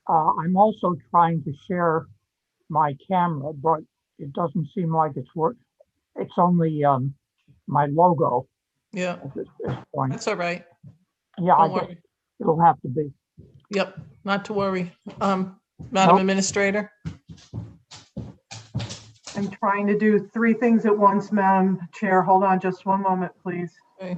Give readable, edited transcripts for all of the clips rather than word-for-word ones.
I'm also trying to share my camera, but it doesn't seem like it's work. It's only my logo Yeah, at this point. that's all right. Yeah, I Don't guess worry. it'll have to be. Yep, not to worry. Madam Nope. Administrator? I'm trying to do three things at once, Madam Chair. Hold on just one moment, please. Okay.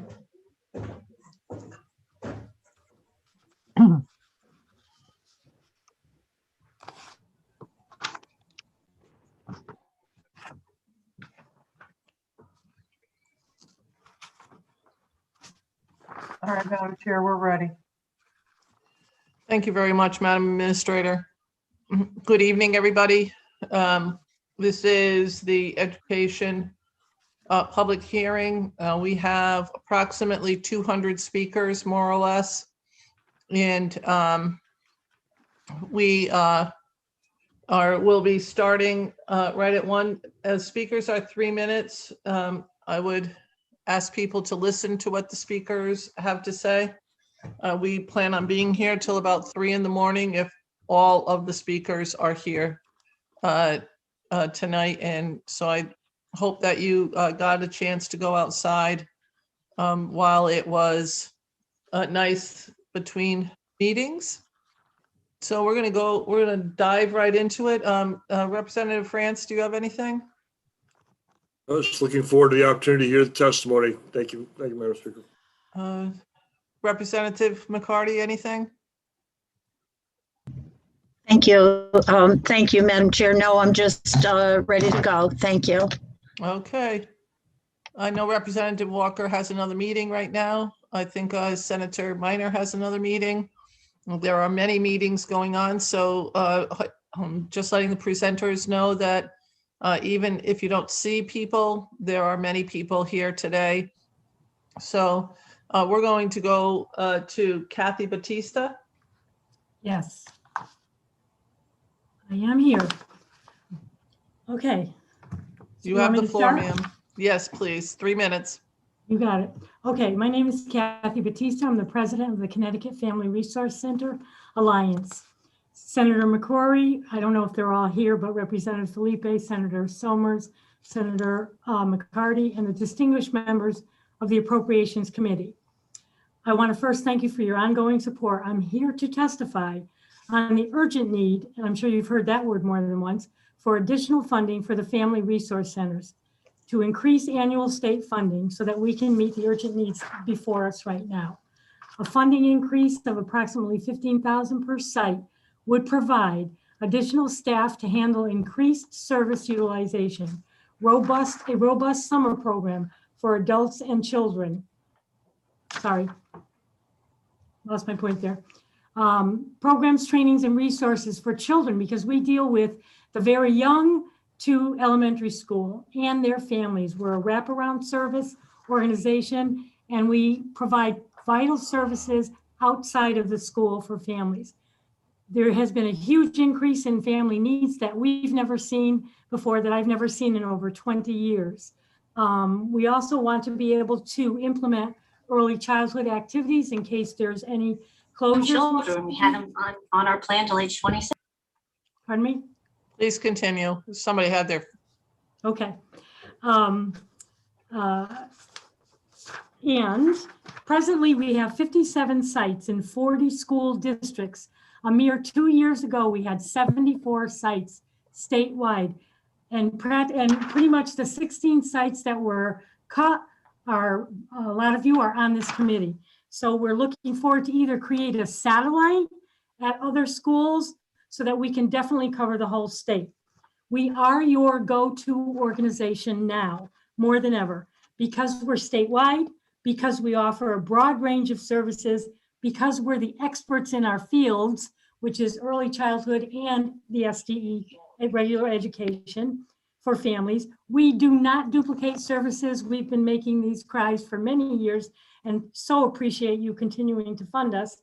All right, Madam Chair, we're ready. Thank you very much, Madam Administrator. Good evening, everybody. This is the education public hearing. We have approximately 200 speakers, more or less. And we will be starting right at one. As speakers are 3 minutes, I would ask people to listen to what the speakers have to say. We plan on being here till about 3 in the morning if all of the speakers are here tonight. And so I hope that you got a chance to go outside while it was nice between meetings. So we're gonna dive right into it. Representative France, do you have anything? I was looking forward to the opportunity to hear the testimony. Thank you, Madam Speaker. Representative McCarty, anything? Thank you. Thank you, Madam Chair. No, I'm just ready to go. Thank you. Okay. I know Representative Walker has another meeting right now. I think Senator Minor has another meeting. There are many meetings going on, so just letting the presenters know that even if you don't see people, there are many people here today. So we're going to go to Kathy Batista. Yes. I am here. Okay. You want have me the to floor, start? ma'am. Yes, please. 3 minutes. You got it. Okay, my name is Kathy Batista. I'm the president of the Connecticut Family Resource Center Alliance. Senator McCrory, I don't know if they're all here, but Representative Felipe, Senator Somers, Senator McCarty, and the distinguished members of the Appropriations Committee. I want to first thank you for your ongoing support. I'm here to testify on the urgent need, and I'm sure you've heard that word more than once, for additional funding for the Family Resource Centers to increase annual state funding so that we can meet the urgent needs before us right now. A funding increase of approximately $15,000 per site would provide additional staff to handle increased service utilization, a robust summer program for adults and children. Sorry, lost my point there. Programs, trainings, and resources for children, because we deal with the very young to elementary school and their families. We're a wraparound service organization, and we provide vital services outside of the school for families. There has been a huge increase in family needs that we've never seen before, that I've never seen in over 20 years. We also want to be able to implement early childhood activities in case there's any closures. Children, we had them on our plan till age 26. Pardon me? Please continue. Somebody had their. Okay. And presently we have 57 sites in 40 school districts. A mere 2 years ago, we had 74 sites statewide. And pretty much the 16 sites that were cut are, a lot of you are on this committee. So we're looking forward to either create a satellite at other schools so that we can definitely cover the whole state. We are your go-to organization now, more than ever, because we're statewide, because we offer a broad range of services, because we're the experts in our fields, which is early childhood and the SDE, regular education for families. We do not duplicate services. We've been making these cries for many years and so appreciate you continuing to fund us.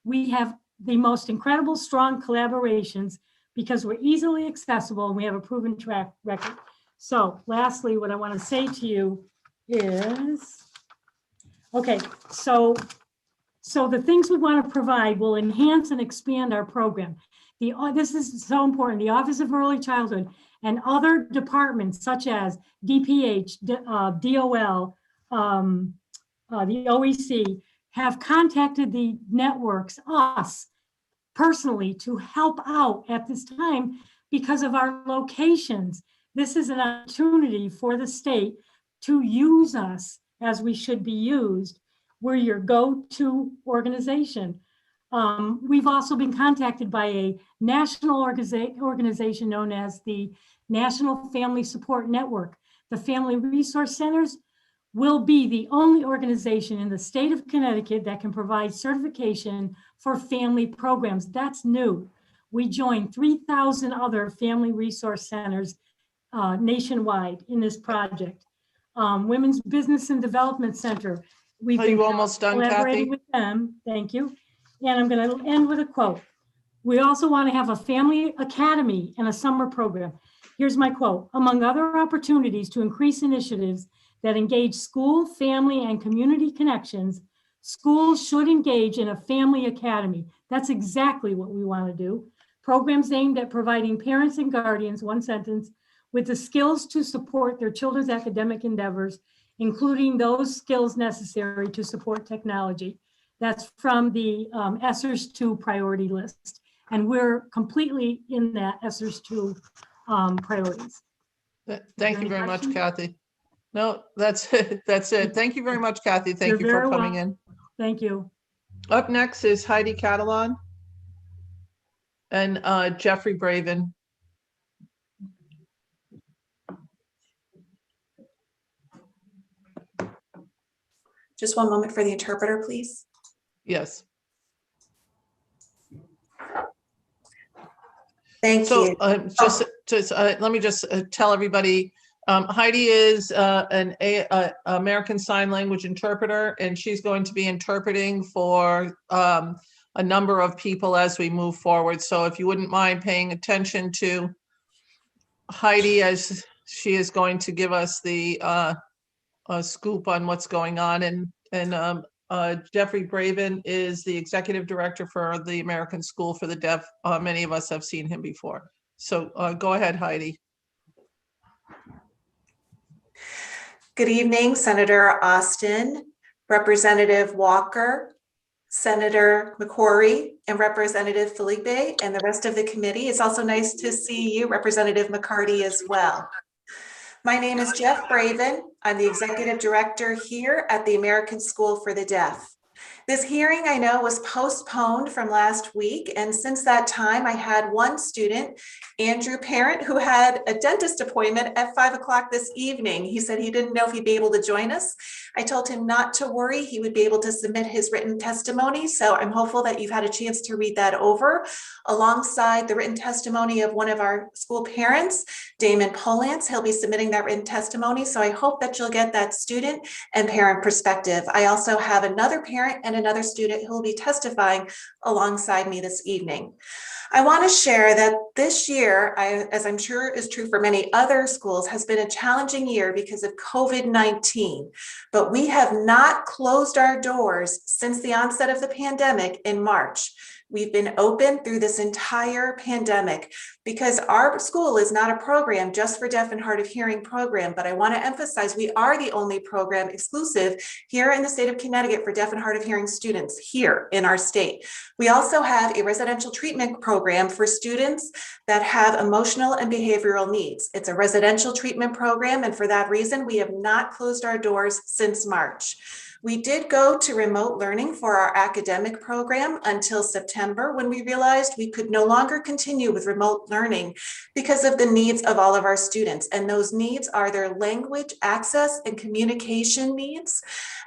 We have the most incredible, strong collaborations because we're easily accessible and we have a proven track record. So lastly, what I want to say to you is, okay, so the things we want to provide will enhance and expand our program. This is so important, the Office of Early Childhood and other departments such as DPH, DOL, the OEC have contacted the networks, us personally, to help out at this time because of our locations. This is an opportunity for the state to use us as we should be used. We're your go-to organization. We've also been contacted by a national organization known as the National Family Support Network. The Family Resource Centers will be the only organization in the state of Connecticut that can provide certification for family programs. That's new. We joined 3,000 other family resource centers nationwide in this project. Women's Business and Development Center. We've Are been you almost done, collaborating Kathy? with them. Thank you. And I'm going to end with a quote. We also want to have a family academy and a summer program. Here's my quote. Among other opportunities to increase initiatives that engage school, family, and community connections, schools should engage in a family academy. That's exactly what we want to do. Programs aimed at providing parents and guardians, one sentence, with the skills to support their children's academic endeavors, including those skills necessary to support technology. That's from the ESSERS 2 priority list. And we're completely in that ESSERS 2 priorities. Thank you very much, Kathy. No, that's it. That's it. Thank you very much, Kathy. Thank You're you for very coming welcome. in. Thank you. Up next is Heidi Catalan and Jeffrey Braven. Just one moment for the interpreter, please. Yes. Thank So you. let me just tell everybody, Heidi is an American Sign Language interpreter, and she's going to be interpreting for a number of people as we move forward. So if you wouldn't mind paying attention to Heidi, as she is going to give us the scoop on what's going on. And Jeffrey Braven is the executive director for the American School for the Deaf. Many of us have seen him before. So go ahead, Heidi. Good evening, Senator Austin, Representative Walker, Senator McCrory, and Representative Felipe, and the rest of the committee. It's also nice to see you, Representative McCarty, as well. My name is Jeff Braven. I'm the executive director here at the American School for the Deaf. This hearing, I know, was postponed from last week, and since that time, I had one student, Andrew Parent, who had a dentist appointment at 5 o'clock this evening. He said he didn't know if he'd be able to join us. I told him not to worry. He would be able to submit his written testimony, so I'm hopeful that you've had a chance to read that over, alongside the written testimony of one of our school parents, Damon Polance. He'll be submitting that written testimony, so I hope that you'll get that student and parent perspective. I also have another parent and another student who will be testifying alongside me this evening. I want to share that this year, as I'm sure is true for many other schools, has been a challenging year because of COVID-19, but we have not closed our doors since the onset of the pandemic in March. We've been open through this entire pandemic because our school is not a program just for deaf and hard of hearing program, but I want to emphasize we are the only program exclusive here in the state of Connecticut for deaf and hard of hearing students here in our state. We also have a residential treatment program for students that have emotional and behavioral needs. It's a residential treatment program, and for that reason, we have not closed our doors since March. We did go to remote learning for our academic program until September, when we realized we could no longer continue with remote learning because of the needs of all of our students. And those needs are their language access and communication needs,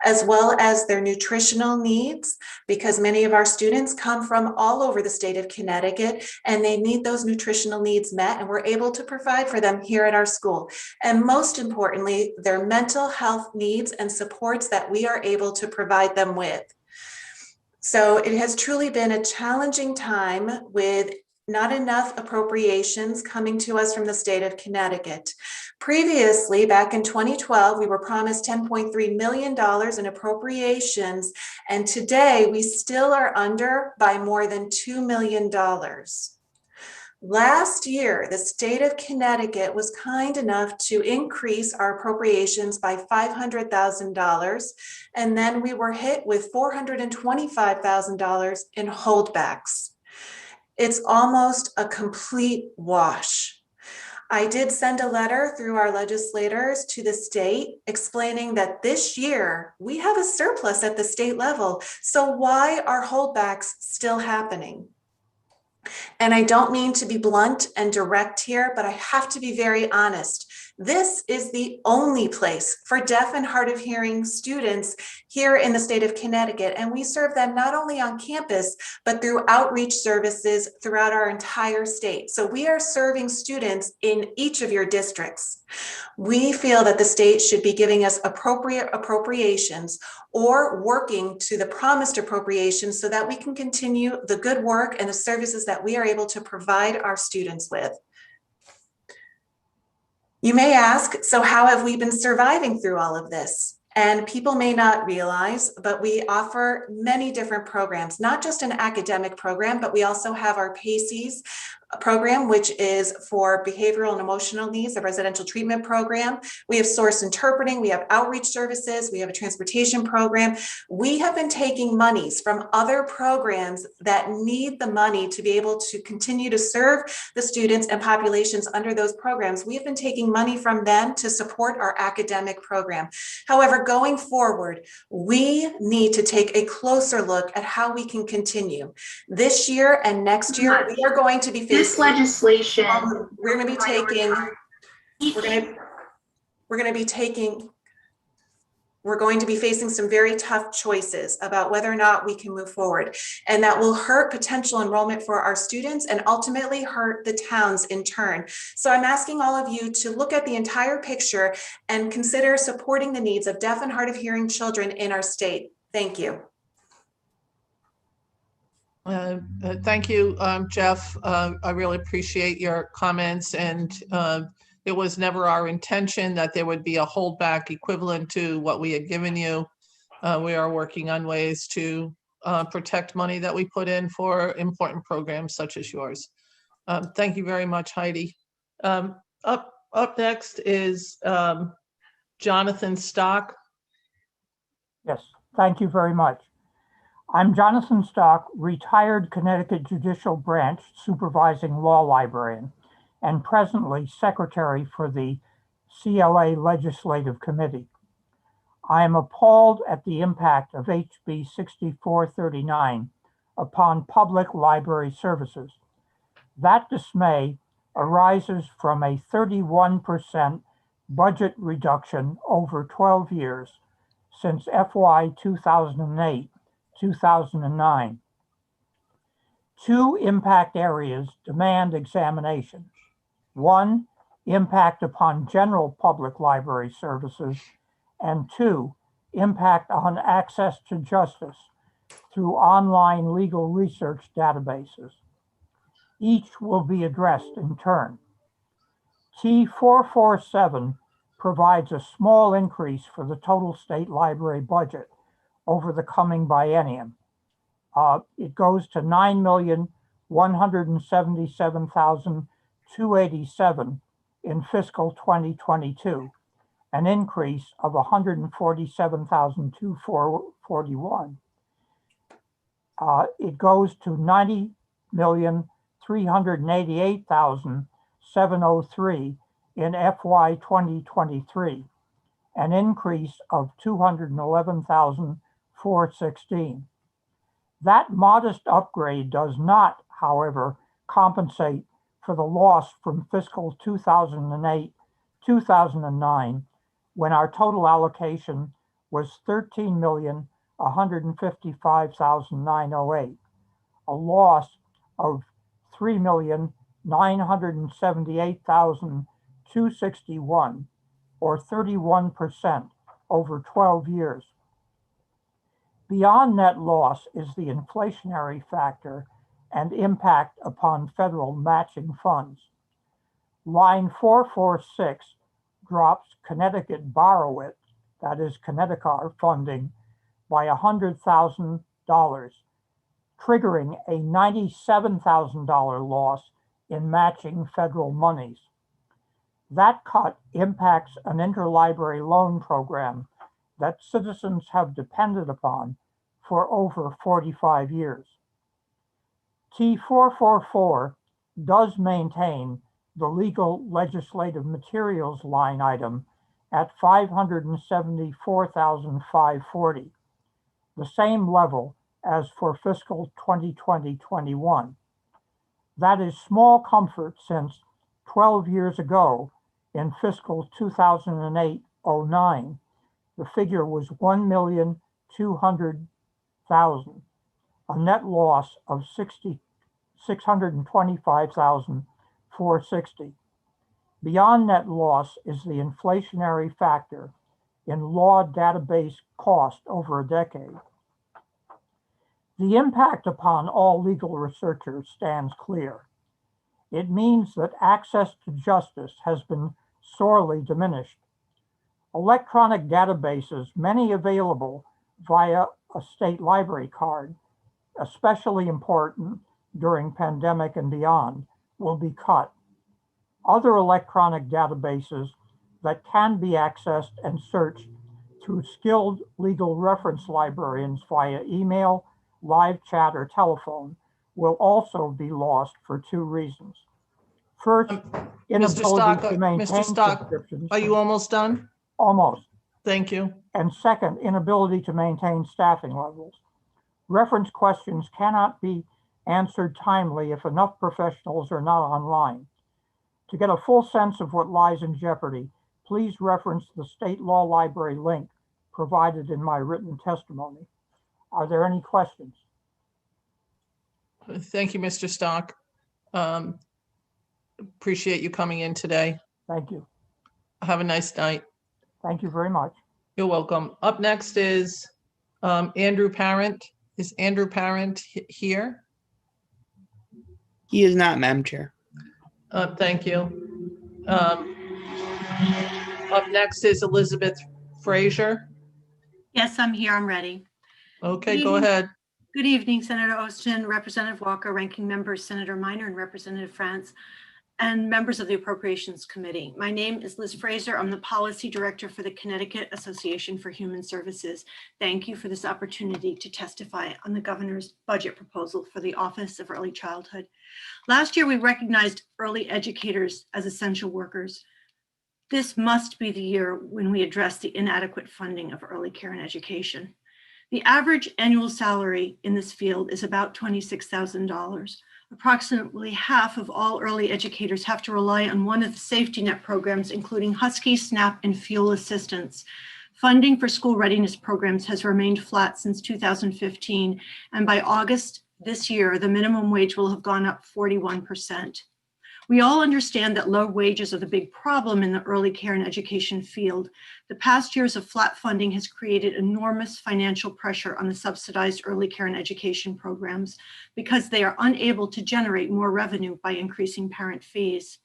as well as their nutritional needs, because many of our students come from all over the state of Connecticut and they need those nutritional needs met, and we're able to provide for them here at our school. And most importantly, their mental health needs and supports that we are able to provide them with. So it has truly been a challenging time with not enough appropriations coming to us from the state of Connecticut. Previously, back in 2012, we were promised $10.3 million in appropriations, and today we still are under by more than $2 million. Last year, the state of Connecticut was kind enough to increase our appropriations by $500,000. And then we were hit with $425,000 in holdbacks. It's almost a complete wash. I did send a letter through our legislators to the state explaining that this year we have a surplus at the state level. So why are holdbacks still happening? And I don't mean to be blunt and direct here, but I have to be very honest. This is the only place for deaf and hard of hearing students here in the state of Connecticut. And we serve them not only on campus, but through outreach services throughout our entire state. So we are serving students in each of your districts. We feel that the state should be giving us appropriate appropriations or working to the promised appropriations so that we can continue the good work and the services that we are able to provide our students with. You may ask, so how have we been surviving through all of this? And people may not realize, but we offer many different programs, not just an academic program, but we also have our PACES program, which is for behavioral and emotional needs, a residential treatment program. We have source interpreting, we have outreach services, we have a transportation program. We have been taking monies from other programs that need the money to be able to continue to serve the students and populations under those programs. We have been taking money from them to support our academic program. However, going forward, we need to take a closer look at how we can continue. This year and next year, we are going to be facing This legislation. we're going to be taking, we're going to be facing some very tough choices about whether or not we can move forward. And that will hurt potential enrollment for our students and ultimately hurt the towns in turn. So I'm asking all of you to look at the entire picture and consider supporting the needs of deaf and hard of hearing children in our state. Thank you. Thank you, Jeff. I really appreciate your comments, and it was never our intention that there would be a holdback equivalent to what we had given you. We are working on ways to protect money that we put in for important programs such as yours. Thank you very much, Heidi. Up next is Jonathan Stock. Yes, thank you very much. I'm Jonathan Stock, retired Connecticut Judicial Branch Supervising Law Librarian, and presently Secretary for the CLA Legislative Committee. I am appalled at the impact of HB 6439 upon public library services. That dismay arises from a 31% budget reduction over 12 years since FY 2008-2009. Two impact areas demand examination. One, impact upon general public library services, and two, impact on access to justice through online legal research databases. Each will be addressed in turn. T447 provides a small increase for the total state library budget over the coming biennium. It goes to $9,177,287 in fiscal 2022, an increase of $147,241. It goes to $90,388,703 in FY 2023, an increase of $211,416. That modest upgrade does not, however, compensate for the loss from fiscal 2008-2009, when our total allocation was $13,155,908, a loss of $3,978,261, or 31% over 12 years. Beyond net loss is the inflationary factor and impact upon federal matching funds. Line 446 drops Connecticut Borrow It, that is Connecticut funding, by $100,000, triggering a $97,000 loss in matching federal monies. That cut impacts an interlibrary loan program that citizens have depended upon for over 45 years. T444 does maintain the legal legislative materials line item at $574,540, the same level as for fiscal 2020-21. That is small comfort since 12 years ago, in fiscal 2008-09, the figure was $1,200,000, a net loss of $625,460. Beyond net loss is the inflationary factor in law database cost over a decade. The impact upon all legal researchers stands clear. It means that access to justice has been sorely diminished. Electronic databases, many available via a state library card, especially important during pandemic and beyond, will be cut. Other electronic databases that can be accessed and searched through skilled legal reference librarians via email, live chat, or telephone will also be lost for two reasons. First, Mr. inability Stock, to maintain Mr. Stock, subscriptions. are you almost done? Almost. Thank you. And second, inability to maintain staffing levels. Reference questions cannot be answered timely if enough professionals are not online. To get a full sense of what lies in jeopardy, please reference the State Law Library link provided in my written testimony. Are there any questions? Thank you, Mr. Stock. Appreciate you coming in today. Thank you. Have a nice night. Thank you very much. You're welcome. Up next is Andrew Parent. Is Andrew Parent here? He is not, Madam Chair. Thank you. Up next is Elizabeth Frazier. Yes, I'm here. I'm ready. Okay, go ahead. Good evening, Senator Austin, Representative Walker, Ranking Member Senator Minor, and Representative France, and members of the Appropriations Committee. My name is Liz Fraser. I'm the Policy Director for the Connecticut Association for Human Services. Thank you for this opportunity to testify on the Governor's budget proposal for the Office of Early Childhood. Last year, we recognized early educators as essential workers. This must be the year when we address the inadequate funding of early care and education. The average annual salary in this field is about $26,000. Approximately half of all early educators have to rely on one of the safety net programs, including Husky, SNAP, and fuel assistance. Funding for school readiness programs has remained flat since 2015, and by August this year, the minimum wage will have gone up 41%. We all understand that low wages are the big problem in the early care and education field. The past years of flat funding has created enormous financial pressure on the subsidized early care and education programs because they are unable to generate more revenue by increasing parent fees.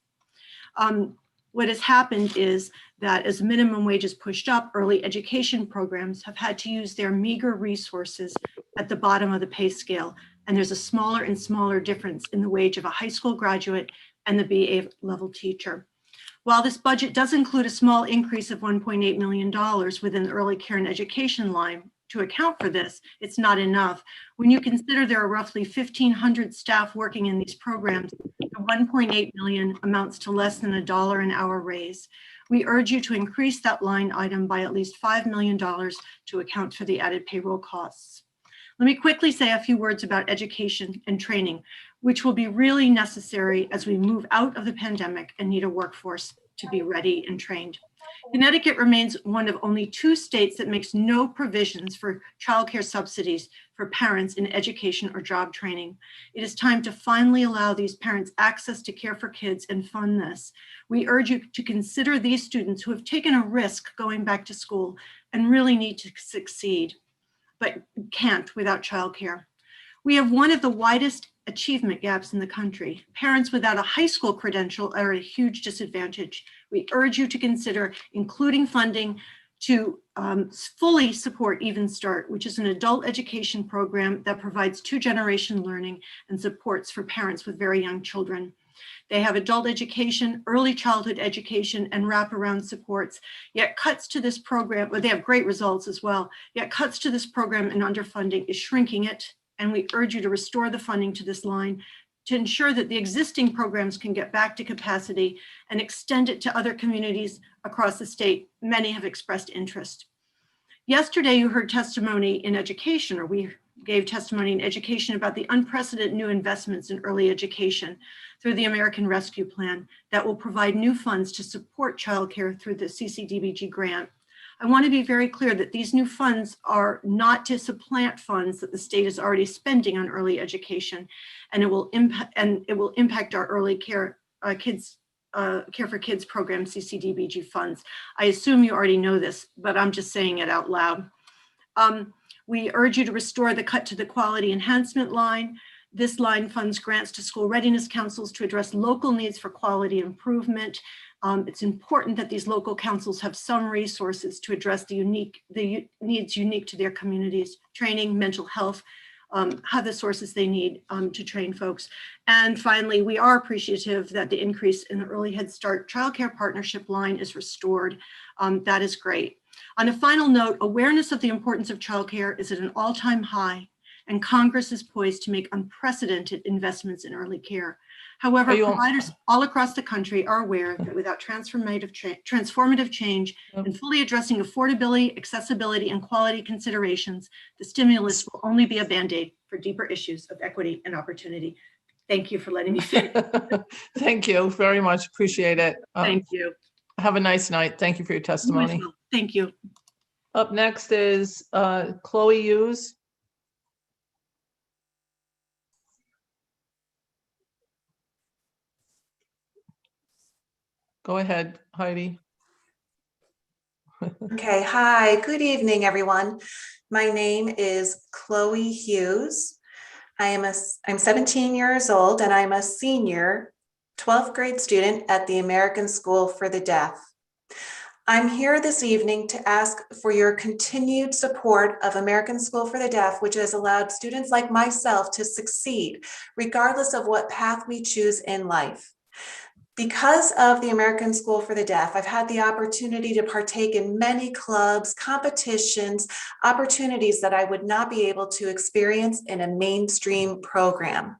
What has happened is that as minimum wages pushed up, early education programs have had to use their meager resources at the bottom of the pay scale. And there's a smaller and smaller difference in the wage of a high school graduate and the BA level teacher. While this budget does include a small increase of $1.8 million within the early care and education line to account for this, it's not enough. When you consider there are roughly 1,500 staff working in these programs, the $1.8 million amounts to less than $1 an hour raise. We urge you to increase that line item by at least $5 million to account for the added payroll costs. Let me quickly say a few words about education and training, which will be really necessary as we move out of the pandemic and need a workforce to be ready and trained. Connecticut remains one of only 2 states that makes no provisions for childcare subsidies for parents in education or job training. It is time to finally allow these parents access to care for kids and fund this. We urge you to consider these students who have taken a risk going back to school and really need to succeed, but can't without childcare. We have one of the widest achievement gaps in the country. Parents without a high school credential are at a huge disadvantage. We urge you to consider including funding to fully support Even Start, which is an adult education program that provides 2-generation learning and supports for parents with very young children. They have adult education, early childhood education, and wraparound supports. Yet cuts to this program, well, they have great results as well, yet cuts to this program and underfunding is shrinking it. And we urge you to restore the funding to this line to ensure that the existing programs can get back to capacity and extend it to other communities across the state. Many have expressed interest. Yesterday, you heard testimony in education, or we gave testimony in education about the unprecedented new investments in early education through the American Rescue Plan that will provide new funds to support childcare through the CCDBG grant. I want to be very clear that these new funds are not to supplant funds that the state is already spending on early education, and it will impact our early care Care for Kids program, CCDBG funds. I assume you already know this, but I'm just saying it out loud. We urge you to restore the cut to the quality enhancement line. This line funds grants to school readiness councils to address local needs for quality improvement. It's important that these local councils have some resources to address the needs unique to their communities, training, mental health, have the sources they need to train folks. And finally, we are appreciative that the increase in the Early Head Start childcare partnership line is restored. That is great. On a final note, awareness of the importance of childcare is at an all-time high, and Congress is poised to make unprecedented investments in early care. However, providers all across the country are aware that without transformative change and fully addressing affordability, accessibility, and quality considerations, the stimulus will only be a Band-Aid for deeper issues of equity and opportunity. Thank you for letting me finish. Thank you very much. Appreciate it. Thank you. Have a nice night. Thank you for your testimony. Thank you. Up next is Chloe Hughes. Go ahead, Heidi. Okay, hi, good evening, everyone. My name is Chloe Hughes. I'm 17 years old and I'm a senior 12th grade student at the American School for the Deaf. I'm here this evening to ask for your continued support of American School for the Deaf, which has allowed students like myself to succeed, regardless of what path we choose in life. Because of the American School for the Deaf, I've had the opportunity to partake in many clubs, competitions, opportunities that I would not be able to experience in a mainstream program.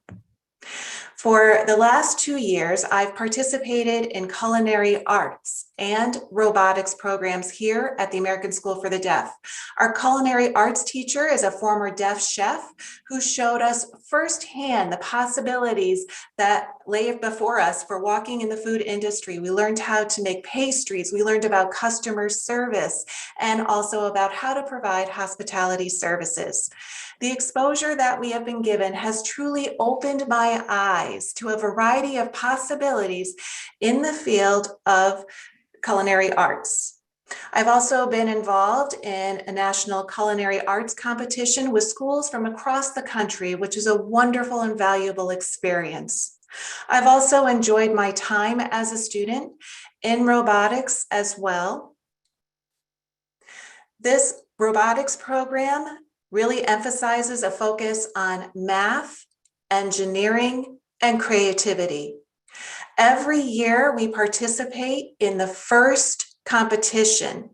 For the last 2 years, I've participated in culinary arts and robotics programs here at the American School for the Deaf. Our culinary arts teacher is a former deaf chef who showed us firsthand the possibilities that lay before us for walking in the food industry. We learned how to make pastries, we learned about customer service, and also about how to provide hospitality services. The exposure that we have been given has truly opened my eyes to a variety of possibilities in the field of culinary arts. I've also been involved in a national culinary arts competition with schools from across the country, which is a wonderful and valuable experience. I've also enjoyed my time as a student in robotics as well. This robotics program really emphasizes a focus on math, engineering, and creativity. Every year we participate in the first competition,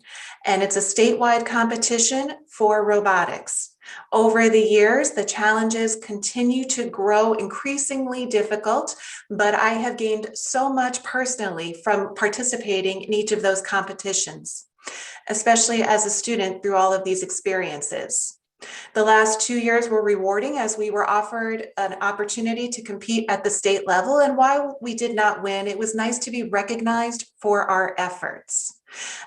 and it's a statewide competition for robotics. Over the years, the challenges continue to grow increasingly difficult, but I have gained so much personally from participating in each of those competitions, especially as a student through all of these experiences. The last 2 years were rewarding as we were offered an opportunity to compete at the state level, and while we did not win, it was nice to be recognized for our efforts.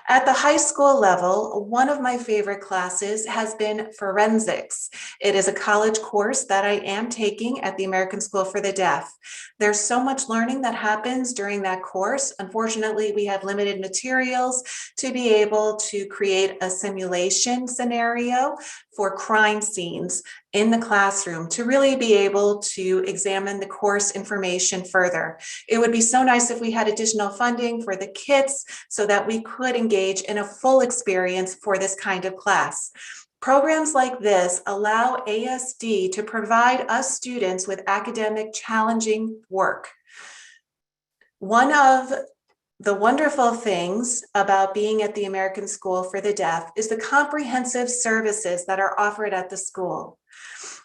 At the high school level, one of my favorite classes has been forensics. It is a college course that I am taking at the American School for the Deaf. There's so much learning that happens during that course. Unfortunately, we have limited materials to be able to create a simulation scenario for crime scenes in the classroom to really be able to examine the course information further. It would be so nice if we had additional funding for the kits so that we could engage in a full experience for this kind of class. Programs like this allow ASD to provide us students with academic challenging work. One of the wonderful things about being at the American School for the Deaf is the comprehensive services that are offered at the school.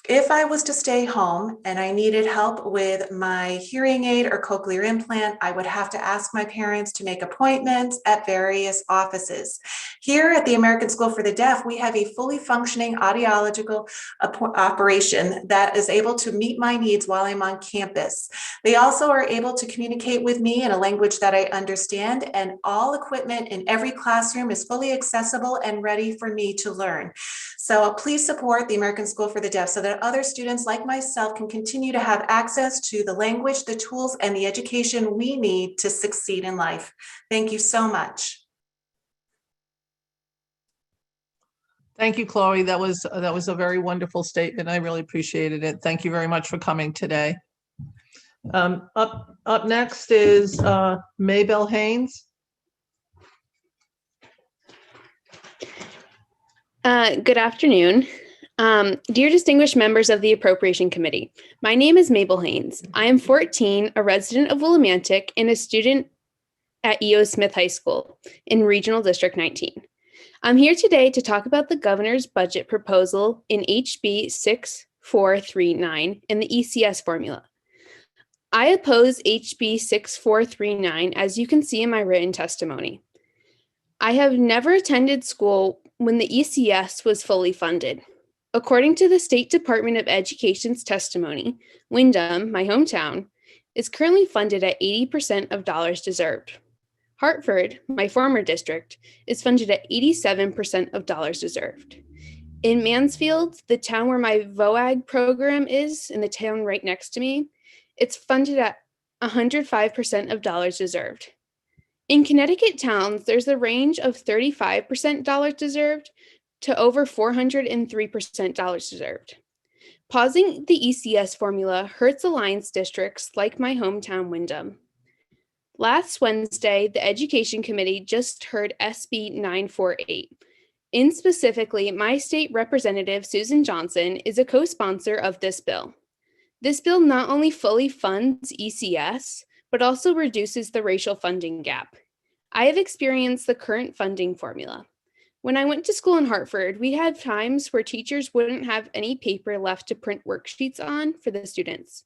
If I was to stay home and I needed help with my hearing aid or cochlear implant, I would have to ask my parents to make appointments at various offices. Here at the American School for the Deaf, we have a fully functioning audiological operation that is able to meet my needs while I'm on campus. They also are able to communicate with me in a language that I understand, and all equipment in every classroom is fully accessible and ready for me to learn. So please support the American School for the Deaf so that other students like myself can continue to have access to the language, the tools, and the education we need to succeed in life. Thank you so much. Thank you, Chloe. That was a very wonderful statement. I really appreciated it. Thank you very much for coming today. Up next is Maybelle Haynes. Good afternoon. Dear distinguished members of the Appropriation Committee, my name is Mabel Haynes. I am 14, a resident of Willimantic, and a student at E.O. Smith High School in Regional District 19. I'm here today to talk about the governor's budget proposal in HB 6439 and the ECS formula. I oppose HB 6439, as you can see in my written testimony. I have never attended school when the ECS was fully funded. According to the State Department of Education's testimony, Windham, my hometown, is currently funded at 80% of dollars deserved. Hartford, my former district, is funded at 87% of dollars deserved. In Mansfield, the town where my VOAG program is, in the town right next to me, it's funded at 105% of dollars deserved. In Connecticut towns, there's a range of 35% dollars deserved to over 403% dollars deserved. Pausing the ECS formula hurts alliance districts like my hometown Windham. Last Wednesday, the Education Committee just heard SB 948. In specifically, my state representative, Susan Johnson, is a co-sponsor of this bill. This bill not only fully funds ECS, but also reduces the racial funding gap. I have experienced the current funding formula. When I went to school in Hartford, we had times where teachers wouldn't have any paper left to print worksheets on for the students.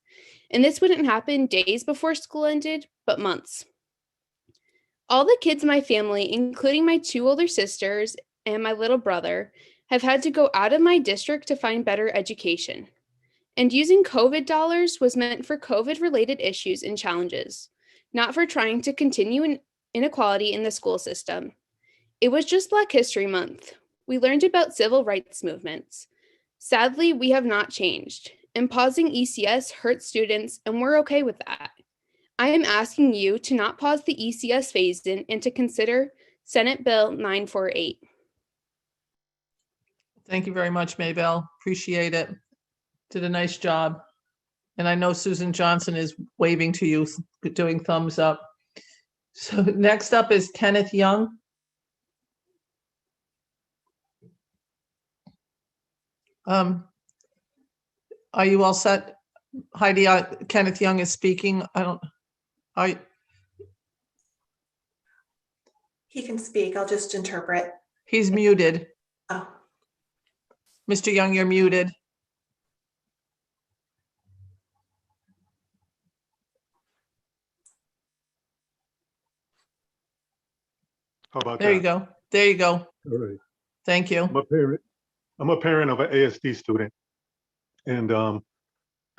And this wouldn't happen days before school ended, but months. All the kids in my family, including my 2 older sisters and my little brother, have had to go out of my district to find better education. And using COVID dollars was meant for COVID-related issues and challenges, not for trying to continue inequality in the school system. It was just Black History Month. We learned about civil rights movements. Sadly, we have not changed, and pausing ECS hurts students, and we're okay with that. I am asking you to not pause the ECS phase-in and to consider Senate Bill 948. Thank you very much, Maybelle. Appreciate it. Did a nice job. And I know Susan Johnson is waving to you, doing thumbs up. So next up is Kenneth Young. Are you all set? Heidi, Kenneth Young is speaking. He can speak. I'll just interpret. He's muted. Oh. Mr. Young, you're muted. How about There that? you go. There you go. All right. Thank you. I'm a parent of an ASD student, and the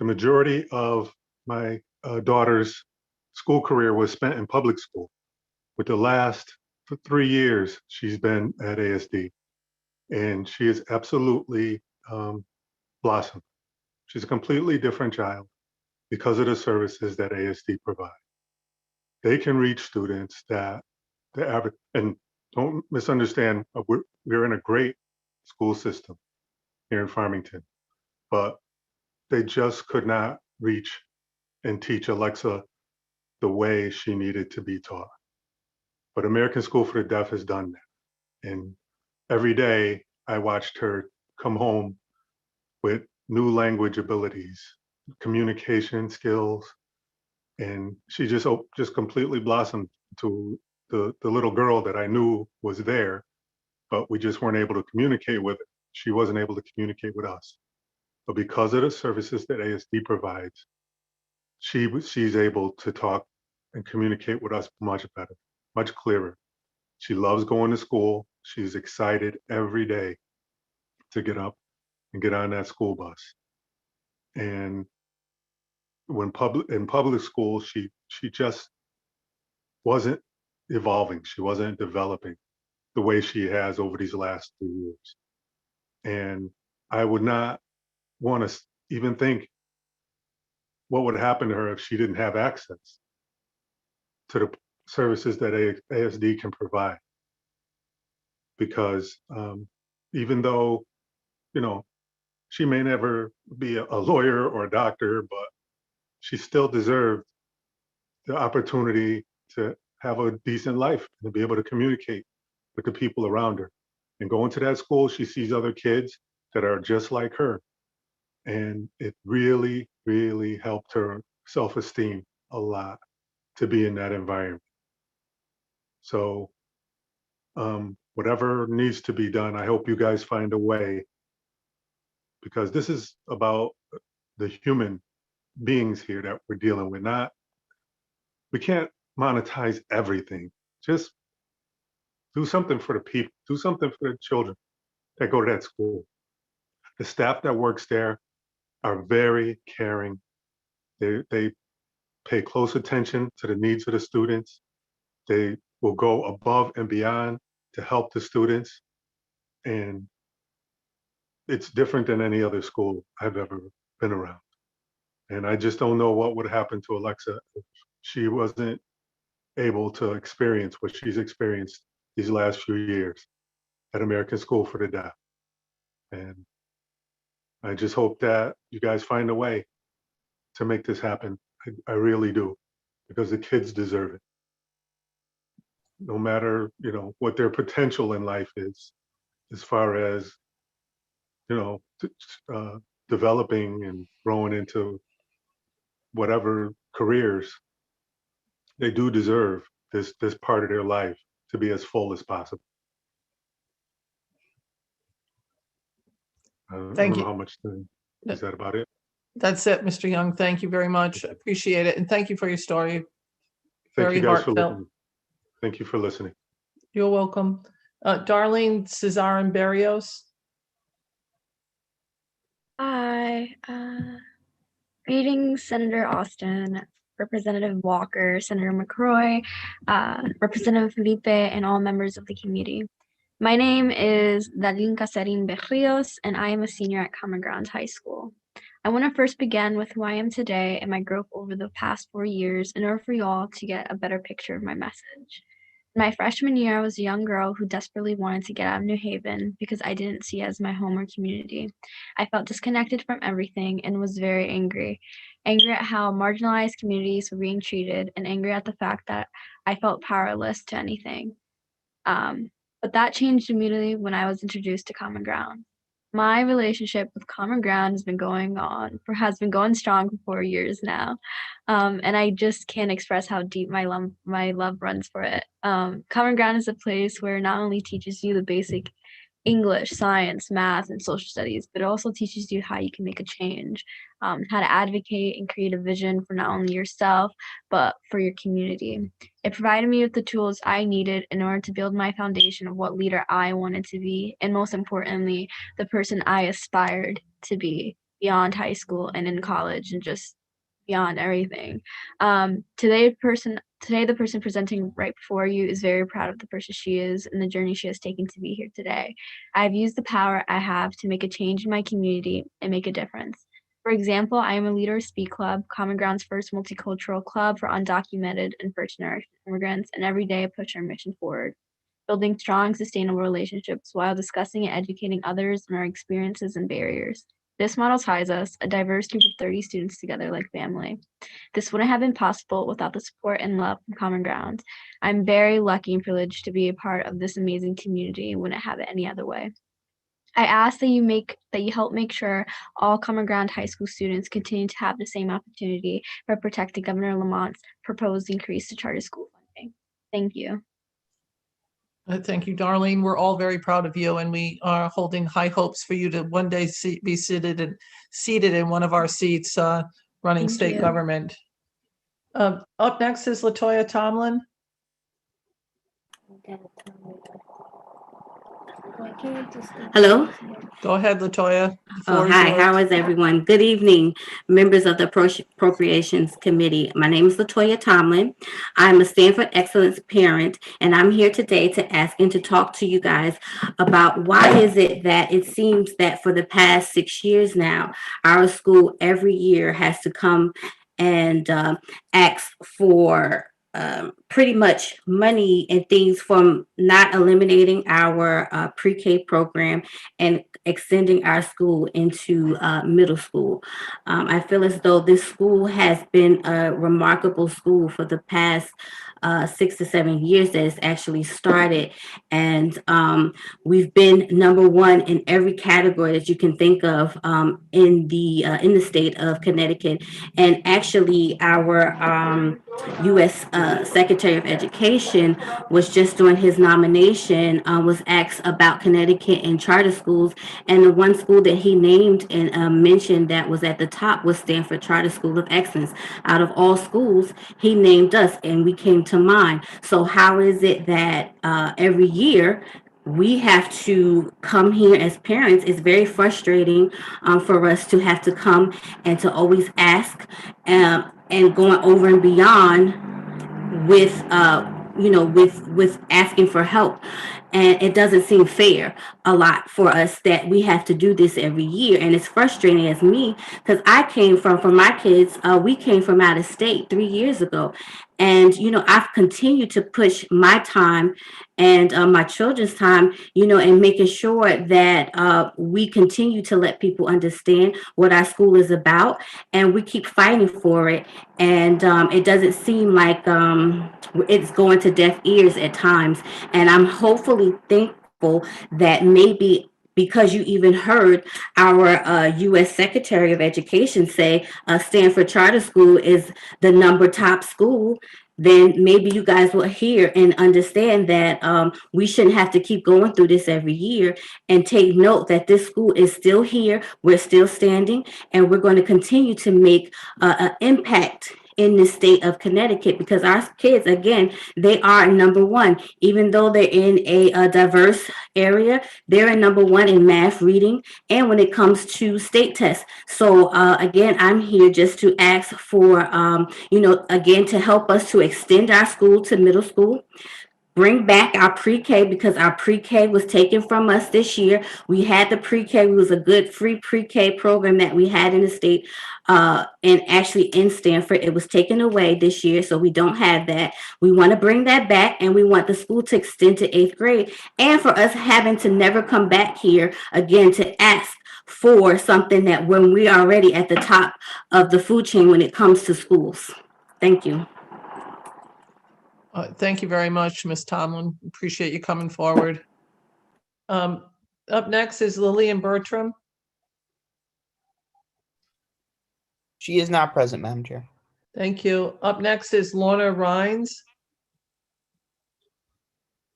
majority of my daughter's school career was spent in public school. With the last 3 years, she's been at ASD, and she is absolutely blossomed. She's a completely different child because of the services that ASD provide. They can reach students that the average, and don't misunderstand, we're in a great school system here in Farmington, but they just could not reach and teach Alexa the way she needed to be taught. But American School for the Deaf has done that. And every day I watched her come home with new language abilities, communication skills, And she just completely blossomed to the little girl that I knew was there, but we just weren't able to communicate with her. She wasn't able to communicate with us. But because of the services that ASD provides, she's able to talk and communicate with us much better, much clearer. She loves going to school. She's excited every day to get up and get on that school bus. And in public school, she just wasn't evolving. She wasn't developing the way she has over these last 2 years. And I would not want to even think what would happen to her if she didn't have access to the services that ASD can provide. Because even though, she may never be a lawyer or a doctor, but she still deserved the opportunity to have a decent life and to be able to communicate with the people around her. And going to that school, she sees other kids that are just like her. And it really, really helped her self-esteem a lot to be in that environment. So whatever needs to be done, I hope you guys find a way, because this is about the human beings here that we're dealing with. We can't monetize everything. Just do something for the people, do something for the children that go to that school. The staff that works there are very caring. They pay close attention to the needs of the students. They will go above and beyond to help the students. And it's different than any other school I've ever been around. And I just don't know what would happen to Alexa if she wasn't able to experience what she's experienced these last few years at American School for the Deaf. And I just hope that you guys find a way to make this happen. I really do, because the kids deserve it. No matter, what their potential in life is, as far as, developing and growing into whatever careers, they do deserve this part of their life to be as full as possible. I don't Thank know you. how much time. Is that about it? That's it, Mr. Young. Thank you very much. Appreciate it. And thank you for your story. Thank Very you guys for heartfelt. listening. Thank you for listening. You're welcome. Darlene Cesarin Barrios. Hi. Greetings, Senator Austin, Representative Walker, Senator McCrory, Representative Felipe, and all members of the community. My name is Darlene Casarin Berrios, and I am a senior at Common Ground High School. I want to first begin with who I am today and my growth over the past 4 years in order for y'all to get a better picture of my message. In my freshman year, I was a young girl who desperately wanted to get out of New Haven because I didn't see it as my home or community. I felt disconnected from everything and was very angry. Angry at how marginalized communities were being treated, and angry at the fact that I felt powerless to anything. But that changed immediately when I was introduced to Common Ground. My relationship with Common Ground has been going strong for 4 years now, and I just can't express how deep my love runs for it. Common Ground is a place where it not only teaches you the basic English, science, math, and social studies, but it also teaches you how you can make a change, how to advocate and create a vision for not only yourself, but for your community. It provided me with the tools I needed in order to build my foundation of what leader I wanted to be, and most importantly, the person I aspired to be beyond high school and in college and just beyond everything. Today, the person presenting right before you is very proud of the person she is and the journey she has taken to be here today. I've used the power I have to make a change in my community and make a difference. For example, I am a leader of Speak Club, Common Ground's first multicultural club for undocumented and first generation immigrants, and every day I push our mission forward, building strong, sustainable relationships while discussing and educating others on our experiences and barriers. This model ties us, a diverse group of 30 students, together like family. This wouldn't have been possible without the support and love from Common Ground. I'm very lucky and privileged to be a part of this amazing community and wouldn't have it any other way. I ask that you help make sure all Common Ground High School students continue to have the same opportunity by protecting Governor Lamont's proposed increase to charter school funding. Thank you. Thank you, Darlene. We're all very proud of you, and we are holding high hopes for you to one day be seated in one of our seats running Thank state you. government. Up next is Latoya Tomlin. Hello. Go ahead, Latoya. The Oh, floor is hi. yours. How is everyone? Good evening, members of the Appropriations Committee. My name is Latoya Tomlin. I'm a Stanford Excellence parent, and I'm here today to ask and to talk to you guys about why is it that it seems that for the past 6 years now, our school every year has to come and ask for pretty much money and things from not eliminating our pre-K program and extending our school into middle school. I feel as though this school has been a remarkable school for the past 6 to 7 years that it's actually started. And we've been number one in every category that you can think of in the state of Connecticut. And actually our U.S. Secretary of Education was just doing his nomination, was asked about Connecticut and charter schools. And the one school that he named and mentioned that was at the top was Stanford Charter School of Excellence. Out of all schools, he named us and we came to mind. So how is it that every year we have to come here as parents? It's very frustrating for us to have to come and to always ask and going over and beyond with with asking for help. And it doesn't seem fair a lot for us that we have to do this every year. And it's frustrating as me because I came from, for my kids, we came from out of state 3 years ago. And, I've continued to push my time and my children's time, and making sure that we continue to let people understand what our school is about. And we keep fighting for it. And it doesn't seem like it's going to deaf ears at times. And I'm hopefully thankful that maybe because you even heard our U.S. Secretary of Education say Stanford Charter School is the top school, then maybe you guys will hear and understand that we shouldn't have to keep going through this every year, and take note that this school is still here, we're still standing, and we're going to continue to make an impact in the state of Connecticut, because our kids, again, they are number one. Even though they're in a diverse area, they're in number one in math, reading, and when it comes to state tests. So again, I'm here just to ask for, again, to help us to extend our school to middle school. Bring back our pre-K, because our pre-K was taken from us this year. We had the pre-K. It was a good free pre-K program that we had in the state, and actually in Stanford. It was taken away this year, so we don't have that. We want to bring that back, and we want the school to extend to 8th grade, and for us having to never come back here again to ask for something that when we're already at the top of the food chain when it comes to schools. Thank you. Thank you very much, Ms. Tomlin. Appreciate you coming forward. Up next is Lillian Bertram. She is not present, Madam Chair. Thank you. Up next is Lorna Rhyins.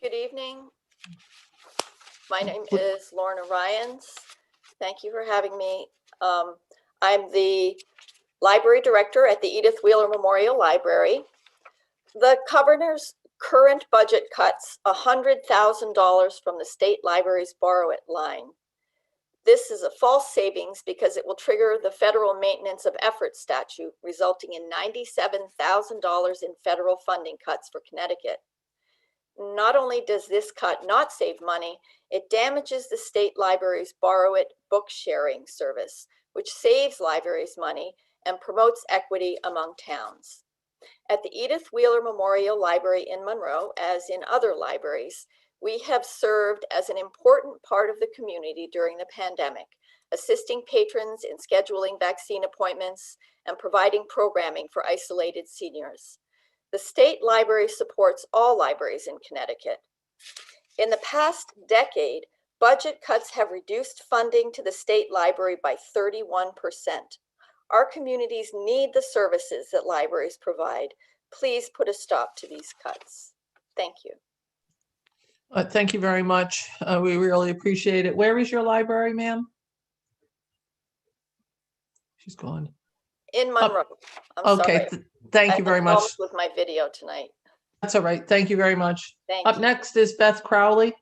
Good evening. My name is Lorna Rhyins. Thank you for having me. I'm the library director at the Edith Wheeler Memorial Library. The governor's current budget cuts $100,000 from the state library's borrow it line. This is a false savings because it will trigger the federal maintenance of effort statute, resulting in $97,000 in federal funding cuts for Connecticut. Not only does this cut not save money, it damages the state library's borrow it book sharing service, which saves libraries money and promotes equity among towns. At the Edith Wheeler Memorial Library in Monroe, as in other libraries, we have served as an important part of the community during the pandemic, assisting patrons in scheduling vaccine appointments and providing programming for isolated seniors. The state library supports all libraries in Connecticut. In the past decade, Budget cuts have reduced funding to the state library by 31%. Our communities need the services that libraries provide. Please put a stop to these cuts. Thank you. Thank you very much. We really appreciate it. Where is your library, ma'am? She's gone. In Monroe. I'm Okay, sorry. Thank you I very had much. problems with my video tonight. That's all right. Thank you very much. Thank Up you. next is Beth Crowley.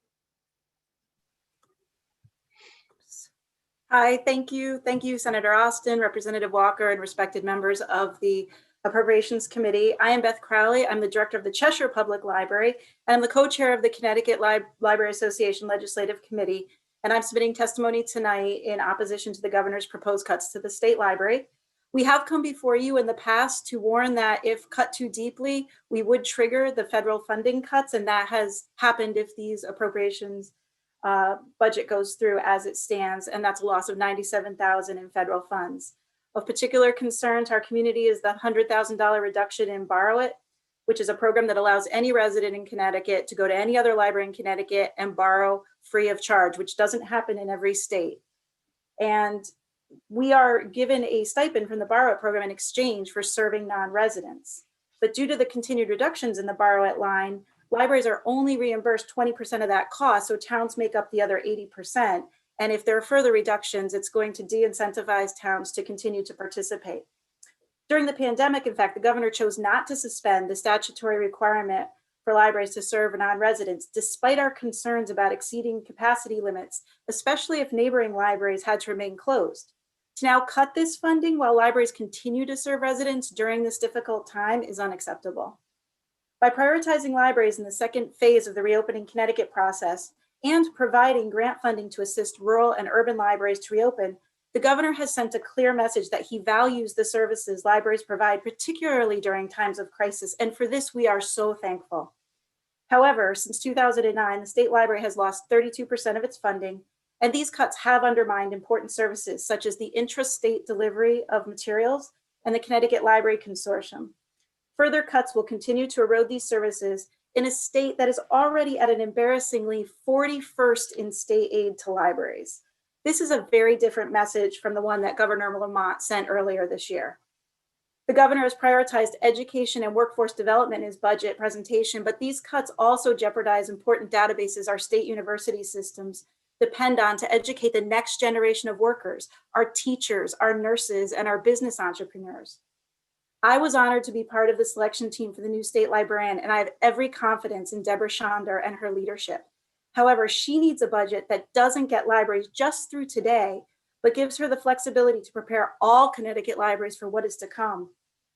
Hi, thank you. Thank you, Senator Austin, Representative Walker, and respected members of the Appropriations Committee. I am Beth Crowley. I'm the director of the Cheshire Public Library, and I'm the co-chair of the Connecticut Library Association Legislative Committee. And I'm submitting testimony tonight in opposition to the governor's proposed cuts to the state library. We have come before you in the past to warn that if cut too deeply, we would trigger the federal funding cuts, and that has happened if these appropriations budget goes through as it stands, and that's a loss of $97,000 in federal funds. Of particular concern to our community is the $100,000 reduction in Borrow It, which is a program that allows any resident in Connecticut to go to any other library in Connecticut and borrow free of charge, which doesn't happen in every state. And we are given a stipend from the Borrow It program in exchange for serving non-residents. But due to the continued reductions in the Borrow It line, libraries are only reimbursed 20% of that cost, so towns make up the other 80%. And if there are further reductions, it's going to de-incentivize towns to continue to participate. During the pandemic, in fact, the governor chose not to suspend the statutory requirement for libraries to serve non-residents, despite our concerns about exceeding capacity limits, especially if neighboring libraries had to remain closed. To now cut this funding while libraries continue to serve residents during this difficult time is unacceptable. By prioritizing libraries in the second phase of the Reopening Connecticut process and providing grant funding to assist rural and urban libraries to reopen, the governor has sent a clear message that he values the services libraries provide, particularly during times of crisis. And for this, we are so thankful. However, since 2009, the state library has lost 32% of its funding, and these cuts have undermined important services such as the intrastate delivery of materials and the Connecticut Library Consortium. Further cuts will continue to erode these services in a state that is already at an embarrassingly 41st in state aid to libraries. This is a very different message from the one that Governor Lamont sent earlier this year. The governor has prioritized education and workforce development in his budget presentation, but these cuts also jeopardize important databases our state university systems depend on to educate the next generation of workers, our teachers, our nurses, and our business entrepreneurs. I was honored to be part of the selection team for the new state librarian, and I have every confidence in Deborah Schonder and her leadership. However, she needs a budget that doesn't get libraries just through today, but gives her the flexibility to prepare all Connecticut libraries for what is to come.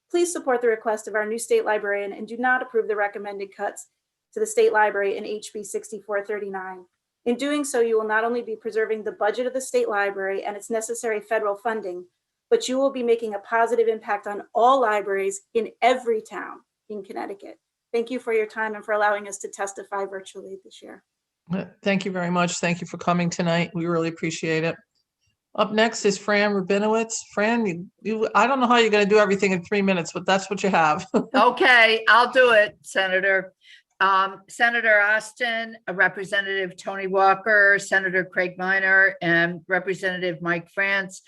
Please support the request of our new state librarian and do not approve the recommended cuts to the state library in HB 6439. In doing so, you will not only be preserving the budget of the state library and its necessary federal funding, but you will be making a positive impact on all libraries in every town in Connecticut. Thank you for your time and for allowing us to testify virtually this year. Thank you very much. Thank you for coming tonight. We really appreciate it. Up next is Fran Rabinowitz. Fran, I don't know how you're going to do everything in 3 minutes, but that's what you have. Okay, I'll do it, Senator. Senator Austin, Representative Tony Walker, Senator Craig Minor, and Representative Mike France,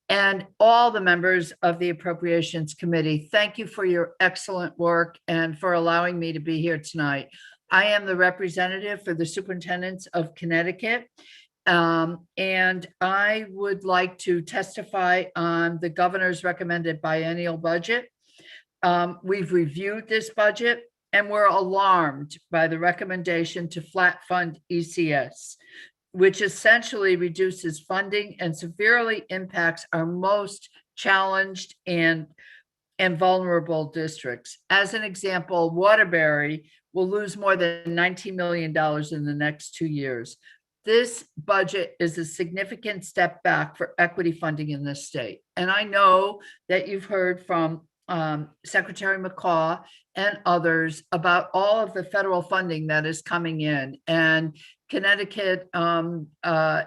and all the members of the Appropriations Committee. Thank you for your excellent work and for allowing me to be here tonight. I am the representative for the Superintendents of Connecticut, and I would like to testify on the governor's recommended biennial budget. We've reviewed this budget and we're alarmed by the recommendation to flat fund ECS, which essentially reduces funding and severely impacts our most challenged and vulnerable districts. As an example, Waterbury will lose more than $19 million in the next 2 years. This budget is a significant step back for equity funding in this state. And I know that you've heard from Secretary McCaw and others about all of the federal funding that is coming in, and Connecticut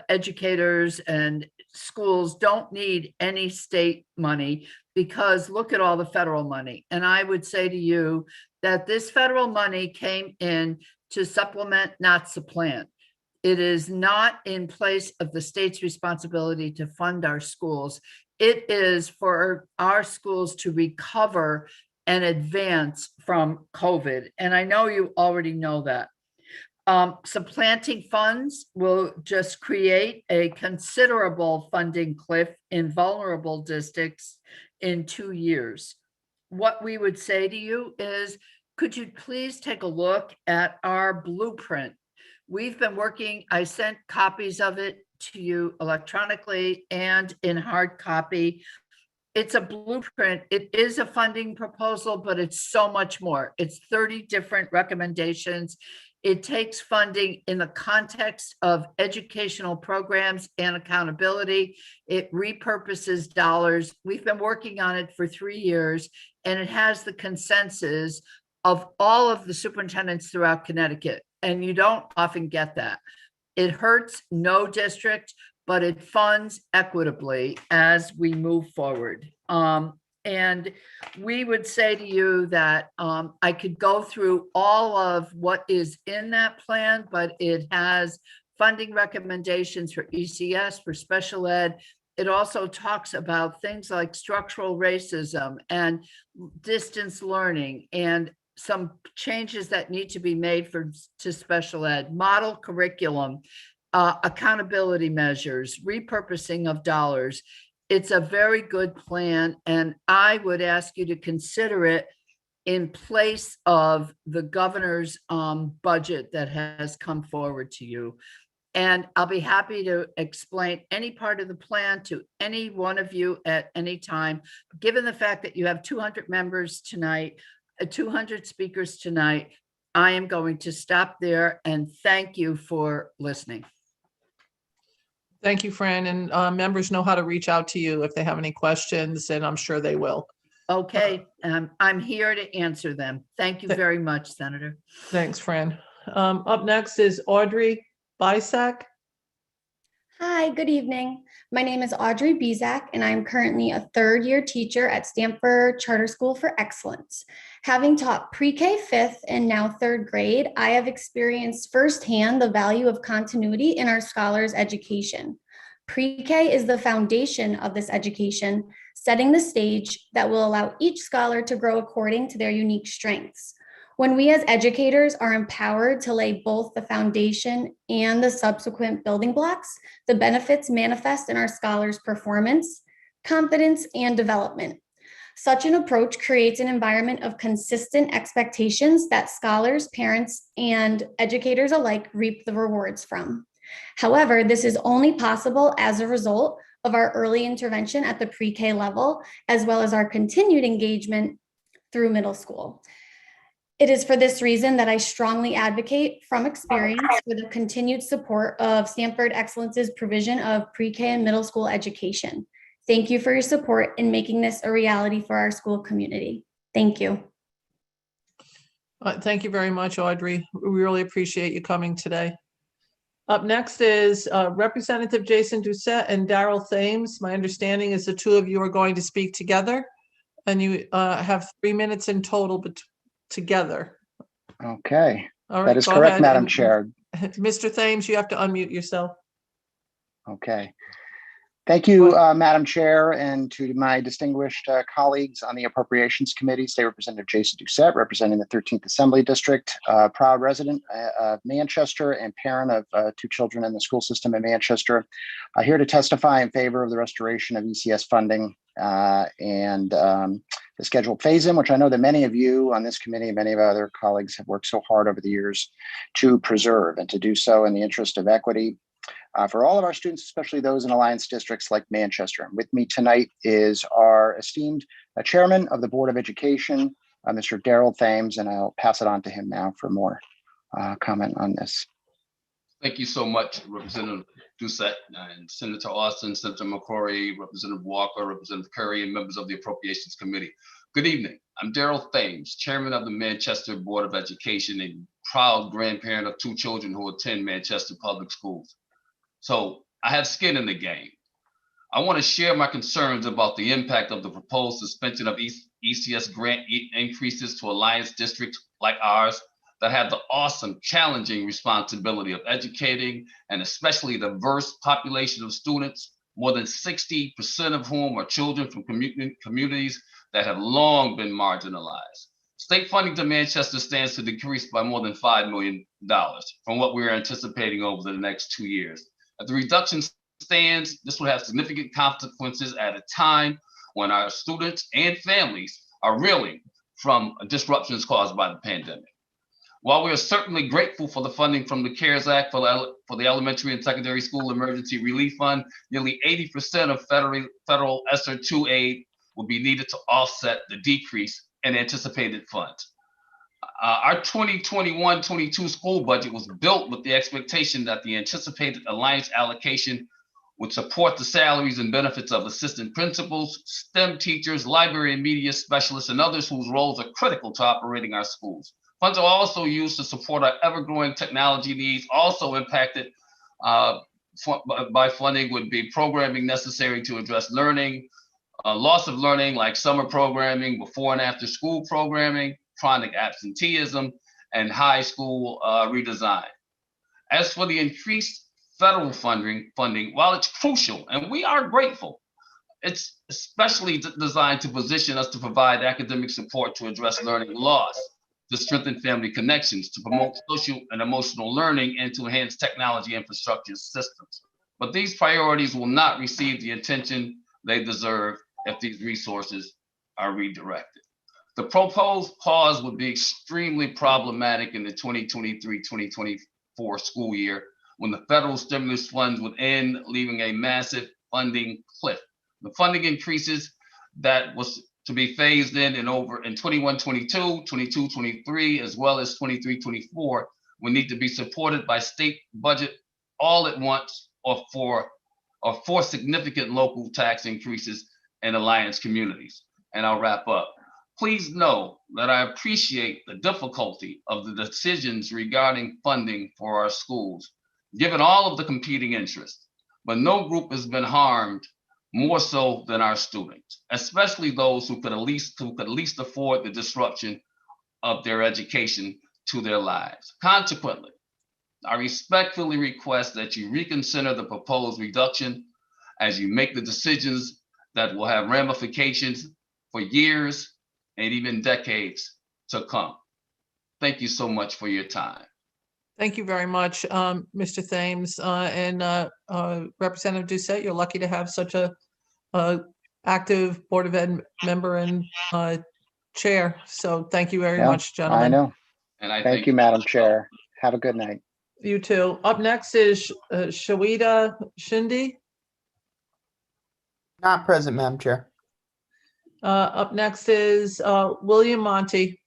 educators and schools don't need any state money because look at all the federal money. And I would say to you that this federal money came in to supplement, not supplant. It is not in place of the state's responsibility to fund our schools. It is for our schools to recover and advance from COVID. And I know you already know that. Supplanting funds will just create a considerable funding cliff in vulnerable districts in 2 years. What we would say to you is, could you please take a look at our blueprint? We've been working, I sent copies of it to you electronically and in hard copy. It's a blueprint. It is a funding proposal, but it's so much more. It's 30 different recommendations. It takes funding in the context of educational programs and accountability. It repurposes dollars. We've been working on it for 3 years, and it has the consensus of all of the superintendents throughout Connecticut. And you don't often get that. It hurts no district, but it funds equitably as we move forward. And we would say to you that I could go through all of what is in that plan, but it has funding recommendations for ECS, for special ed. It also talks about things like structural racism and distance learning and some changes that need to be made to special ed, model curriculum, accountability measures, repurposing of dollars. It's a very good plan, and I would ask you to consider it in place of the governor's budget that has come forward to you. And I'll be happy to explain any part of the plan to any one of you at any time. Given the fact that you have 200 members tonight, 200 speakers tonight, I am going to stop there and thank you for listening. Thank you, Fran. And members know how to reach out to you if they have any questions, and I'm sure they will. Okay, I'm here to answer them. Thank you very much, Senator. Thanks, Fran. Up next is Audrey Bisak. Hi, good evening. My name is Audrey Bizak, and I'm currently a third-year teacher at Stanford Charter School for Excellence. Having taught pre-K 5th and now 3rd grade, I have experienced firsthand the value of continuity in our scholars' education. Pre-K is the foundation of this education, setting the stage that will allow each scholar to grow according to their unique strengths. When we as educators are empowered to lay both the foundation and the subsequent building blocks, the benefits manifest in our scholars' performance, confidence, and development. Such an approach creates an environment of consistent expectations that scholars, parents, and educators alike reap the rewards from. However, this is only possible as a result of our early intervention at the pre-K level, as well as our continued engagement through middle school. It is for this reason that I strongly advocate from experience for the continued support of Stanford Excellence's provision of pre-K and middle school education. Thank you for your support in making this a reality for our school community. Thank you. Thank you very much, Audrey. We really appreciate you coming today. Up next is Representative Jason Doucette and Daryl Thames. My understanding is the two of you are going to speak together, and you have 3 minutes in total together. Okay. All right, that is go correct, ahead. Madam And Chair. Mr. Thames, you have to unmute yourself. Okay. Thank you, Madam Chair, and to my distinguished colleagues on the Appropriations Committee, State Representative Jason Doucette, representing the 13th Assembly District, proud resident of Manchester and parent of 2 children in the school system in Manchester, here to testify in favor of the restoration of ECS funding and the scheduled phase-in, which I know that many of you on this committee and many of our other colleagues have worked so hard over the years to preserve, and to do so in the interest of equity for all of our students, especially those in Alliance districts like Manchester. And with me tonight is our esteemed Chairman of the Board of Education, Mr. Daryl Thames, and I'll pass it on to him now for more comment on this. Thank you so much, Representative Doucette and Senator Austin, Senator McCrory, Representative Walker, Representative Curry, and members of the Appropriations Committee. Good evening. I'm Daryl Thames, Chairman of the Manchester Board of Education, and proud grandparent of 2 children who attend Manchester Public Schools. So I have skin in the game. I want to share my concerns about the impact of the proposed suspension of ECS grant increases to Alliance districts like ours, that have the awesome, challenging responsibility of educating an especially diverse population of students, more than 60% of whom are children from communities that have long been marginalized. State funding to Manchester stands to decrease by more than $5 million from what we're anticipating over the next 2 years. If the reduction stands, this will have significant consequences at a time when our students and families are reeling from disruptions caused by the pandemic. While we are certainly grateful for the funding from the CARES Act for the Elementary and Secondary School Emergency Relief Fund, nearly 80% of federal ESSER 2 aid will be needed to offset the decrease in anticipated funds. Our 2021-22 school budget was built with the expectation that the anticipated Alliance allocation would support the salaries and benefits of assistant principals, STEM teachers, library and media specialists, and others whose roles are critical to operating our schools. Funds are also used to support our ever-growing technology needs. Also impacted by funding would be programming necessary to address learning, loss of learning like summer programming, before and after school programming, chronic absenteeism, and high school redesign. As for the increased federal funding, while it's crucial, and we are grateful, it's especially designed to position us to provide academic support to address learning loss, to strengthen family connections, to promote social and emotional learning, and to enhance technology infrastructure systems. But these priorities will not receive the attention they deserve if these resources are redirected. The proposed pause would be extremely problematic in the 2023-2024 school year, when the federal stimulus funds would end, leaving a massive funding cliff. The funding increases that was to be phased in 21-22, 22-23, as well as 23-24 will need to be supported by state budget all at once or for significant local tax increases in Alliance communities. And I'll wrap up. Please know that I appreciate the difficulty of the decisions regarding funding for our schools, given all of the competing interests, but no group has been harmed more so than our students, especially those who could at least afford the disruption of their education to their lives. Consequently, I respectfully request that you reconsider the proposed reduction as you make the decisions that will have ramifications for years and even decades to come. Thank you so much for your time. Thank you very much, Mr. Thames, and Representative Doucette. You're lucky to have such a active Board of Ed member and chair. So thank you very much, gentlemen. I know. And I thank you, Madam Chair. Have a good night. You too. Up next is Shawita Shinde. Not present, Madam Chair. Up next is William Monty.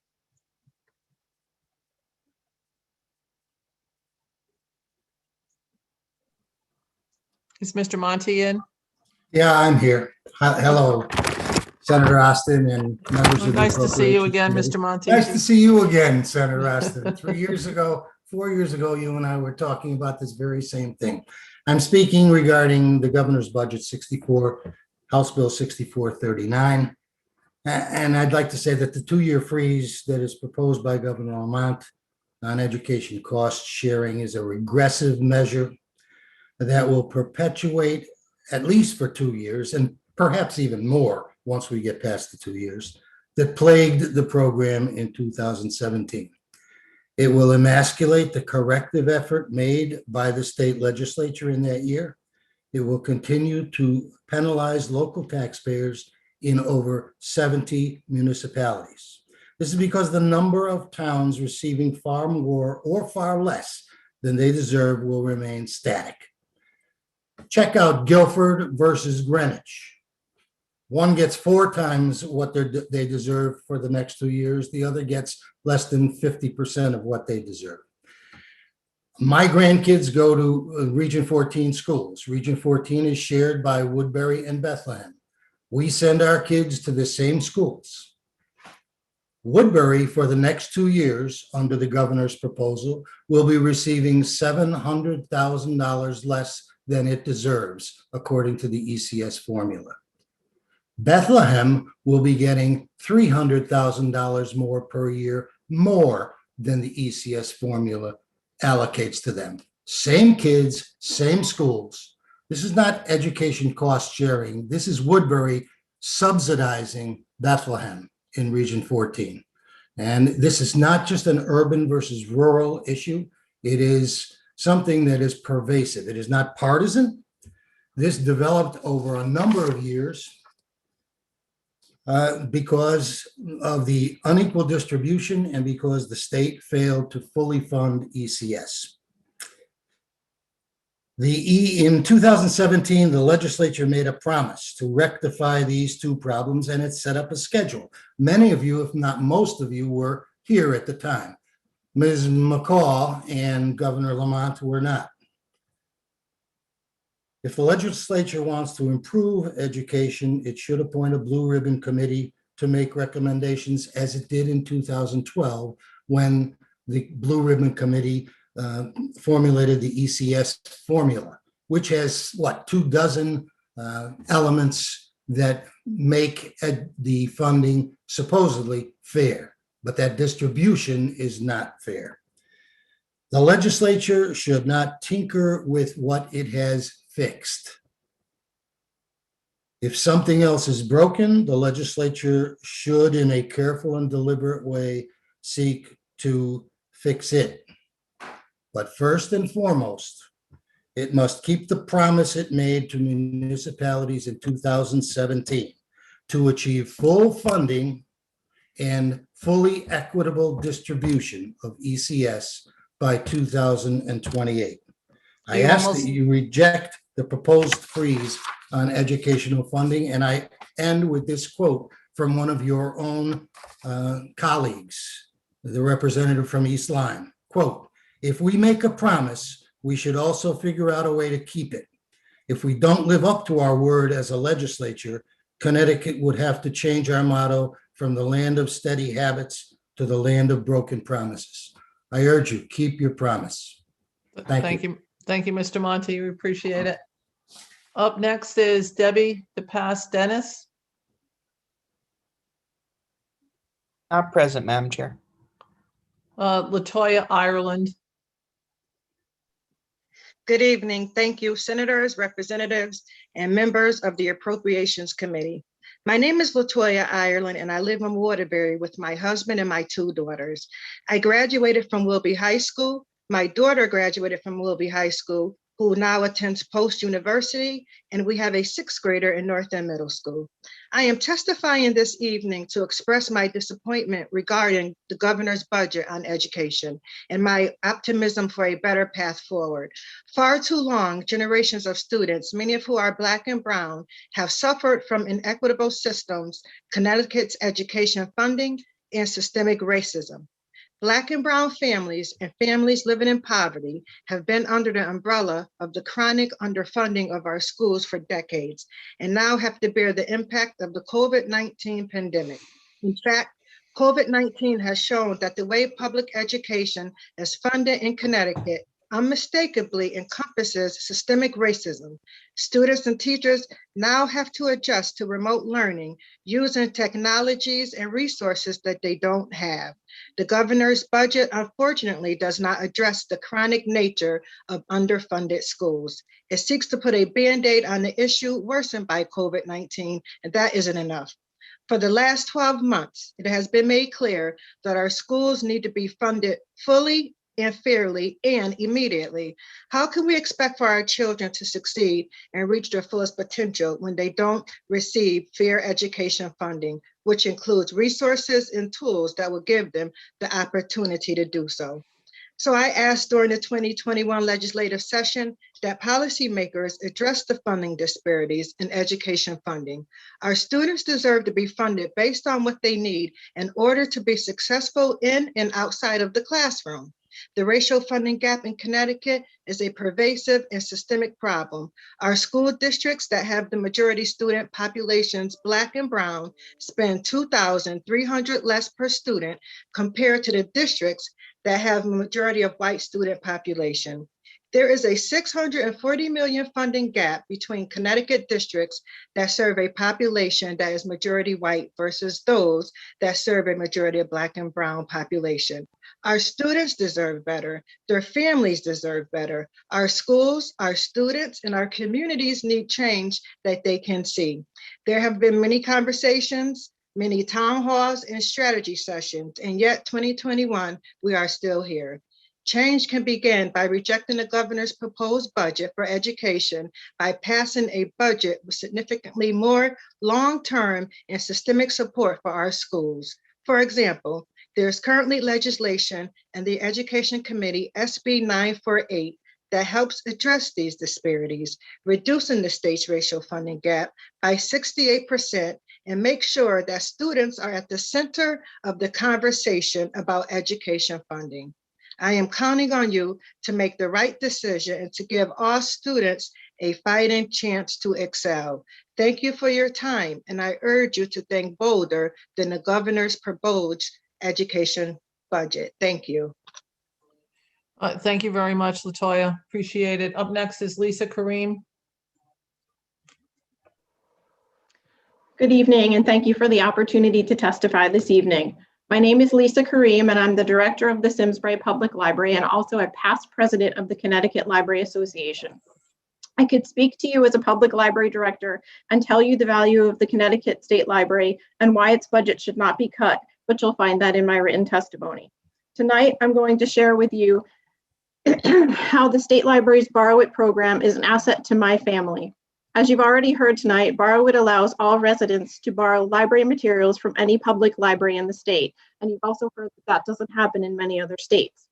Is Mr. Monty in? Yeah, I'm here. Hello, Senator Austin and members of the Nice to see you Appropriations again, Committee. Mr. Monty. Nice to see you again, Senator Austin. 4 years ago, you and I were talking about this very same thing. I'm speaking regarding the governor's budget 64, House Bill 6439. And I'd like to say that the 2-year freeze that is proposed by Governor Lamont on education cost sharing is a regressive measure that will perpetuate, at least for 2 years, and perhaps even more once we get past the 2 years, that plagued the program in 2017. It will emasculate the corrective effort made by the state legislature in that year. It will continue to penalize local taxpayers in over 70 municipalities. This is because the number of towns receiving far more or far less than they deserve will remain static. Check out Guilford versus Greenwich. One gets 4 times what they deserve for the next 2 years. The other gets less than 50% of what they deserve. My grandkids go to Region 14 schools. Region 14 is shared by Woodbury and Bethlehem. We send our kids to the same schools. Woodbury, for the next 2 years, under the governor's proposal, will be receiving $700,000 less than it deserves, according to the ECS formula. Bethlehem will be getting $300,000 more per year, more than the ECS formula allocates to them. Same kids, same schools. This is not education cost sharing. This is Woodbury subsidizing Bethlehem in Region 14. And this is not just an urban versus rural issue. It is something that is pervasive. It is not partisan. This developed over a number of years because of the unequal distribution and because the state failed to fully fund ECS. In 2017, the legislature made a promise to rectify these two problems, and it set up a schedule. Many of you, if not most of you, were here at the time. Ms. McCall and Governor Lamont were not. If the legislature wants to improve education, it should appoint a blue ribbon committee to make recommendations, as it did in 2012 when the blue ribbon committee formulated the ECS formula, which has 24 elements that make the funding supposedly fair, but that distribution is not fair. The legislature should not tinker with what it has fixed. If something else is broken, the legislature should, in a careful and deliberate way, seek to fix it. But first and foremost, it must keep the promise it made to municipalities in 2017 to achieve full funding and fully equitable distribution of ECS by 2028. I ask that you reject the proposed freeze on educational funding, and I end with this quote from one of your own colleagues, the representative from East Lyme. Quote, "If we make a promise, we should also figure out a way to keep it. If we don't live up to our word as a legislature, Connecticut would have to change our motto from the land of steady habits to the land of broken promises." I urge you, keep your promise. Thank you. Thank you, Mr. Monty. We appreciate it. Up next is Debbie DePass Dennis. Not present, Madam Chair. Latoya Ireland. Good evening. Thank you, senators, representatives, and members of the Appropriations Committee. My name is Latoya Ireland, and I live in Waterbury with my husband and my two daughters. I graduated from Wilby High School. My daughter graduated from Wilby High School, who now attends Post University, and we have a sixth grader in North End Middle School. I am testifying this evening to express my disappointment regarding the governor's budget on education and my optimism for a better path forward. Far too long, generations of students, many of whom are Black and Brown, have suffered from inequitable systems, Connecticut's education funding, and systemic racism. Black and Brown families and families living in poverty have been under the umbrella of the chronic underfunding of our schools for decades and now have to bear the impact of the COVID-19 pandemic. In fact, COVID-19 has shown that the way public education is funded in Connecticut unmistakably encompasses systemic racism. Students and teachers now have to adjust to remote learning using technologies and resources that they don't have. The governor's budget, unfortunately, does not address the chronic nature of underfunded schools. It seeks to put a Band-Aid on the issue worsened by COVID-19, and that isn't enough. For the last 12 months, it has been made clear that our schools need to be funded fully and fairly and immediately. How can we expect for our children to succeed and reach their fullest potential when they don't receive fair education funding, which includes resources and tools that will give them the opportunity to do so? So I asked during the 2021 legislative session that policymakers address the funding disparities in education funding. Our students deserve to be funded based on what they need in order to be successful in and outside of the classroom. The racial funding gap in Connecticut is a pervasive and systemic problem. Our school districts that have the majority student populations, Black and Brown, spend $2,300 less per student compared to the districts that have a majority of white student population. There is a $640 million funding gap between Connecticut districts that serve a population that is majority white versus those that serve a majority of Black and Brown population. Our students deserve better. Their families deserve better. Our schools, our students, and our communities need change that they can see. There have been many conversations, many town halls and strategy sessions, and yet 2021, we are still here. Change can begin by rejecting the governor's proposed budget for education by passing a budget with significantly more long-term and systemic support for our schools. For example, there is currently legislation in the Education Committee, SB 948, that helps address these disparities, reducing the state's racial funding gap by 68% and make sure that students are at the center of the conversation about education funding. I am counting on you to make the right decision and to give all students a fighting chance to excel. Thank you for your time, and I urge you to think bolder than the governor's proposed education budget. Thank you. Thank you very much, Latoya. Appreciate it. Up next is Lisa Kareem. Good evening, and thank you for the opportunity to testify this evening. My name is Lisa Kareem, and I'm the director of the Simsbury Public Library and also a past president of the Connecticut Library Association. I could speak to you as a public library director and tell you the value of the Connecticut State Library and why its budget should not be cut, but you'll find that in my written testimony. Tonight, I'm going to share with you how the State Library's Borrow It program is an asset to my family. As you've already heard tonight, Borrow It allows all residents to borrow library materials from any public library in the state. And you've also heard that that doesn't happen in many other states.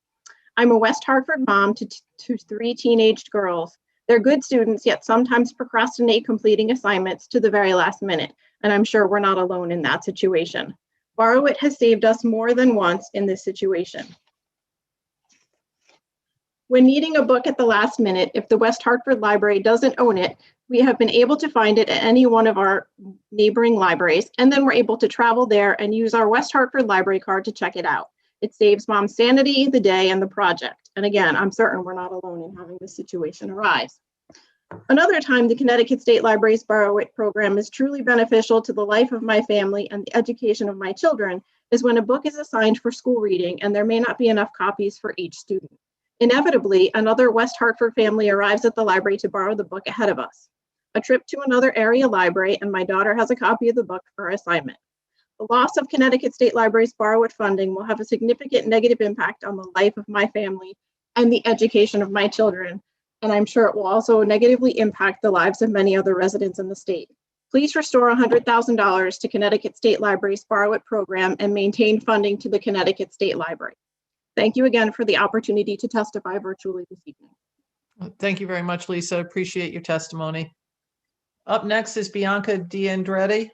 I'm a West Hartford mom to 3 teenaged girls. They're good students, yet sometimes procrastinate completing assignments to the very last minute. And I'm sure we're not alone in that situation. Borrow It has saved us more than once in this situation. When needing a book at the last minute, if the West Hartford Library doesn't own it, we have been able to find it at any one of our neighboring libraries, and then we're able to travel there and use our West Hartford Library card to check it out. It saves mom's sanity, the day, and the project. And again, I'm certain we're not alone in having this situation arise. Another time, the Connecticut State Library's Borrow It program is truly beneficial to the life of my family and the education of my children is when a book is assigned for school reading and there may not be enough copies for each student. Inevitably, another West Hartford family arrives at the library to borrow the book ahead of us. A trip to another area library, and my daughter has a copy of the book for her assignment. The loss of Connecticut State Library's Borrow It funding will have a significant negative impact on the life of my family and the education of my children, and I'm sure it will also negatively impact the lives of many other residents in the state. Please restore $100,000 to Connecticut State Library's Borrow It program and maintain funding to the Connecticut State Library. Thank you again for the opportunity to testify virtually this evening. Thank you very much, Lisa. Appreciate your testimony. Up next is Bianca D'Andretti.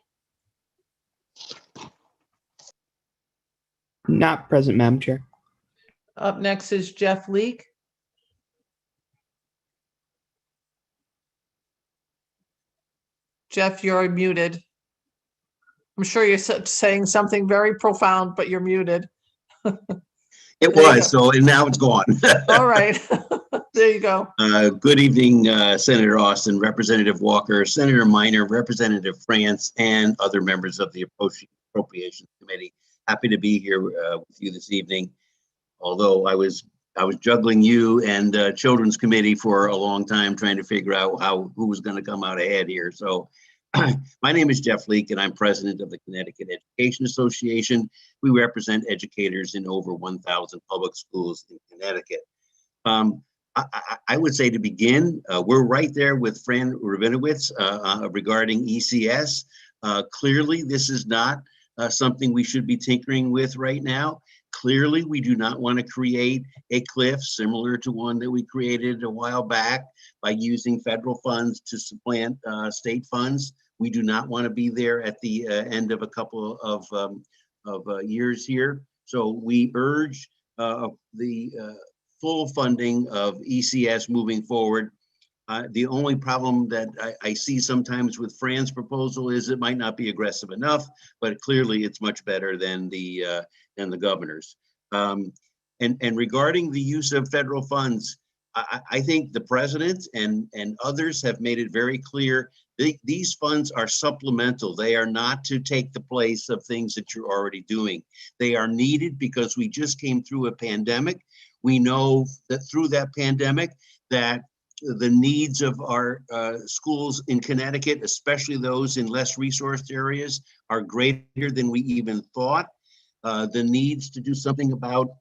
Not present, Madam Chair. Up next is Jeff Leake. Jeff, you're muted. I'm sure you're saying something very profound, but you're muted. It was, so and now it's gone. All right. There you go. Good evening, Senator Austin, Representative Walker, Senator Minor, Representative France, and other members of the Appropriations Committee. Happy to be here with you this evening. Although I was juggling you and Children's Committee for a long time, trying to figure out who was going to come out ahead here. So my name is Jeff Leake, and I'm president of the Connecticut Education Association. We represent educators in over 1,000 public schools in Connecticut. I would say to begin, we're right there with Fran Rabinowitz regarding ECS. Clearly, this is not something we should be tinkering with right now. Clearly, we do not want to create a cliff similar to one that we created a while back by using federal funds to supplant state funds. We do not want to be there at the end of a couple of years here. So we urge the full funding of ECS moving forward. The only problem that I see sometimes with Fran's proposal is it might not be aggressive enough, but clearly it's much better than the governor's. And regarding the use of federal funds, I think the president and others have made it very clear These funds are supplemental. They are not to take the place of things that you're already doing. They are needed because we just came through a pandemic. We know that through that pandemic that the needs of our schools in Connecticut, especially those in less resourced areas, are greater than we even thought. The needs to do something about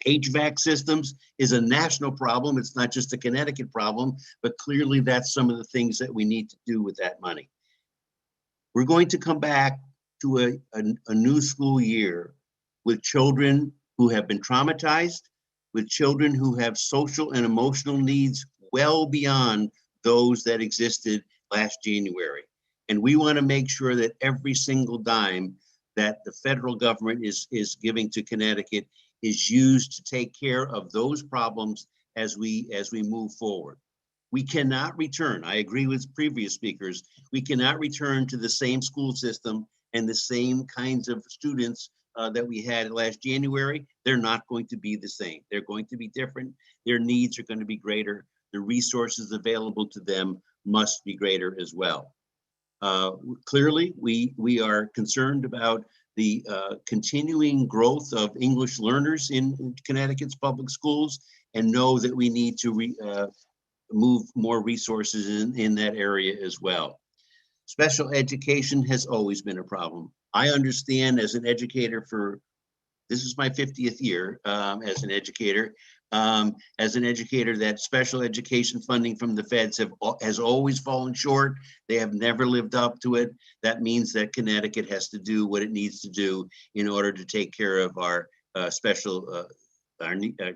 HVAC systems is a national problem. It's not just a Connecticut problem, but clearly that's some of the things that we need to do with that money. We're going to come back to a new school year with children who have been traumatized, with children who have social and emotional needs well beyond those that existed last January. And we want to make sure that every single dime that the federal government is giving to Connecticut is used to take care of those problems as we move forward. We cannot return, I agree with previous speakers, we cannot return to the same school system and the same kinds of students that we had last January. They're not going to be the same. They're going to be different. Their needs are going to be greater. The resources available to them must be greater as well. Clearly, we are concerned about the continuing growth of English learners in Connecticut's public schools, and know that we need to move more resources in that area as well. Special education has always been a problem. I understand as an educator this is my 50th year as an educator, that special education funding from the feds has always fallen short. They have never lived up to it. That means that Connecticut has to do what it needs to do in order to take care of our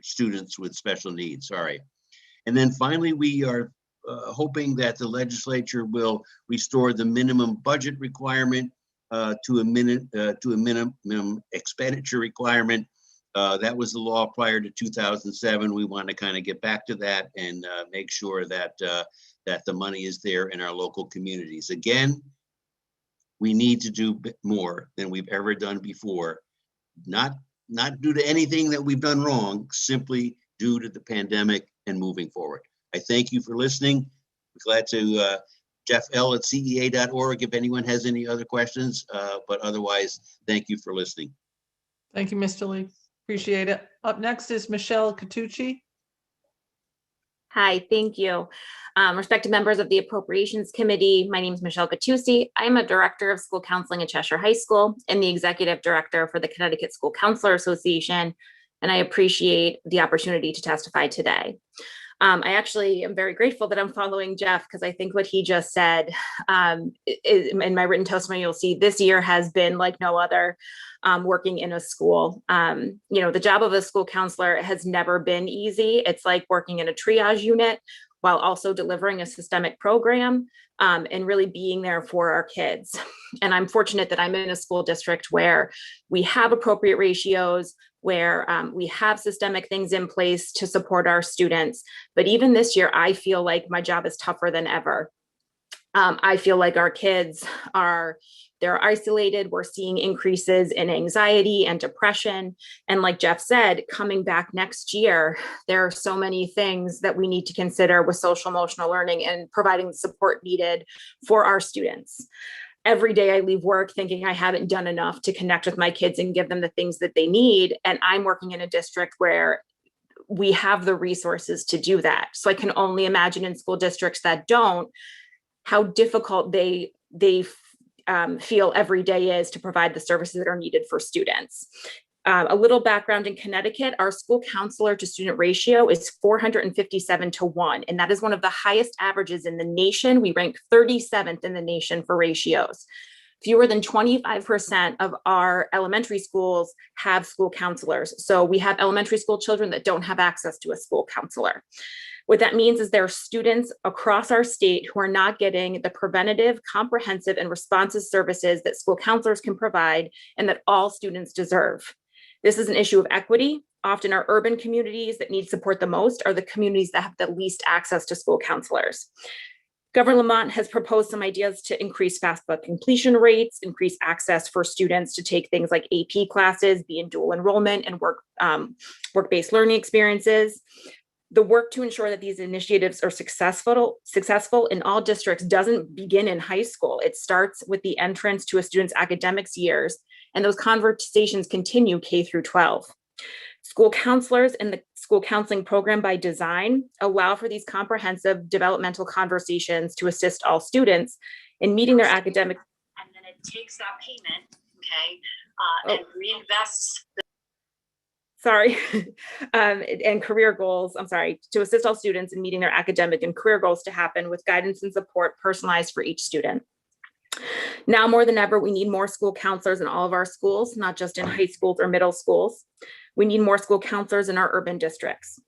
students with special needs. Sorry. And then finally, we are hoping that the legislature will restore the minimum budget requirement to a minimum expenditure requirement. That was the law prior to 2007. We want to kind of get back to that and make sure that that the money is there in our local communities. Again, we need to do more than we've ever done before, not due to anything that we've done wrong, simply due to the pandemic and moving forward. I thank you for listening. I'm glad to Jeff L at cea.org if anyone has any other questions, but otherwise, thank you for listening. Thank you, Mr. Lee. Appreciate it. Up next is Michelle Catucci. Hi, thank you. Respected members of the Appropriations Committee, my name is Michelle Catucci. I'm a director of school counseling at Cheshire High School and the executive director for the Connecticut School Counselor Association, and I appreciate the opportunity to testify today. I actually am very grateful that I'm following Jeff, because I think what he just said in my written testimony, you'll see this year has been like no other working in a school. The job of a school counselor has never been easy. It's like working in a triage unit while also delivering a systemic program and really being there for our kids. And I'm fortunate that I'm in a school district where we have appropriate ratios, where we have systemic things in place to support our students. But even this year, I feel like my job is tougher than ever. I feel like our kids they're isolated. We're seeing increases in anxiety and depression. And like Jeff said, coming back next year, there are so many things that we need to consider with social emotional learning and providing the support needed for our students. Every day I leave work thinking I haven't done enough to connect with my kids and give them the things that they need. And I'm working in a district where we have the resources to do that. So I can only imagine in school districts that don't, how difficult they feel every day is to provide the services that are needed for students. A little background in Connecticut, our school counselor to student ratio is 457-1, and that is one of the highest averages in the nation. We rank 37th in the nation for ratios. Fewer than 25% of our elementary schools have school counselors. So we have elementary school children that don't have access to a school counselor. What that means is there are students across our state who are not getting the preventative, comprehensive, and responsive services that school counselors can provide and that all students deserve. This is an issue of equity. Often our urban communities that need support the most are the communities that have the least access to school counselors. Governor Lamont has proposed some ideas to increase FAFSA completion rates, increase access for students to take things like AP classes, be in dual enrollment, and work-based learning experiences. The work to ensure that these initiatives are successful in all districts doesn't begin in high school. It starts with the entrance to a student's academics years, and those conversations continue K through 12. School counselors in the school counseling program by design allow for these comprehensive developmental conversations to assist all students in meeting their academic. And then it takes that payment, and reinvests. And career goals, to assist all students in meeting their academic and career goals to happen with guidance and support personalized for each student. Now more than ever, we need more school counselors in all of our schools, not just in high schools or middle schools. We need more school counselors in our urban districts.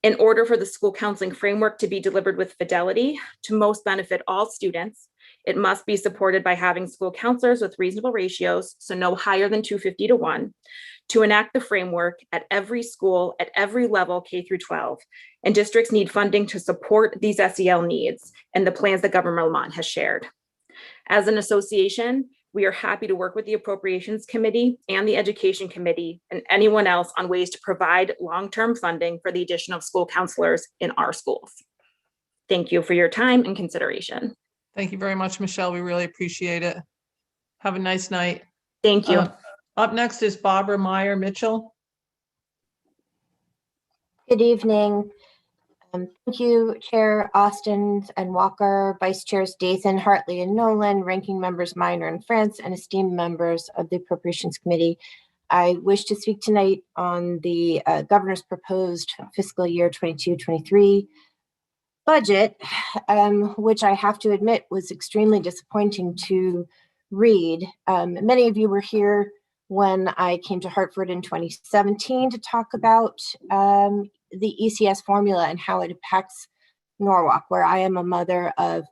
In order for the school counseling framework to be delivered with fidelity to most benefit all students, it must be supported by having school counselors with reasonable ratios, so no higher than 250:1, to enact the framework at every school, at every level, K through 12. And districts need funding to support these SEL needs and the plans that Governor Lamont has shared. As an association, we are happy to work with the Appropriations Committee and the Education Committee and anyone else on ways to provide long-term funding for the addition of school counselors in our schools. Thank you for your time and consideration. Thank you very much, Michelle. We really appreciate it. Have a nice night. Thank you. Up next is Barbara Meyer Mitchell. Good evening. Thank you, Chair Austin and Walker, Vice Chairs Dathan, Hartley, and Nolan, Ranking Members Minor and France, and esteemed members of the Appropriations Committee. I wish to speak tonight on the Governor's proposed fiscal year 22-23 budget, which I have to admit was extremely disappointing to read. Many of you were here when I came to Hartford in 2017 to talk about the ECS formula and how it impacts Norwalk, where I am a mother of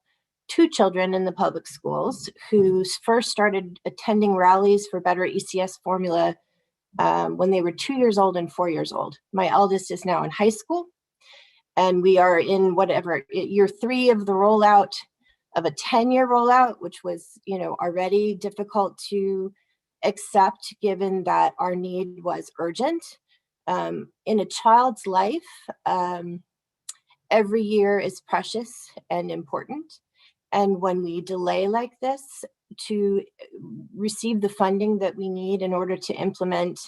2 children in the public schools who first started attending rallies for better ECS formula when they were 2 years old and 4 years old. My eldest is now in high school, and we are in year 3 of the rollout of a 10-year rollout, which was, already difficult to accept given that our need was urgent. In a child's life, every year is precious and important. And when we delay like this to receive the funding that we need in order to implement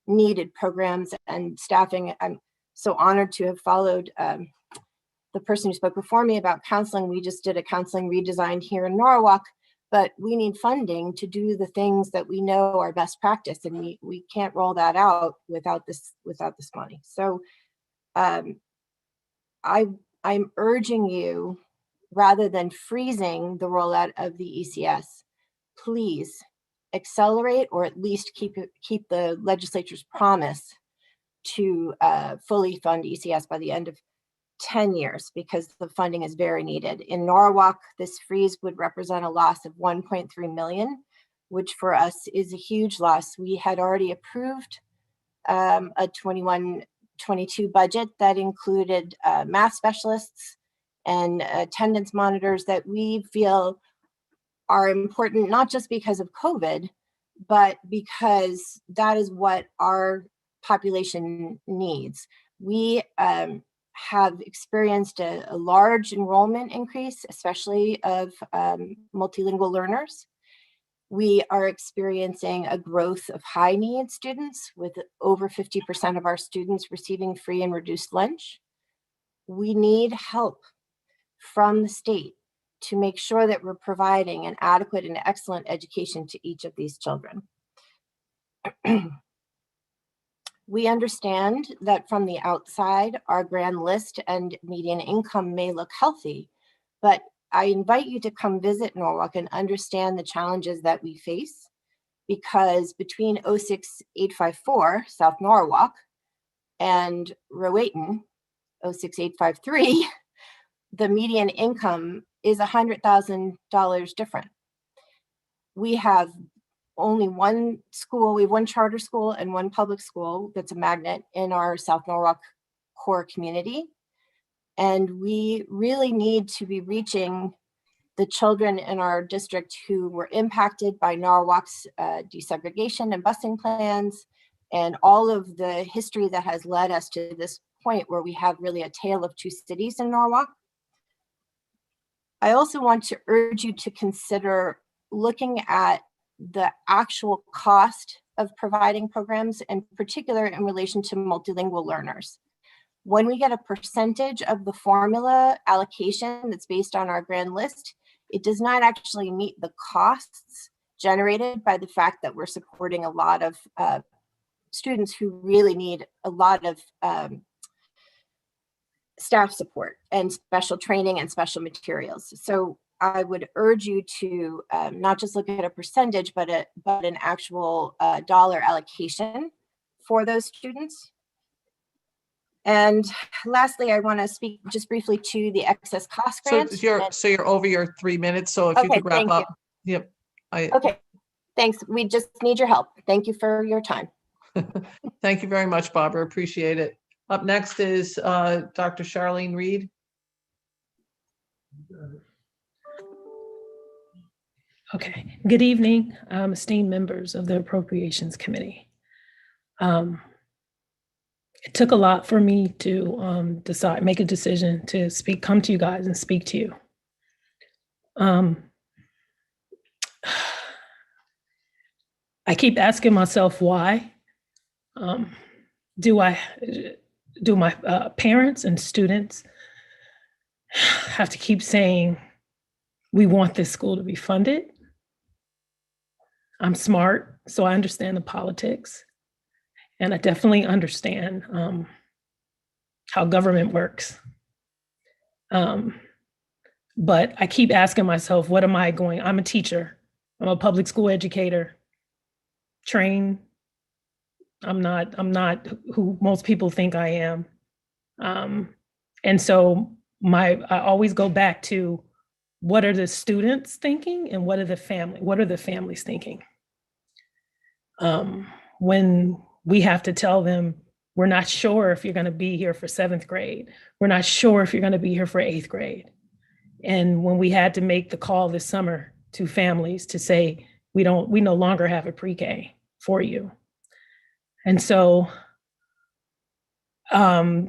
needed programs and staffing, I'm so honored to have followed the person who spoke before me about counseling. We just did a counseling redesign here in Norwalk, but we need funding to do the things that we know are best practice, and we can't roll that out without this money. So I'm urging you, rather than freezing the rollout of the ECS, please accelerate or at least keep the legislature's promise to fully fund ECS by the end of 10 years, because the funding is very needed. In Norwalk, this freeze would represent a loss of 1.3 million, which for us is a huge loss. We had already approved a 21-22 budget that included math specialists and attendance monitors that we feel are important, not just because of COVID, but because that is what our population needs. We have experienced a large enrollment increase, especially of multilingual learners. We are experiencing a growth of high need students, with over 50% of our students receiving free and reduced lunch. We need help from the state to make sure that we're providing an adequate and excellent education to each of these children. We understand that from the outside, our grand list and median income may look healthy, but I invite you to come visit Norwalk and understand the challenges that we face, because between 06854 South Norwalk and Rowayton 06853, the median income is $100,000 different. We have only one school, we have one charter school and one public school that's a magnet in our South Norwalk core community. And we really need to be reaching the children in our district who were impacted by Norwalk's desegregation and busing plans, and all of the history that has led us to this point where we have really a tale of two cities in Norwalk. I also want to urge you to consider looking at the actual cost of providing programs, in particular in relation to multilingual learners. When we get a percentage of the formula allocation that's based on our grand list, it does not actually meet the costs generated by the fact that we're supporting a lot of students who really need a lot of staff support and special training and special materials. So I would urge you to not just look at a percentage, but an actual dollar allocation for those students. And lastly, I want to speak just briefly to the excess cost grant. So you're over your 3 minutes. So if you could wrap up. Yep. Okay. Thanks. We just need your help. Thank you for your time. Thank you very much, Barbara. Appreciate it. Up next is Dr. Charlene Reed. Okay. Good evening, esteemed members of the Appropriations Committee. It took a lot for me to make a decision to come to you guys and speak to you. I keep asking myself why. Do my parents and students have to keep saying, we want this school to be funded? I'm smart, so I understand the politics. And I definitely understand how government works. But I keep asking myself, what am I going? I'm a teacher. I'm a public school educator, trained. I'm not who most people think I am. And so I always go back to, what are the students thinking and what are the families thinking? When we have to tell them, we're not sure if you're going to be here for 7th grade. We're not sure if you're going to be here for 8th grade. And when we had to make the call this summer to families to say, we no longer have a pre-K for you. And so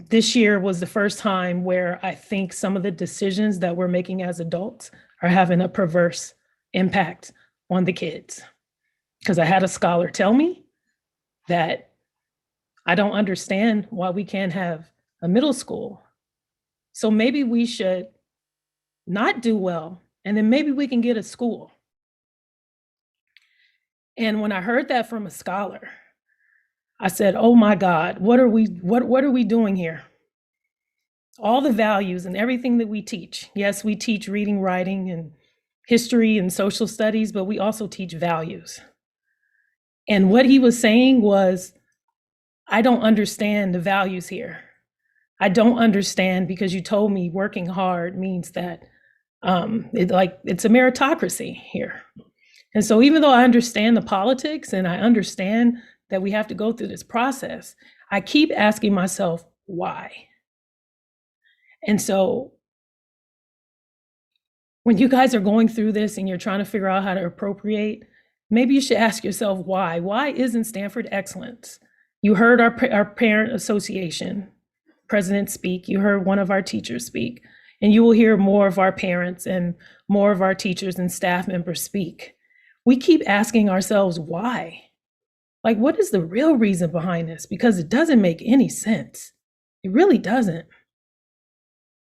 this year was the first time where I think some of the decisions that we're making as adults are having a perverse impact on the kids. Because I had a scholar tell me that I don't understand why we can't have a middle school. So maybe we should not do well, and then maybe we can get a school. And when I heard that from a scholar, I said, oh my God, what are we doing here? All the values and everything that we teach. Yes, we teach reading, writing, and history and social studies, but we also teach values. And what he was saying was, I don't understand the values here. I don't understand because you told me working hard means that it's a meritocracy here. And so even though I understand the politics and I understand that we have to go through this process, I keep asking myself, why? And so when you guys are going through this and you're trying to figure out how to appropriate, maybe you should ask yourself why. Why isn't Stanford excellence? You heard our parent association president speak. You heard one of our teachers speak. And you will hear more of our parents and more of our teachers and staff members speak. We keep asking ourselves why. Like, what is the real reason behind this? Because it doesn't make any sense. It really doesn't.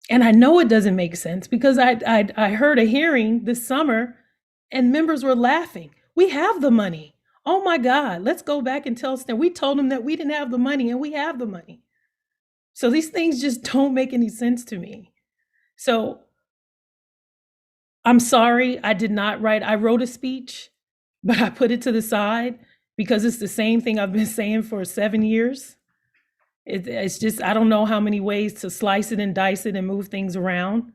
And I know it doesn't make sense because I heard a hearing this summer and members were laughing. We have the money. Oh my God, let's go back and tell Stan. We told them that we didn't have the money and we have the money. So these things just don't make any sense to me. So I'm sorry, I did not write, I wrote a speech, but I put it to the side because it's the same thing I've been saying for 7 years. It's just, I don't know how many ways to slice it and dice it and move things around.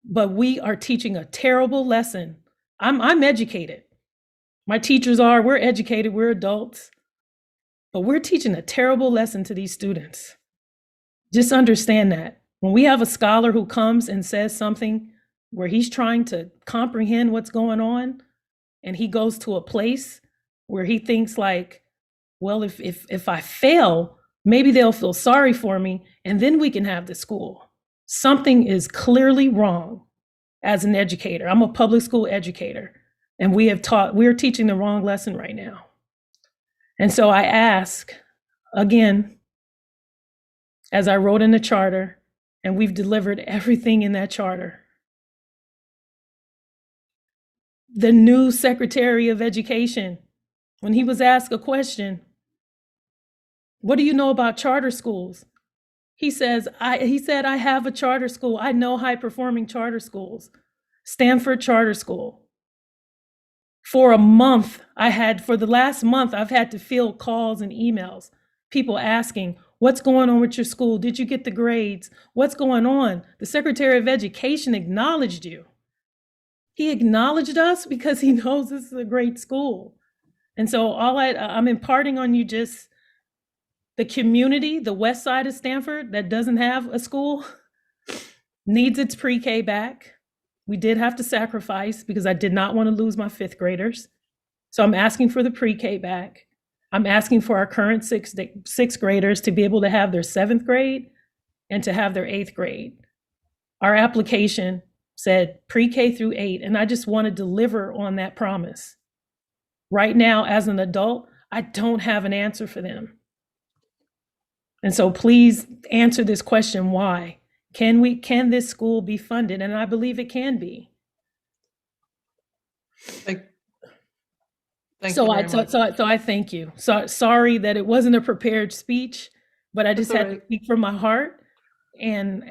But we are teaching a terrible lesson. I'm educated. My teachers are, we're educated, we're adults, but we're teaching a terrible lesson to these students. Just understand that. When we have a scholar who comes and says something where he's trying to comprehend what's going on, and he goes to a place where he thinks like, well, if I fail, Maybe they'll feel sorry for me, and then we can have the school. Something is clearly wrong as an educator. I'm a public school educator, and we're teaching the wrong lesson right now. And so I ask again, as I wrote in the charter, and we've delivered everything in that charter. The new Secretary of Education, when he was asked a question, what do you know about charter schools? He said, I have a charter school. I know high-performing charter schools. Stanford Charter School. For the last month, I've had to field calls and emails, people asking, what's going on with your school? Did you get the grades? What's going on? The Secretary of Education acknowledged you. He acknowledged us because he knows this is a great school. And so I'm imparting on you just the community, the west side of Stanford that doesn't have a school, needs its pre-K back. We did have to sacrifice because I did not want to lose my 5th graders. So I'm asking for the pre-K back. I'm asking for our current sixth graders to be able to have their 7th grade and to have their 8th grade. Our application said pre-K through 8, and I just want to deliver on that promise. Right now, as an adult, I don't have an answer for them. And so please answer this question, why? Can this school be funded? And I believe it can be. Thank So you I very much. so I thank you. So sorry that it wasn't a prepared speech, but I just That's all had to right. speak from my heart, and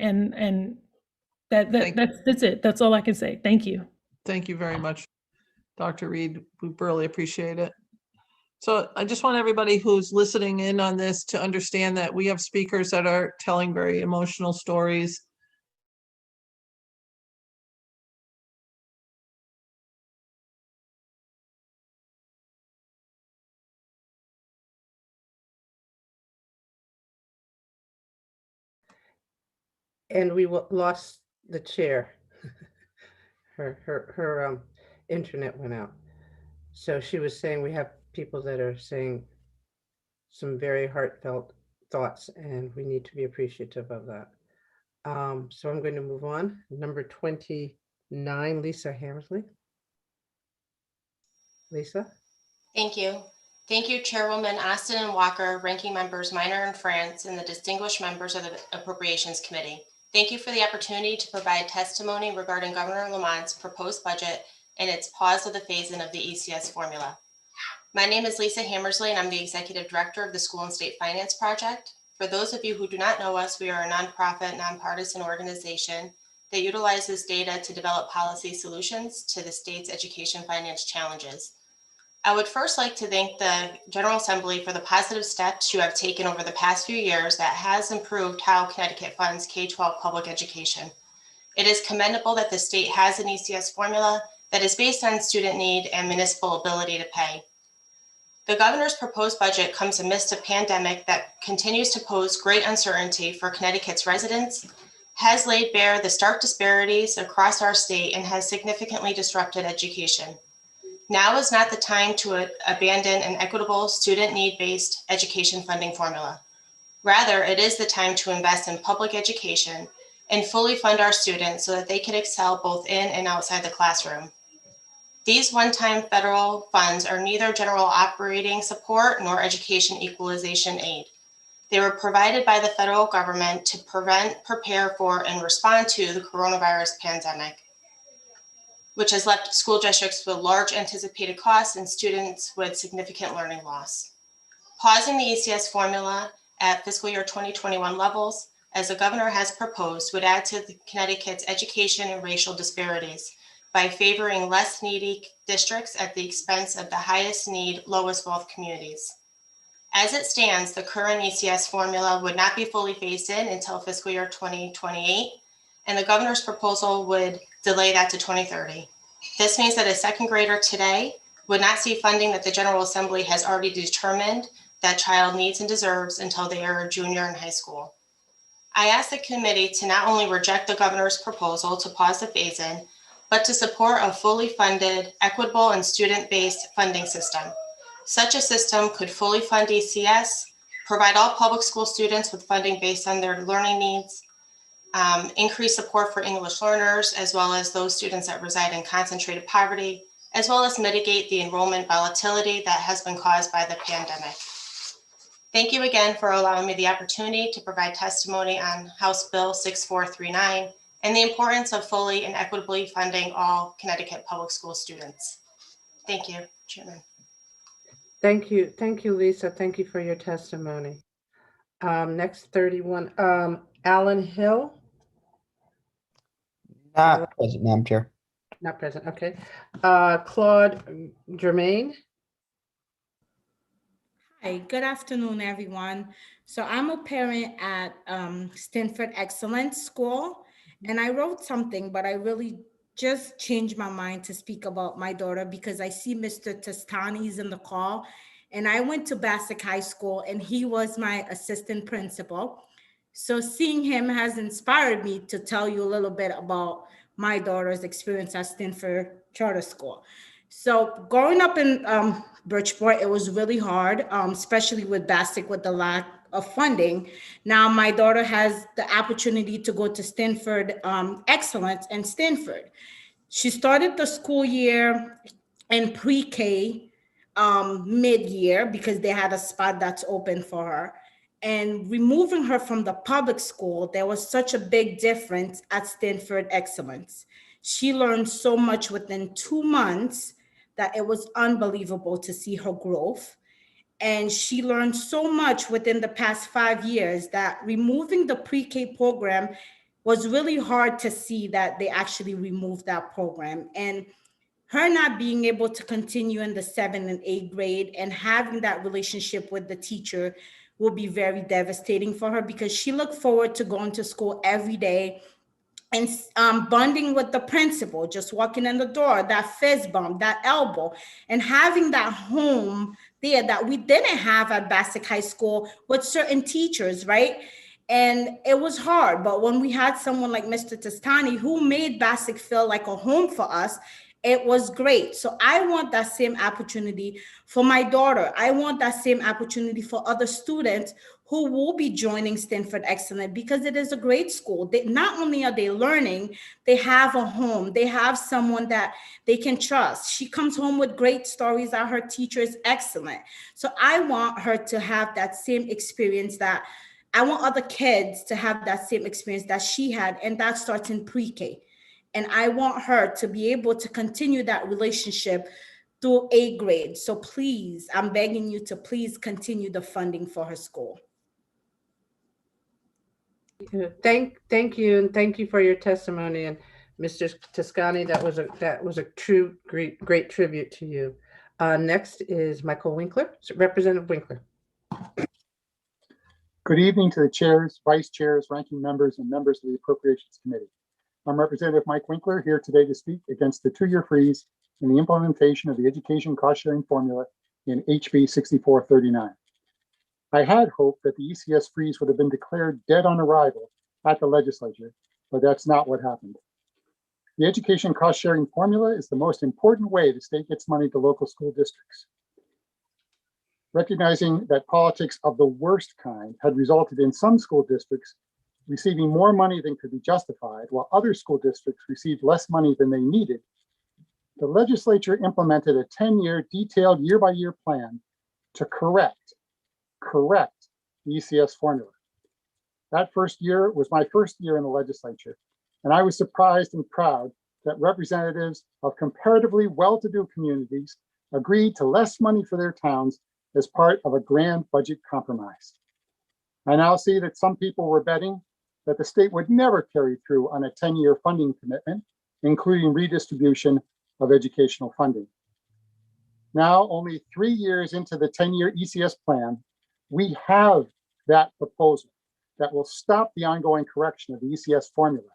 that's it. That's all I can say. Thank you. Thank you very much, Dr. Reed. We really appreciate it. So I just want everybody who's listening in on this to understand that we have speakers that are telling very emotional stories. And we lost the chair. Her internet went out. So she was saying we have people that are saying some very heartfelt thoughts, and we need to be appreciative of that. So I'm going to move on. Number 29, Lisa Hammersley. Lisa? Thank you. Thank you, Chairwoman Austin and Walker, Ranking Members Minor and France, and the distinguished members of the Appropriations Committee. Thank you for the opportunity to provide testimony regarding Governor Lamont's proposed budget and its pause of the phase-in of the ECS formula. My name is Lisa Hammersley, and I'm the Executive Director of the School and State Finance Project. For those of you who do not know us, we are a nonprofit, nonpartisan organization that utilizes data to develop policy solutions to the state's education finance challenges. I would first like to thank the General Assembly for the positive steps you have taken over the past few years that has improved how Connecticut funds K-12 public education. It is commendable that the state has an ECS formula that is based on student need and municipal ability to pay. The governor's proposed budget comes amidst a pandemic that continues to pose great uncertainty for Connecticut's residents, has laid bare the stark disparities across our state, and has significantly disrupted education. Now is not the time to abandon an equitable student need-based education funding formula. Rather, it is the time to invest in public education and fully fund our students so that they can excel both in and outside the classroom. These one-time federal funds are neither general operating support nor education equalization aid. They were provided by the federal government to prevent, prepare for, and respond to the coronavirus pandemic, which has left school districts with large anticipated costs and students with significant learning loss. Pausing the ECS formula at fiscal year 2021 levels, as the governor has proposed, would add to Connecticut's education and racial disparities by favoring less needy districts at the expense of the highest need, lowest wealth communities. As it stands, the current ECS formula would not be fully phased in until fiscal year 2028, and the governor's proposal would delay that to 2030. This means that a 2nd grader today would not see funding that the General Assembly has already determined that child needs and deserves until they are a junior in high school. I ask the committee to not only reject the governor's proposal to pause the phase-in, but to support a fully funded, equitable, and student-based funding system. Such a system could fully fund ECS, provide all public school students with funding based on their learning needs, increase support for English learners, as well as those students that reside in concentrated poverty, as well as mitigate the enrollment volatility that has been caused by the pandemic. Thank you again for allowing me the opportunity to provide testimony on House Bill 6439 and the importance of fully and equitably funding all Connecticut public school students. Thank you, Chairman. Thank you, Lisa. Thank you for your testimony. Next 31, Alan Hill. Not present, Madam Chair. Not present, okay. Claude Germain. Hi, good afternoon, everyone. So I'm a parent at Stanford Excellence School, and I wrote something, but I really just changed my mind to speak about my daughter because I see Mr. Testani is in the call, and I went to Bassick High School, and he was my assistant principal. So seeing him has inspired me to tell you a little bit about my daughter's experience at Stanford Charter School. So growing up in Bridgeport, it was really hard, especially with Bassick with the lack of funding. Now my daughter has the opportunity to go to Stanford Excellence in Stanford. She started the school year in pre-K mid-year because they had a spot that's open for her. And removing her from the public school, there was such a big difference at Stanford Excellence. She learned so much within 2 months that it was unbelievable to see her growth. And she learned so much within the past 5 years that removing the pre-K program was really hard to see that they actually removed that program. And her not being able to continue in the 7th and 8th grade and having that relationship with the teacher will be very devastating for her because she looked forward to going to school every day and bonding with the principal, just walking in the door, that fist bump, that elbow, and having that home there that we didn't have at Bassick High School with certain teachers, right? And it was hard, but when we had someone like Mr. Testani who made Bassick feel like a home for us, it was great. So I want that same opportunity for my daughter. I want that same opportunity for other students who will be joining Stanford Excellence because it is a great school. Not only are they learning, they have a home. They have someone that they can trust. She comes home with great stories that her teacher is excellent. So I want her to have that same experience that I want other kids to have that same experience that she had, and that starts in pre-K. And I want her to be able to continue that relationship through 8th grade. So please, I'm begging you to please continue the funding for her school. Thank you, and thank you for your testimony. And Mr. Toscani, that was a true great tribute to you. Next is Michael Winkler, Representative Winkler. Good evening to the chairs, vice chairs, ranking members, and members of the Appropriations Committee. I'm Representative Mike Winkler here today to speak against the 2-year freeze in the implementation of the education cost sharing formula in HB 6439. I had hoped that the ECS freeze would have been declared dead on arrival at the legislature, but that's not what happened. The education cost sharing formula is the most important way the state gets money to local school districts. Recognizing that politics of the worst kind had resulted in some school districts receiving more money than could be justified, while other school districts received less money than they needed, the legislature implemented a 10-year detailed year-by-year plan to correct the ECS formula. That first year was my first year in the legislature, and I was surprised and proud that representatives of comparatively well-to-do communities agreed to less money for their towns as part of a grand budget compromise. I now see that some people were betting that the state would never carry through on a 10-year funding commitment, including redistribution of educational funding. Now, only 3 years into the 10-year ECS plan, we have that proposal that will stop the ongoing correction of the ECS formula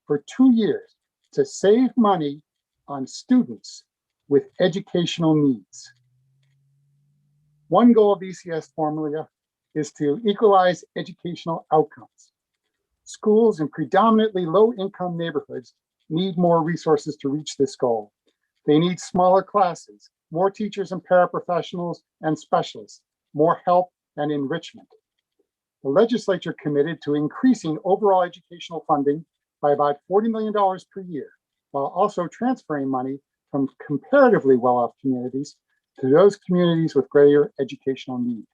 for 2 years to save money on students with educational needs. One goal of the ECS formula is to equalize educational outcomes. Schools in predominantly low-income neighborhoods need more resources to reach this goal. They need smaller classes, more teachers and paraprofessionals and specialists, more help and enrichment. The legislature committed to increasing overall educational funding by about $40 million per year, while also transferring money from comparatively well-off communities to those communities with greater educational need.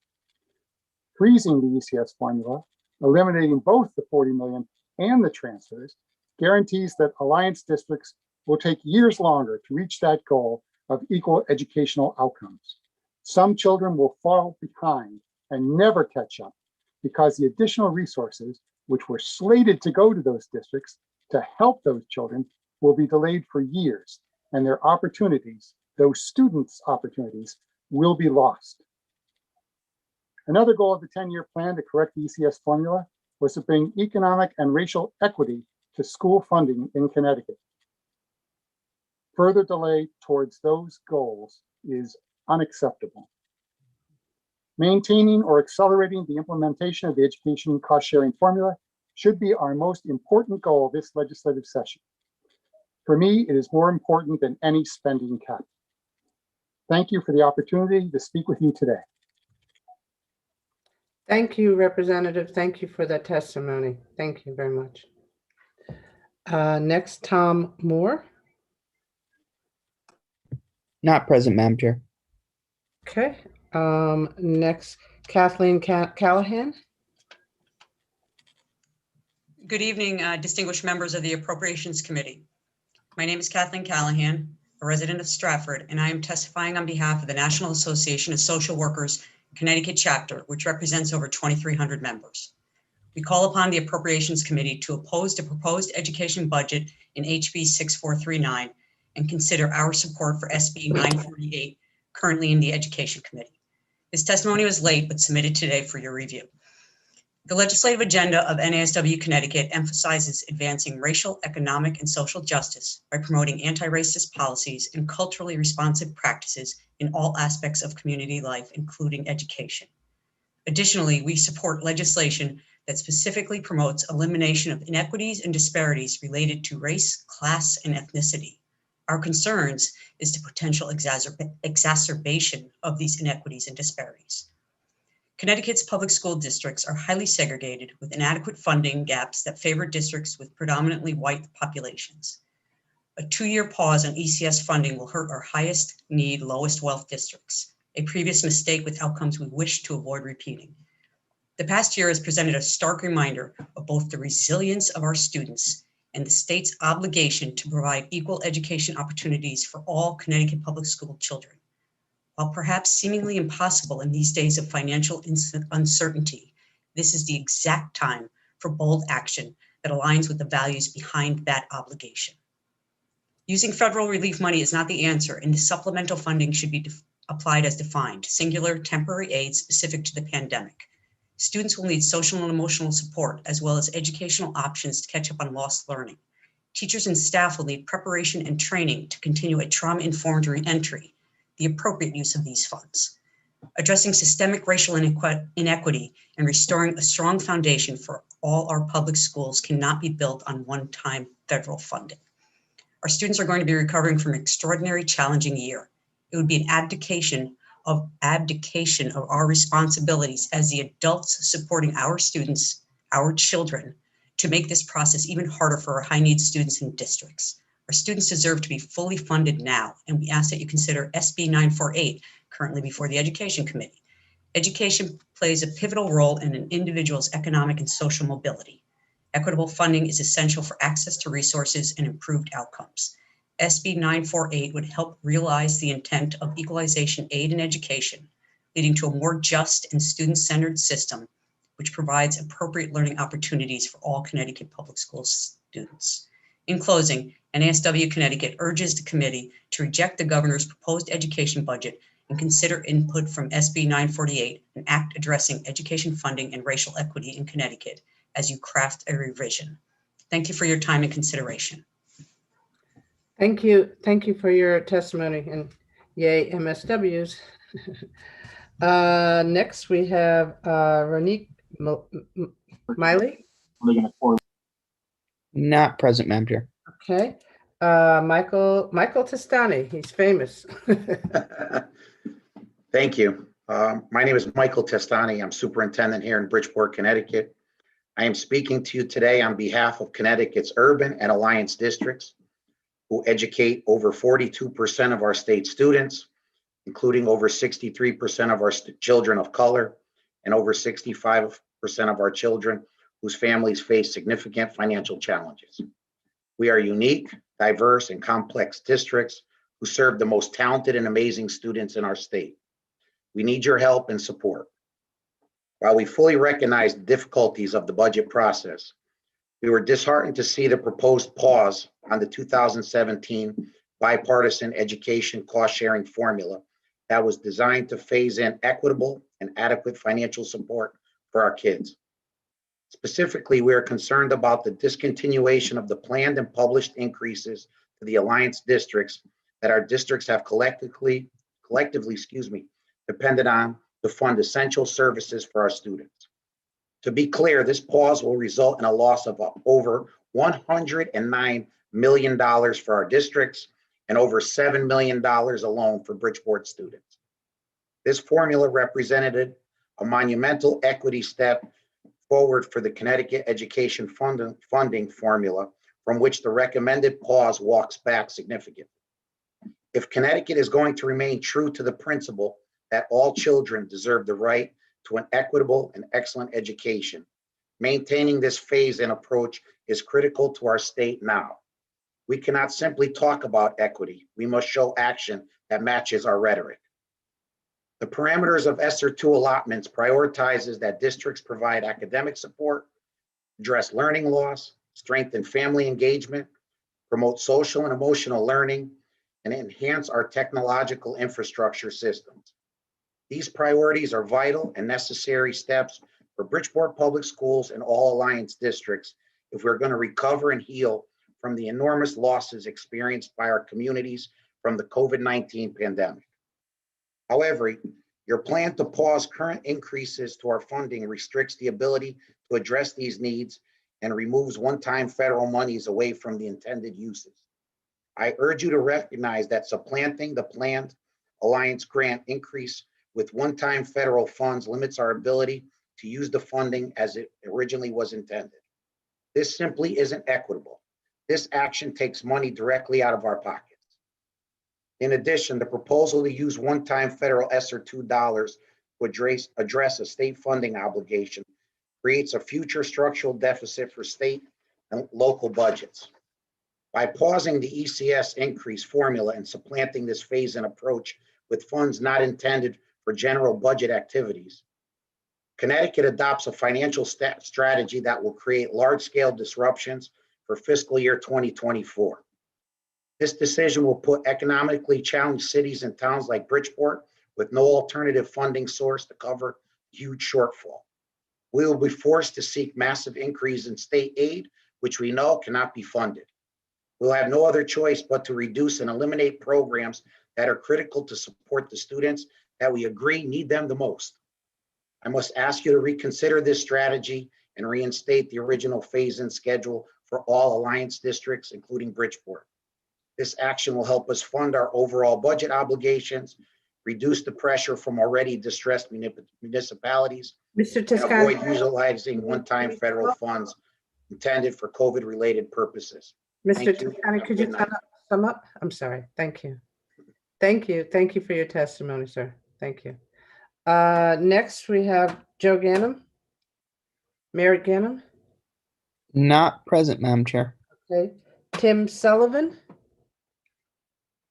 Freezing the ECS formula, eliminating both the $40 million and the transfers, guarantees that Alliance districts will take years longer to reach that goal of equal educational outcomes. Some children will fall behind and never catch up because the additional resources, which were slated to go to those districts to help those children, will be delayed for years, and their opportunities, those students' opportunities, will be lost. Another goal of the 10-year plan to correct the ECS formula was to bring economic and racial equity to school funding in Connecticut. Further delay towards those goals is unacceptable. Maintaining or accelerating the implementation of the education cost-sharing formula should be our most important goal this legislative session. For me, it is more important than any spending cap. Thank you for the opportunity to speak with you today. Thank you, Representative. Thank you for that testimony. Thank you very much. Next, Tom Moore. Not present, Madam Chair. Okay. Next, Kathleen Callahan. Good evening, distinguished members of the Appropriations Committee. My name is Kathleen Callahan, a resident of Stratford, and I am testifying on behalf of the National Association of Social Workers Connecticut Chapter, which represents over 2,300 members. We call upon the Appropriations Committee to oppose the proposed education budget in HB 6439 and consider our support for SB 948, currently in the Education Committee. This testimony was late, but submitted today for your review. The legislative agenda of NASW Connecticut emphasizes advancing racial, economic, and social justice by promoting anti-racist policies and culturally responsive practices in all aspects of community life, including education. Additionally, we support legislation that specifically promotes elimination of inequities and disparities related to race, class, and ethnicity. Our concerns is the potential exacerbation of these inequities and disparities. Connecticut's public school districts are highly segregated with inadequate funding gaps that favor districts with predominantly white populations. A 2-year pause on ECS funding will hurt our highest need, lowest wealth districts, a previous mistake with outcomes we wish to avoid repeating. The past year has presented a stark reminder of both the resilience of our students and the state's obligation to provide equal education opportunities for all Connecticut public school children. While perhaps seemingly impossible in these days of financial uncertainty, this is the exact time for bold action that aligns with the values behind that obligation. Using federal relief money is not the answer, and the supplemental funding should be applied as defined, singular temporary aid specific to the pandemic. Students will need social and emotional support, as well as educational options to catch up on lost learning. Teachers and staff will need preparation and training to continue a trauma-informed re-entry, the appropriate use of these funds. Addressing systemic racial inequity and restoring a strong foundation for all our public schools cannot be built on one-time federal funding. Our students are going to be recovering from an extraordinary challenging year. It would be an abdication of our responsibilities as the adults supporting our students, our children, to make this process even harder for our high-need students and districts. Our students deserve to be fully funded now, and we ask that you consider SB 948, currently before the Education Committee. Education plays a pivotal role in an individual's economic and social mobility. Equitable funding is essential for access to resources and improved outcomes. SB 948 would help realize the intent of equalization aid in education, leading to a more just and student-centered system, which provides appropriate learning opportunities for all Connecticut public school students. In closing, NASW Connecticut urges the committee to reject the governor's proposed education budget and consider input from SB 948, an act addressing education funding and racial equity in Connecticut, as you craft a revision. Thank you for your time and consideration. Thank you. Thank you for your testimony, and yay MSWs. Next, we have Ronique Miley. Not present, Madam Chair. Okay. Michael Testani. He's famous. Thank you. My name is Michael Testani. I'm superintendent here in Bridgeport, Connecticut. I am speaking to you today on behalf of Connecticut's urban and alliance districts, who educate over 42% of our state students, including over 63% of our children of color and over 65% of our children whose families face significant financial challenges. We are unique, diverse, and complex districts who serve the most talented and amazing students in our state. We need your help and support. While we fully recognize the difficulties of the budget process, we were disheartened to see the proposed pause on the 2017 bipartisan education cost-sharing formula that was designed to phase in equitable and adequate financial support for our kids. Specifically, we are concerned about the discontinuation of the planned and published increases to the alliance districts that our districts have collectively, depended on to fund essential services for our students. To be clear, this pause will result in a loss of over $109 million for our districts and over $7 million alone for Bridgeport students. This formula represented a monumental equity step forward for the Connecticut education funding formula, from which the recommended pause walks back significantly. If Connecticut is going to remain true to the principle that all children deserve the right to an equitable and excellent education, maintaining this phase-in approach is critical to our state now. We cannot simply talk about equity. We must show action that matches our rhetoric. The parameters of ESSER II allotments prioritizes that districts provide academic support, address learning loss, strengthen family engagement, promote social and emotional learning, and enhance our technological infrastructure systems. These priorities are vital and necessary steps for Bridgeport Public Schools and all Alliance districts if we're going to recover and heal from the enormous losses experienced by our communities from the COVID-19 pandemic. However, your plan to pause current increases to our funding restricts the ability to address these needs and removes one-time federal monies away from the intended uses. I urge you to recognize that supplanting the planned Alliance grant increase with one-time federal funds limits our ability to use the funding as it originally was intended. This simply isn't equitable. This action takes money directly out of our pockets. In addition, the proposal to use one-time federal ESSER II dollars to address a state funding obligation creates a future structural deficit for state and local budgets. By pausing the ECS increase formula and supplanting this phase-in approach with funds not intended for general budget activities, Connecticut adopts a financial strategy that will create large-scale disruptions for fiscal year 2024. This decision will put economically challenged cities and towns like Bridgeport with no alternative funding source to cover huge shortfall. We will be forced to seek massive increase in state aid, which we know cannot be funded. We'll have no other choice but to reduce and eliminate programs that are critical to support the students that we agree need them the most. I must ask you to reconsider this strategy and reinstate the original phase-in schedule for all Alliance districts, including Bridgeport. This action will help us fund our overall budget obligations, reduce the pressure from already distressed municipalities, Mr. and Toscani. avoid utilizing one-time federal funds intended for COVID-related purposes. Mr. Thank you. Toscani, could you sum up? I'm sorry. Thank you. Thank you. Thank you for your testimony, sir. Thank you. Next, we have Joe Ganem. Merritt Ganem. Not present, Madam Chair. Okay. Tim Sullivan.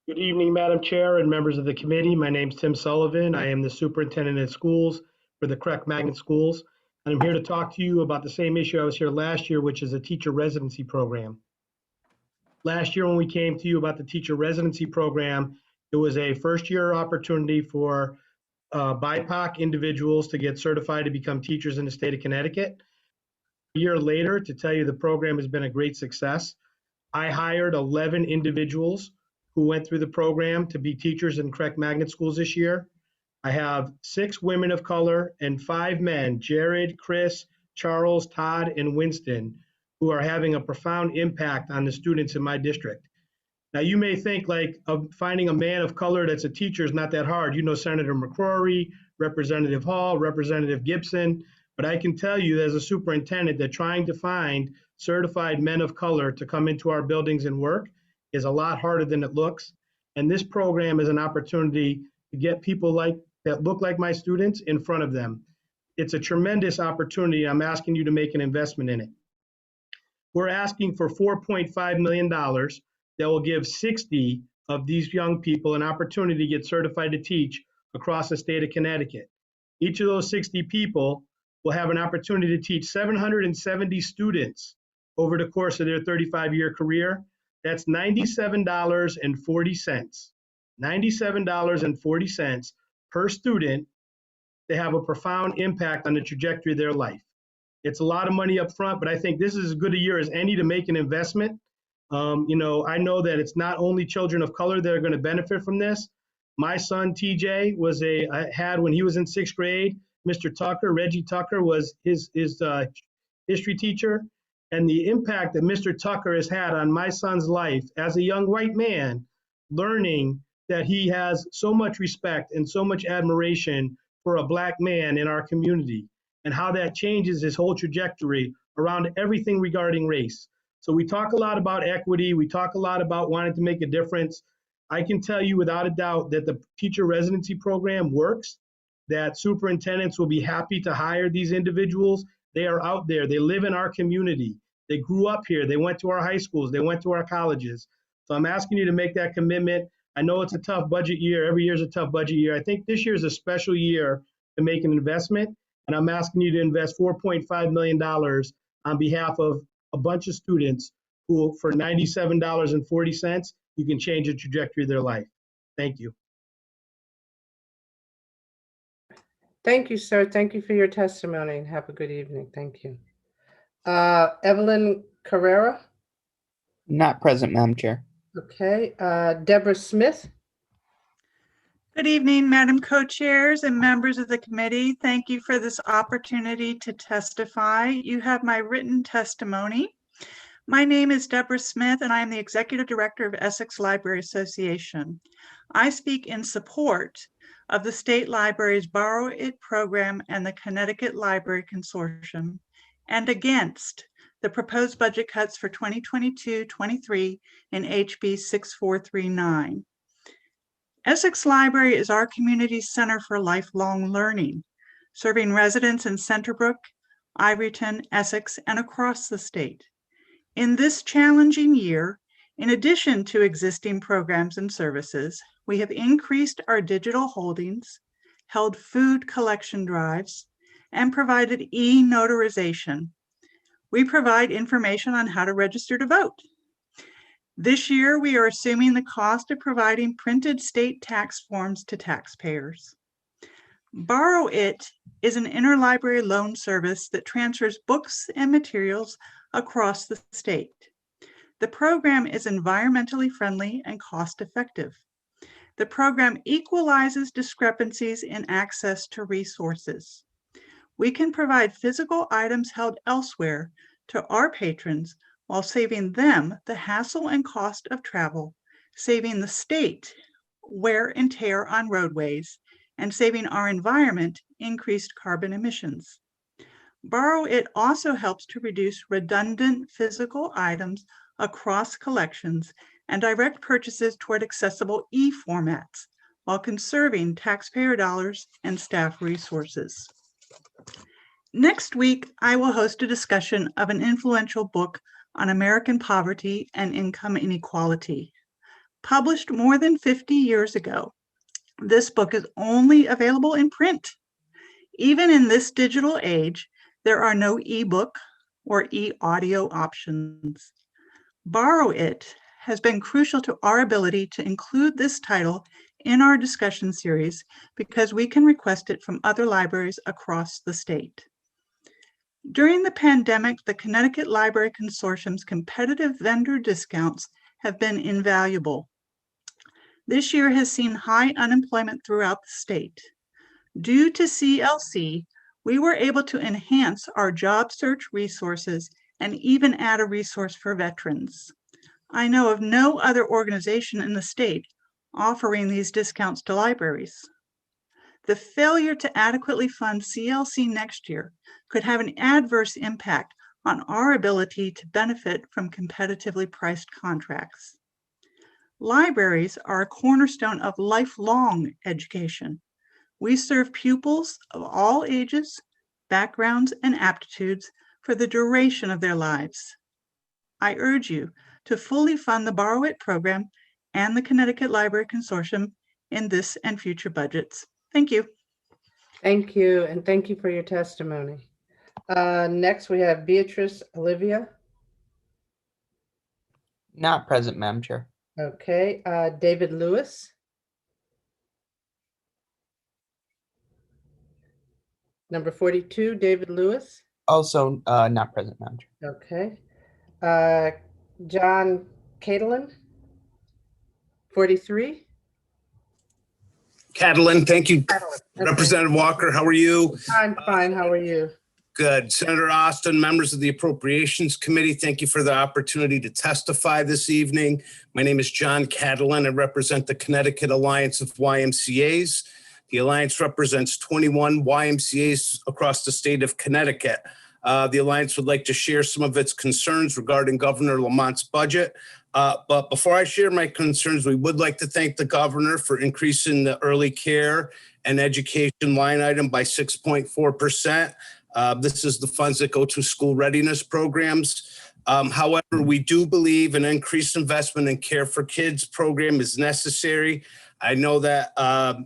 Good evening, Madam Chair and members of the committee. My name is Tim Sullivan. I am the superintendent of schools for the Craig Magnet Schools. And I'm here to talk to you about the same issue I was here last year, which is a teacher residency program. Last year, when we came to you about the teacher residency program, it was a first-year opportunity for BIPOC individuals to get certified to become teachers in the state of Connecticut. A year later, to tell you the program has been a great success. I hired 11 individuals who went through the program to be teachers in Craig Magnet Schools this year. I have 6 women of color and 5 men, Jared, Chris, Charles, Todd, and Winston, who are having a profound impact on the students in my district. Now, you may think like of finding a man of color that's a teacher is not that hard. You know, Senator McCrory, Representative Hall, Representative Gibson, but I can tell you as a superintendent that trying to find certified men of color to come into our buildings and work is a lot harder than it looks. And this program is an opportunity to get people like that look like my students in front of them. It's a tremendous opportunity. I'm asking you to make an investment in it. We're asking for $4.5 million that will give 60 of these young people an opportunity to get certified to teach across the state of Connecticut. Each of those 60 people will have an opportunity to teach 770 students over the course of their 35-year career. That's $97.40. $97.40 per student to have a profound impact on the trajectory of their life. It's a lot of money up front, but I think this is as good a year as any to make an investment. You know, I know that it's not only children of color that are going to benefit from this. My son, TJ, had when he was in 6th grade, Mr. Tucker, Reggie Tucker was his history teacher. And the impact that Mr. Tucker has had on my son's life as a young white man, learning that he has so much respect and so much admiration for a Black man in our community and how that changes his whole trajectory around everything regarding race. So we talk a lot about equity. We talk a lot about wanting to make a difference. I can tell you without a doubt that the teacher residency program works, that superintendents will be happy to hire these individuals. They are out there. They live in our community. They grew up here. They went to our high schools. They went to our colleges. So I'm asking you to make that commitment. I know it's a tough budget year. Every year is a tough budget year. I think this year is a special year to make an investment. And I'm asking you to invest $4.5 million on behalf of a bunch of students who, for $97.40, you can change the trajectory of their life. Thank you. Thank you, sir. Thank you for your testimony and have a good evening. Thank you. Evelyn Carrera. Not present, Madam Chair. Okay. Deborah Smith. Good evening, Madam Co-Chairs and members of the committee. Thank you for this opportunity to testify. You have my written testimony. My name is Deborah Smith, and I am the Executive Director of Essex Library Association. I speak in support of the State Library's Borrow It program and the Connecticut Library Consortium, and against the proposed budget cuts for 2022-23 in HB 6439. Essex Library is our community's center for lifelong learning, serving residents in Centerbrook, Ivoryton, Essex, and across the state. In this challenging year, in addition to existing programs and services, we have increased our digital holdings, held food collection drives, and provided e-notarization. We provide information on how to register to vote. This year, we are assuming the cost of providing printed state tax forms to taxpayers. Borrow It is an interlibrary loan service that transfers books and materials across the state. The program is environmentally friendly and cost-effective. The program equalizes discrepancies in access to resources. We can provide physical items held elsewhere to our patrons while saving them the hassle and cost of travel, saving the state wear and tear on roadways, and saving our environment increased carbon emissions. Borrow It also helps to reduce redundant physical items across collections and direct purchases toward accessible e-formats while conserving taxpayer dollars and staff resources. Next week, I will host a discussion of an influential book on American poverty and income inequality. Published more than 50 years ago, this book is only available in print. Even in this digital age, there are no ebook or e-audio options. Borrow It has been crucial to our ability to include this title in our discussion series because we can request it from other libraries across the state. During the pandemic, the Connecticut Library Consortium's competitive vendor discounts have been invaluable. This year has seen high unemployment throughout the state. Due to CLC, we were able to enhance our job search resources and even add a resource for veterans. I know of no other organization in the state offering these discounts to libraries. The failure to adequately fund CLC next year could have an adverse impact on our ability to benefit from competitively priced contracts. Libraries are a cornerstone of lifelong education. We serve pupils of all ages, backgrounds, and aptitudes for the duration of their lives. I urge you to fully fund the Borrow It program and the Connecticut Library Consortium in this and future budgets. Thank you. Thank you, and thank you for your testimony. Next, we have Beatrice Olivia. Not present, Madam Chair. Okay, David Lewis. Number 42, David Lewis. Also not present, Madam Chair. Okay. John Caitlin, 43. Catalin, thank you. Okay. Representative Walker, how are you? I'm fine. How are you? Good. Senator Austin, members of the Appropriations Committee, thank you for the opportunity to testify this evening. My name is John Catalin. I represent the Connecticut Alliance of YMCAs. The Alliance represents 21 YMCAs across the state of Connecticut. The Alliance would like to share some of its concerns regarding Governor Lamont's budget. But before I share my concerns, we would like to thank the governor for increasing the early care and education line item by 6.4%. This is the funds that go to school readiness programs. However, we do believe an increased investment in Care for Kids program is necessary. I know that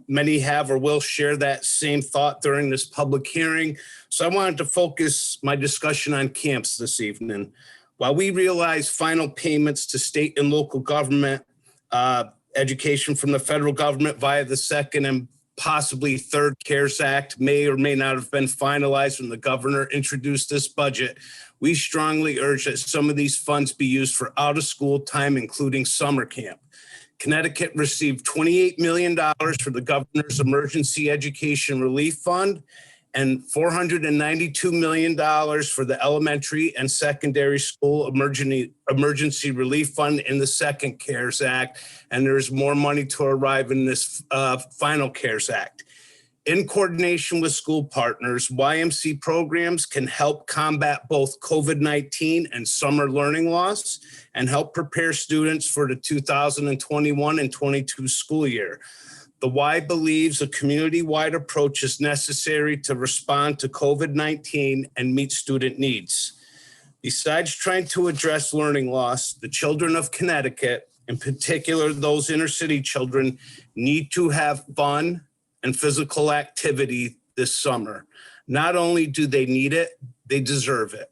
many have or will share that same thought during this public hearing. So I wanted to focus my discussion on camps this evening. While we realize final payments to state and local government education from the federal government via the second and possibly third CARES Act may or may not have been finalized when the governor introduced this budget, we strongly urge that some of these funds be used for out of school time, including summer camp. Connecticut received $28 million for the governor's emergency education relief fund and $492 million for the elementary and secondary school emergency relief fund in the second CARES Act. And there's more money to arrive in this final CARES Act. In coordination with school partners, YMC programs can help combat both COVID-19 and summer learning loss and help prepare students for the 2021 and 22 school year. The Y believes a community-wide approach is necessary to respond to COVID-19 and meet student needs. Besides trying to address learning loss, the children of Connecticut, in particular those inner city children, need to have fun and physical activity this summer. Not only do they need it, they deserve it.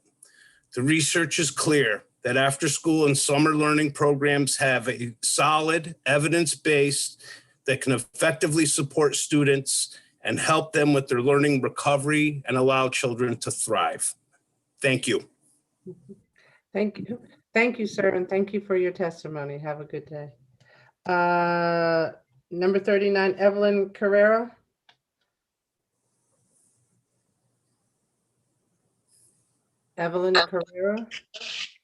The research is clear that after school and summer learning programs have a solid evidence base that can effectively support students and help them with their learning recovery and allow children to thrive. Thank you. Thank you. Thank you, sir, and thank you for your testimony. Have a good day. Number 39, Evelyn Carrera. Evelyn Carrera.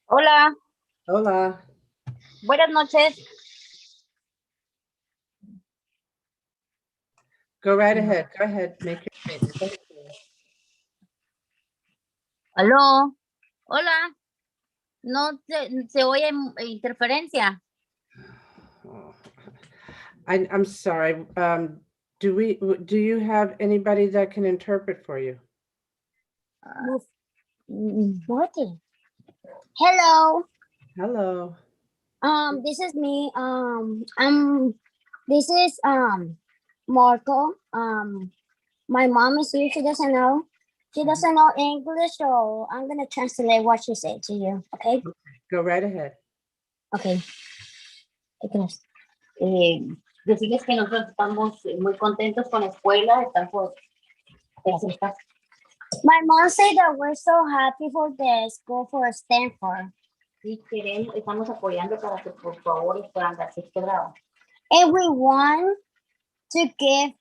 Hola, Hola. buenas noches. Go right ahead. Go ahead. Make your statement. Thank you. Aló, hola. No se oye interferencia. Oh, I'm sorry. Do you have anybody that can interpret for you? What? Hello. Hello. This is me. This is Marco. My mom is here. She doesn't know. She doesn't know English, so I'm gonna translate what she said to you. Okay. Go right ahead. Okay. Decirles que nosotros estamos muy contentos con la escuela. My mom said that we're so happy for the school for Stanford. Sí, estamos apoyando para que por favor puedan dar sexto grado. And we want to give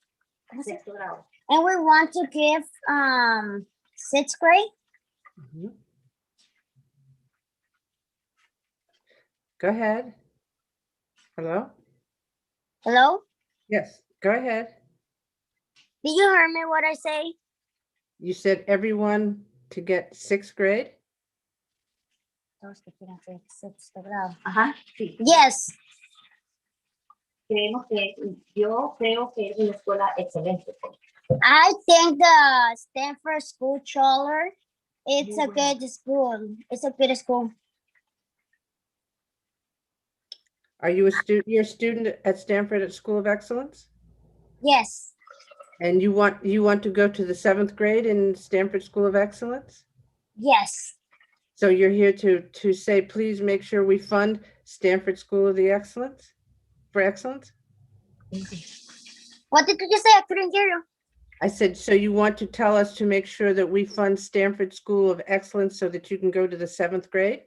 sexto grado. And we want to give sixth grade. Go ahead. Hello? Hello? Yes, go ahead. Did you hear me what I say? You said everyone to get 6th grade? Todos que quieran hacer sexto grado. Ajá, sí. Yes. Yo creo que es una escuela excelente. I think the Stanford School Trawler, it's a good school. It's a good school. Are you a student? You're a student at Stanford at School of Excellence? Yes. And you want to go to the 7th grade in Stanford School of Excellence? Yes. So you're here to say, please make sure we fund Stanford School of the Excellence for Excellence? What did you say? I couldn't hear you. I said, so you want to tell us to make sure that we fund Stanford School of Excellence so that you can go to the 7th grade?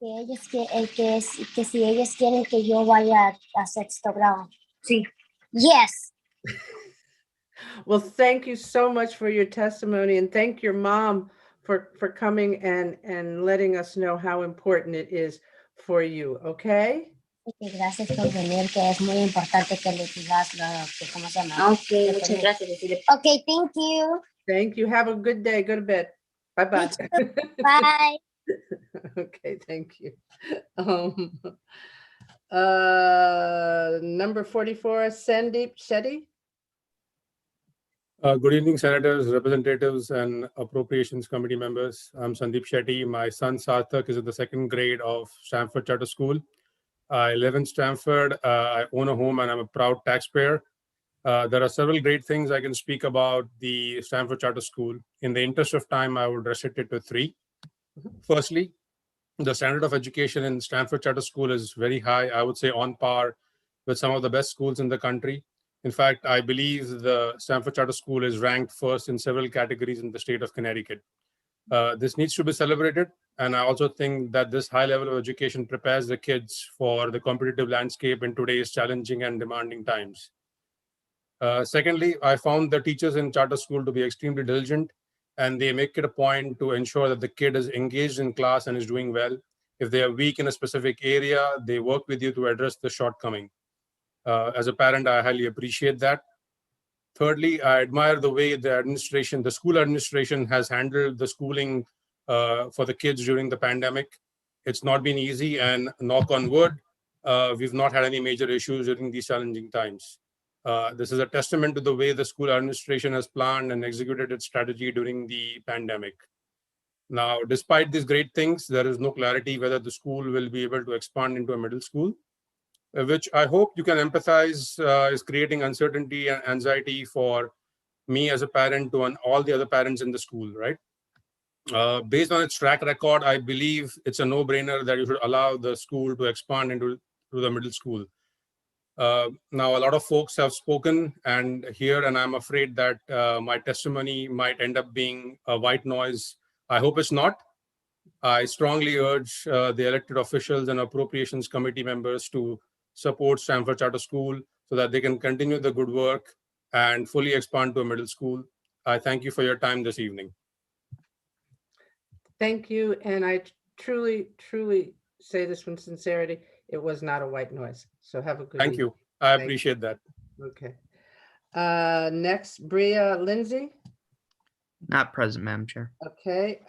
Que si ellos quieren que yo vaya a sexto grado. Sí. Yes. Well, thank you so much for your testimony, and thank your mom for coming and letting us know how important it is for you, okay? Gracias por venir, que es muy importante que le digas ¿cómo se llama? Okay, muchas gracias. Okay, thank you. Thank you. Have a good day. Go to bed. Bye-bye. Bye. Okay, thank you. Number 44, Sandeep Shetty. Good evening, Senators, Representatives, and Appropriations Committee members. I'm Sandeep Shetty. My son Sarthak is in the 2nd grade of Stamford Charter School. I live in Stamford. I own a home and I'm a proud taxpayer. There are several great things I can speak about the Stamford Charter School. In the interest of time, I would restrict it to 3. Firstly, the standard of education in Stamford Charter School is very high. I would say on par with some of the best schools in the country. In fact, I believe the Stamford Charter School is ranked first in several categories in the state of Connecticut. This needs to be celebrated. And I also think that this high level of education prepares the kids for the competitive landscape in today's challenging and demanding times. Secondly, I found the teachers in charter school to be extremely diligent, and they make it a point to ensure that the kid is engaged in class and is doing well. If they are weak in a specific area, they work with you to address the shortcoming. As a parent, I highly appreciate that. Thirdly, I admire the way the school administration has handled the schooling for the kids during the pandemic. It's not been easy, and knock on wood, we've not had any major issues during these challenging times. This is a testament to the way the school administration has planned and executed its strategy during the pandemic. Now, despite these great things, there is no clarity whether the school will be able to expand into a middle school, which I hope you can empathize is creating uncertainty and anxiety for me as a parent to all the other parents in the school, right? Based on its track record, I believe it's a no-brainer that you should allow the school to expand into the middle school. Now, a lot of folks have spoken and I'm afraid that my testimony might end up being a white noise. I hope it's not. I strongly urge the elected officials and Appropriations Committee members to support Stamford Charter School so that they can continue the good work and fully expand to a middle school. I thank you for your time this evening. Thank you. And I truly, truly say this with sincerity. It was not a white noise. So have a good Thank you. I appreciate that. Okay. Next, Bria Lindsay. Not present, Madam Chair. Okay.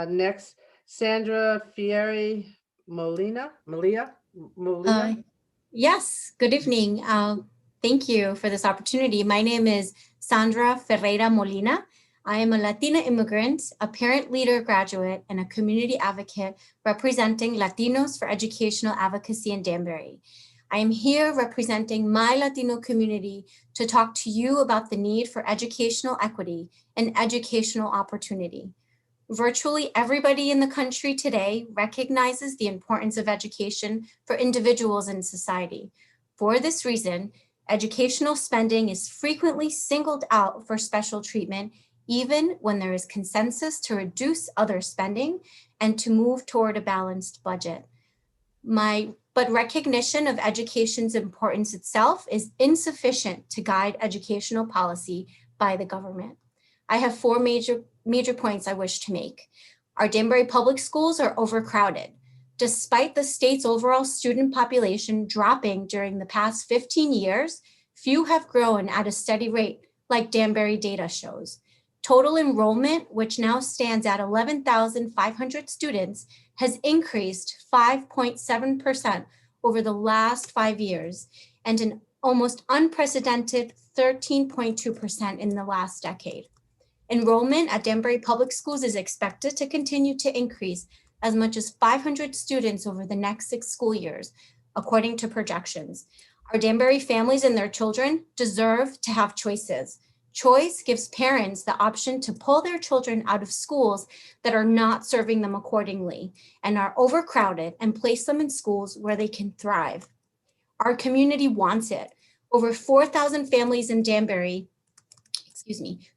Next, Sandra Fieri Molina. Yes, good evening. Thank you for this opportunity. My name is Sandra Ferreira Molina. I am a Latina immigrant, a parent leader graduate, and a community advocate representing Latinos for Educational Advocacy in Danbury. I am here representing my Latino community to talk to you about the need for educational equity and educational opportunity. Virtually everybody in the country today recognizes the importance of education for individuals in society. For this reason, educational spending is frequently singled out for special treatment, even when there is consensus to reduce other spending and to move toward a balanced budget. But recognition of education's importance itself is insufficient to guide educational policy by the government. I have 4 major points I wish to make. Our Danbury public schools are overcrowded. Despite the state's overall student population dropping during the past 15 years, few have grown at a steady rate, like Danbury data shows. Total enrollment, which now stands at 11,500 students, has increased 5.7% over the last 5 years, and an almost unprecedented 13.2% in the last decade. Enrollment at Danbury Public Schools is expected to continue to increase as much as 500 students over the next 6 school years, according to projections. Our Danbury families and their children deserve to have choices. Choice gives parents the option to pull their children out of schools that are not serving them accordingly and are overcrowded and place them in schools where they can thrive. Our community wants it. Over 4,000 families in Danbury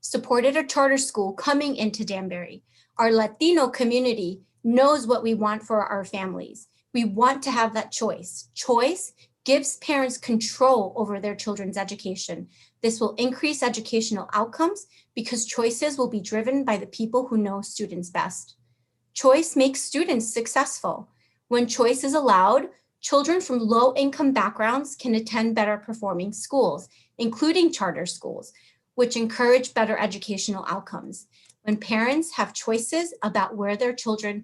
supported a charter school coming into Danbury. Our Latino community knows what we want for our families. We want to have that choice. Choice gives parents control over their children's education. This will increase educational outcomes because choices will be driven by the people who know students best. Choice makes students successful. When choice is allowed, children from low-income backgrounds can attend better performing schools, including charter schools, which encourage better educational outcomes. When parents have choices about where their children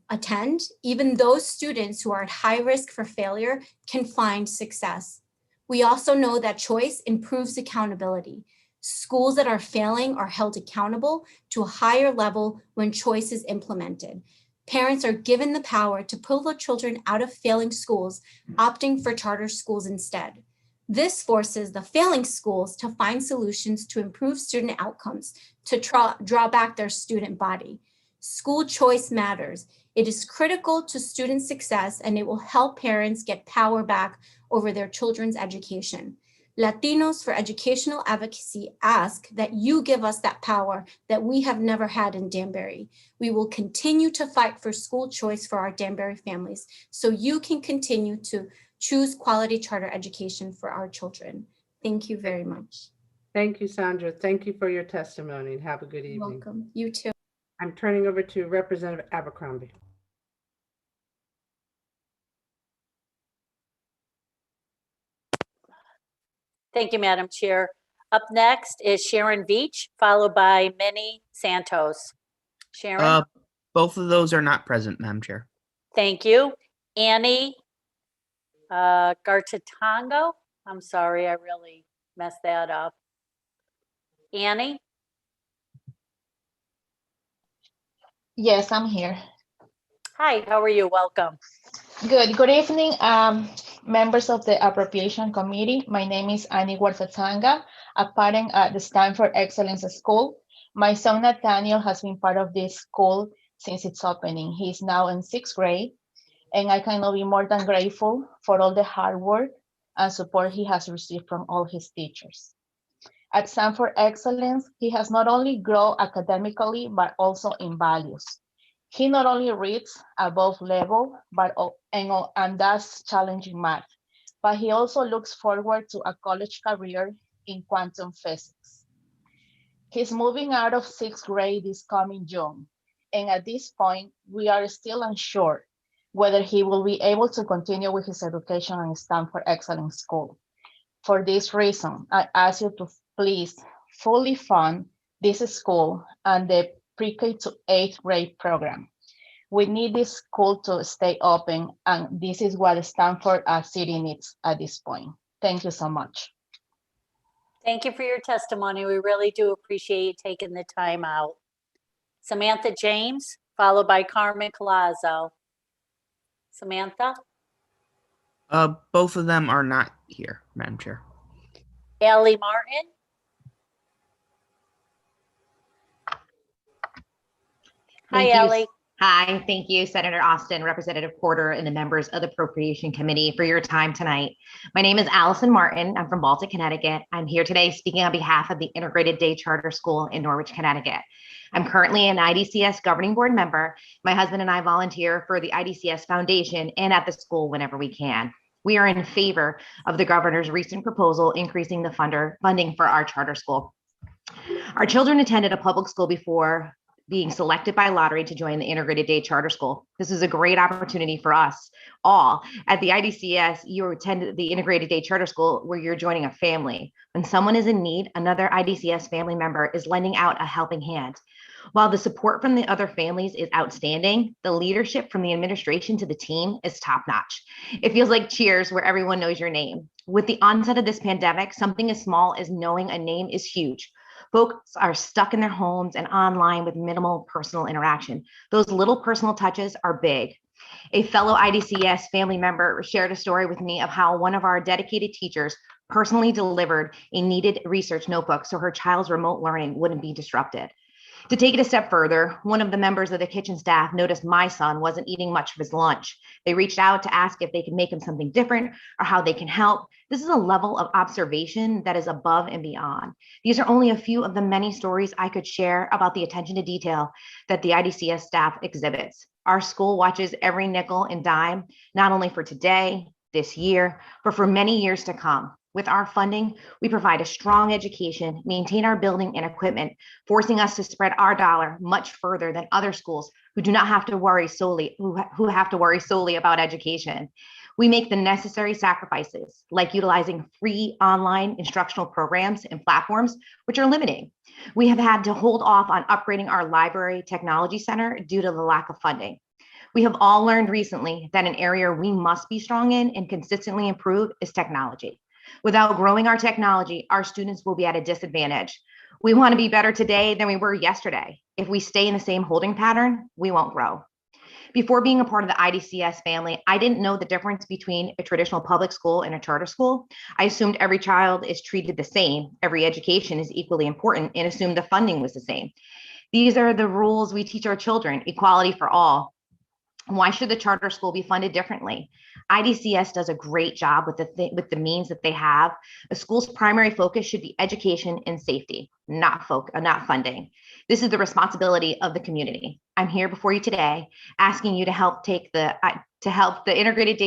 attend, even those students who are at high risk for failure can find success. We also know that choice improves accountability. Schools that are failing are held accountable to a higher level when choice is implemented. Parents are given the power to pull their children out of failing schools, opting for charter schools instead. This forces the failing schools to find solutions to improve student outcomes, to draw back their student body. School choice matters. It is critical to student success, and it will help parents get power back over their children's education. Latinos for Educational Advocacy ask that you give us that power that we have never had in Danbury. We will continue to fight for school choice for our Danbury families so you can continue to choose quality charter education for our children. Thank you very much. Thank you, Sandra. Thank you for your testimony and have a good evening. Welcome. You too. I'm turning over to Representative Abercrombie. Thank you, Madam Chair. Up next is Sharon Veach, followed by Minnie Santos. Sharon? Both of those are not present, Madam Chair. Thank you. Annie Gartatongo? I'm sorry, I really messed that up. Annie? Yes, I'm here. Hi, how are you? Welcome. Good evening, members of the Appropriation Committee. My name is Annie Huertatanga, a parent at the Stanford Excellence School. My son Nathaniel has been part of this school since its opening. He's now in 6th grade, and I cannot be more than grateful for all the hard work and support he has received from all his teachers. At Stanford Excellence, he has not only grown academically, but also in values. He not only reads above level, and does challenging math, but he also looks forward to a college career in quantum physics. He's moving out of 6th grade this coming June, and at this point, we are still unsure whether he will be able to continue with his education in Stanford Excellence School. For this reason, I ask you to please fully fund this school and the pre-K to 8th grade program. We need this school to stay open, and this is what Stanford City needs at this point. Thank you so much. Thank you for your testimony. We really do appreciate you taking the time out. Samantha James, followed by Carmen Collazo. Samantha? Both of them are not here, Madam Chair. Allie Martin? Hi, Allie. Hi, thank you, Senator Austin, Representative Porter, and the members of the Appropriation Committee for your time tonight. My name is Allison Martin. I'm from Baltic, Connecticut. I'm here today speaking on behalf of the Integrated Day Charter School in Norwich, Connecticut. I'm currently an IDCS governing board member. My husband and I volunteer for the IDCS Foundation and at the school whenever we can. We are in favor of the governor's recent proposal increasing the funding for our charter school. Our children attended a public school before being selected by lottery to join the integrated day charter school. This is a great opportunity for us all. At the IDCS, you attend the integrated day charter school where you're joining a family. When someone is in need, another IDCS family member is lending out a helping hand. While the support from the other families is outstanding, the leadership from the administration to the team is top notch. It feels like Cheers, where everyone knows your name. With the onset of this pandemic, something as small as knowing a name is huge. Folks are stuck in their homes and online with minimal personal interaction. Those little personal touches are big. A fellow IDCS family member shared a story with me of how one of our dedicated teachers personally delivered a needed research notebook so her child's remote learning wouldn't be disrupted. To take it a step further, one of the members of the kitchen staff noticed my son wasn't eating much of his lunch. They reached out to ask if they could make him something different or how they can help. This is a level of observation that is above and beyond. These are only a few of the many stories I could share about the attention to detail that the IDCS staff exhibits. Our school watches every nickel and dime, not only for today, this year, but for many years to come. With our funding, we provide a strong education, maintain our building and equipment, forcing us to spread our dollar much further than other schools who do not have to worry solely, who have to worry solely about education. We make the necessary sacrifices, like utilizing free online instructional programs and platforms, which are limiting. We have had to hold off on upgrading our library technology center due to the lack of funding. We have all learned recently that an area we must be strong in and consistently improve is technology. Without growing our technology, our students will be at a disadvantage. We want to be better today than we were yesterday. If we stay in the same holding pattern, we won't grow. Before being a part of the IDCS family, I didn't know the difference between a traditional public school and a charter school. I assumed every child is treated the same, every education is equally important, and assumed the funding was the same. These are the rules we teach our children, equality for all. Why should the charter school be funded differently? IDCS does a great job with the means that they have. A school's primary focus should be education and safety, not funding. This is the responsibility of the community. I'm here before you today, asking you to help the integrated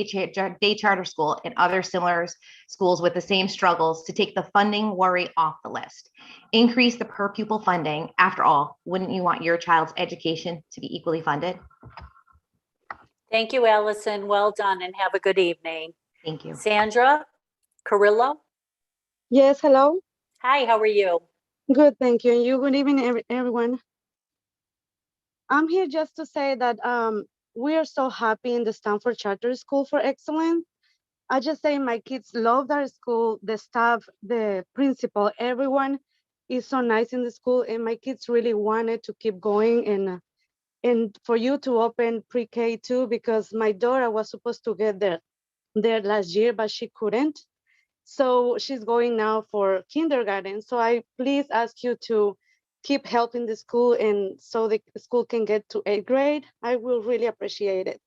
day charter school and other similar schools with the same struggles to take the funding worry off the list. Increase the per pupil funding. After all, wouldn't you want your child's education to be equally funded? Thank you, Allison. Well done and have a good evening. Thank you. Sandra Carrillo. Yes, hello. Hi, how are you? Good, thank you. And you, good evening, everyone. I'm here just to say that we are so happy in the Stanford Charter School for Excellence. I just say my kids love that school, the staff, the principal, everyone is so nice in the school, and my kids really wanted to keep going and for you to open pre-K too, because my daughter was supposed to get there last year, but she couldn't. So she's going now for kindergarten. So I please ask you to keep helping the school, and so the school can get to 8th grade. I will really appreciate it.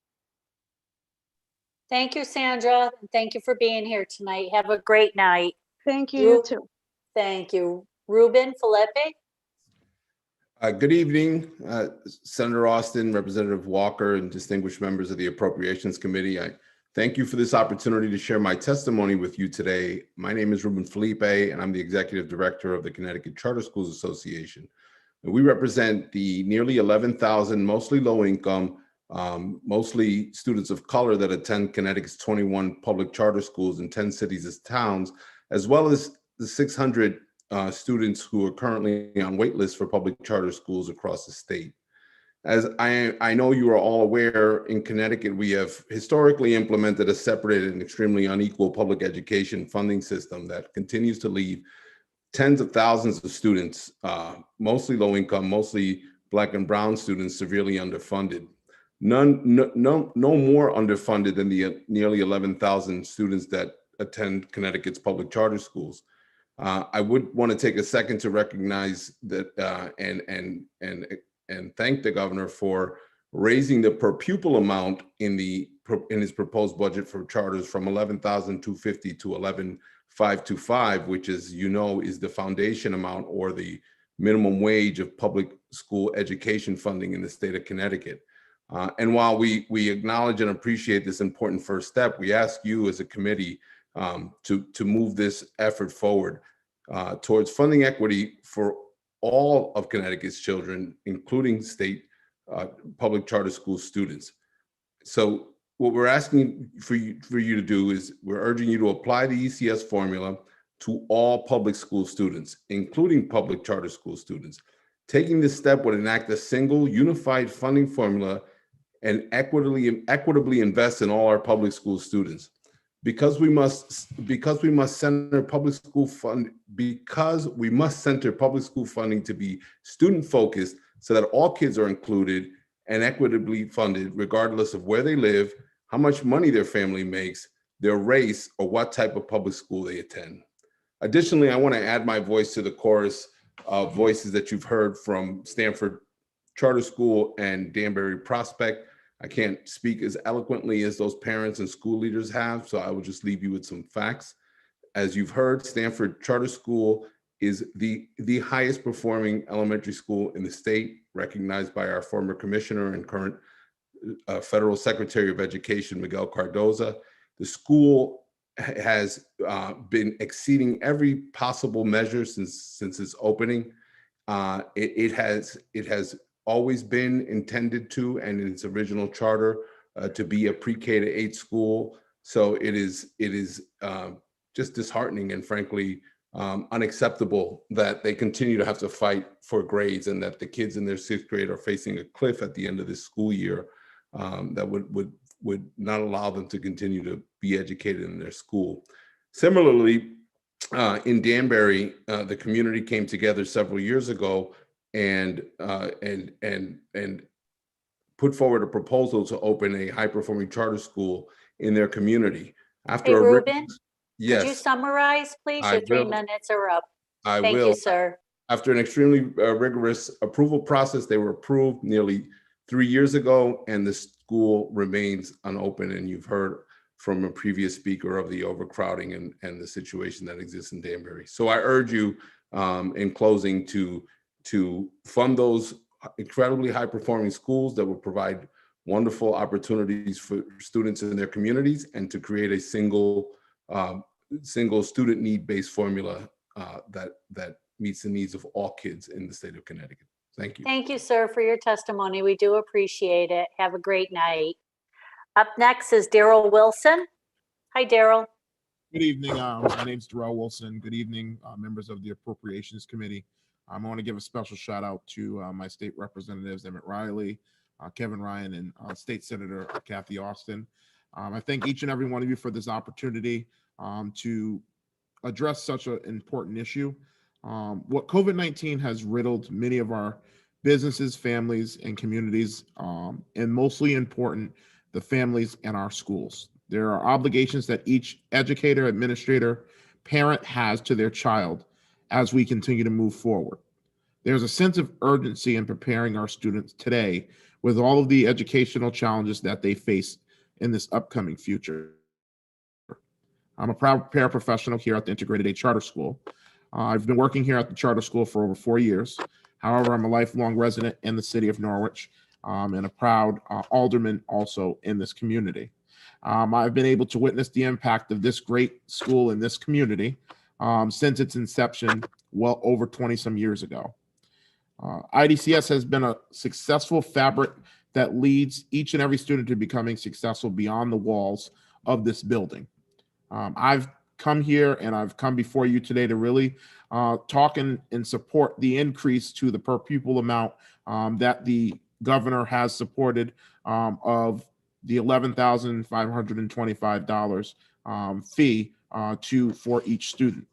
Thank you, Sandra. Thank you for being here tonight. Have a great night. Thank you, you too. Thank you. Ruben Felipe. Good evening, Senator Austin, Representative Walker, and distinguished members of the Appropriations Committee. I thank you for this opportunity to share my testimony with you today. My name is Ruben Felipe, and I'm the Executive Director of the Connecticut Charter Schools Association. And we represent the nearly 11,000, mostly low-income, mostly students of color that attend Connecticut's 21 public charter schools in 10 cities and towns, as well as the 600 students who are currently on wait lists for public charter schools across the state. As I know you are all aware, in Connecticut, we have historically implemented a separated and extremely unequal public education funding system that continues to leave tens of thousands of students, mostly low income, mostly Black and brown students, severely underfunded. No more underfunded than the nearly 11,000 students that attend Connecticut's public charter schools. I would want to take a second to recognize that and thank the governor for raising the per pupil amount in his proposed budget for charters from $11,250 to $11,525, which, as you know, is the foundation amount or the minimum wage of public school education funding in the state of Connecticut. And while we acknowledge and appreciate this important first step, we ask you as a committee to move this effort forward towards funding equity for all of Connecticut's children, including state public charter school students. So what we're asking for you to do is we're urging you to apply the ECS formula to all public school students, including public charter school students. Taking this step would enact a single unified funding formula and equitably invest in all our public school students. Because we must center public school funding to be student focused so that all kids are included and equitably funded regardless of where they live, how much money their family makes, their race, or what type of public school they attend. Additionally, I want to add my voice to the chorus of voices that you've heard from Stanford Charter School and Danbury Prospect. I can't speak as eloquently as those parents and school leaders have, so I will just leave you with some facts. As you've heard, Stanford Charter School is the highest performing elementary school in the state, recognized by our former commissioner and current Federal Secretary of Education, Miguel Cardoza. The school has been exceeding every possible measure since its opening. It has always been intended to, and in its original charter, to be a pre-K to 8 school. So it is just disheartening and frankly unacceptable that they continue to have to fight for grades and that the kids in their 6th grade are facing a cliff at the end of this school year that would not allow them to continue to be educated in their school. Similarly, in Danbury, the community came together several years ago and put forward a proposal to open a high-performing charter school in their community. Hey, Ruben, yes, could you summarize, please? Your 3 minutes are up. Thank you, sir. After an extremely rigorous approval process, they were approved nearly 3 years ago, and the school remains unopened. And you've heard from a previous speaker of the overcrowding and the situation that exists in Danbury. So I urge you in closing to fund those incredibly high-performing schools that will provide wonderful opportunities for students in their communities, and to create a single student need-based formula that meets the needs of all kids in the state of Connecticut. Thank you. Thank you, sir, for your testimony. We do appreciate it. Have a great night. Up next is Daryl Wilson. Hi, Daryl. Good evening. My name's Darrell Wilson. Good evening, members of the Appropriations Committee. I want to give a special shout out to my state representatives, Emmett Riley, Kevin Ryan, and State Senator Kathy Austin. I thank each and every one of you for this opportunity to address such an important issue. What COVID-19 has riddled many of our businesses, families, and communities, and mostly important, the families and our schools. There are obligations that each educator, administrator, parent has to their child as we continue to move forward. There's a sense of urgency in preparing our students today with all of the educational challenges that they face in this upcoming future. I'm a proud paraprofessional here at the Integrated Day Charter School. I've been working here at the charter school for over 4 years. However, I'm a lifelong resident in the city of Norwich and a proud alderman also in this community. I've been able to witness the impact of this great school in this community since its inception well over 20 some years ago. IDCS has been a successful fabric that leads each and every student to becoming successful beyond the walls of this building. I've come here and I've come before you today to really talk and support the increase to the per pupil amount that the governor has supported of the $11,525 fee for each student.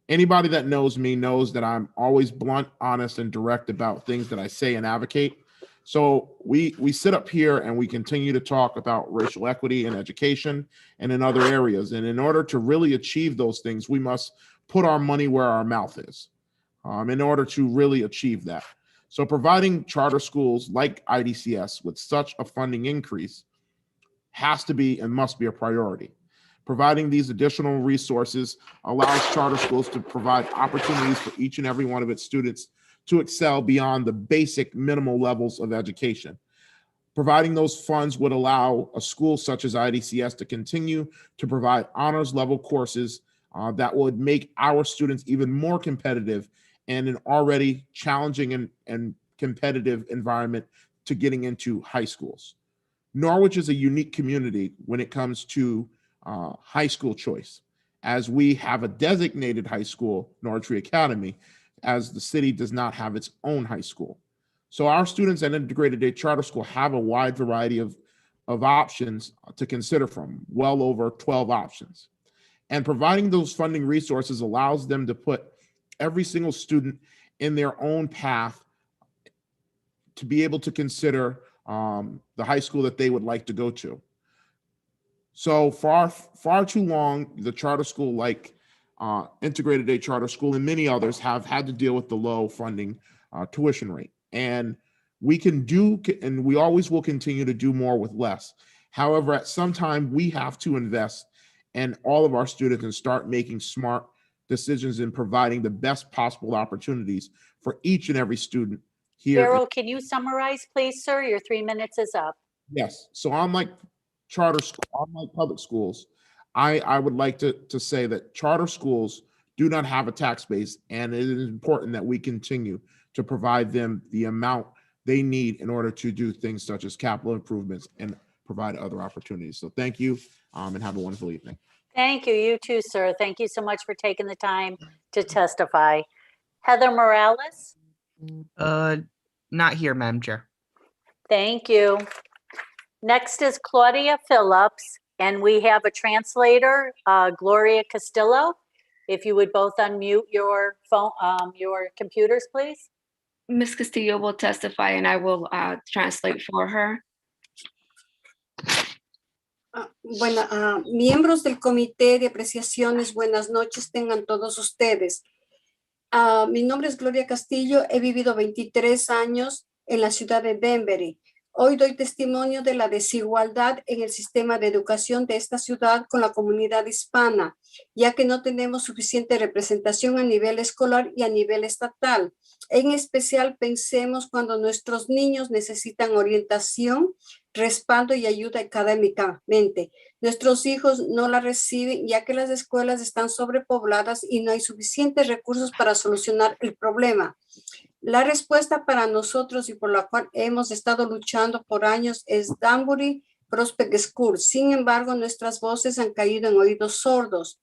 Anybody that knows me knows that I'm always blunt, honest, and direct about things that I say and advocate. So we sit up here and we continue to talk about racial equity in education and in other areas. And in order to really achieve those things, we must put our money where our mouth is in order to really achieve that. So providing charter schools like IDCS with such a funding increase has to be and must be a priority. Providing these additional resources allows charter schools to provide opportunities for each and every one of its students to excel beyond the basic minimal levels of education. Providing those funds would allow a school such as IDCS to continue to provide honors level courses that would make our students even more competitive in an already challenging and competitive environment to getting into high schools. Norwich is a unique community when it comes to high school choice, as we have a designated high school, Norwich Free Academy, as the city does not have its own high school. So our students at Integrated Day Charter School have a wide variety of options to consider from, well over 12 options. And providing those funding resources allows them to put every single student in their own path to be able to consider the high school that they would like to go to. So far too long, the charter school like Integrated Day Charter School and many others have had to deal with the low funding tuition rate. And we can do, and we always will continue to do more with less. However, at some time we have to invest in all of our students and start making smart decisions in providing the best possible opportunities for each and every student here. Darrell, can you summarize, please, sir? Your 3 minutes is up. Yes. So unlike charter school, unlike public schools, I would like to say that charter schools do not have a tax base, and it is important that we continue to provide them the amount they need in order to do things such as capital improvements and provide other opportunities. So thank you, and have a wonderful evening. Thank you. You too, sir. Thank you so much for taking the time to testify. Heather Morales? Not here, Madam Chair. Thank you. Next is Claudia Phillips, and we have a translator, Gloria Castillo. If you would both unmute your phone, your computers, please. Ms. Castillo will testify and I will translate for her. Bueno, miembros del Comité de Apreciaciones, buenas noches tengan todos ustedes. Mi nombre es Gloria Castillo, he vivido 23 años en la ciudad de Denver. Hoy doy testimonio de la desigualdad en el sistema de educación de esta ciudad con la comunidad hispana, ya que no tenemos suficiente representación a nivel escolar y a nivel estatal. En especial, pensemos cuando nuestros niños necesitan orientación, respaldo y ayuda académicamente. Nuestros hijos no la reciben ya que las escuelas están sobrepobladas y no hay suficientes recursos para solucionar el problema. La respuesta para nosotros y por la cual hemos estado luchando por años es Danbury Prospect School. Sin embargo, nuestras voces han caído en oídos sordos.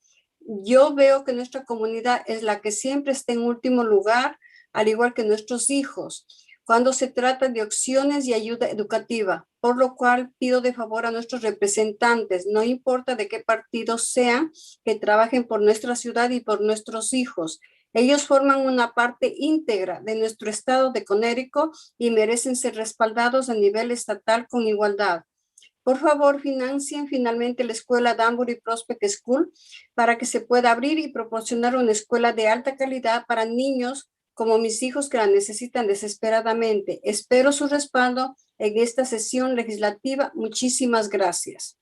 Yo veo que nuestra comunidad es la que siempre está en último lugar, al igual que nuestros hijos, cuando se trata de opciones y ayuda educativa, por lo cual pido de favor a nuestros representantes, no importa de qué partido sean, que trabajen por nuestra ciudad y por nuestros hijos. Ellos forman una parte íntegra de nuestro estado de Connecticut y merecen ser respaldados a nivel estatal con igualdad. Por favor, financien finalmente la escuela Danbury Prospect School para que se pueda abrir y proporcionar una escuela de alta calidad para niños como mis hijos que la necesitan desesperadamente. Espero su respaldo en esta sesión legislativa. Muchísimas gracias.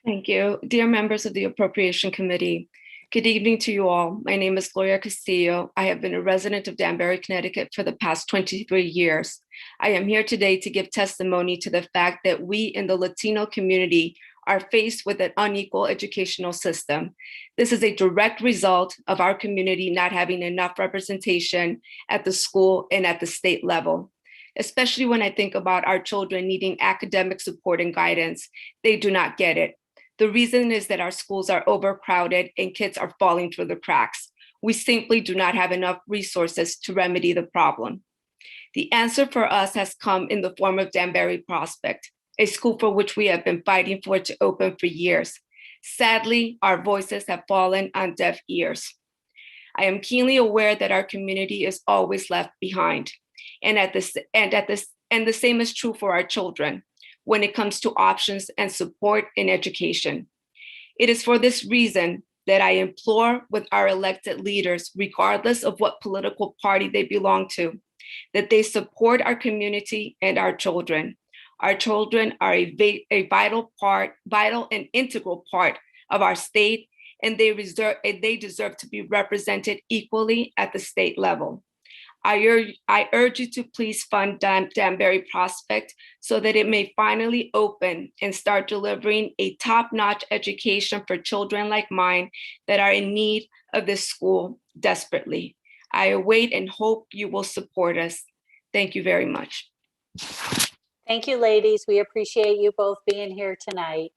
Thank you. Dear members of the Appropriation Committee, good evening to you all. My name is Gloria Castillo. I have been a resident of Danbury, Connecticut for the past 23 years. I am here today to give testimony to the fact that we in the Latino community are faced with an unequal educational system. This is a direct result of our community not having enough representation at the school and at the state level. Especially when I think about our children needing academic support and guidance, they do not get it. The reason is that our schools are overcrowded and kids are falling through the cracks. We simply do not have enough resources to remedy the problem. The answer for us has come in the form of Danbury Prospect, a school for which we have been fighting for to open for years. Sadly, our voices have fallen on deaf ears. I am keenly aware that our community is always left behind, and the same is true for our children when it comes to options and support in education. It is for this reason that I implore with our elected leaders, regardless of what political party they belong to, that they support our community and our children. Our children are a vital and integral part of our state, and they deserve to be represented equally at the state level. I urge you to please fund Danbury Prospect so that it may finally open and start delivering a top-notch education for children like mine that are in need of this school desperately. I await and hope you will support us. Thank you very much. Thank you, ladies. We appreciate you both being here tonight.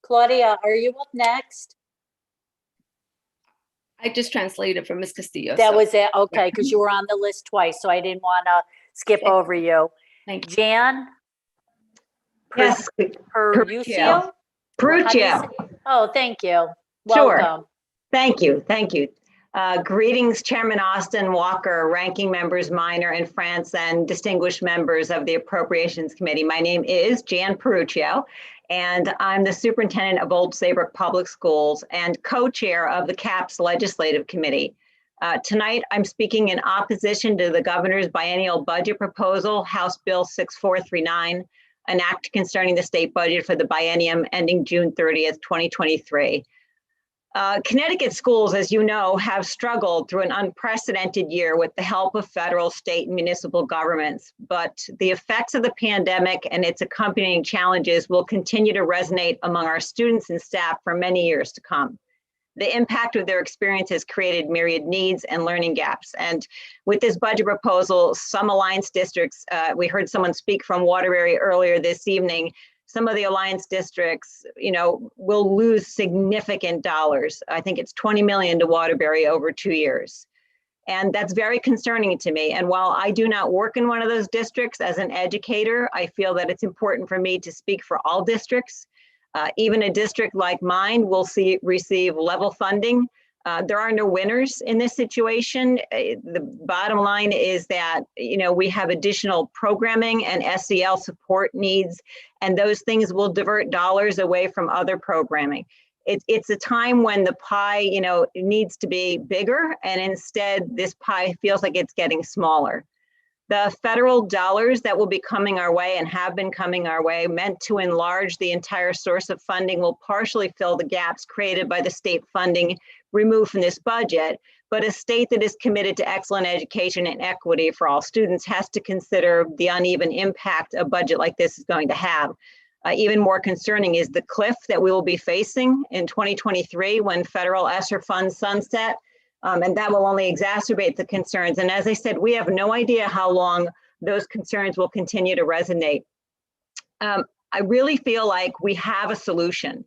Claudia, are you up next? I just translated for Ms. Castillo. That so- was it. Okay, because you were on the list twice, so I didn't want to skip over you. Thank you. Jan? Yes, Peruccio? Peruccio. Oh, thank you. Sure. Welcome. Thank you. Thank you. Greetings, Chairman Austin, Walker, ranking members Minor and France, and distinguished members of the Appropriations Committee. My name is Jan Peruccio, and I'm the superintendent of Old Saybrook Public Schools and co-chair of the CAPS Legislative Committee. Tonight, I'm speaking in opposition to the governor's biennial budget proposal, House Bill 6439, an act concerning the state budget for the biennium ending June 30th, 2023. Connecticut schools, as you know, have struggled through an unprecedented year with the help of federal, state, and municipal governments. But the effects of the pandemic and its accompanying challenges will continue to resonate among our students and staff for many years to come. The impact of their experience has created myriad needs and learning gaps. And with this budget proposal, some Alliance districts, we heard someone speak from Waterbury earlier this evening, some of the Alliance districts, will lose significant dollars. I think it's 20 million to Waterbury over 2 years. And that's very concerning to me. And while I do not work in one of those districts as an educator, I feel that it's important for me to speak for all districts. Even a district like mine will receive level funding. There are no winners in this situation. The bottom line is that, we have additional programming and SEL support needs, and those things will divert dollars away from other programming. It's a time when the pie, needs to be bigger, and instead this pie feels like it's getting smaller. The federal dollars that will be coming our way and have been coming our way, meant to enlarge the entire source of funding, will partially fill the gaps created by the state funding removed from this budget. But a state that is committed to excellent education and equity for all students has to consider the uneven impact a budget like this is going to have. Even more concerning is the cliff that we will be facing in 2023 when federal ESSER funds sunset. And that will only exacerbate the concerns. And as I said, we have no idea how long those concerns will continue to resonate. I really feel like we have a solution.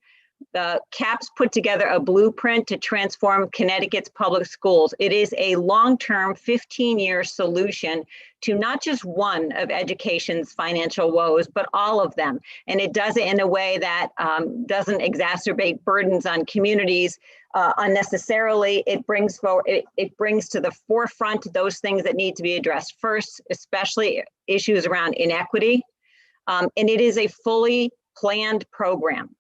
The CAPS put together a blueprint to transform Connecticut's public schools. It is a long-term 15-year solution to not just one of education's financial woes, but all of them. And it does it in a way that doesn't exacerbate burdens on communities unnecessarily. It brings forward, it brings to the forefront those things that need to be addressed first, especially issues around inequity. And it is a fully planned program.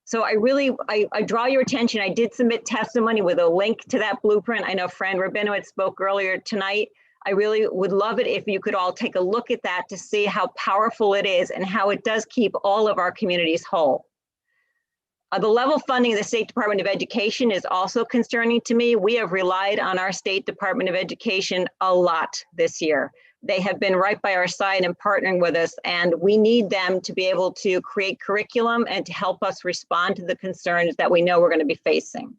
So I draw your attention. I did submit testimony with a link to that blueprint. I know Fran Rabinowitz spoke earlier tonight. I really would love it if you could all take a look at that to see how powerful it is and how it does keep all of our communities whole. The level funding of the State Department of Education is also concerning to me. We have relied on our State Department of Education a lot this year. They have been right by our side and partnering with us, and we need them to be able to create curriculum and to help us respond to the concerns that we know we're going to be facing.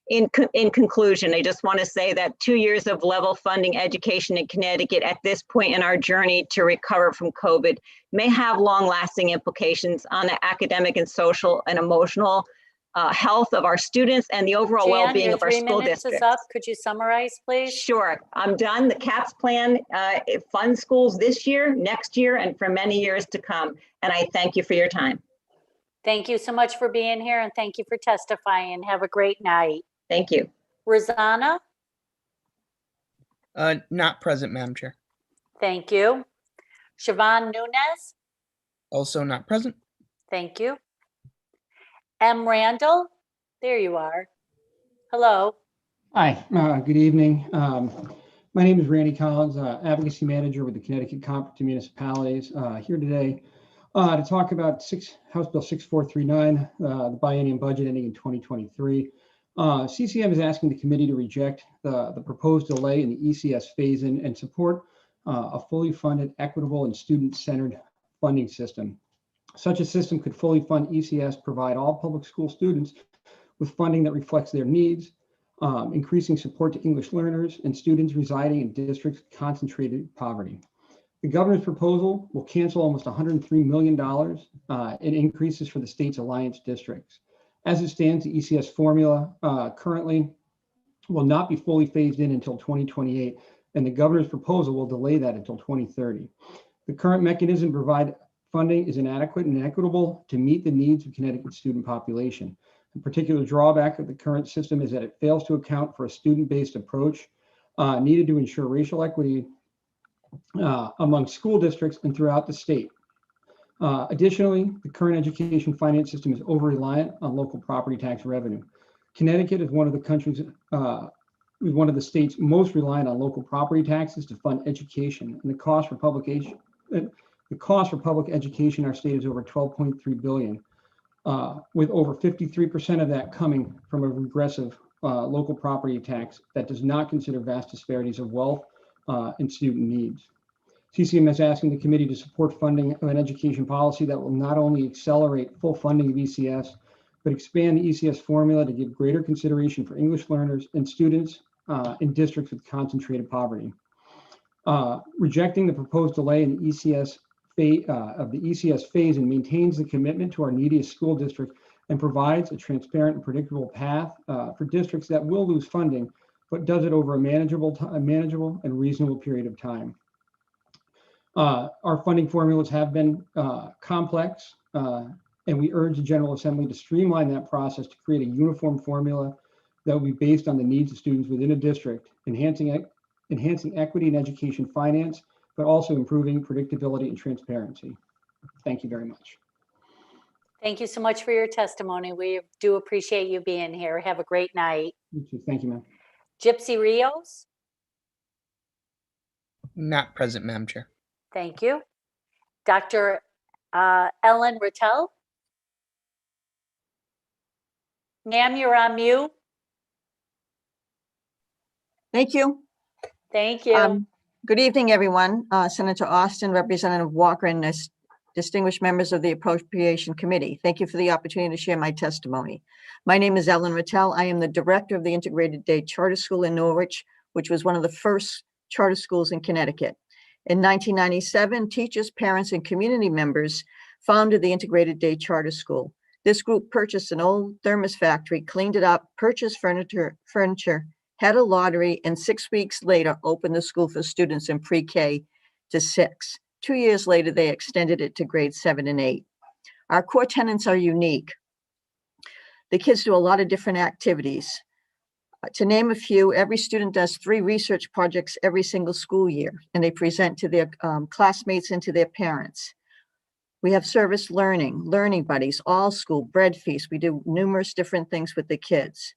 In conclusion, I just want to say that 2 years of level funding education in Connecticut at this point in our journey to recover from COVID may have long-lasting implications on the academic and social and emotional health of our students and the overall well-being of our school districts. 3 minutes is up. Could you summarize, please? Sure, I'm done. The CAPS plan funds schools this year, next year, and for many years to come. And I thank you for your time. Thank you so much for being here, and thank you for testifying. Have a great night. Thank you. Rosanna? Not present, Madam Chair. Thank you. Siobhan Nunez? Also not present. Thank you. M. Randall? There you are. Hello. Hi, good evening. My name is Randy Collins, Advocacy Manager with the Connecticut Conference of Municipalities, here today to talk about House Bill 6439, the biennium budget ending in 2023. CCM is asking the committee to reject the proposed delay in the ECS phase-in and support a fully funded, equitable, and student-centered funding system. Such a system could fully fund ECS, provide all public school students with funding that reflects their needs, increasing support to English learners and students residing in districts with concentrated poverty. The governor's proposal will cancel almost $103 million in increases for the state's alliance districts. As it stands, the ECS formula currently will not be fully phased in until 2028, and the governor's proposal will delay that until 2030. The current mechanism to provide funding is inadequate and inequitable to meet the needs of Connecticut's student population. A particular drawback of the current system is that it fails to account for a student-based approach needed to ensure racial equity among school districts and throughout the state. Additionally, the current education finance system is over-reliant on local property tax revenue. Connecticut is one of the states most reliant on local property taxes to fund education, and the cost for public education in our state is over $12.3 billion, with over 53% of that coming from a regressive local property tax that does not consider vast disparities of wealth and student needs. CCM is asking the committee to support funding of an education policy that will not only accelerate full funding of ECS, but expand the ECS formula to give greater consideration for English learners and students in districts with concentrated poverty. Rejecting the proposed delay in the ECS phase and maintains the commitment to our neediest school district and provides a transparent and predictable path for districts that will lose funding, but does it over a manageable and reasonable period of time. Our funding formulas have been complex, and we urge the General Assembly to streamline that process to create a uniform formula that will be based on the needs of students within a district, enhancing equity in education finance, but also improving predictability and transparency. Thank you very much. Thank you so much for your testimony. We do appreciate you being here. Have a great night. You too. Thank you, ma'am. Gypsy Rios. Not present, Madam Chair. Thank you. Dr. Ellen Rattel. Ma'am, you're on mute. Thank you. Thank you. Good evening, everyone. Senator Austin, Representative Walker, and distinguished members of the Appropriation Committee. Thank you for the opportunity to share my testimony. My name is Ellen Rattel. I am the director of the Integrated Day Charter School in Norwich, which was one of the first charter schools in Connecticut. In 1997, teachers, parents, and community members founded the Integrated Day Charter School. This group purchased an old thermos factory, cleaned it up, purchased furniture, had a lottery, and 6 weeks later opened the school for students in pre-K to 6. 2 years later, they extended it to grades 7 and 8. Our core tenets are unique. The kids do a lot of different activities. To name a few, every student does 3 research projects every single school year, and they present to their classmates and to their parents. We have service learning, learning buddies, all school, bread feast. We do numerous different things with the kids.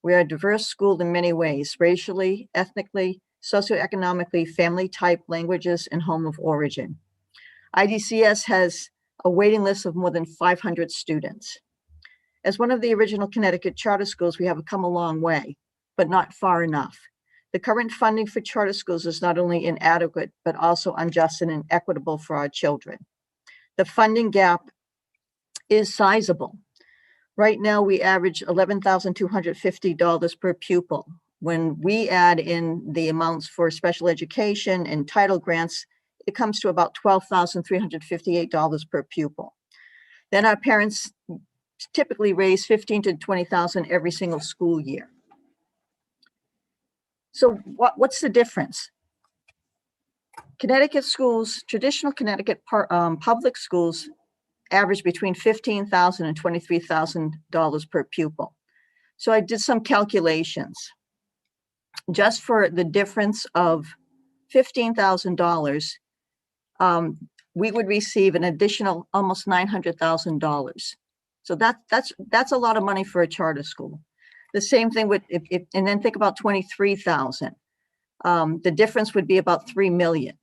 We are a diverse school in many ways, racially, ethnically, socioeconomically, family type, languages, and home of origin. IDCS has a waiting list of more than 500 students. As one of the original Connecticut charter schools, we have come a long way, but not far enough. The current funding for charter schools is not only inadequate, but also unjust and inequitable for our children. The funding gap is sizable. Right now, we average $11,250 per pupil. When we add in the amounts for special education and title grants, it comes to about $12,358 per pupil. Then our parents typically raise $15,000 to $20,000 every single school year. So what's the difference? Connecticut schools, traditional Connecticut public schools, average between $15,000 and $23,000 per pupil. So I did some calculations. Just for the difference of $15,000, we would receive an additional almost $900,000. So that's a lot of money for a charter school. The same thing with, and then think about 23,000. The difference would be about 3 million.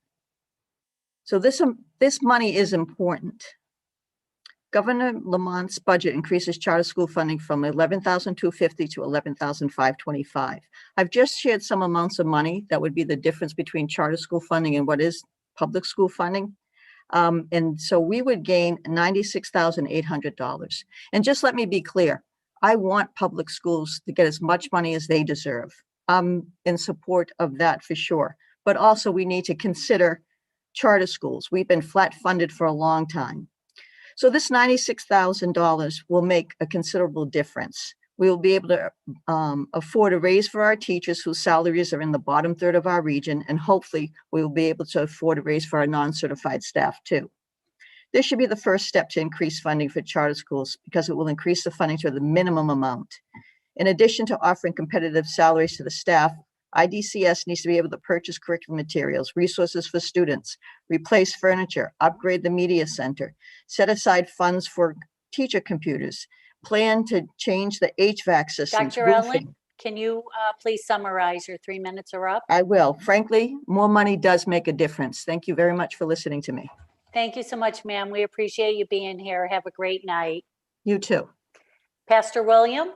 So this money is important. Governor Lamont's budget increases charter school funding from $11,250 to $11,525. I've just shared some amounts of money that would be the difference between charter school funding and what is public school funding. And so we would gain $96,800. And just let me be clear, I want public schools to get as much money as they deserve. I'm in support of that for sure. But also we need to consider charter schools. We've been flat funded for a long time. So this $96,000 will make a considerable difference. We will be able to afford a raise for our teachers whose salaries are in the bottom third of our region, and hopefully we will be able to afford a raise for our non-certified staff too. This should be the first step to increase funding for charter schools because it will increase the funding to the minimum amount. In addition to offering competitive salaries to the staff, IDCS needs to be able to purchase curriculum materials, resources for students, replace furniture, upgrade the media center, set aside funds for teacher computers, plan to change the HVAC systems. Dr. Ellen, can you please summarize? Your 3 minutes are up. I will. Frankly, more money does make a difference. Thank you very much for listening to me. Thank you so much, ma'am. We appreciate you being here. Have a great night. You too. Pastor William?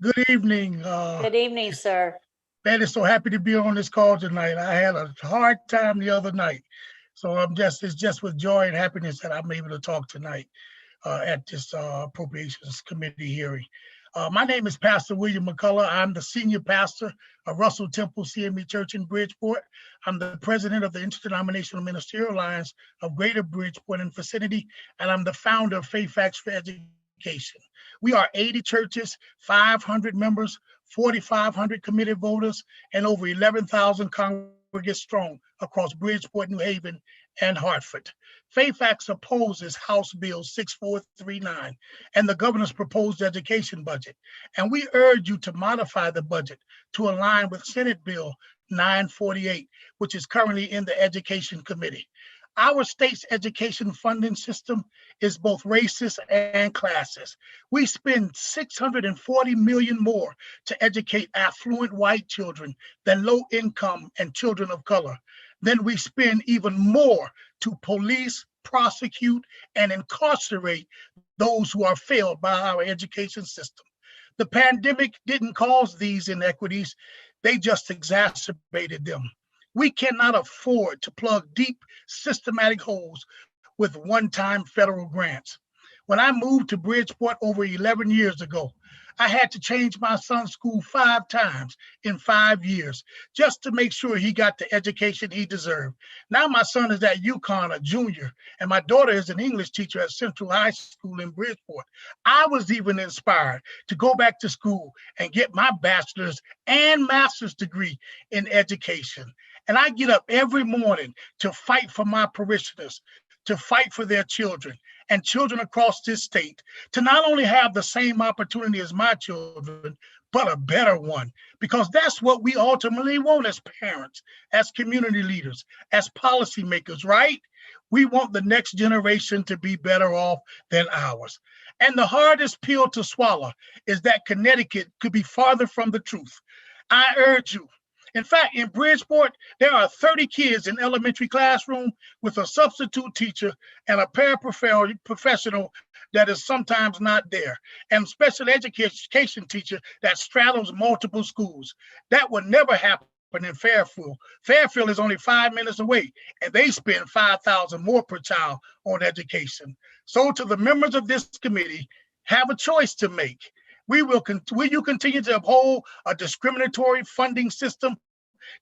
Good evening. Good evening, sir. Man, is so happy to be on this call tonight. I had a hard time the other night. So it's just with joy and happiness that I'm able to talk tonight at this Appropriations Committee hearing. My name is Pastor William McCullough. I'm the senior pastor of Russell Temple CME Church in Bridgeport. I'm the president of the Interdenominational Ministerial Alliance of Greater Bridgeport and vicinity, and I'm the founder of Faith Facts for Education. We are 80 churches, 500 members, 4,500 committed voters, and over 11,000 congregants strong across Bridgeport, New Haven, and Hartford. Faith Facts opposes House Bill 6439 and the governor's proposed education budget. And we urge you to modify the budget to align with Senate Bill 948, which is currently in the Education Committee. Our state's education funding system is both racist and classist. We spend $640 million more to educate affluent white children than low income and children of color. Then we spend even more to police, prosecute, and incarcerate those who are failed by our education system. The pandemic didn't cause these inequities, they just exacerbated them. We cannot afford to plug deep, systematic holes with one-time federal grants. When I moved to Bridgeport over 11 years ago, I had to change my son's school 5 times in 5 years just to make sure he got the education he deserved. Now my son is at UConn, a junior, and my daughter is an English teacher at Central High School in Bridgeport. I was even inspired to go back to school and get my bachelor's and master's degree in education. And I get up every morning to fight for my parishioners, to fight for their children and children across this state, to not only have the same opportunity as my children, but a better one, because that's what we ultimately want as parents, as community leaders, as policymakers, right? We want the next generation to be better off than ours. And the hardest pill to swallow is that Connecticut could be farther from the truth. I urge you. In fact, in Bridgeport, there are 30 kids in elementary classroom with a substitute teacher and a paraprofessional that is sometimes not there, and special education teacher that straddles multiple schools. That would never happen in Fairfield. Fairfield is only 5 minutes away, and they spend $5,000 more per child on education. So to the members of this committee, have a choice to make. Will you continue to uphold a discriminatory funding system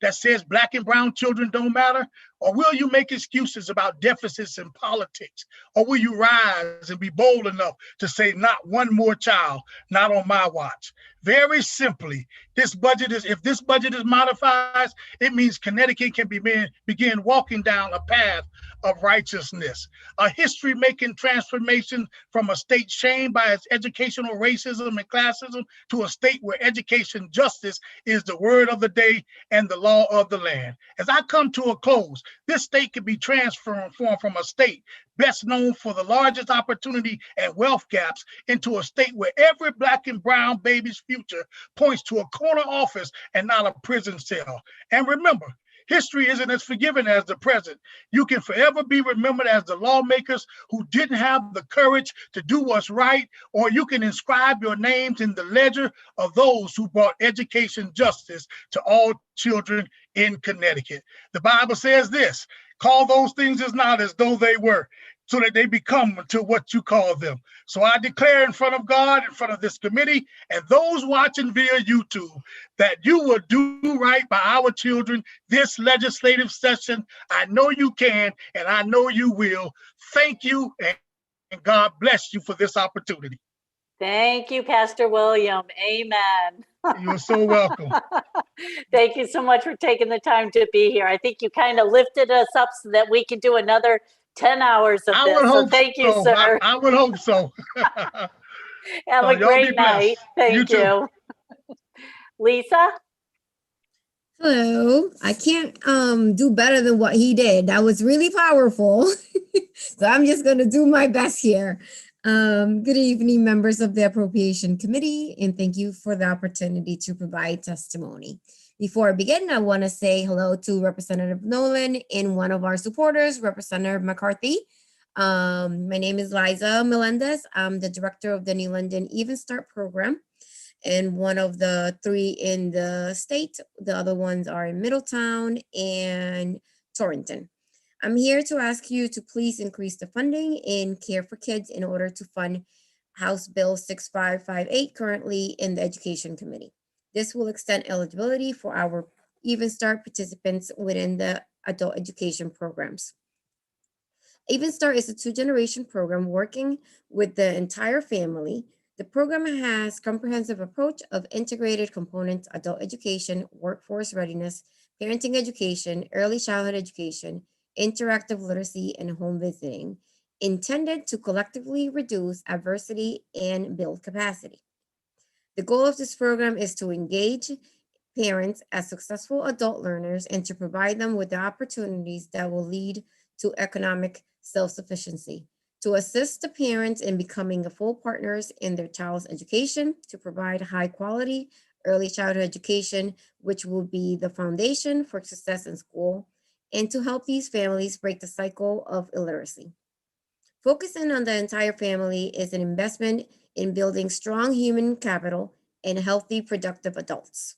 that says Black and brown children don't matter? Or will you make excuses about deficits in politics? Or will you rise and be bold enough to say not one more child, not on my watch? Very simply, if this budget is modified, it means Connecticut can begin walking down a path of righteousness, a history-making transformation from a state shamed by its educational racism and classism to a state where education justice is the word of the day and the law of the land. As I come to a close, this state can be transformed from a state best known for the largest opportunity and wealth gaps into a state where every Black and brown baby's future points to a corner office and not a prison cell. And remember, history isn't as forgiving as the present. You can forever be remembered as the lawmakers who didn't have the courage to do what's right, or you can inscribe your names in the ledger of those who brought education justice to all children in Connecticut. The Bible says this: call those things as not as though they were. so that they become to what you call them. So I declare in front of God, in front of this committee, and those watching via YouTube, that you will do right by our children this legislative session. I know you can, and I know you will. Thank you, and God bless you for this opportunity. Thank you, Pastor William. Amen. You're so welcome. Thank you so much for taking the time to be here. I think you kind of lifted us up so that we could do another 10 hours of this. So thank you, sir. I would hope so. Have a great night. Thank you. Lisa? Hello. I can't do better than what he did. That was really powerful. So I'm just going to do my best here. Good evening, members of the Appropriation Committee, and thank you for the opportunity to provide testimony. Before I begin, I want to say hello to Representative Nolan and one of our supporters, Representative McCarthy. My name is Liza Melendez. I'm the director of the New London Even Start program, and one of the 3 in the state. The other ones are in Middletown and Torrington. I'm here to ask you to please increase the funding in Care for Kids in order to fund House Bill 6558 currently in the Education Committee. This will extend eligibility for our Even Start participants within the adult education programs. Even Start is a 2-generation program working with the entire family. The program has comprehensive approach of integrated components: adult education, workforce readiness, parenting education, early childhood education, interactive literacy, and home visiting, intended to collectively reduce adversity and build capacity. The goal of this program is to engage parents as successful adult learners and to provide them with the opportunities that will lead to economic self-sufficiency, to assist the parents in becoming full partners in their child's education, to provide high quality early childhood education, which will be the foundation for success in school, and to help these families break the cycle of illiteracy. Focusing on the entire family is an investment in building strong human capital and healthy, productive adults.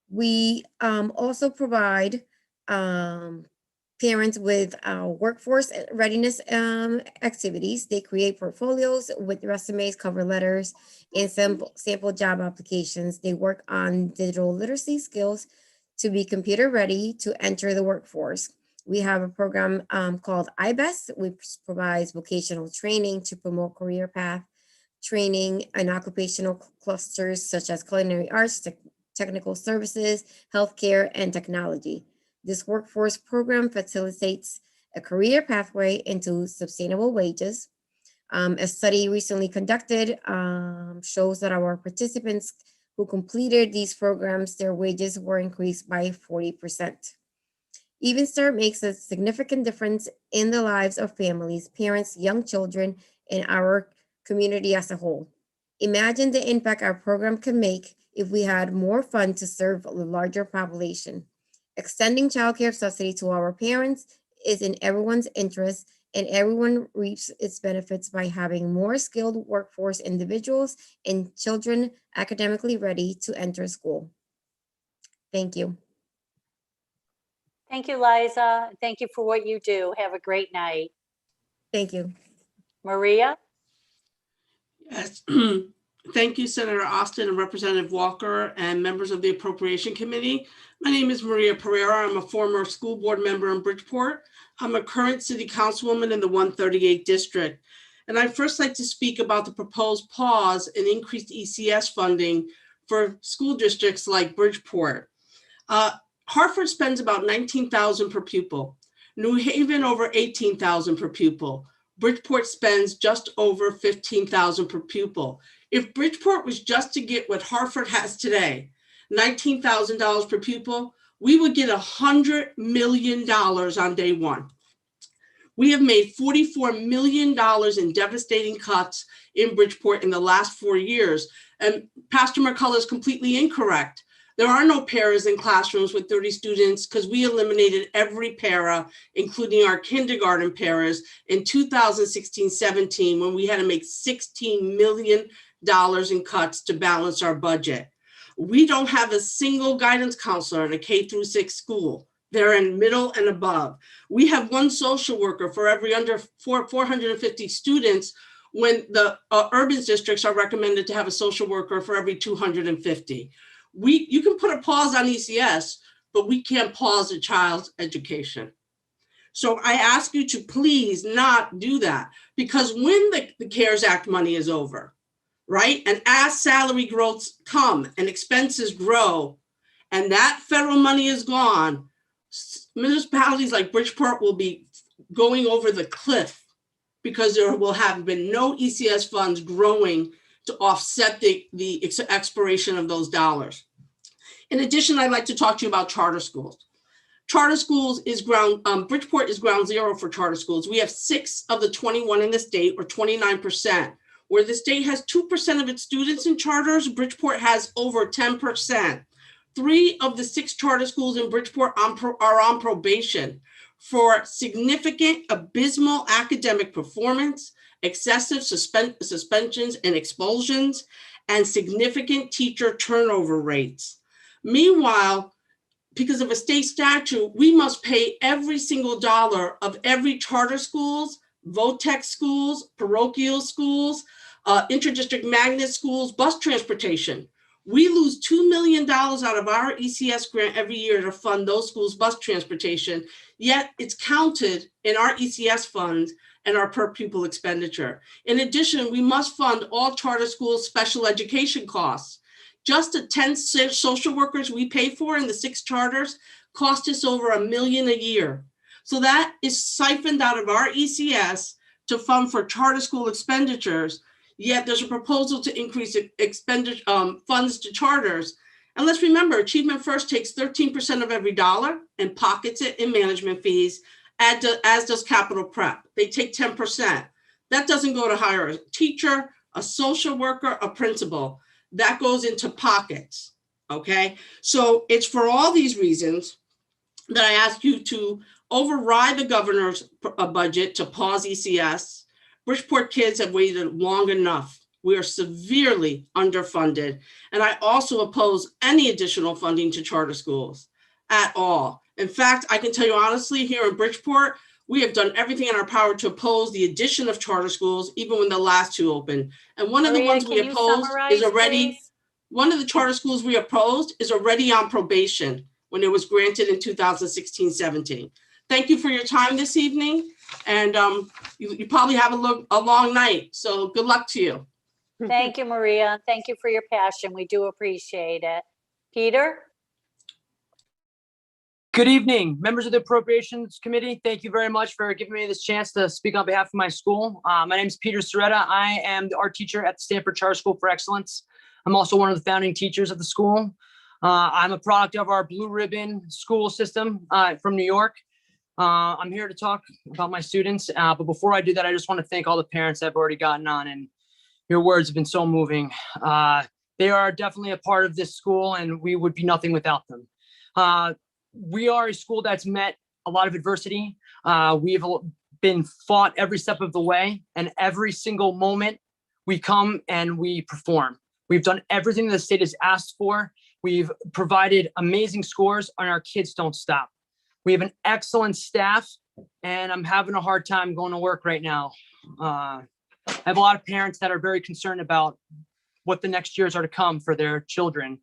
We also provide parents with workforce readiness activities. They create portfolios with resumes, cover letters, and sample job applications. They work on digital literacy skills to be computer ready to enter the workforce. We have a program called IBEST, which provides vocational training to promote career path training and occupational clusters such as culinary arts, technical services, healthcare, and technology. This workforce program facilitates a career pathway into sustainable wages. A study recently conducted shows that our participants who completed these programs, their wages were increased by 40%. Even Start makes a significant difference in the lives of families, parents, young children, and our community as a whole. Imagine the impact our program can make if we had more funds to serve a larger population. Extending childcare subsidy to our parents is in everyone's interest, and everyone reaps its benefits by having more skilled workforce individuals and children academically ready to enter school. Thank you. Thank you, Liza. Thank you for what you do. Have a great night. Thank you. Maria? Yes. Thank you, Senator Austin and Representative Walker and members of the Appropriation Committee. My name is Maria Pereira. I'm a former school board member in Bridgeport. I'm a current city councilwoman in the 138 district. And I'd first like to speak about the proposed pause in increased ECS funding for school districts like Bridgeport. Hartford spends about $19,000 per pupil. New Haven over $18,000 per pupil. Bridgeport spends just over $15,000 per pupil. If Bridgeport was just to get what Hartford has today, $19,000 per pupil, we would get $100 million on day one. We have made $44 million in devastating cuts in Bridgeport in the last 4 years. And Pastor McCullough is completely incorrect. There are no paras in classrooms with 30 students because we eliminated every para, including our kindergarten paras, in 2016-17 when we had to make $16 million in cuts to balance our budget. We don't have a single guidance counselor in a K-6 school. They're in middle and above. We have one social worker for every under 450 students, when the urban districts are recommended to have a social worker for every 250. You can put a pause on ECS, but we can't pause a child's education. So I ask you to please not do that, because when the CARES Act money is over, right? And as salary growths come and expenses grow, and that federal money is gone, municipalities like Bridgeport will be going over the cliff, because there will have been no ECS funds growing to offset the expiration of those dollars. In addition, I'd like to talk to you about charter schools. Charter schools is Bridgeport is ground zero for charter schools. We have 6 of the 21 in the state, or 29%. Where the state has 2% of its students in charters, Bridgeport has over 10%. 3 of the 6 charter schools in Bridgeport are on probation for significant abysmal academic performance, excessive suspensions and expulsions, and significant teacher turnover rates. Meanwhile, because of a state statute, we must pay every single dollar of every charter schools, VOTEC schools, parochial schools, interdistrict magnet schools, bus transportation. We lose $2 million out of our ECS grant every year to fund those schools' bus transportation, yet it's counted in our ECS funds and our per pupil expenditure. In addition, we must fund all charter schools' special education costs. Just the 10 social workers we pay for in the 6 charters cost us over $1 million a year. So that is siphoned out of our ECS to fund for charter school expenditures. Yet there's a proposal to increase funds to charters. And let's remember, Achievement First takes 13% of every dollar and pockets it in management fees, as does Capital Prep. They take 10%. That doesn't go to hire a teacher, a social worker, a principal. That goes into pockets, okay? So it's for all these reasons that I ask you to override the governor's budget to pause ECS. Bridgeport kids have waited long enough. We are severely underfunded. And I also oppose any additional funding to charter schools at all. In fact, I can tell you honestly, here in Bridgeport, we have done everything in our power to oppose the addition of charter schools, even when the last 2 opened. And one of the ones we opposed is already, one of the charter schools we opposed is already on probation when it was granted in 2016-17. Thank you for your time this evening. And you probably have a long night. So good luck to you. Thank you, Maria. Thank you for your passion. We do appreciate it. Peter? Good evening, members of the Appropriations Committee. Thank you very much for giving me this chance to speak on behalf of my school. My name is Peter Soretta. I am the art teacher at the Stanford Charter School for Excellence. I'm also one of the founding teachers of the school. I'm a product of our Blue Ribbon school system from New York. I'm here to talk about my students, but before I do that, I just want to thank all the parents that have already gotten on, and your words have been so moving. They are definitely a part of this school, and we would be nothing without them. We are a school that's met a lot of adversity. We've been fought every step of the way, and every single moment we come and we perform. We've done everything the state has asked for. We've provided amazing scores, and our kids don't stop. We have an excellent staff, and I'm having a hard time going to work right now. I have a lot of parents that are very concerned about what the next years are to come for their children.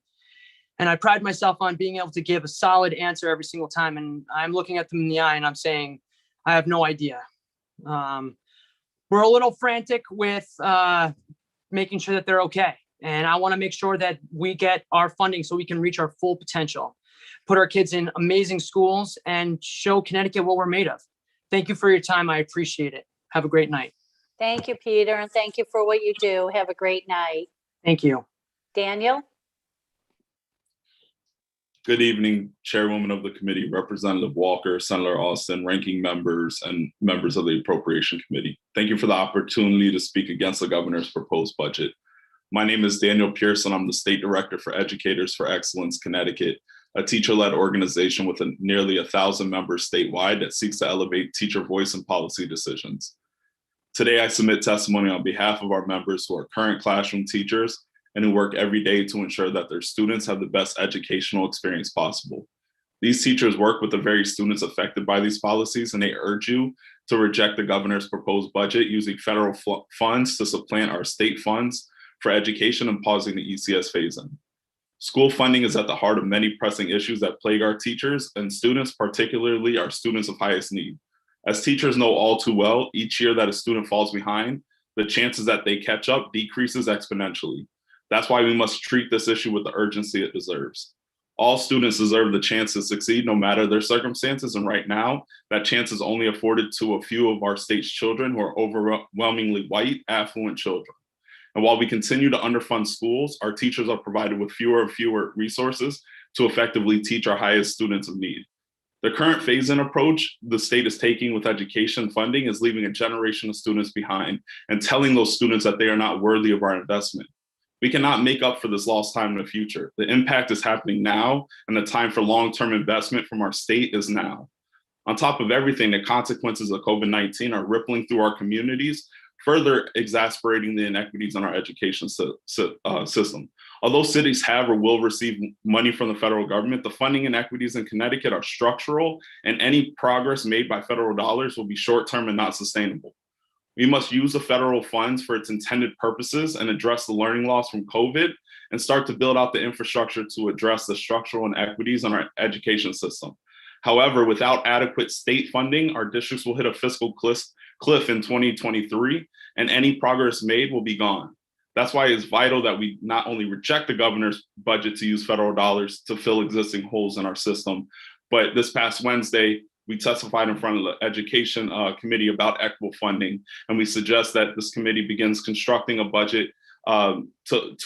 And I pride myself on being able to give a solid answer every single time. And I'm looking at them in the eye and I'm saying, I have no idea. We're a little frantic with making sure that they're okay. And I want to make sure that we get our funding so we can reach our full potential, put our kids in amazing schools, and show Connecticut what we're made of. Thank you for your time. I appreciate it. Have a great night. Thank you, Peter, and thank you for what you do. Have a great night. Thank you. Daniel? Good evening, Chairwoman of the Committee, Representative Walker, Senator Austin, ranking members, and members of the Appropriation Committee. Thank you for the opportunity to speak against the governor's proposed budget. My name is Daniel Pearson. I'm the State Director for Educators for Excellence Connecticut, a teacher-led organization with nearly 1,000 members statewide that seeks to elevate teacher voice in policy decisions. Today, I submit testimony on behalf of our members who are current classroom teachers and who work every day to ensure that their students have the best educational experience possible. These teachers work with the very students affected by these policies, and they urge you to reject the governor's proposed budget using federal funds to supplant our state funds for education and pausing the ECS phase-in. School funding is at the heart of many pressing issues that plague our teachers and students, particularly our students of highest need. As teachers know all too well, each year that a student falls behind, the chances that they catch up decreases exponentially. That's why we must treat this issue with the urgency it deserves. All students deserve the chance to succeed no matter their circumstances, and right now, that chance is only afforded to a few of our state's children who are overwhelmingly white, affluent children. And while we continue to underfund schools, our teachers are provided with fewer and fewer resources to effectively teach our highest students of need. The current phase-in approach the state is taking with education funding is leaving a generation of students behind and telling those students that they are not worthy of our investment. We cannot make up for this lost time in the future. The impact is happening now, and the time for long-term investment from our state is now. On top of everything, the consequences of COVID-19 are rippling through our communities, further exacerbating the inequities in our education system. Although cities have or will receive money from the federal government, the funding inequities in Connecticut are structural, and any progress made by federal dollars will be short-term and not sustainable. We must use the federal funds for its intended purposes and address the learning loss from COVID and start to build out the infrastructure to address the structural inequities in our education system. However, without adequate state funding, our districts will hit a fiscal cliff in 2023, and any progress made will be gone. That's why it's vital that we not only reject the governor's budget to use federal dollars to fill existing holes in our system, but this past Wednesday, we testified in front of the Education Committee about equitable funding, and we suggest that this committee begins constructing a budget to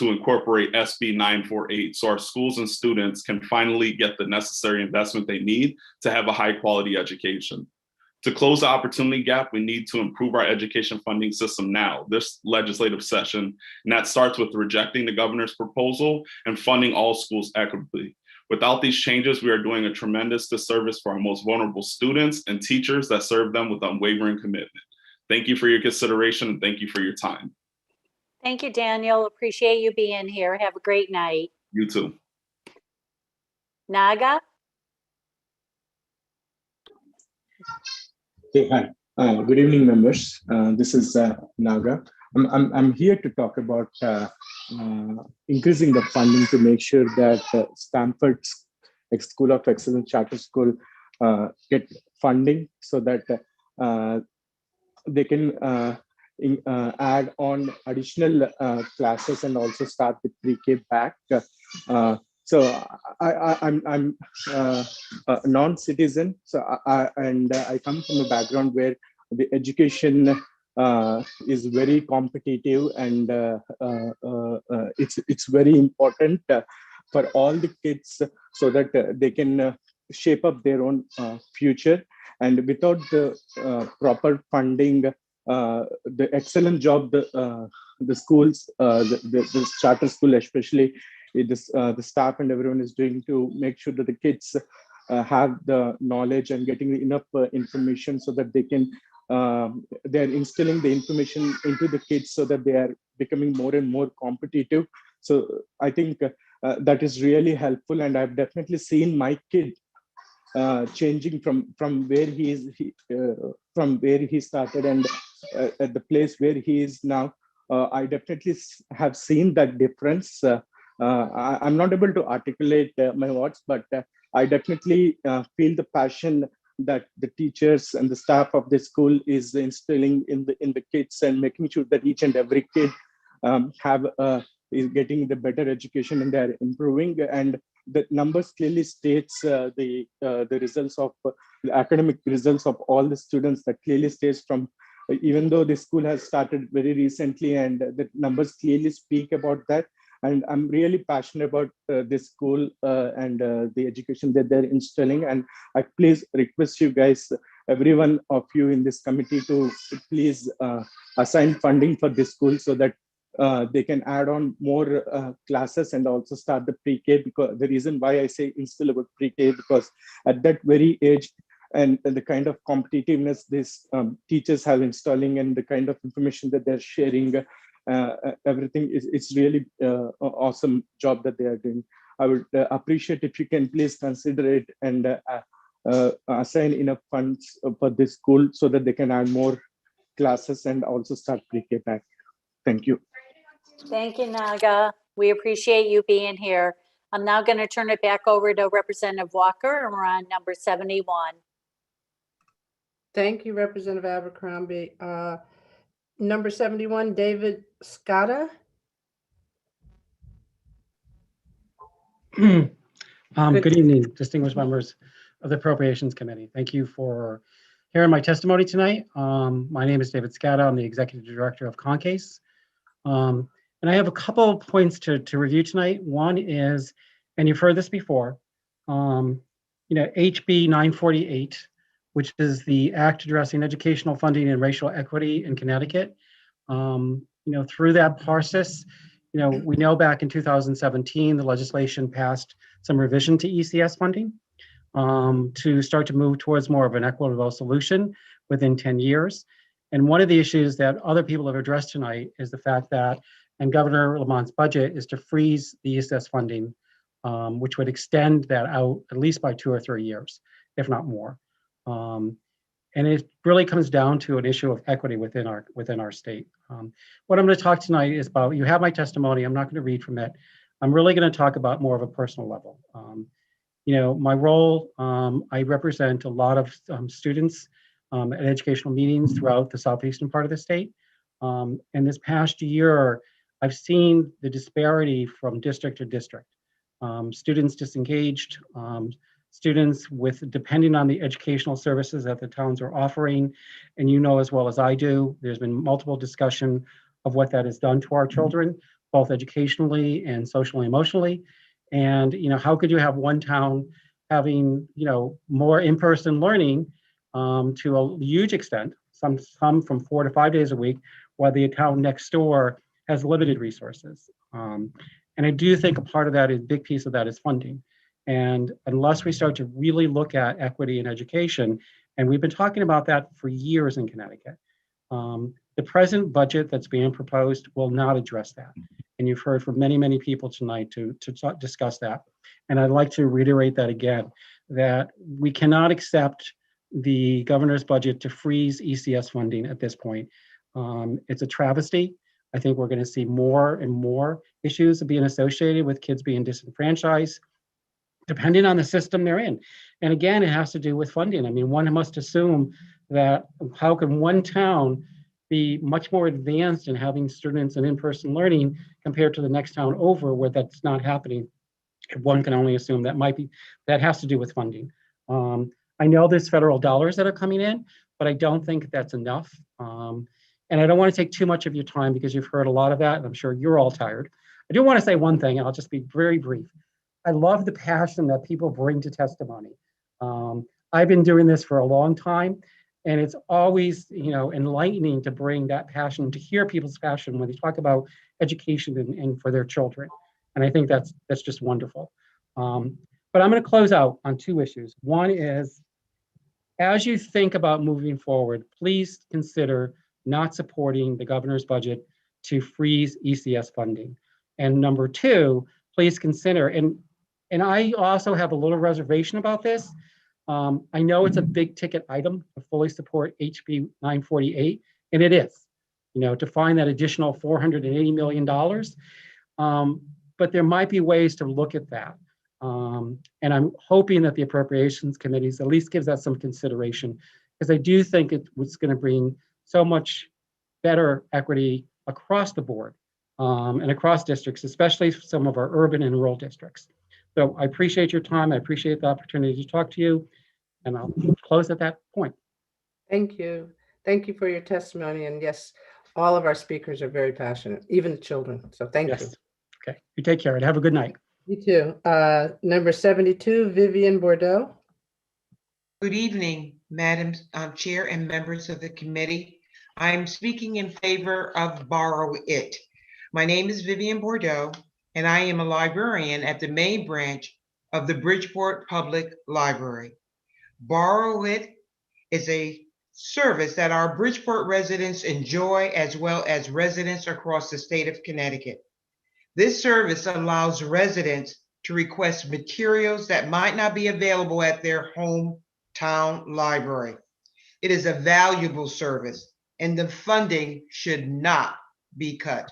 incorporate SB 948 so our schools and students can finally get the necessary investment they need to have a high quality education. To close the opportunity gap, we need to improve our education funding system now, this legislative session, and that starts with rejecting the governor's proposal and funding all schools equitably. Without these changes, we are doing a tremendous disservice for our most vulnerable students and teachers that serve them with unwavering commitment. Thank you for your consideration, and thank you for your time. Thank you, Daniel. Appreciate you being here. Have a great night. You too. Naga? Hey, hi. Good evening, members. This is Naga. I'm here to talk about increasing the funding to make sure that Stanford's School of Excellence Charter School get funding so that they can add on additional classes and also start the pre-K back. So I'm a non-citizen, so I come from a background where the education is very competitive, and it's very important for all the kids so that they can shape up their own future. And without the proper funding, the excellent job the schools, the charter school especially, the staff and everyone is doing to make sure that the kids have the knowledge and getting enough information so that they can they're instilling the information into the kids so that they are becoming more and more competitive. So I think that is really helpful, and I've definitely seen my kid changing from where he is from where he started and at the place where he is now. I definitely have seen that difference. I'm not able to articulate my words, but I definitely feel the passion that the teachers and the staff of the school is instilling in the kids, and making sure that each and every kid is getting the better education and they're improving. And the numbers clearly states the results of the academic results of all the students. That clearly states from, even though the school has started very recently, and the numbers clearly speak about that. And I'm really passionate about this school and the education that they're instilling. And I please request you guys, every one of you in this committee, to please assign funding for this school so that they can add on more classes and also start the pre-K. Because the reason why I say instill about pre-K, because at that very age and the kind of competitiveness these teachers have installing and the kind of information that they're sharing, everything is, it's really awesome job that they are doing. I would appreciate if you can please consider it and assign enough funds for this school so that they can add more classes and also start pre-K back. Thank you. Thank you, Naga. We appreciate you being here. I'm now going to turn it back over to Representative Walker, and we're on number 71. Thank you, Representative Abercrombie. Number 71, David Scotta. Good evening, distinguished members of the Appropriations Committee. Thank you for hearing my testimony tonight. My name is David Scotta. I'm the Executive Director of CONCASE. And I have a couple of points to review tonight. One is, and you've heard this before, HB 948, which is the Act addressing educational funding and racial equity in Connecticut. Through that process, we know back in 2017, the legislation passed some revision to ECS funding to start to move towards more of an equitable solution within 10 years. And one of the issues that other people have addressed tonight is the fact that, and Governor Lamont's budget is to freeze the ECS funding, which would extend that out at least by 2 or 3 years, if not more. And it really comes down to an issue of equity within our state. What I'm going to talk tonight is about, you have my testimony, I'm not going to read from it. I'm really going to talk about more of a personal level. My role, I represent a lot of students at educational meetings throughout the southeastern part of the state. And this past year, I've seen the disparity from district to district. Students disengaged, students with, depending on the educational services that the towns are offering, and as well as I do, there's been multiple discussion of what that has done to our children, both educationally and socially, emotionally. And, how could you have one town having, more in-person learning to a huge extent, some from 4 to 5 days a week, while the town next door has limited resources. And I do think a part of that, a big piece of that is funding. And unless we start to really look at equity in education, and we've been talking about that for years in Connecticut, the present budget that's being proposed will not address that. And you've heard from many, many people tonight to discuss that. And I'd like to reiterate that again, that we cannot accept the governor's budget to freeze ECS funding at this point. It's a travesty. I think we're going to see more and more issues being associated with kids being disenfranchised, depending on the system they're in. And again, it has to do with funding. I mean, one must assume that how can one town be much more advanced in having students in in-person learning compared to the next town over where that's not happening? One can only assume that has to do with funding. I know there's federal dollars that are coming in, but I don't think that's enough. And I don't want to take too much of your time because you've heard a lot of that, and I'm sure you're all tired. I do want to say one thing, and I'll just be very brief. I love the passion that people bring to testimony. I've been doing this for a long time, and it's always, enlightening to bring that passion, to hear people's passion when they talk about education and for their children. And I think that's just wonderful. But I'm going to close out on 2 issues. One is, as you think about moving forward, please consider not supporting the governor's budget to freeze ECS funding. And number 2, please consider, and I also have a little reservation about this. I know it's a big ticket item to fully support HB 948, and it is, to find that additional $480 million. But there might be ways to look at that. And I'm hoping that the Appropriations Committees at least gives that some consideration, because I do think it's going to bring so much better equity across the board and across districts, especially some of our urban and rural districts. So I appreciate your time. I appreciate the opportunity to talk to you, and I'll close at that point. Thank you. Thank you for your testimony. And yes, all of our speakers are very passionate, even the children. So thank you. Okay, you take care and have a good night. You too. Number 72, Vivian Bordeaux. Good evening, Madam Chair and members of the committee. I'm speaking in favor of Borrow It. My name is Vivian Bordeaux, and I am a librarian at the main branch of the Bridgeport Public Library. Borrow It is a service that our Bridgeport residents enjoy, as well as residents across the state of Connecticut. This service allows residents to request materials that might not be available at their hometown library. It is a valuable service, and the funding should not be cut.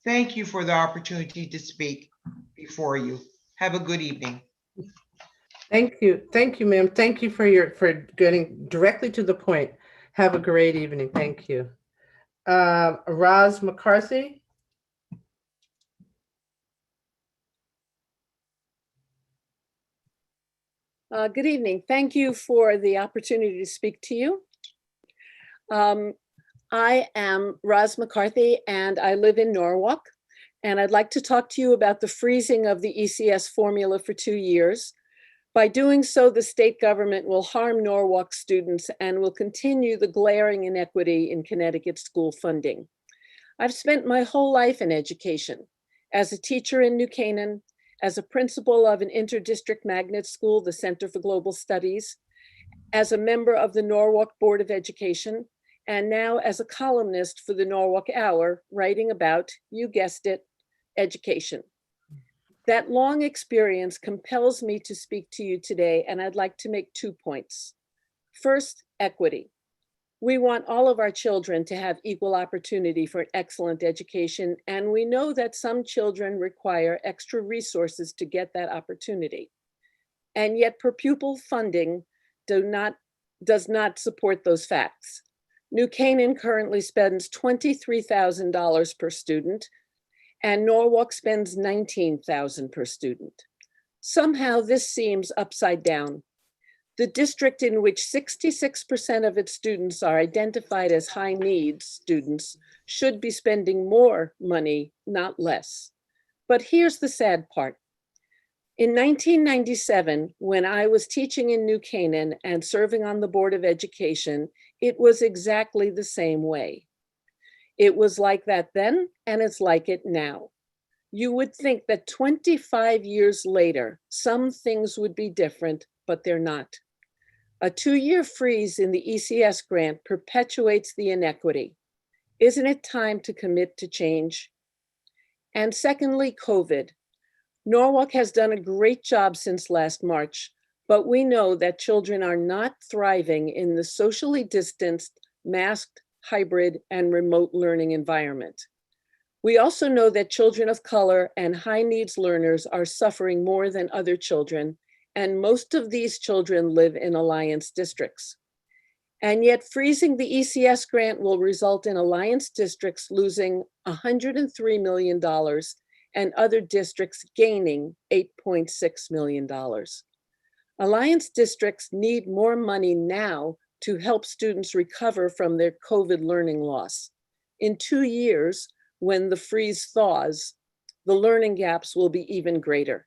Thank you for the opportunity to speak before you. Have a good evening. Thank you, ma'am. Thank you for getting directly to the point. Have a great evening. Thank you. Roz McCarthy. Good evening. Thank you for the opportunity to speak to you. I am Roz McCarthy and I live in Norwalk. And I'd like to talk to you about the freezing of the ECS formula for 2 years. By doing so, the state government will harm Norwalk students and will continue the glaring inequity in Connecticut school funding. I've spent my whole life in education, as a teacher in New Canaan, as a principal of an interdistrict magnet school, the Center for Global Studies, as a member of the Norwalk Board of Education, and now as a columnist for the Norwalk Hour, writing about, you guessed it, education. That long experience compels me to speak to you today, and I'd like to make 2 points. First, equity. We want all of our children to have equal opportunity for an excellent education, and we know that some children require extra resources to get that opportunity. And yet per pupil funding does not support those facts. New Canaan currently spends $23,000 per student, and Norwalk spends $19,000 per student. Somehow this seems upside down. The district in which 66% of its students are identified as high needs students should be spending more money, not less. But here's the sad part. In 1997, when I was teaching in New Canaan and serving on the Board of Education, it was exactly the same way. It was like that then, and it's like it now. You would think that 25 years later, some things would be different, but they're not. A 2-year freeze in the ECS grant perpetuates the inequity. Isn't it time to commit to change? And secondly, COVID. Norwalk has done a great job since last March, but we know that children are not thriving in the socially distanced, masked, hybrid, and remote learning environment. We also know that children of color and high needs learners are suffering more than other children, and most of these children live in Alliance districts. And yet freezing the ECS grant will result in Alliance districts losing $103 million and other districts gaining $8.6 million. Alliance districts need more money now to help students recover from their COVID learning loss. In 2 years, when the freeze thaws, the learning gaps will be even greater.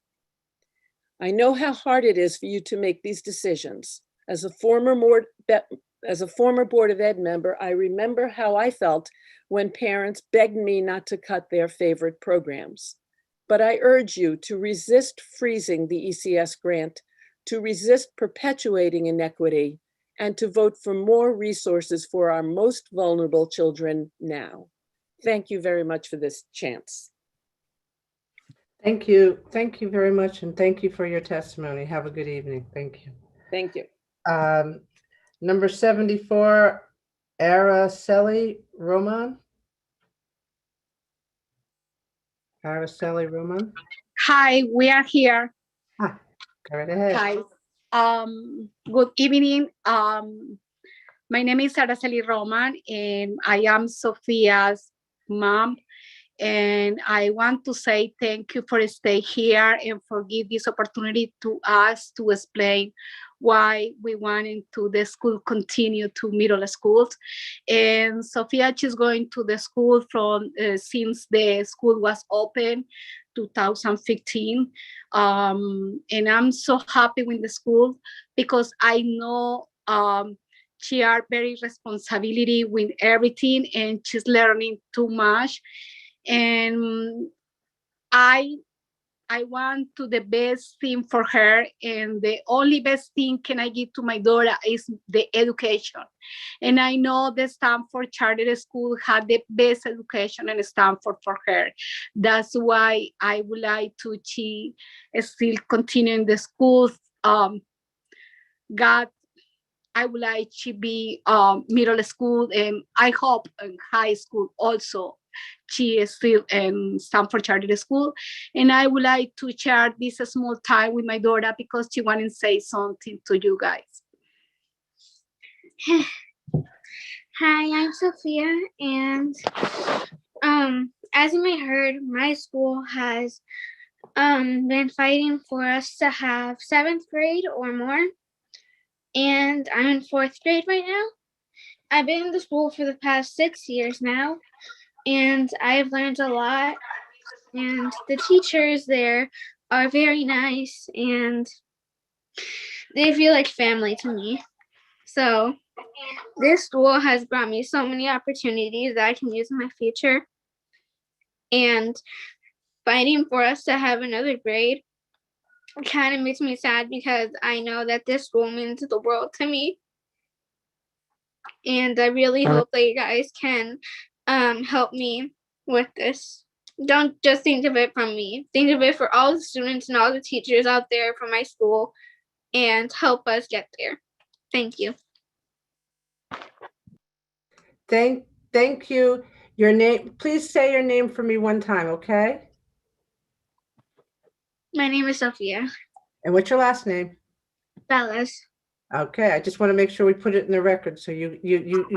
I know how hard it is for you to make these decisions. As a former Board of Ed member, I remember how I felt when parents begged me not to cut their favorite programs. But I urge you to resist freezing the ECS grant, to resist perpetuating inequity, and to vote for more resources for our most vulnerable children now. Thank you very much for this chance. Thank you. Thank you very much. And thank you for your testimony. Have a good evening. Thank you. Thank you. Number 74, Araceli Roman. Araceli Roman. Hi, we are here. Go right ahead. Hi. Good evening. My name is Araceli Roman, and I am Sophia's mom. And I want to say thank you for staying here and for giving this opportunity to us to explain why we wanted to the school continue to middle schools. And Sophia, she's going to the school from since the school was open 2015. And I'm so happy with the school because I know she are very responsibility with everything and she's learning too much. And I I want to the best thing for her, and the only best thing can I give to my daughter is the education. And I know the Stanford Charter School had the best education in Stanford for her. That's why I would like to she still continue in the school. God, I would like to be middle school, and I hope in high school also. She is still in Stanford Charter School, and I would like to share this small time with my daughter because she wanted to say something to you guys. Hi, I'm Sophia, and as you may heard, my school has been fighting for us to have 7th grade or more, and I'm in 4th grade right now. I've been in the school for the past 6 years now, and I've learned a lot, and the teachers there are very nice, and they feel like family to me. So this school has brought me so many opportunities that I can use in my future, and fighting for us to have another grade kind of makes me sad because I know that this school means the world to me. And I really hope that you guys can help me with this. Don't just think of it from me. Think of it for all the students and all the teachers out there from my school, and help us get there. Thank you. Thank you. Your name, please say your name for me one time, okay? My name is Sophia. And what's your last name? Bellas. Okay, I just want to make sure we put it in the record, so you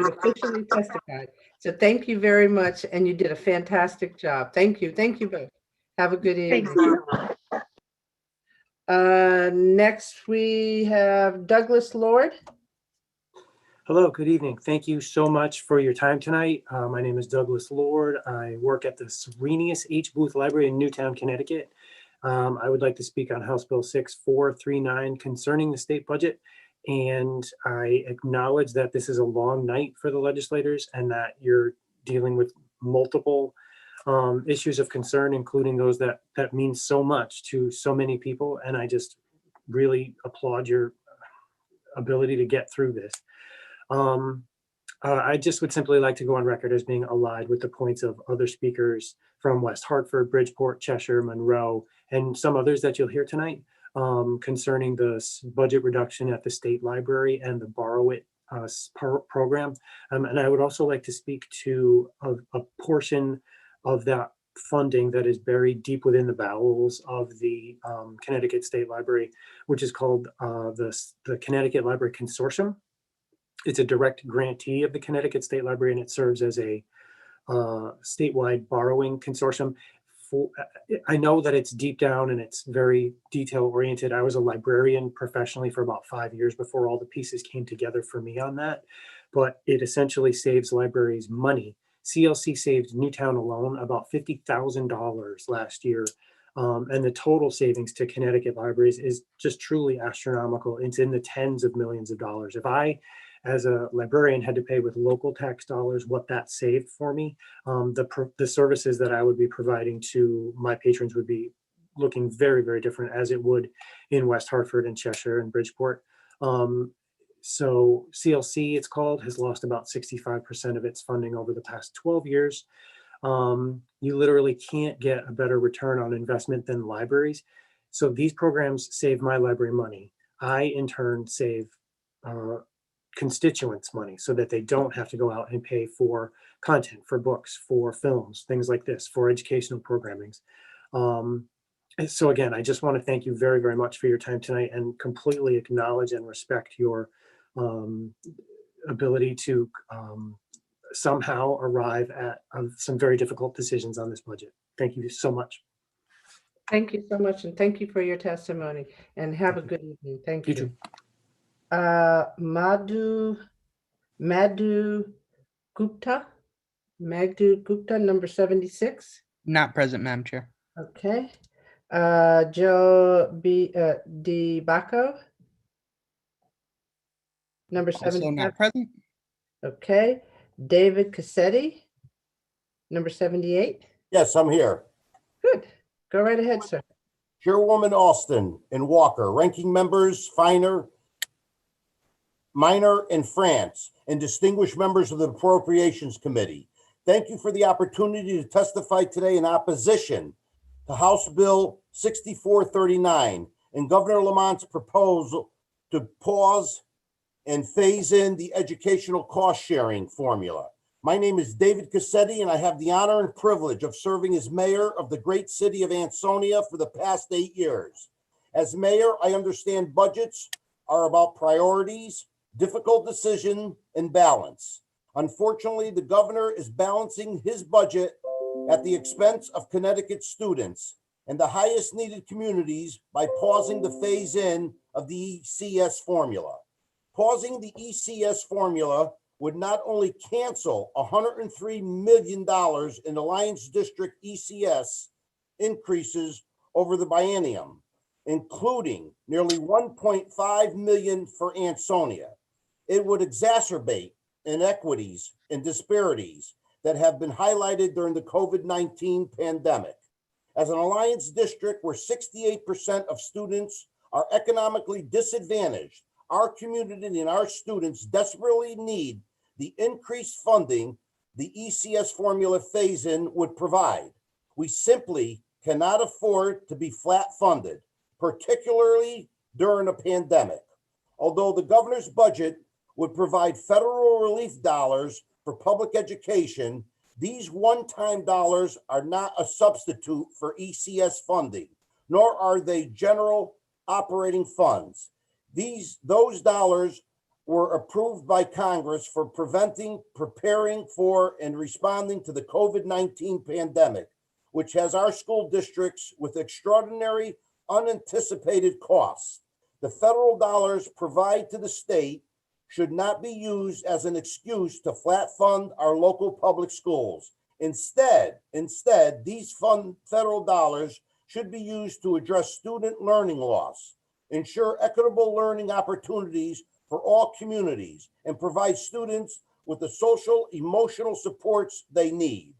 officially testified. So thank you very much, and you did a fantastic job. Thank you both. Have a good evening. Next we have Douglas Lord. Hello, good evening. Thank you so much for your time tonight. My name is Douglas Lord. I work at the Serenius H. Booth Library in Newtown, Connecticut. I would like to speak on House Bill 6439 concerning the state budget. And I acknowledge that this is a long night for the legislators and that you're dealing with multiple issues of concern, including those that mean so much to so many people. And I just really applaud your ability to get through this. I just would simply like to go on record as being allied with the points of other speakers from West Hartford, Bridgeport, Cheshire, Monroe, and some others that you'll hear tonight concerning the budget reduction at the state library and the Borrow It program. And I would also like to speak to a portion of that funding that is buried deep within the bowels of the Connecticut State Library, which is called the Connecticut Library Consortium. It's a direct grantee of the Connecticut State Library, and it serves as a statewide borrowing consortium. I know that it's deep down and it's very detail oriented. I was a librarian professionally for about 5 years before all the pieces came together for me on that, but it essentially saves libraries money. CLC saved Newtown alone about $50,000 last year. And the total savings to Connecticut libraries is just truly astronomical. It's in the tens of millions of dollars. If I, as a librarian, had to pay with local tax dollars what that saved for me, the services that I would be providing to my patrons would be looking very, very different, as it would in West Hartford and Cheshire and Bridgeport. So CLC, it's called, has lost about 65% of its funding over the past 12 years. You literally can't get a better return on investment than libraries. So these programs save my library money. I, in turn, save constituents money so that they don't have to go out and pay for content, for books, for films, things like this, for educational programmings. So again, I just want to thank you very, very much for your time tonight and completely acknowledge and respect your ability to somehow arrive at some very difficult decisions on this budget. Thank you so much. Thank you so much, and thank you for your testimony, and have a good evening. Thank you. You too. Madhu Gupta, number 76. Not present, Madam Chair. Okay. Joe DiBacco, number Also 77. not present. Okay. David Cassetti, number 78. Yes, I'm here. Good. Go right ahead, sir. Chairwoman Alston and Walker, ranking members Minor and France, and distinguished members of the Appropriations Committee. Thank you for the opportunity to testify today in opposition to House Bill 6439 and Governor Lamont's proposal to pause and phase in the educational cost sharing formula. My name is David Cassetti, and I have the honor and privilege of serving as mayor of the great city of Ansonia for the past 8 years. As mayor, I understand budgets are about priorities, difficult decision, and balance. Unfortunately, the governor is balancing his budget at the expense of Connecticut students and the highest needed communities by pausing the phase in of the ECS formula. Pausing the ECS formula would not only cancel $103 million in Alliance District ECS increases over the biennium, including nearly $1.5 million for Ansonia. It would exacerbate inequities and disparities that have been highlighted during the COVID-19 pandemic. As an Alliance District where 68% of students are economically disadvantaged, our community and our students desperately need the increased funding the ECS formula phase-in would provide. We simply cannot afford to be flat funded, particularly during a pandemic. Although the governor's budget would provide federal relief dollars for public education, these one-time dollars are not a substitute for ECS funding, nor are they general operating funds. Those dollars were approved by Congress for preparing for, and responding to the COVID-19 pandemic, which has our school districts with extraordinary, unanticipated costs. The federal dollars provided to the state should not be used as an excuse to flat fund our local public schools. Instead, these federal dollars should be used to address student learning loss, ensure equitable learning opportunities for all communities, and provide students with the social, emotional supports they need.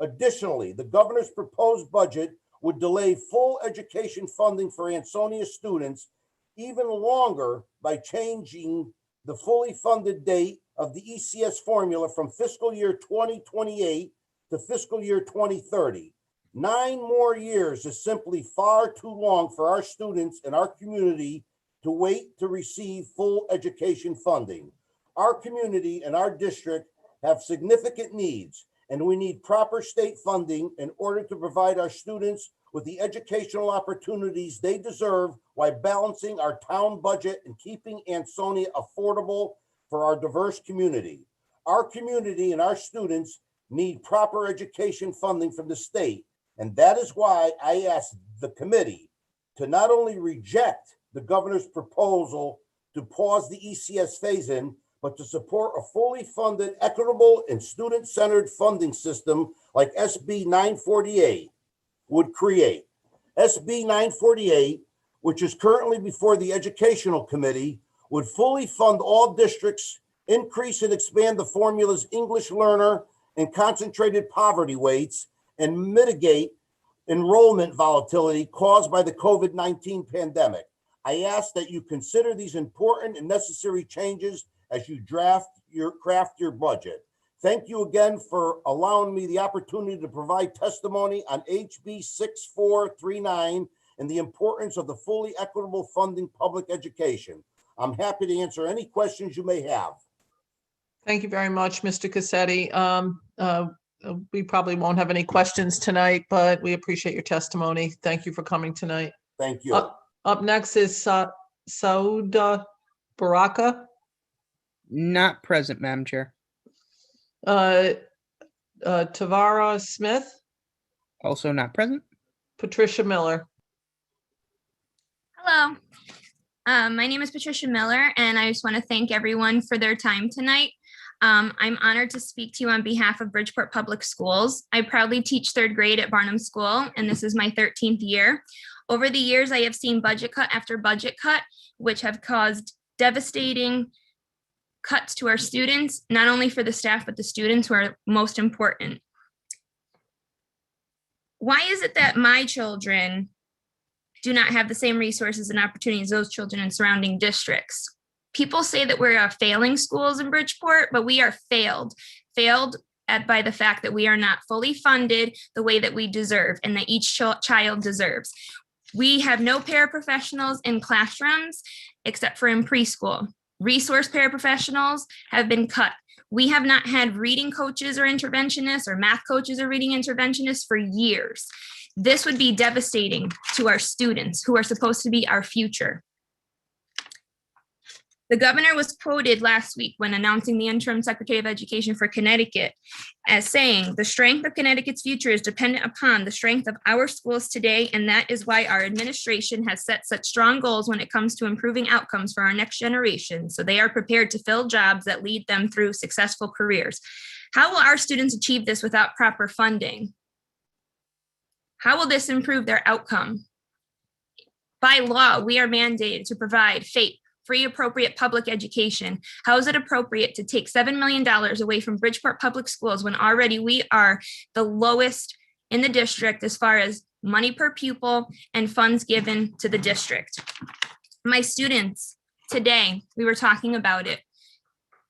Additionally, the governor's proposed budget would delay full education funding for Ansonia students even longer by changing the fully funded date of the ECS formula from fiscal year 2028 to fiscal year 2030. 9 more years is simply far too long for our students and our community to wait to receive full education funding. Our community and our district have significant needs, and we need proper state funding in order to provide our students with the educational opportunities they deserve while balancing our town budget and keeping Ansonia affordable for our diverse community. Our community and our students need proper education funding from the state, and that is why I asked the committee to not only reject the governor's proposal to pause the ECS phase-in, but to support a fully funded, equitable, and student-centered funding system like SB 948 would create. SB 948, which is currently before the Educational Committee, would fully fund all districts, increase and expand the formula's English learner and concentrated poverty weights, and mitigate enrollment volatility caused by the COVID-19 pandemic. I ask that you consider these important and necessary changes as you craft your budget. Thank you again for allowing me the opportunity to provide testimony on HB 6439 and the importance of the fully equitable funding public education. I'm happy to answer any questions you may have. Thank you very much, Mr. Cassetti. We probably won't have any questions tonight, but we appreciate your testimony. Thank you for coming tonight. Thank you. Up next is Sauda Baraka. Not present, Madam Chair. Tavara Smith. Also not present. Patricia Miller. Hello. My name is Patricia Miller, and I just want to thank everyone for their time tonight. I'm honored to speak to you on behalf of Bridgeport Public Schools. I proudly teach 3rd grade at Barnum School, and this is my 13th year. Over the years, I have seen budget cut after budget cut, which have caused devastating cuts to our students, not only for the staff, but the students who are most important. Why is it that my children do not have the same resources and opportunities those children in surrounding districts. People say that we're failing schools in Bridgeport, but we are failed by the fact that we are not fully funded the way that we deserve and that each child deserves. We have no paraprofessionals in classrooms except for in preschool. Resource paraprofessionals have been cut. We have not had reading coaches or interventionists or math coaches or reading interventionists for years. This would be devastating to our students who are supposed to be our future. The governor was quoted last week when announcing the interim Secretary of Education for Connecticut as saying, "The strength of Connecticut's future is dependent upon the strength of our schools today, and that is why our administration has set such strong goals when it comes to improving outcomes for our next generation, so they are prepared to fill jobs that lead them through successful careers." How will our students achieve this without proper funding? How will this improve their outcome? By law, we are mandated to provide FAPE, free appropriate public education. How is it appropriate to take $7 million away from Bridgeport Public Schools when already we are the lowest in the district as far as money per pupil and funds given to the district? My students, today, we were talking about it.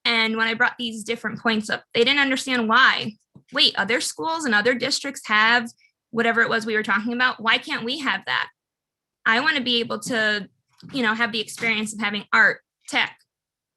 And when I brought these different points up, they didn't understand why. Wait, other schools and other districts have whatever it was we were talking about. Why can't we have that? I want to be able to have the experience of having art, tech.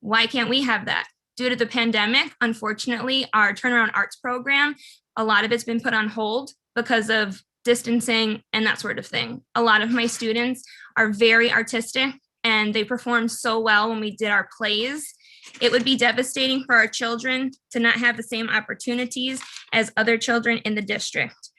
Why can't we have that? Due to the pandemic, unfortunately, our turnaround arts program, a lot of it's been put on hold because of distancing and that sort of thing. A lot of my students are very artistic and they performed so well when we did our plays. It would be devastating for our children to not have the same opportunities as other children in the district.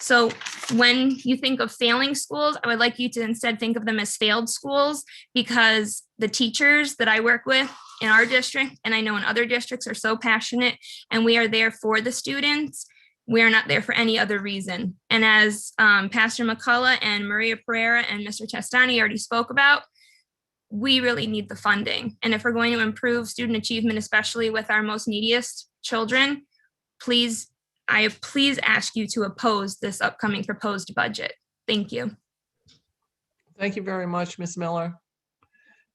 So when you think of failing schools, I would like you to instead think of them as failed schools, because the teachers that I work with in our district, and I know in other districts, are so passionate, and we are there for the students. We are not there for any other reason. And as Pastor McCullough and Maria Pereira and Mr. Testani already spoke about, we really need the funding. And if we're going to improve student achievement, especially with our most neediest children, I please ask you to oppose this upcoming proposed budget. Thank you. Thank you very much, Ms. Miller.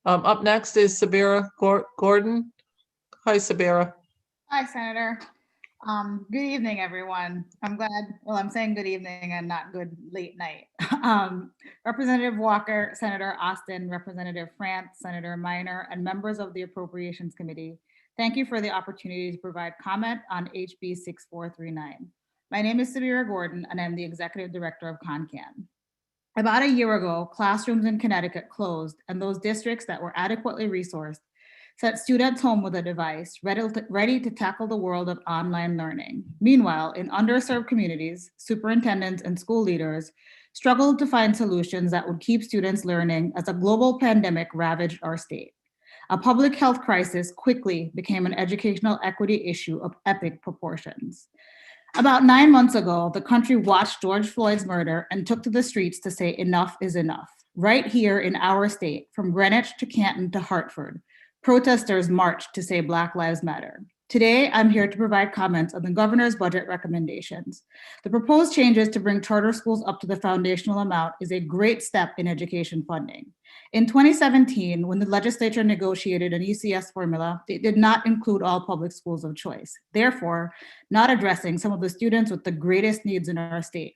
Up next is Sabira Gordon. Hi, Sabira. Hi, Senator. Good evening, everyone. I'm saying good evening and not good late night. Representative Walker, Senator Austin, Representative France, Senator Minor, and members of the Appropriations Committee, thank you for the opportunity to provide comment on HB 6439. My name is Sabira Gordon, and I'm the Executive Director of CONCAN. About a year ago, classrooms in Connecticut closed, and those districts that were adequately resourced sent students home with a device ready to tackle the world of online learning. Meanwhile, in underserved communities, superintendents and school leaders struggled to find solutions that would keep students learning as a global pandemic ravaged our state. A public health crisis quickly became an educational equity issue of epic proportions. About 9 months ago, the country watched George Floyd's murder and took to the streets to say enough is enough. Right here in our state, from Greenwich to Canton to Hartford, protesters marched to say Black Lives Matter. Today, I'm here to provide comments on the governor's budget recommendations. The proposed changes to bring charter schools up to the foundational amount is a great step in education funding. In 2017, when the legislature negotiated an ECS formula, it did not include all public schools of choice, therefore not addressing some of the students with the greatest needs in our state.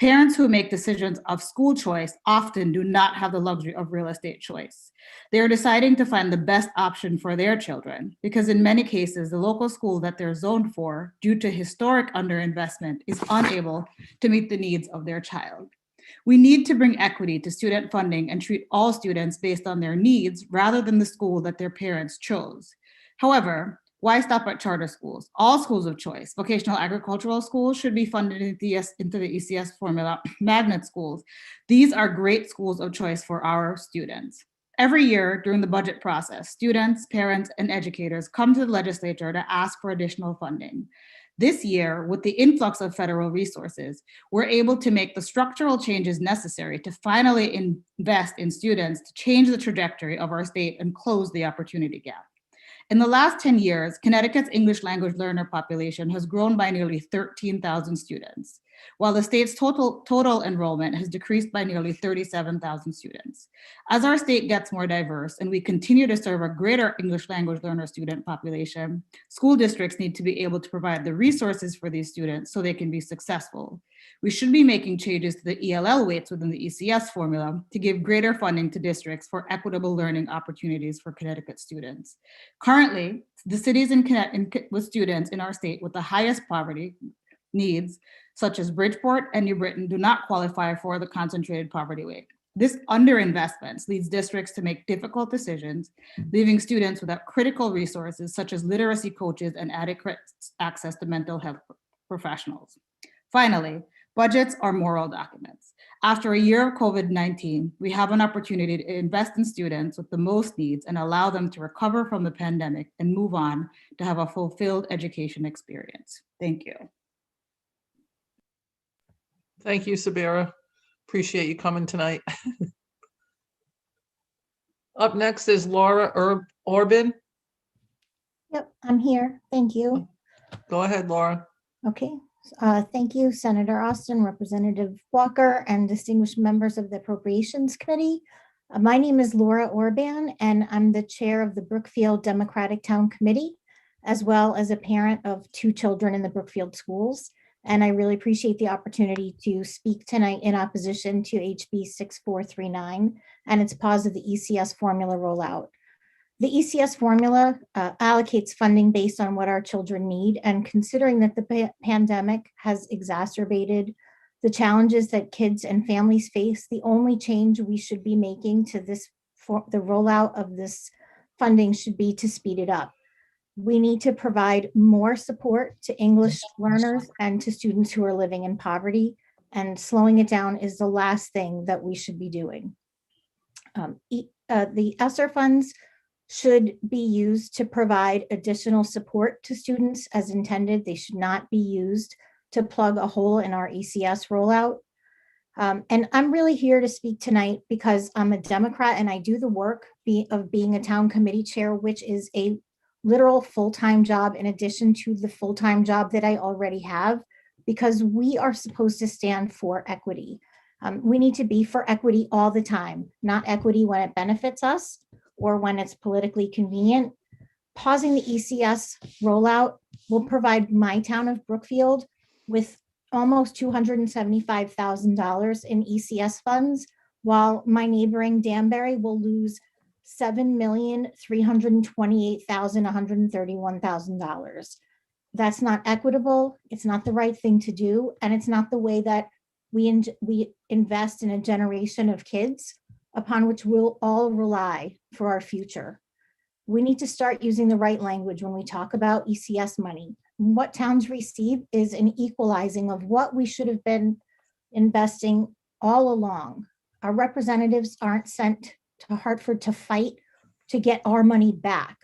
Parents who make decisions of school choice often do not have the luxury of real estate choice. They are deciding to find the best option for their children, because in many cases, the local school that they're zoned for, due to historic underinvestment, is unable to meet the needs of their child. We need to bring equity to student funding and treat all students based on their needs rather than the school that their parents chose. However, why stop at charter schools? All schools of choice, vocational agricultural schools should be funded into the ECS formula, magnet schools. These are great schools of choice for our students. Every year during the budget process, students, parents, and educators come to the legislature to ask for additional funding. This year, with the influx of federal resources, we're able to make the structural changes necessary to finally invest in students to change the trajectory of our state and close the opportunity gap. In the last 10 years, Connecticut's English language learner population has grown by nearly 13,000 students. while the state's total enrollment has decreased by nearly 37,000 students. As our state gets more diverse and we continue to serve a greater English language learner student population, school districts need to be able to provide the resources for these students so they can be successful. We should be making changes to the ELL weights within the ECS formula to give greater funding to districts for equitable learning opportunities for Connecticut students. Currently, the cities with students in our state with the highest poverty needs, such as Bridgeport and New Britain, do not qualify for the concentrated poverty weight. This underinvestment leads districts to make difficult decisions, leaving students without critical resources such as literacy coaches and adequate access to mental health professionals. Finally, budgets are moral documents. After a year of COVID-19, we have an opportunity to invest in students with the most needs and allow them to recover from the pandemic and move on to have a fulfilled education experience. Thank you. Thank you, Sabira. Appreciate you coming tonight. Up next is Laura Orban. Yep, I'm here. Thank you. Go ahead, Laura. Okay. Thank you, Senator Austin, Representative Walker, and distinguished members of the Appropriations Committee. My name is Laura Orban, and I'm the chair of the Brookfield Democratic Town Committee, as well as a parent of 2 children in the Brookfield schools. And I really appreciate the opportunity to speak tonight in opposition to HB 6439 and its pause of the ECS formula rollout. The ECS formula allocates funding based on what our children need, and considering that the pandemic has exacerbated the challenges that kids and families face, the only change we should be making to the rollout of this funding should be to speed it up. We need to provide more support to English learners and to students who are living in poverty, and slowing it down is the last thing that we should be doing. The ESSER funds should be used to provide additional support to students as intended. They should not be used to plug a hole in our ECS rollout. And I'm really here to speak tonight because I'm a Democrat and I do the work of being a town committee chair, which is a literal full-time job in addition to the full-time job that I already have, because we are supposed to stand for equity. We need to be for equity all the time, not equity when it benefits us or when it's politically convenient. Pausing the ECS rollout will provide my town of Brookfield with almost $275,000 in ECS funds, while my neighboring Danbury will lose $7,328,131,000. That's not equitable. It's not the right thing to do. And it's not the way that we invest in a generation of kids upon which we'll all rely for our future. We need to start using the right language when we talk about ECS money. What towns receive is an equalizing of what we should have been investing all along. Our representatives aren't sent to Hartford to fight to get our money back.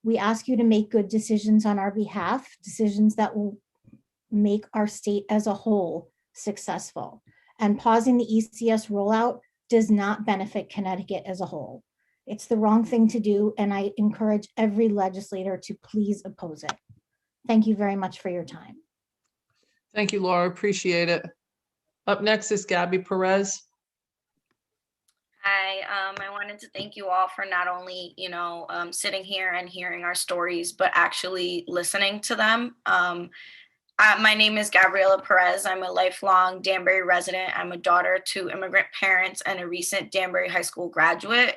We ask you to make good decisions on our behalf, decisions that will make our state as a whole successful. And pausing the ECS rollout does not benefit Connecticut as a whole. It's the wrong thing to do, and I encourage every legislator to please oppose it. Thank you very much for your time. Thank you, Laura. Appreciate it. Up next is Gabby Perez. Hi, I wanted to thank you all for not only, sitting here and hearing our stories, but actually listening to them. My name is Gabriela Perez. I'm a lifelong Danbury resident. I'm a daughter to immigrant parents and a recent Danbury High School graduate.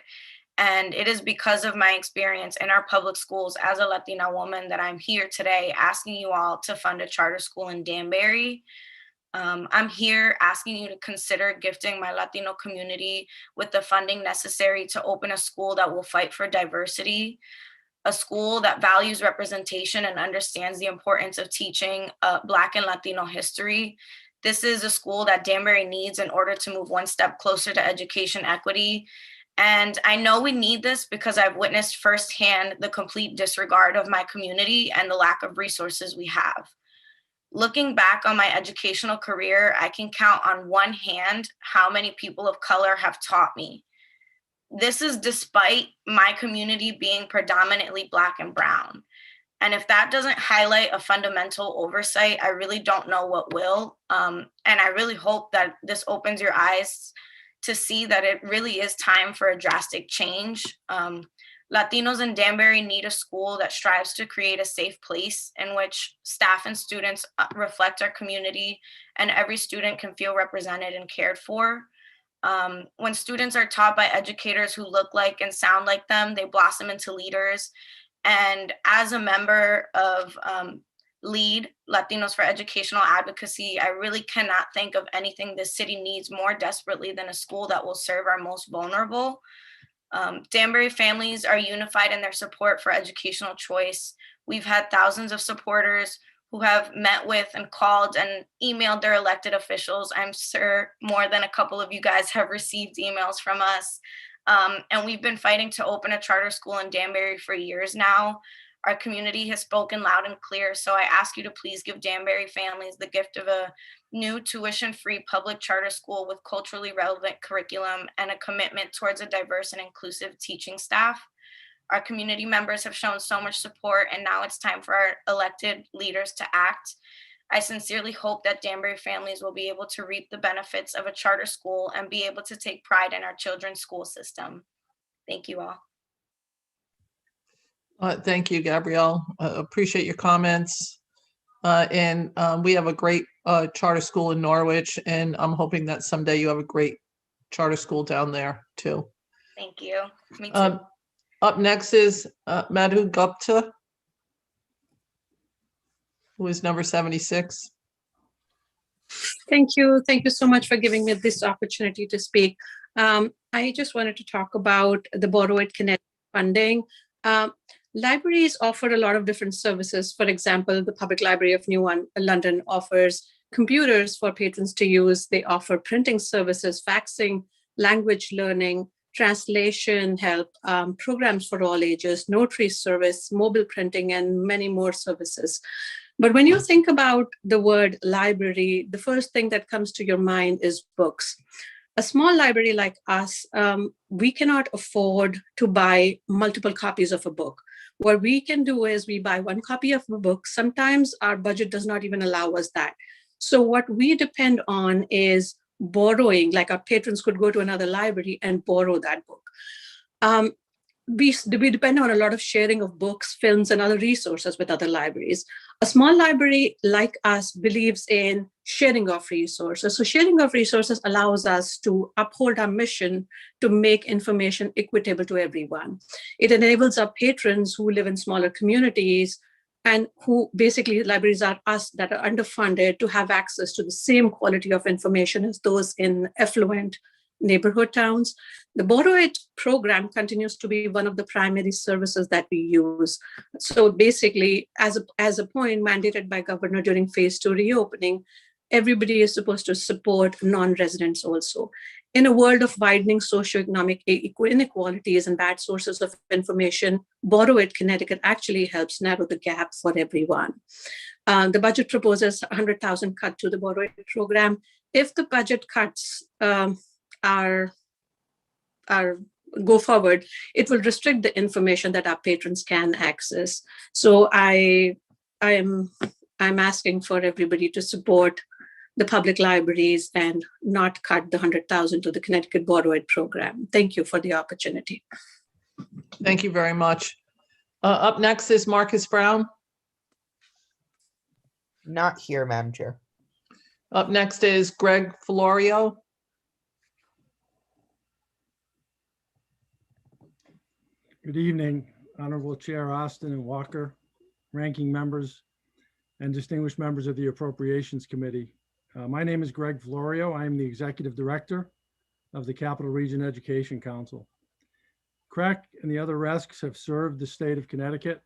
And it is because of my experience in our public schools as a Latina woman that I'm here today asking you all to fund a charter school in Danbury. I'm here asking you to consider gifting my Latino community with the funding necessary to open a school that will fight for diversity, a school that values representation and understands the importance of teaching Black and Latino history. This is a school that Danbury needs in order to move one step closer to education equity. And I know we need this because I've witnessed firsthand the complete disregard of my community and the lack of resources we have. Looking back on my educational career, I can count on one hand how many people of color have taught me. This is despite my community being predominantly Black and brown. And if that doesn't highlight a fundamental oversight, I really don't know what will. And I really hope that this opens your eyes to see that it really is time for a drastic change. Latinos in Danbury need a school that strives to create a safe place in which staff and students reflect our community and every student can feel represented and cared for. When students are taught by educators who look like and sound like them, they blossom into leaders. And as a member of LEAD, Latinos for Educational Advocacy, I really cannot think of anything this city needs more desperately than a school that will serve our most vulnerable. Danbury families are unified in their support for educational choice. We've had thousands of supporters who have met with and called and emailed their elected officials. I'm sure more than a couple of you guys have received emails from us. And we've been fighting to open a charter school in Danbury for years now. Our community has spoken loud and clear. So I ask you to please give Danbury families the gift of a new tuition-free public charter school with culturally relevant curriculum and a commitment towards a diverse and inclusive teaching staff. Our community members have shown so much support, and now it's time for our elected leaders to act. I sincerely hope that Danbury families will be able to reap the benefits of a charter school and be able to take pride in our children's school system. Thank you all. Thank you, Gabrielle. Appreciate your comments. And we have a great charter school in Norwich, and I'm hoping that someday you have a great charter school down there too. Thank you. Me too. Up next is Madhu Gupta, who is number 76. Thank you. Thank you so much for giving me this opportunity to speak. I just wanted to talk about the Borrow It Connect funding. Libraries offer a lot of different services. For example, the Public Library of New London offers computers for patrons to use. They offer printing services, faxing, language learning, translation help, programs for all ages, notary service, mobile printing, and many more services. But when you think about the word library, the first thing that comes to your mind is books. A small library like us, we cannot afford to buy multiple copies of a book. What we can do is we buy one copy of a book. Sometimes our budget does not even allow us that. So what we depend on is borrowing, like our patrons could go to another library and borrow that book. We depend on a lot of sharing of books, films, and other resources with other libraries. A small library like us believes in sharing of resources. So sharing of resources allows us to uphold our mission to make information equitable to everyone. It enables our patrons who live in smaller communities and who basically libraries are us that are underfunded to have access to the same quality of information as those in affluent neighborhood towns. The Borrow It program continues to be one of the primary services that we use. So basically, as a point mandated by governor during phase 2 reopening, everybody is supposed to support non-residents also. In a world of widening socioeconomic inequalities and bad sources of information, Borrow It Connecticut actually helps narrow the gap for everyone. The budget proposes $100,000 cut to the Borrow It program. If the budget cuts go forward, it will restrict the information that our patrons can access. So I'm asking for everybody to support the public libraries and not cut the $100,000 to the Connecticut Borrow It program. Thank you for the opportunity. Thank you very much. Up next is Marcus Brown. Not here, Madam Chair. Up next is Greg Florio. Good evening, Honorable Chair Austin and Walker, ranking members, and distinguished members of the Appropriations Committee. My name is Greg Florio. I am the Executive Director of the Capital Region Education Council. CREC and the other RESCs have served the state of Connecticut,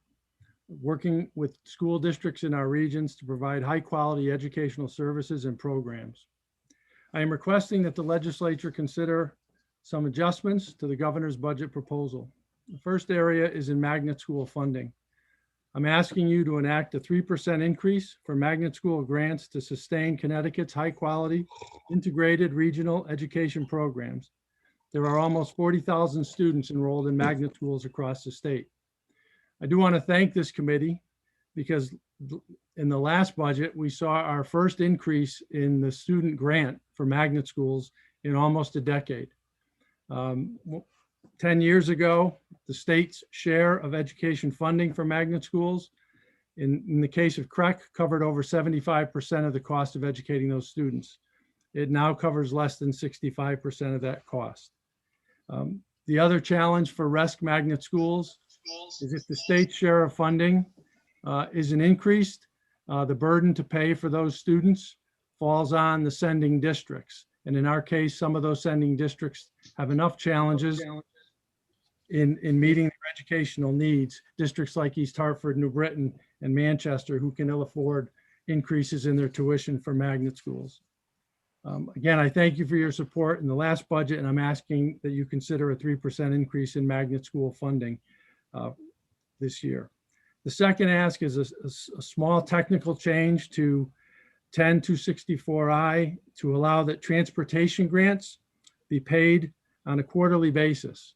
working with school districts in our regions to provide high-quality educational services and programs. I am requesting that the legislature consider some adjustments to the governor's budget proposal. The first area is in magnet school funding. I'm asking you to enact a 3% increase for magnet school grants to sustain Connecticut's high-quality integrated regional education programs. There are almost 40,000 students enrolled in magnet schools across the state. I do want to thank this committee because in the last budget, we saw our first increase in the student grant for magnet schools in almost a decade. 10 years ago, the state's share of education funding for magnet schools, in the case of CREC, covered over 75% of the cost of educating those students. It now covers less than 65% of that cost. The other challenge for RESC magnet schools is if the state's share of funding isn't increased, the burden to pay for those students falls on the sending districts. And in our case, some of those sending districts have enough challenges in meeting their educational needs. Districts like East Hartford, New Britain, and Manchester, who can ill afford increases in their tuition for magnet schools. Again, I thank you for your support in the last budget, and I'm asking that you consider a 3% increase in magnet school funding this year. The second ask is a small technical change to 10264I to allow that transportation grants be paid on a quarterly basis.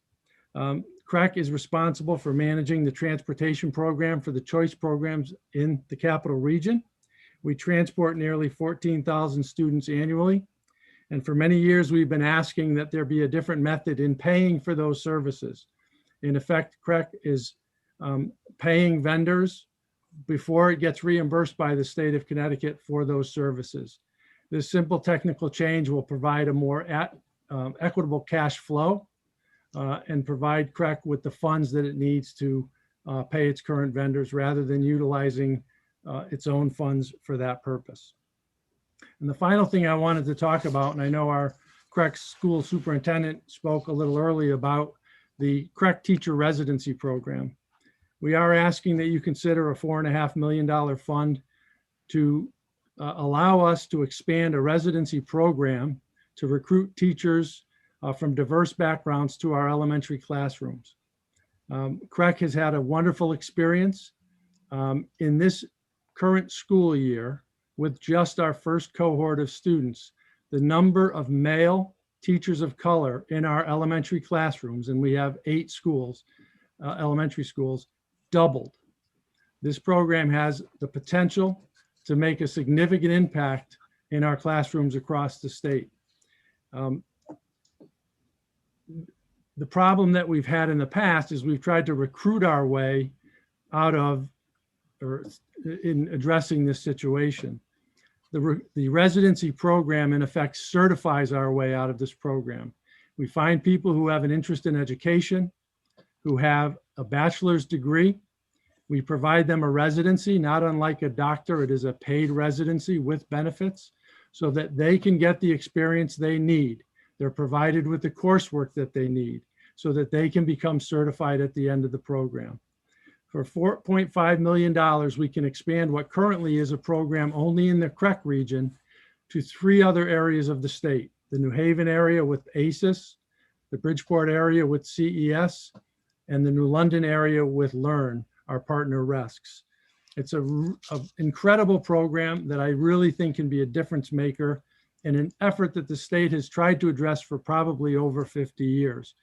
CREC is responsible for managing the transportation program for the choice programs in the capital region. We transport nearly 14,000 students annually. And for many years, we've been asking that there be a different method in paying for those services. In effect, CREC is paying vendors before it gets reimbursed by the state of Connecticut for those services. This simple technical change will provide a more equitable cash flow and provide CREC with the funds that it needs to pay its current vendors rather than utilizing its own funds for that purpose. And the final thing I wanted to talk about, and I know our CREC school superintendent spoke a little early about the CREC teacher residency program. We are asking that you consider a $4.5 million fund to allow us to expand a residency program to recruit teachers from diverse backgrounds to our elementary classrooms. CREC has had a wonderful experience in this current school year with just our first cohort of students. The number of male teachers of color in our elementary classrooms, and we have 8 schools, elementary schools, doubled. This program has the potential to make a significant impact in our classrooms across the state. The problem that we've had in the past is we've tried to recruit our way out of, or in addressing this situation. The residency program, in effect, certifies our way out of this program. We find people who have an interest in education, who have a bachelor's degree. We provide them a residency, not unlike a doctor. It is a paid residency with benefits so that they can get the experience they need. They're provided with the coursework that they need so that they can become certified at the end of the program. For $4.5 million, we can expand what currently is a program only in the CREC region to 3 other areas of the state: the New Haven area with ACES, the Bridgeport area with CES, and the New London area with Learn, our partner RESCs. It's an incredible program that I really think can be a difference maker in an effort that the state has tried to address for probably over 50 years.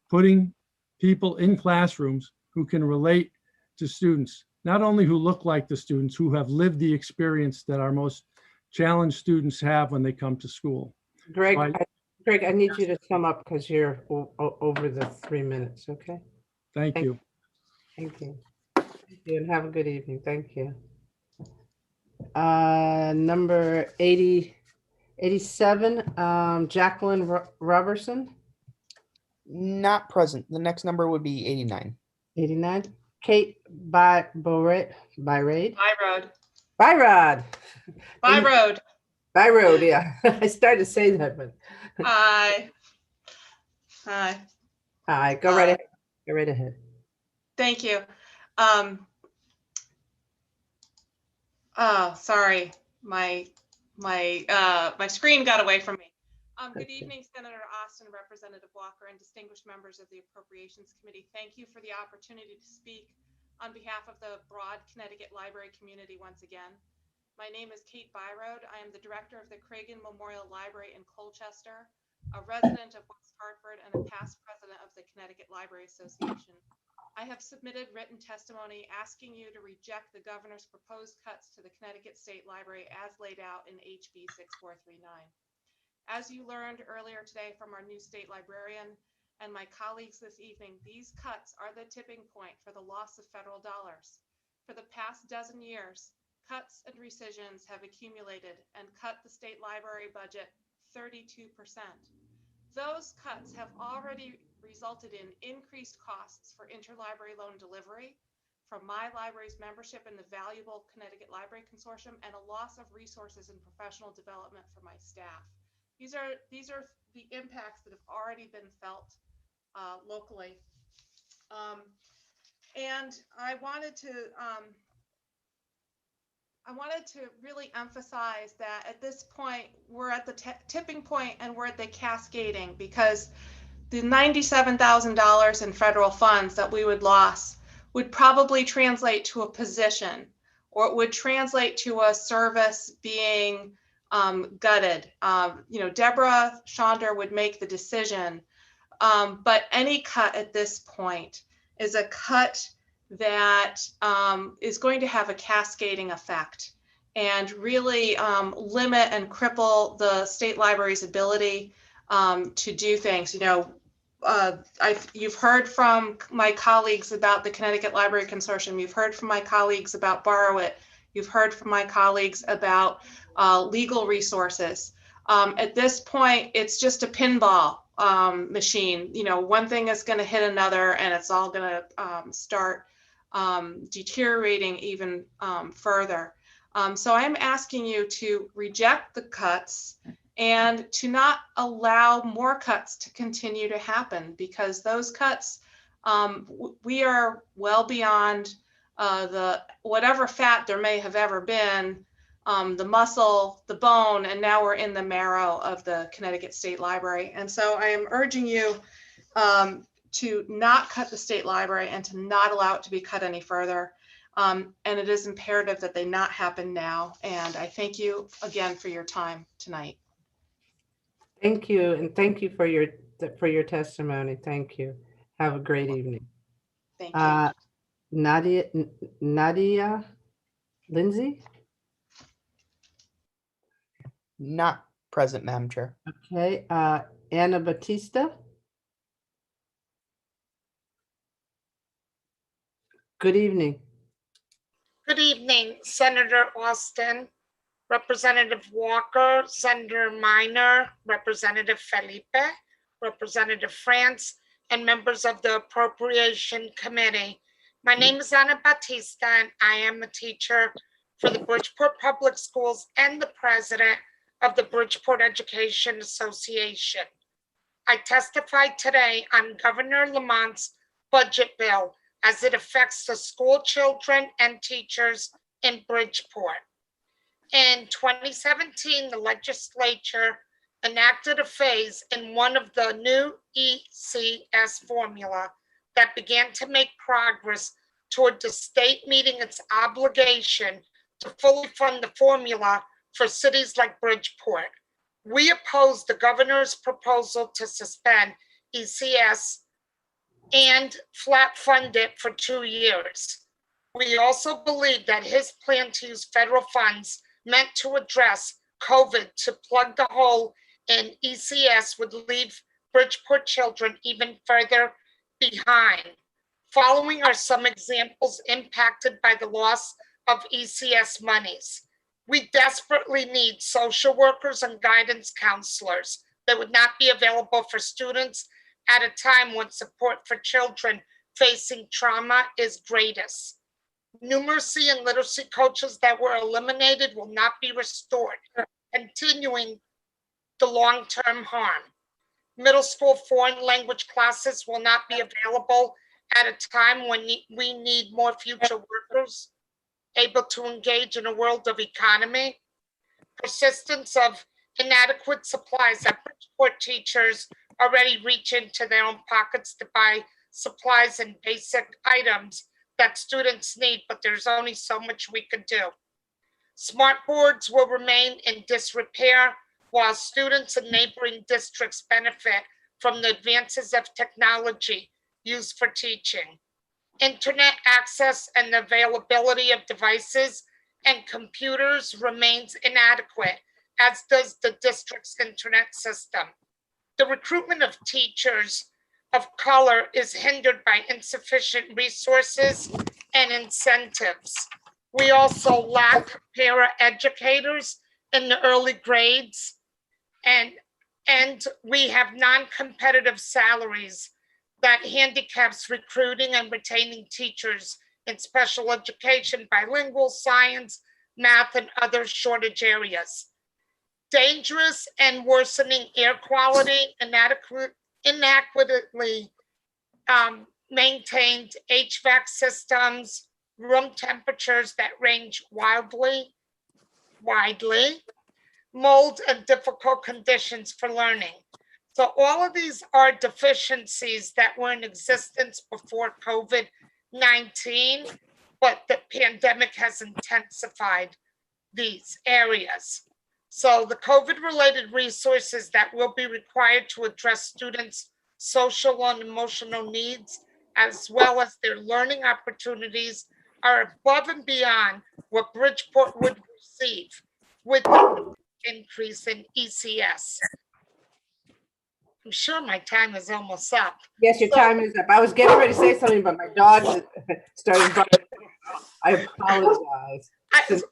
Putting people in classrooms who can relate to students, not only who look like the students, who have lived the experience that our most challenged students have when they come to school. Greg, So Greg, I need you to sum up because you're over the 3 minutes, okay? Thank you. Thank you. Thank you, and have a good evening. Thank you. Number 87, Jacqueline Robertson. Not present. The next number would be 89. 89. Kate Byrode. Byrode. Byrode. Byrode, yeah. I started to say that, but. Hi. Hi, go right ahead. Go right ahead. Thank you. Oh, sorry. My screen got away from me. Good evening, Senator Austin, Representative Walker, and distinguished members of the Appropriations Committee. Thank you for the opportunity to speak on behalf of the broad Connecticut library community once again. My name is Kate Byrode. I am the director of the Cragen Memorial Library in Colchester, a resident of West Hartford, and a past president of the Connecticut Library Association. I have submitted written testimony asking you to reject the governor's proposed cuts to the Connecticut State Library as laid out in HB 6439. As you learned earlier today from our new state librarian and my colleagues this evening, these cuts are the tipping point for the loss of federal dollars. For the past dozen years, cuts and rescissions have accumulated and cut the state library budget 32%. Those cuts have already resulted in increased costs for interlibrary loan delivery, from my library's membership in the valuable Connecticut Library Consortium, and a loss of resources and professional development for my staff. These are the impacts that have already been felt locally. And I wanted to really emphasize that at this point, we're at the tipping point and we're at the cascading, because the $97,000 in federal funds that we would lose would probably translate to a position, or it would translate to a service being gutted. Deborah Schonder would make the decision, but any cut at this point is a cut that is going to have a cascading effect and really limit and cripple the state library's ability to do things. You've heard from my colleagues about the Connecticut Library Consortium. You've heard from my colleagues about Borrow It. You've heard from my colleagues about legal resources. At this point, it's just a pinball machine. One thing is going to hit another, and it's all going to start deteriorating even further. So I'm asking you to reject the cuts and to not allow more cuts to continue to happen, because those cuts, we are well beyond the whatever fat there may have ever been, the muscle, the bone, and now we're in the marrow of the Connecticut State Library. And so I am urging you to not cut the state library and to not allow it to be cut any further. And it is imperative that they not happen now. And I thank you again for your time tonight. Thank you, and thank you for your testimony. Thank you. Have a great evening. Thank you. Nadia Lindsay? Not present, Madam Chair. Okay. Anna Batista? Good evening. Good evening, Senator Austin, Representative Walker, Senator Minor, Representative Felipe, Representative France, and members of the Appropriation Committee. My name is Ana Batista, and I am a teacher for the Bridgeport Public Schools and the president of the Bridgeport Education Association. I testified today on Governor Lamont's budget bill as it affects the school children and teachers in Bridgeport. In 2017, the legislature enacted a phase in one of the new ECS formula that began to make progress toward the state meeting its obligation to fully fund the formula for cities like Bridgeport. We oppose the governor's proposal to suspend ECS and flat fund it for 2 years. We also believe that his plan to use federal funds meant to address COVID to plug the hole in ECS would leave Bridgeport children even further behind. Following are some examples impacted by the loss of ECS monies. We desperately need social workers and guidance counselors that would not be available for students at a time when support for children facing trauma is greatest. Numeracy and literacy coaches that were eliminated will not be restored, continuing the long-term harm. Middle school foreign language classes will not be available at a time when we need more future workers able to engage in a world of economy. Persistence of inadequate supplies that Bridgeport teachers already reach into their own pockets to buy supplies and basic items that students need, but there's only so much we could do. Smart boards will remain in disrepair while students in neighboring districts benefit from the advances of technology used for teaching. Internet access and the availability of devices and computers remains inadequate, as does the district's internet system. The recruitment of teachers of color is hindered by insufficient resources and incentives. We also lack para-educators in the early grades, and we have non-competitive salaries that handicaps recruiting and retaining teachers in special education, bilingual, science, math, and other shortage areas. Dangerous and worsening air quality, inadequately maintained HVAC systems, room temperatures that range widely, mold and difficult conditions for learning. So all of these are deficiencies that were in existence before COVID-19, but the pandemic has intensified these areas. So the COVID-related resources that will be required to address students' social and emotional needs, as well as their learning opportunities, are above and beyond what Bridgeport would receive with the increase in ECS. I'm sure my time is almost up. Yes, your time is up. I was getting ready to say something, but my dog started barking. I apologize.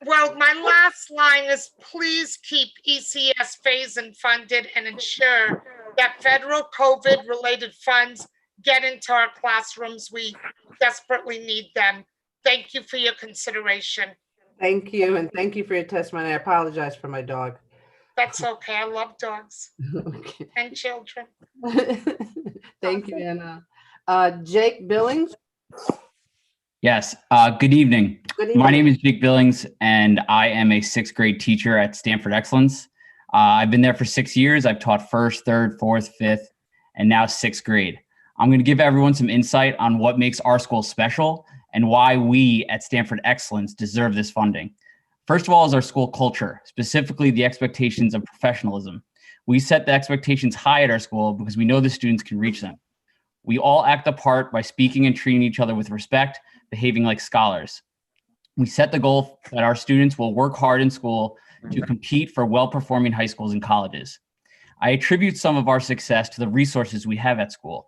Well, my last line is please keep ECS phased and funded and ensure that federal COVID-related funds get into our classrooms. We desperately need them. Thank you for your consideration. Thank you, and thank you for your testimony. I apologize for my dog. That's okay. I love dogs Okay. and children. Thank you, Anna. Jake Billings? Yes, good evening. Good evening. My name is Jake Billings, and I am a 6th grade teacher at Stanford Excellence. I've been there for 6 years. I've taught 1st, 3rd, 4th, 5th, and now 6th grade. I'm going to give everyone some insight on what makes our school special and why we at Stanford Excellence deserve this funding. First of all is our school culture, specifically the expectations of professionalism. We set the expectations high at our school because we know the students can reach them. We all act the part by speaking and treating each other with respect, behaving like scholars. We set the goal that our students will work hard in school to compete for well-performing high schools and colleges. I attribute some of our success to the resources we have at school.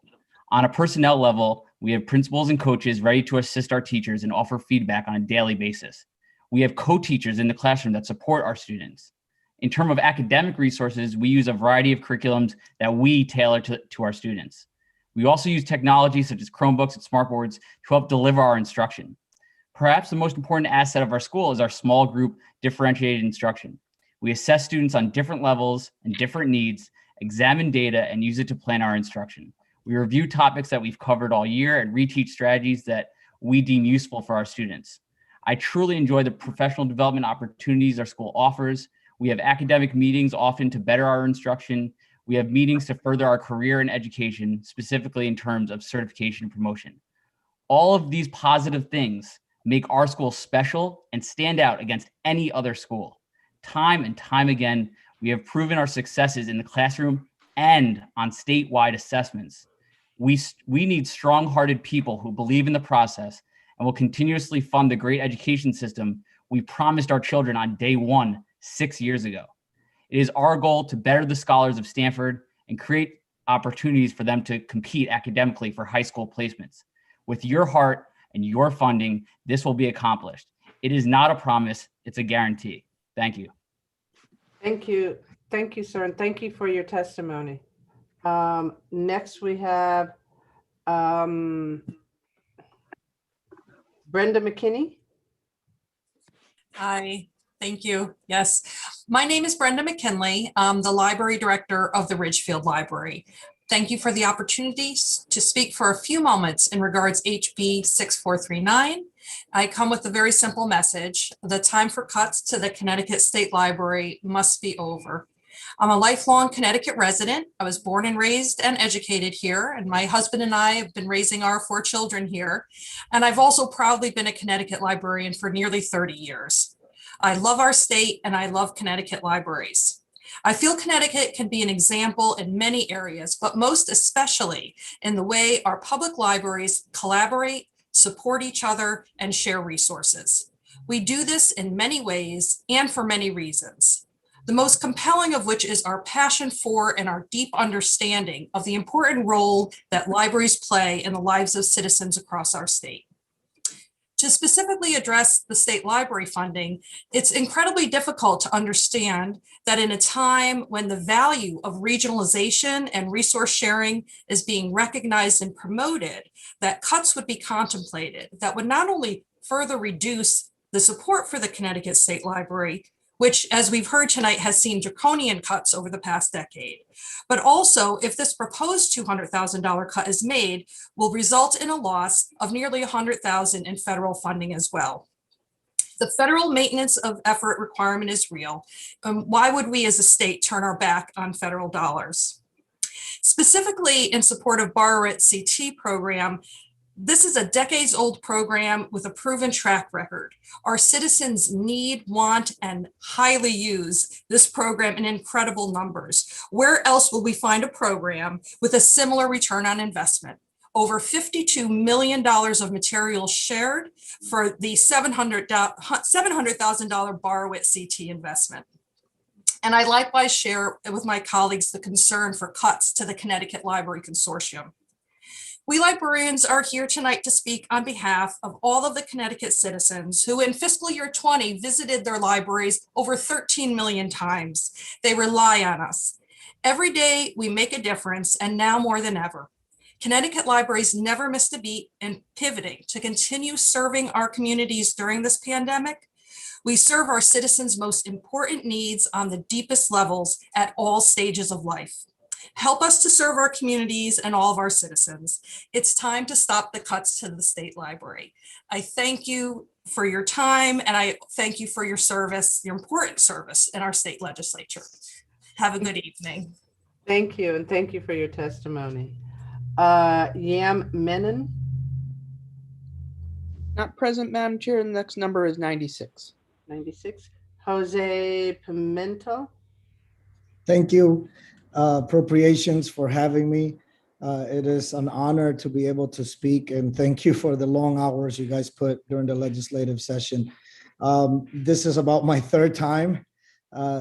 On a personnel level, we have principals and coaches ready to assist our teachers and offer feedback on a daily basis. We have co-teachers in the classroom that support our students. In terms of academic resources, we use a variety of curriculums that we tailor to our students. We also use technology such as Chromebooks and smartboards to help deliver our instruction. Perhaps the most important asset of our school is our small group differentiated instruction. We assess students on different levels and different needs, examine data, and use it to plan our instruction. We review topics that we've covered all year and reteach strategies that we deem useful for our students. I truly enjoy the professional development opportunities our school offers. We have academic meetings often to better our instruction. We have meetings to further our career and education, specifically in terms of certification and promotion. All of these positive things make our school special and stand out against any other school. Time and time again, we have proven our successes in the classroom and on statewide assessments. We need strong-hearted people who believe in the process and will continuously fund the great education system we promised our children on day one 6 years ago. It is our goal to better the scholars of Stanford and create opportunities for them to compete academically for high school placements. With your heart and your funding, this will be accomplished. It is not a promise, it's a guarantee. Thank you. Thank you. Thank you, sir, and thank you for your testimony. Next, we have Brenda McKinney. Hi, thank you. Yes, my name is Brenda McKinley. I'm the library director of the Ridgefield Library. Thank you for the opportunity to speak for a few moments in regards HB 6439. I come with a very simple message. The time for cuts to the Connecticut State Library must be over. I'm a lifelong Connecticut resident. I was born and raised and educated here, and my husband and I have been raising our 4 children here. And I've also proudly been a Connecticut librarian for nearly 30 years. I love our state and I love Connecticut libraries. I feel Connecticut can be an example in many areas, but most especially in the way our public libraries collaborate, support each other, and share resources. We do this in many ways and for many reasons, the most compelling of which is our passion for and our deep understanding of the important role that libraries play in the lives of citizens across our state. To specifically address the state library funding, it's incredibly difficult to understand that in a time when the value of regionalization and resource sharing is being recognized and promoted, that cuts would be contemplated that would not only further reduce the support for the Connecticut State Library, which, as we've heard tonight, has seen draconian cuts over the past decade. But also, if this proposed $200,000 cut is made, will result in a loss of nearly $100,000 in federal funding as well. The federal maintenance of effort requirement is real. Why would we as a state turn our back on federal dollars? Specifically in support of Borrow It CT program, this is a decades-old program with a proven track record. Our citizens need, want, and highly use this program in incredible numbers. Where else will we find a program with a similar return on investment? Over $52 million of materials shared for the $700,000 Borrow It CT investment. And I likewise share with my colleagues the concern for cuts to the Connecticut Library Consortium. We librarians are here tonight to speak on behalf of all of the Connecticut citizens who in fiscal year 20 visited their libraries over 13 million times. They rely on us. Every day we make a difference, and now more than ever. Connecticut libraries never missed a beat in pivoting to continue serving our communities during this pandemic. We serve our citizens' most important needs on the deepest levels at all stages of life. Help us to serve our communities and all of our citizens. It's time to stop the cuts to the state library. I thank you for your time, and I thank you for your service, your important service in our state legislature. Have a good evening. Thank you, and thank you for your testimony. Yam Menon? Not present, Madam Chair. The next number is 96. 96. Jose Pimento? Thank you, Appropriations, for having me. It is an honor to be able to speak, and thank you for the long hours you guys put during the legislative session. This is about my third time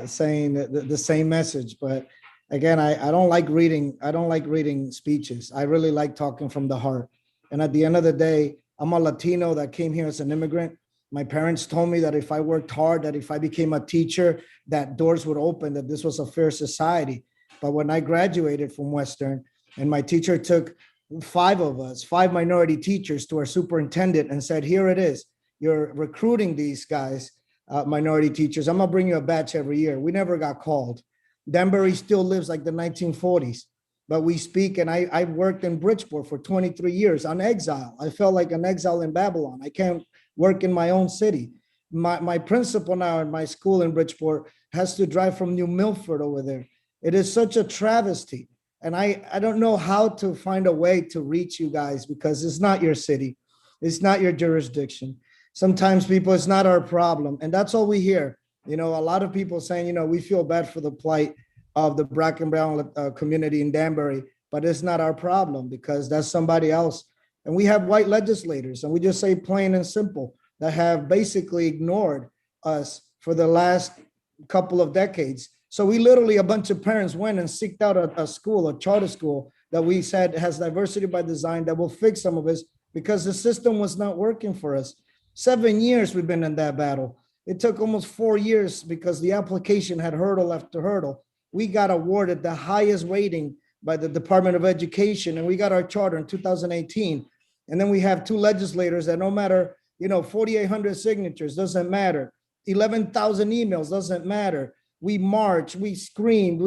saying the same message, but again, I don't like reading. I don't like reading speeches. I really like talking from the heart. And at the end of the day, I'm a Latino that came here as an immigrant. My parents told me that if I worked hard, that if I became a teacher, that doors would open, that this was a fair society. But when I graduated from Western, and my teacher took 5 of us, 5 minority teachers, to our superintendent and said, here it is. You're recruiting these guys, minority teachers. I'm gonna bring you a batch every year. We never got called. Danbury still lives like the 1940s, but we speak, and I worked in Bridgeport for 23 years on exile. I felt like an exile in Babylon. I can't work in my own city. My principal now in my school in Bridgeport has to drive from New Milford over there. It is such a travesty. And I don't know how to find a way to reach you guys, because it's not your city. It's not your jurisdiction. Sometimes people, it's not our problem. And that's all we hear. You know, a lot of people saying, you know, we feel bad for the plight of the Black and brown community in Danbury, but it's not our problem because that's somebody else. And we have white legislators, and we just say plain and simple, that have basically ignored us for the last couple of decades. So we literally, a bunch of parents went and seeked out a school, a charter school that we said has diversity by design that will fix some of this, because the system was not working for us. 7 years we've been in that battle. It took almost 4 years because the application had hurdle after hurdle. We got awarded the highest rating by the Department of Education, and we got our charter in 2018. And then we have 2 legislators that no matter, 4,800 signatures, doesn't matter. 11,000 emails, doesn't matter. We march, we screamed,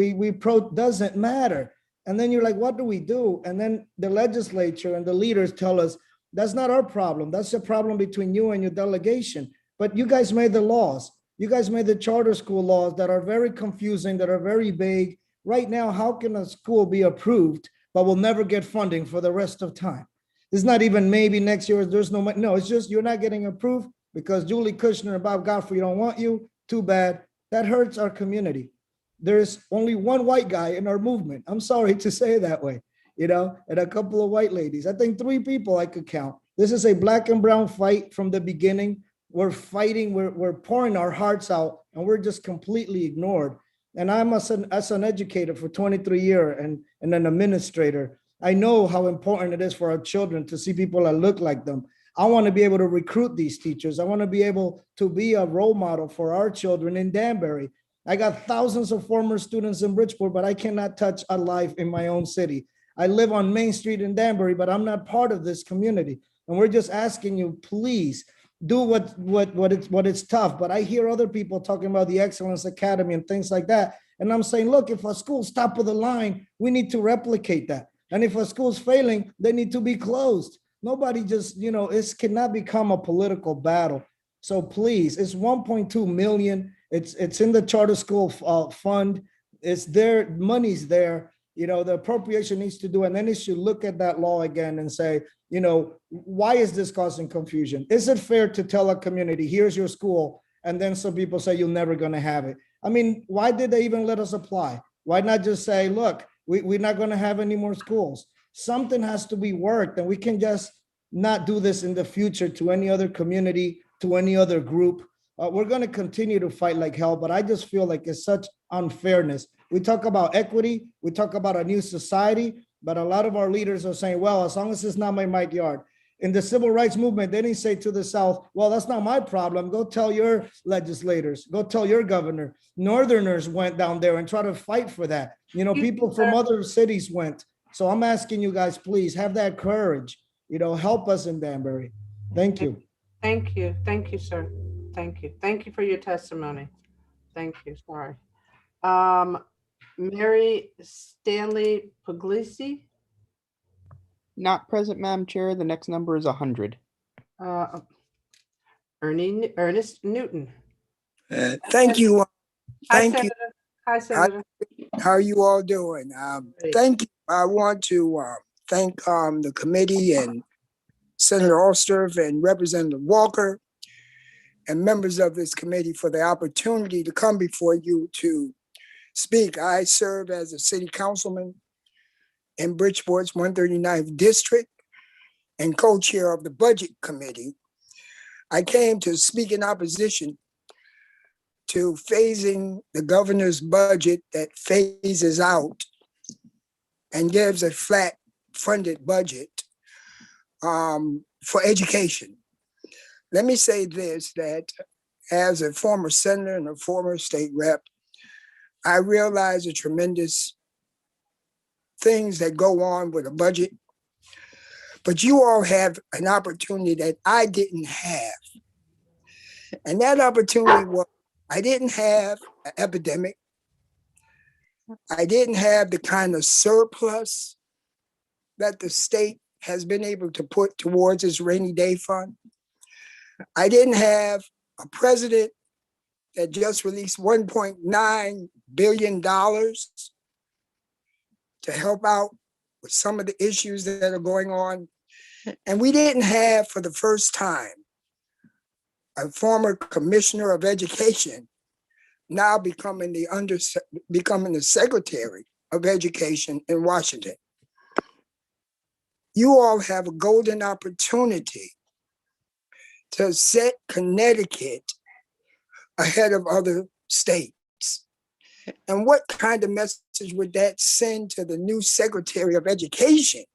doesn't matter. And then you're like, what do we do? And then the legislature and the leaders tell us, that's not our problem. That's a problem between you and your delegation. But you guys made the laws. You guys made the charter school laws that are very confusing, that are very vague. Right now, how can a school be approved, but will never get funding for the rest of time? It's not even maybe next year, there's no money. No, it's just you're not getting approved because Julie Kushner and Bob Godfrey don't want you. Too bad. That hurts our community. There's only one white guy in our movement. I'm sorry to say it that way, and a couple of white ladies. I think 3 people I could count. This is a black and brown fight from the beginning. We're fighting, we're pouring our hearts out, and we're just completely ignored. And I'm as an educator for 23 years and an administrator, I know how important it is for our children to see people that look like them. I want to be able to recruit these teachers. I want to be able to be a role model for our children in Danbury. I got thousands of former students in Bridgeport, but I cannot touch a life in my own city. I live on Main Street in Danbury, but I'm not part of this community. And we're just asking you, please do what it's tough. But I hear other people talking about the Excellence Academy and things like that. And I'm saying, look, if a school's top of the line, we need to replicate that. And if a school's failing, they need to be closed. Nobody just, it cannot become a political battle. So please, it's 1.2 million. It's in the charter school fund. It's there, money's there. The appropriation needs to do, and then it should look at that law again and say, why is this causing confusion? Is it fair to tell a community, here's your school, and then some people say you're never going to have it? I mean, why did they even let us apply? Why not just say, look, we're not going to have any more schools? Something has to be worked, and we can just not do this in the future to any other community, to any other group. We're going to continue to fight like hell, but I just feel like it's such unfairness. We talk about equity, we talk about a new society, but a lot of our leaders are saying, well, as long as it's not my backyard. In the civil rights movement, they didn't say to the South, well, that's not my problem. Go tell your legislators, go tell your governor. Northerners went down there and tried to fight for that. People from other cities went. So I'm asking you guys, please have that courage, help us in Danbury. Thank you. Thank you. Thank you, sir. Thank you. Thank you for your testimony. Thank you. Sorry. Mary Stanley Puglisi. Not present, Madam Chair. The next number is 100. Ernest Newton. Thank you. Hi, Thank you. Senator. Hi, Senator. How are you all doing? Thank you. I want to thank the committee and Senator Osterf and Representative Walker and members of this committee for the opportunity to come before you to speak. I serve as a city councilman in Bridgeport's 139th district and co-chair of the budget committee. I came to speak in opposition to phasing the governor's budget that phases out and gives a flat funded budget for education. Let me say this, that as a former senator and a former state rep, I realize the tremendous things that go on with a budget, but you all have an opportunity that I didn't have. And that opportunity was, I didn't have an epidemic. I didn't have the kind of surplus that the state has been able to put towards its rainy day fund. I didn't have a president that just released $1.9 billion to help out with some of the issues that are going on. And we didn't have, for the first time, a former commissioner of education now becoming the secretary of education in Washington. You all have a golden opportunity to set Connecticut ahead of other states. And what kind of message would that send to the new Secretary of Education,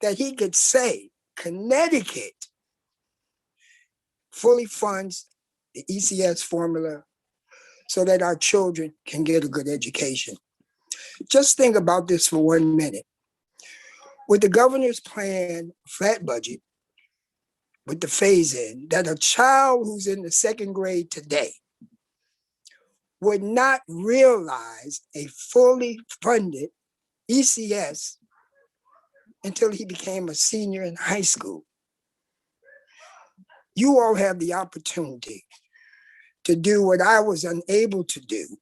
that he could say Connecticut fully funds the ECS formula so that our children can get a good education? Just think about this for 1 minute. With the governor's plan, flat budget, with the phase-in, that a child who's in the 2nd grade today would not realize a fully funded ECS until he became a senior in high school. You all have the opportunity to do what I was unable to do.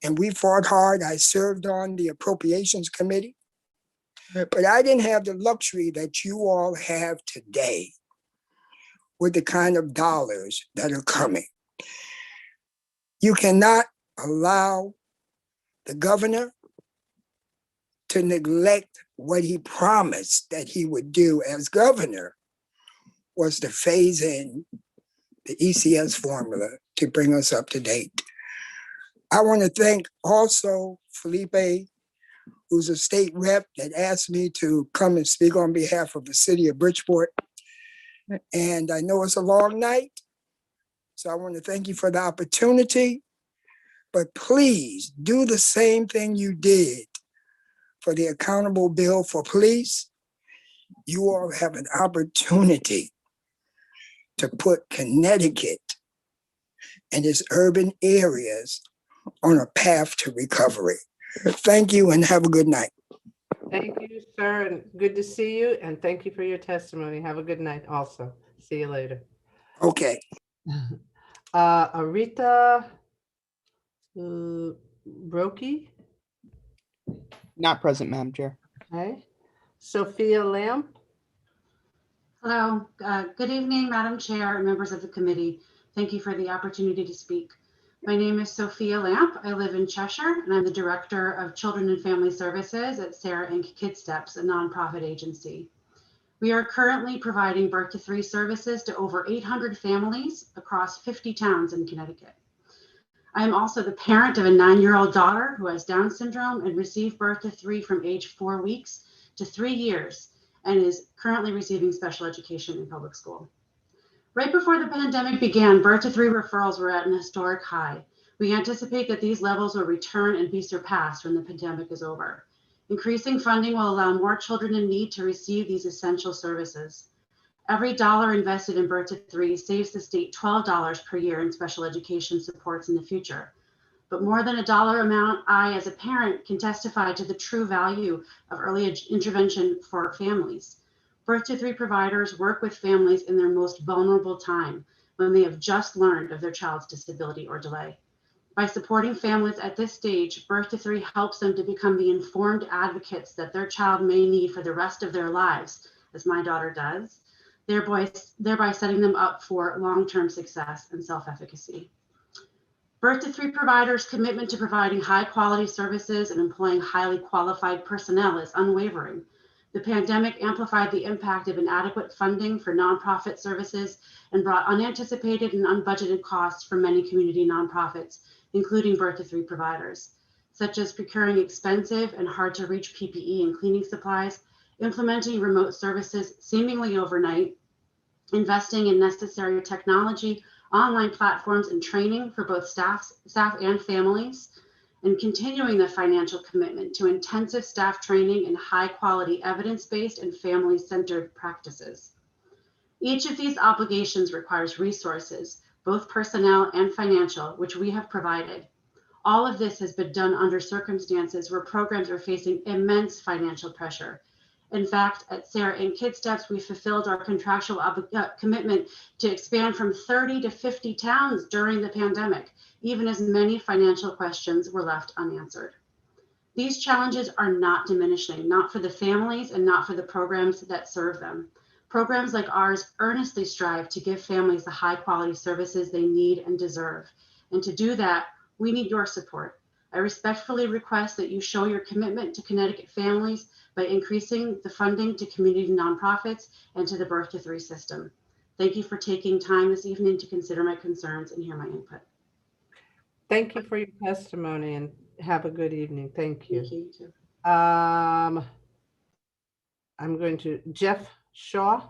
And we fought hard. I served on the Appropriations Committee, but I didn't have the luxury that you all have today with the kind of dollars that are coming. You cannot allow the governor to neglect what he promised that he would do as governor was to phase in the ECS formula to bring us up to date. I want to thank also Felipe, who's a state rep that asked me to come and speak on behalf of the city of Bridgeport. And I know it's a long night, so I want to thank you for the opportunity, but please do the same thing you did for the accountable bill for police. You all have an opportunity to put Connecticut and its urban areas on a path to recovery. Thank you and have a good night. Thank you, sir, and good to see you, and thank you for your testimony. Have a good night also. See you later. Okay. Arita Brokey? Not present, Madam Chair. Okay. Sophia Lamb? Hello, good evening, Madam Chair and members of the committee. Thank you for the opportunity to speak. My name is Sophia Lamp. I live in Cheshire, and I'm the Director of Children and Family Services at Sarah Inc. Kid Steps, a nonprofit agency. We are currently providing birth to 3 services to over 800 families across 50 towns in Connecticut. I am also the parent of a 9-year-old daughter who has Down syndrome and received birth to 3 from age 4 weeks to 3 years and is currently receiving special education in public school. Right before the pandemic began, birth to 3 referrals were at an historic high. We anticipate that these levels will return and be surpassed when the pandemic is over. Increasing funding will allow more children in need to receive these essential services. Every dollar invested in birth to 3 saves the state $12 per year in special education supports in the future. But more than a dollar amount, I, as a parent, can testify to the true value of early intervention for families. Birth to 3 providers work with families in their most vulnerable time when they have just learned of their child's disability or delay. By supporting families at this stage, Birth to 3 helps them to become the informed advocates that their child may need for the rest of their lives, as my daughter does, thereby setting them up for long-term success and self-efficacy. Birth to 3 providers' commitment to providing high-quality services and employing highly qualified personnel is unwavering. The pandemic amplified the impact of inadequate funding for nonprofit services and brought unanticipated and unbudgeted costs for many community nonprofits, including Birth to 3 providers, such as procuring expensive and hard-to-reach PPE and cleaning supplies, implementing remote services seemingly overnight, investing in necessary technology, online platforms, and training for both staff and families, and continuing the financial commitment to intensive staff training and high-quality evidence-based and family-centered practices. Each of these obligations requires resources, both personnel and financial, which we have provided. All of this has been done under circumstances where programs are facing immense financial pressure. In fact, at Sarah Inc. Kid Steps, we fulfilled our contractual commitment to expand from 30 to 50 towns during the pandemic, even as many financial questions were left unanswered. These challenges are not diminishing, not for the families and not for the programs that serve them. Programs like ours earnestly strive to give families the high quality services they need and deserve. And to do that, we need your support. I respectfully request that you show your commitment to Connecticut families by increasing the funding to community nonprofits and to the Birth to 3 system. Thank you for taking time this evening to consider my concerns and hear my input. Thank you for your testimony and have a good evening. Thank you. Thank you, too. I'm going to Jeff Shaw.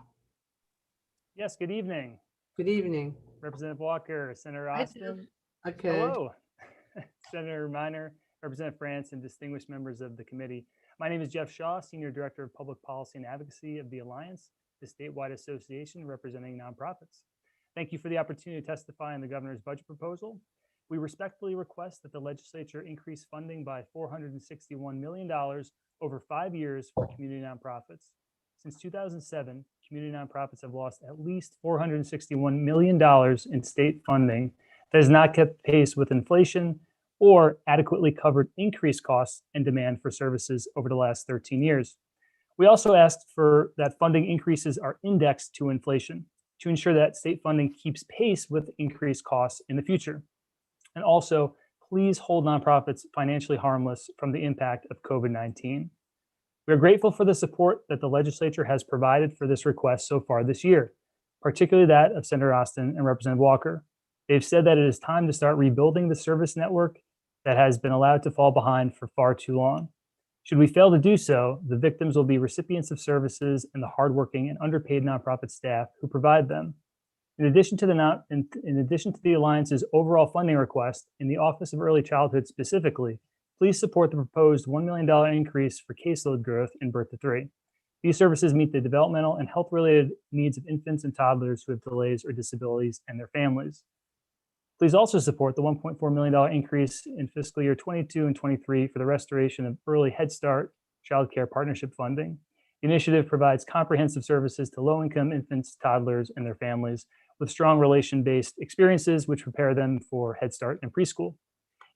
Yes, good evening. Good evening. Representative Walker, Senator Hi, Austin. Okay. Hello. Senator Minor, Representative France, and distinguished members of the committee. My name is Jeff Shaw, Senior Director of Public Policy and Advocacy of the Alliance, the statewide association representing nonprofits. Thank you for the opportunity to testify on the governor's budget proposal. We respectfully request that the legislature increase funding by $461 million over 5 years for community nonprofits. Since 2007, community nonprofits have lost at least $461 million in state funding that has not kept pace with inflation or adequately covered increased costs and demand for services over the last 13 years. We also asked for that funding increases are indexed to inflation to ensure that state funding keeps pace with increased costs in the future. And also, please hold nonprofits financially harmless from the impact of COVID-19. We are grateful for the support that the legislature has provided for this request so far this year, particularly that of Senator Austin and Representative Walker. They've said that it is time to start rebuilding the service network that has been allowed to fall behind for far too long. Should we fail to do so, the victims will be recipients of services and the hardworking and underpaid nonprofit staff who provide them. In addition to the Alliance's overall funding request, in the Office of Early Childhood specifically, please support the proposed $1 million increase for caseload growth in birth to 3. These services meet the developmental and health-related needs of infants and toddlers who have delays or disabilities and their families. Please also support the $1.4 million increase in fiscal year 22 and 23 for the restoration of early Head Start Child Care Partnership funding. The initiative provides comprehensive services to low-income infants, toddlers, and their families with strong relation-based experiences which prepare them for Head Start and preschool.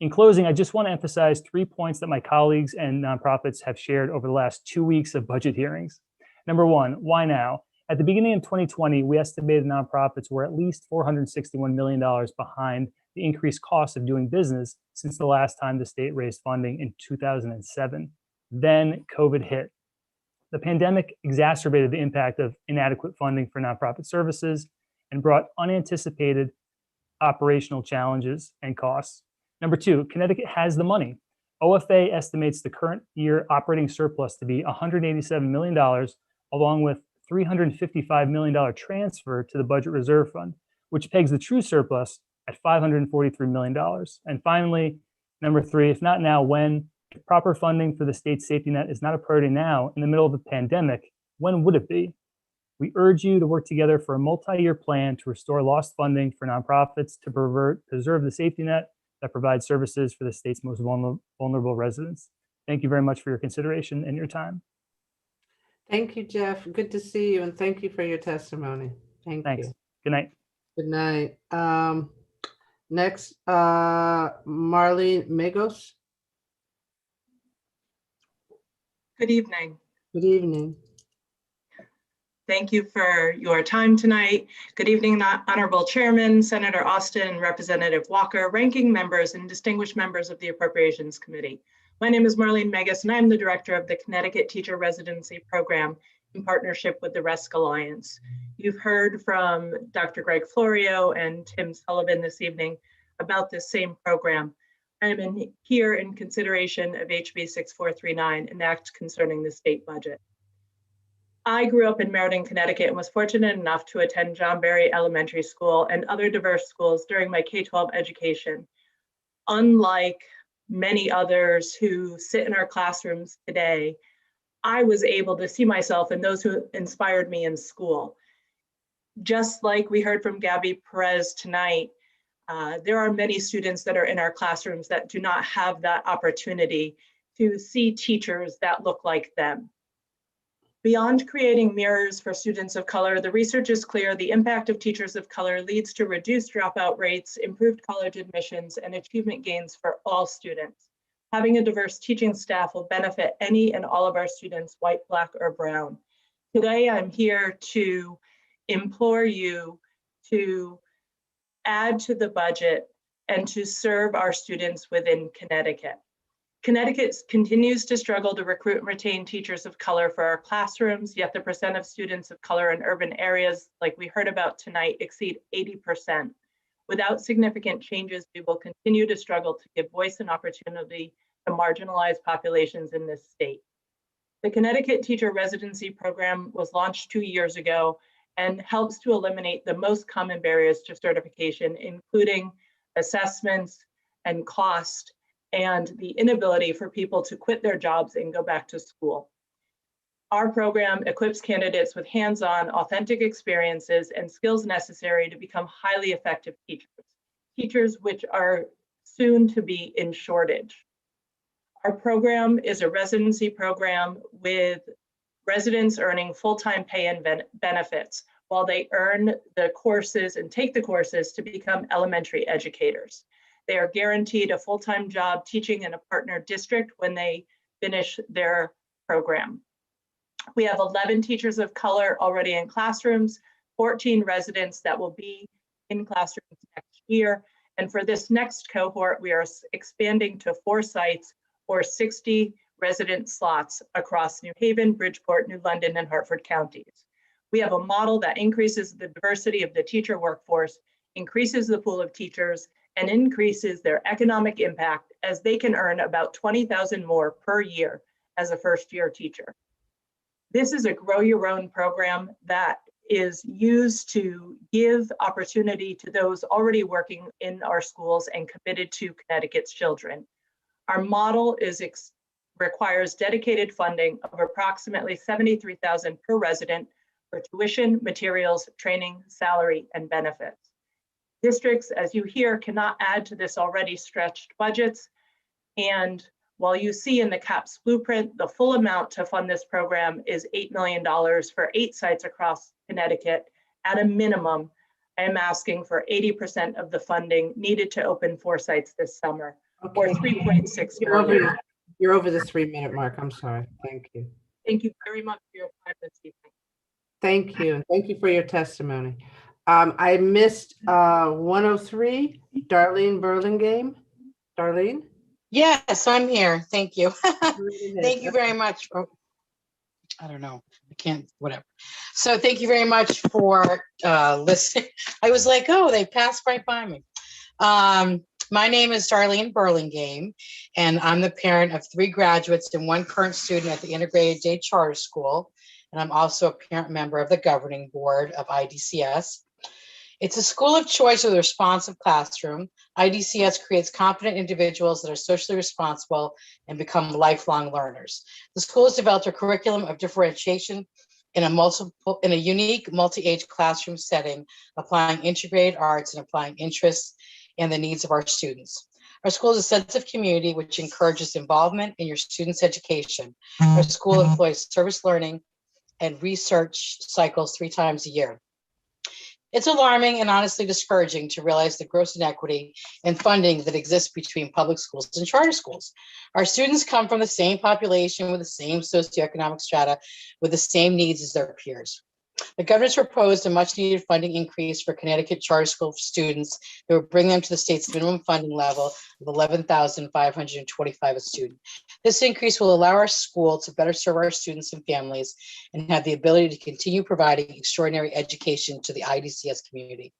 In closing, I just want to emphasize 3 points that my colleagues and nonprofits have shared over the last 2 weeks of budget hearings. Number one, why now? At the beginning of 2020, we estimated nonprofits were at least $461 million behind the increased cost of doing business since the last time the state raised funding in 2007. Then COVID hit. The pandemic exacerbated the impact of inadequate funding for nonprofit services and brought unanticipated operational challenges and costs. Number two, Connecticut has the money. OFA estimates the current year operating surplus to be $187 million, along with $355 million transfer to the Budget Reserve Fund, which pegs the true surplus at $543 million. And finally, number three, if not now, when? If proper funding for the state's safety net is not a priority now in the middle of a pandemic, when would it be? We urge you to work together for a multi-year plan to restore lost funding for nonprofits to preserve the safety net that provides services for the state's most vulnerable residents. Thank you very much for your consideration and your time. Thank you, Jeff. Good to see you, and thank you for your testimony. Thanks. You. Good night. Good night. Next, Marlene Magos. Good evening. Good evening. Thank you for your time tonight. Good evening, Honorable Chairman, Senator Austin, Representative Walker, ranking members, and distinguished members of the Appropriations Committee. My name is Marlene Magos, and I'm the director of the Connecticut Teacher Residency Program in partnership with the RESC Alliance. You've heard from Dr. Greg Florio and Tim Sullivan this evening about this same program. I'm here in consideration of HB 6439, an act concerning the state budget. I grew up in Meriden, Connecticut, and was fortunate enough to attend John Berry Elementary School and other diverse schools during my K-12 education. Unlike many others who sit in our classrooms today, I was able to see myself in those who inspired me in school. Just like we heard from Gabby Perez tonight, there are many students that are in our classrooms that do not have that opportunity to see teachers that look like them. Beyond creating mirrors for students of color, the research is clear the impact of teachers of color leads to reduced dropout rates, improved college admissions, and achievement gains for all students. Having a diverse teaching staff will benefit any and all of our students, white, black, or brown. Today, I'm here to implore you to add to the budget and to serve our students within Connecticut. Connecticut continues to struggle to recruit and retain teachers of color for our classrooms, yet the percent of students of color in urban areas, like we heard about tonight, exceed 80%. Without significant changes, we will continue to struggle to give voice and opportunity to marginalized populations in this state. The Connecticut Teacher Residency Program was launched 2 years ago and helps to eliminate the most common barriers to certification, including assessments and cost, and the inability for people to quit their jobs and go back to school. Our program equips candidates with hands-on, authentic experiences and skills necessary to become highly effective teachers which are soon to be in shortage. Our program is a residency program with residents earning full-time pay and benefits while they earn the courses and take the courses to become elementary educators. They are guaranteed a full-time job teaching in a partner district when they finish their program. We have 11 teachers of color already in classrooms, 14 residents that will be in classrooms next year. And for this next cohort, we are expanding to 4 sites or 60 resident slots across New Haven, Bridgeport, New London, and Hartford counties. We have a model that increases the diversity of the teacher workforce, increases the pool of teachers, and increases their economic impact as they can earn about $20,000 more per year as a first-year teacher. This is a grow your own program that is used to give opportunity to those already working in our schools and committed to Connecticut's children. Our model requires dedicated funding of approximately $73,000 per resident for tuition, materials, training, salary, and benefits. Districts, as you hear, cannot add to this already stretched budgets. And while you see in the CAPS blueprint, the full amount to fund this program is $8 million for 8 sites across Connecticut. At a minimum, I am asking for 80% of the funding needed to open 4 sites this summer, or $3.6 million. You're over the 3-minute mark. I'm sorry. Thank you. Thank you very much for your time this evening. Thank you. And thank you for your testimony. I missed 103, Darlene Burlingame. Darlene? Yes, I'm here. Thank you. Thank you very much. Oh, I don't know. I can't, whatever. So thank you very much for listening. I was like, oh, they passed right by me. My name is Darlene Burlingame, and I'm the parent of 3 graduates and 1 current student at the Integrated Day Charter School. And I'm also a parent member of the governing board of IDCS. It's a school of choice with a responsive classroom. IDCS creates competent individuals that are socially responsible and become lifelong learners. The school has developed a curriculum of differentiation in a unique multi-age classroom setting, applying integrated arts and applying interests and the needs of our students. Our school is a sense of community which encourages involvement in your students' education. Our school employs service learning and research cycles 3 times a year. It's alarming and honestly discouraging to realize the gross inequity in funding that exists between public schools and charter schools. Our students come from the same population with the same socioeconomic strata, with the same needs as their peers. The governor's proposed a much needed funding increase for Connecticut charter school students that would bring them to the state's minimum funding level of $11,525 a student. This increase will allow our school to better serve our students and families and have the ability to continue providing extraordinary education to the IDCS community.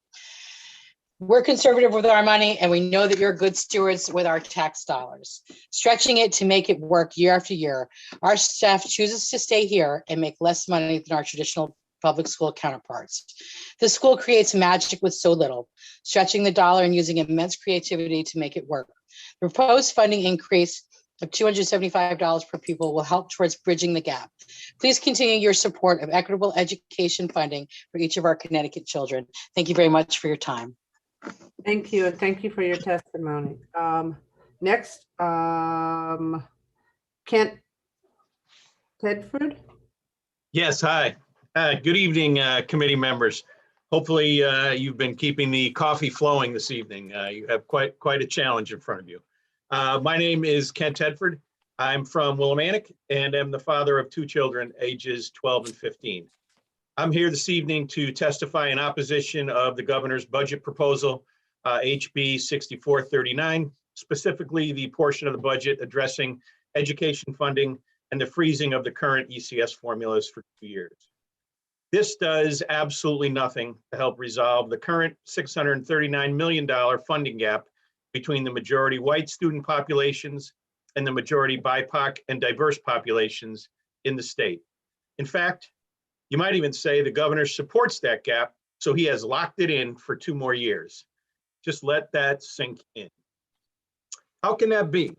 We're conservative with our money, and we know that you're good stewards with our tax dollars. Stretching it to make it work year after year, our staff chooses to stay here and make less money than our traditional public school counterparts. This school creates magic with so little, stretching the dollar and using immense creativity to make it work. The proposed funding increase of $275 per pupil will help towards bridging the gap. Please continue your support of equitable education funding for each of our Connecticut children. Thank you very much for your time. Thank you, and thank you for your testimony. Next, Kent Tedford. Yes, hi. Good evening, committee members. Hopefully you've been keeping the coffee flowing this evening. You have quite a challenge in front of you. My name is Kent Tedford. I'm from Willimantic and am the father of 2 children, ages 12 and 15. I'm here this evening to testify in opposition of the governor's budget proposal, HB 6439, specifically the portion of the budget addressing education funding and the freezing of the current ECS formulas for 2 years. This does absolutely nothing to help resolve the current $639 million funding gap between the majority white student populations and the majority BIPOC and diverse populations in the state. In fact, you might even say the governor supports that gap, so he has locked it in for 2 more years. Just let that sink in. How can that be?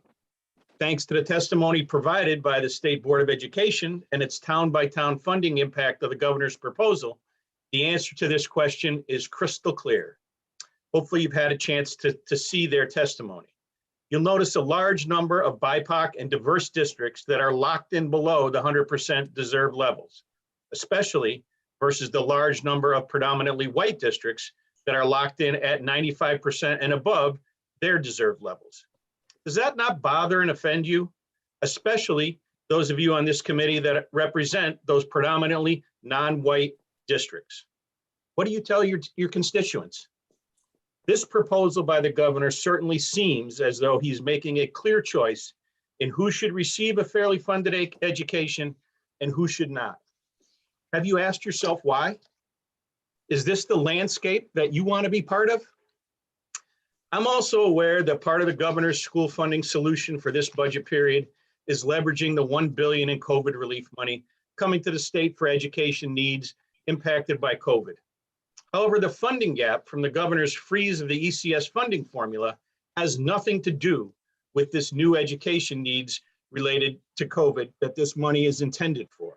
Thanks to the testimony provided by the State Board of Education and its town-by-town funding impact of the governor's proposal, the answer to this question is crystal clear. Hopefully you've had a chance to see their testimony. You'll notice a large number of BIPOC and diverse districts that are locked in below the 100% deserved levels, especially versus the large number of predominantly white districts that are locked in at 95% and above their deserved levels. Does that not bother and offend you? Especially those of you on this committee that represent those predominantly non-white districts. What do you tell your constituents? This proposal by the governor certainly seems as though he's making a clear choice in who should receive a fairly funded education and who should not. Have you asked yourself why? Is this the landscape that you want to be part of? I'm also aware that part of the governor's school funding solution for this budget period is leveraging the $1 billion in COVID relief money coming to the state for education needs impacted by COVID. However, the funding gap from the governor's freeze of the ECS funding formula has nothing to do with this new education needs related to COVID that this money is intended for.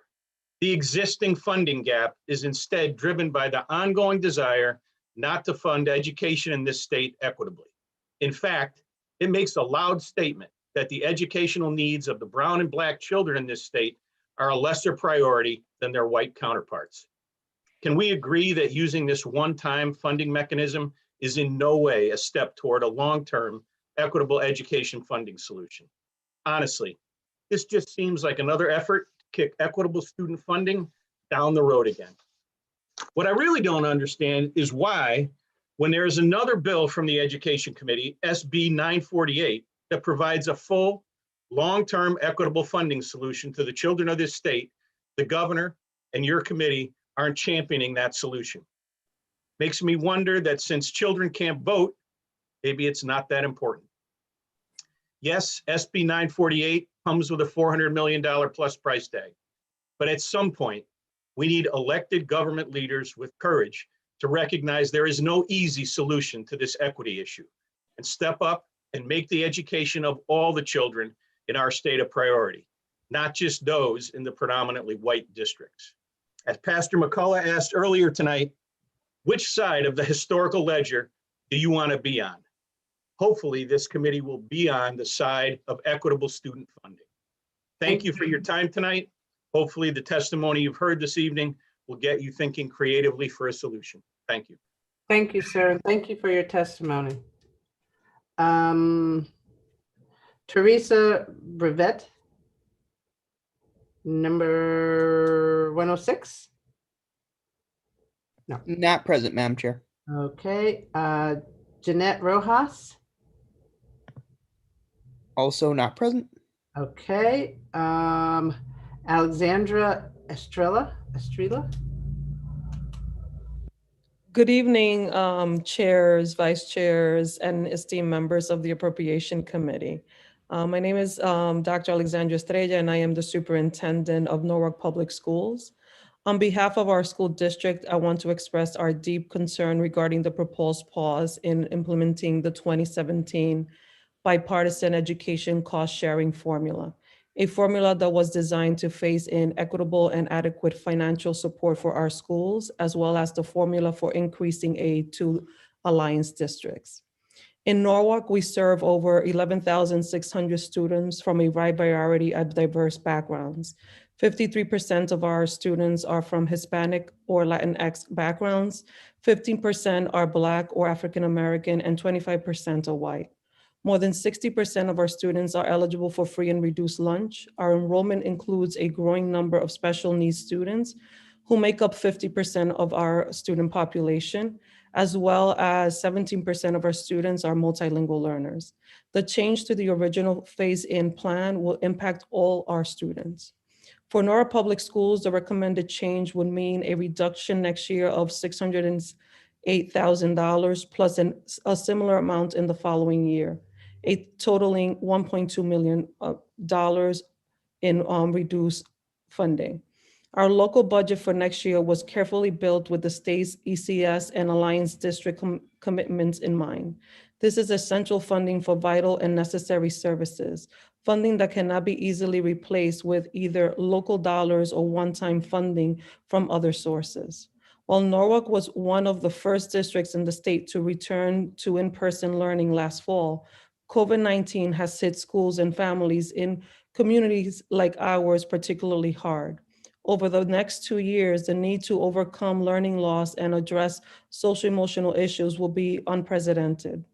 The existing funding gap is instead driven by the ongoing desire not to fund education in this state equitably. In fact, it makes a loud statement that the educational needs of the brown and black children in this state are a lesser priority than their white counterparts. Can we agree that using this one-time funding mechanism is in no way a step toward a long-term equitable education funding solution? Honestly, this just seems like another effort to kick equitable student funding down the road again. What I really don't understand is why, when there is another bill from the Education Committee, SB 948, that provides a full, long-term equitable funding solution to the children of this state, the governor and your committee aren't championing that solution. Makes me wonder that since children can't vote, maybe it's not that important. Yes, SB 948 comes with a $400 million plus price tag, but at some point, we need elected government leaders with courage to recognize there is no easy solution to this equity issue and step up and make the education of all the children in our state a priority, not just those in the predominantly white districts. As Pastor McCullough asked earlier tonight, which side of the historical ledger do you want to be on? Hopefully this committee will be on the side of equitable student funding. Thank you for your time tonight. Hopefully the testimony you've heard this evening will get you thinking creatively for a solution. Thank you. Thank you, sir. And thank you for your testimony. Teresa Brevet, number 106. No. Not present, Madam Chair. Okay. Jeanette Rojas. Also not present. Okay. Alexandra Estrella. Good evening, chairs, vice chairs, and esteemed members of the Appropriation Committee. My name is Dr. Alexandra Estrella, and I am the superintendent of Norwalk Public Schools. On behalf of our school district, I want to express our deep concern regarding the proposed pause in implementing the 2017 bipartisan education cost sharing formula, a formula that was designed to phase in equitable and adequate financial support for our schools, as well as the formula for increasing aid to alliance districts. In Norwalk, we serve over 11,600 students from a wide variety of diverse backgrounds. 53% of our students are from Hispanic or Latinx backgrounds, 15% are Black or African American, and 25% are white. More than 60% of our students are eligible for free and reduced lunch. Our enrollment includes a growing number of special needs students who make up 50% of our student population, as well as 17% of our students are multilingual learners. The change to the original phase-in plan will impact all our students. For Norwalk Public Schools, the recommended change would mean a reduction next year of $608,000 plus a similar amount in the following year, a totaling $1.2 million in reduced funding. Our local budget for next year was carefully built with the state's ECS and Alliance District commitments in mind. This is essential funding for vital and necessary services, funding that cannot be easily replaced with either local dollars or one-time funding from other sources. While Norwalk was one of the first districts in the state to return to in-person learning last fall, COVID-19 has hit schools and families in communities like ours particularly hard. Over the next 2 years, the need to overcome learning loss and address social-emotional issues will be unprecedented.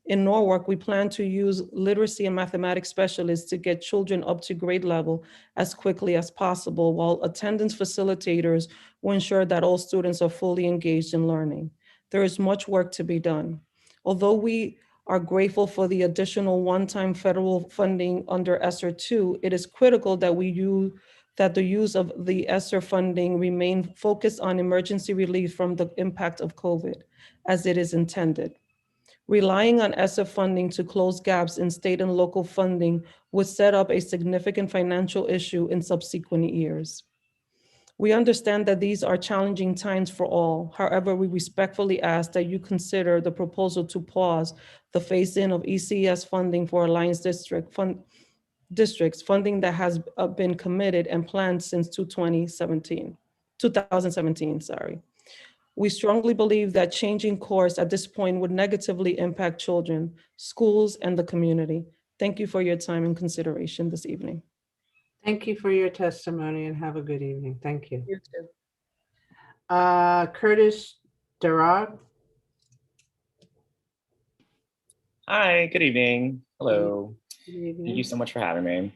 In Norwalk, we plan to use literacy and mathematics specialists to get children up to grade level as quickly as possible, while attendance facilitators will ensure that all students are fully engaged in learning. There is much work to be done. Although we are grateful for the additional one-time federal funding under ESSER 2, it is critical that the use of the ESSER funding remain focused on emergency relief from the impact of COVID, as it is intended. Relying on ESSER funding to close gaps in state and local funding would set up a significant financial issue in subsequent years. We understand that these are challenging times for all. However, we respectfully ask that you consider the proposal to pause the phase-in of ECS funding for Alliance districts, funding that has been committed and planned since 2017. We strongly believe that changing course at this point would negatively impact children, schools, and the community. Thank you for your time and consideration this evening. Thank you for your testimony and have a good evening. Thank you. You too. Curtis Darragh. Hi, good evening. Hello. Good evening. Thank you so much for having me.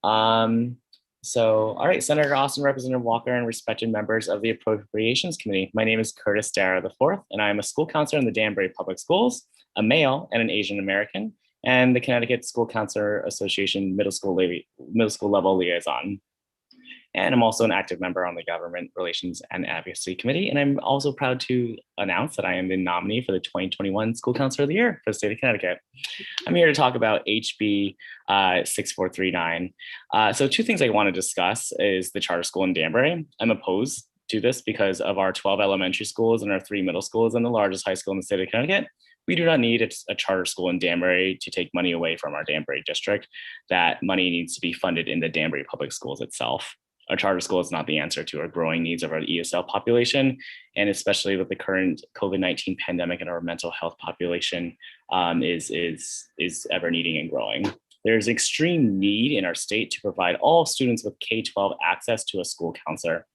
All right, Senator Austin, Representative Walker, and respected members of the Appropriations Committee. My name is Curtis Darragh IV, and I am a school counselor in the Danbury Public Schools, a male and an Asian American, and the Connecticut School Counselor Association middle school level liaison. And I'm also an active member on the Government Relations and Advocacy Committee. And I'm also proud to announce that I am the nominee for the 2021 School Counselor of the Year for the state of Connecticut. I'm here to talk about HB 6439. So two things I want to discuss is the charter school in Danbury. I'm opposed to this because of our 12 elementary schools and our 3 middle schools and the largest high school in the state of Connecticut. We do not need a charter school in Danbury to take money away from our Danbury district. That money needs to be funded in the Danbury Public Schools itself. A charter school is not the answer to our growing needs of our ESL population, and especially with the current COVID-19 pandemic and our mental health population is ever needing and growing. There's extreme need in our state to provide all students with K-12 access to a school counselor.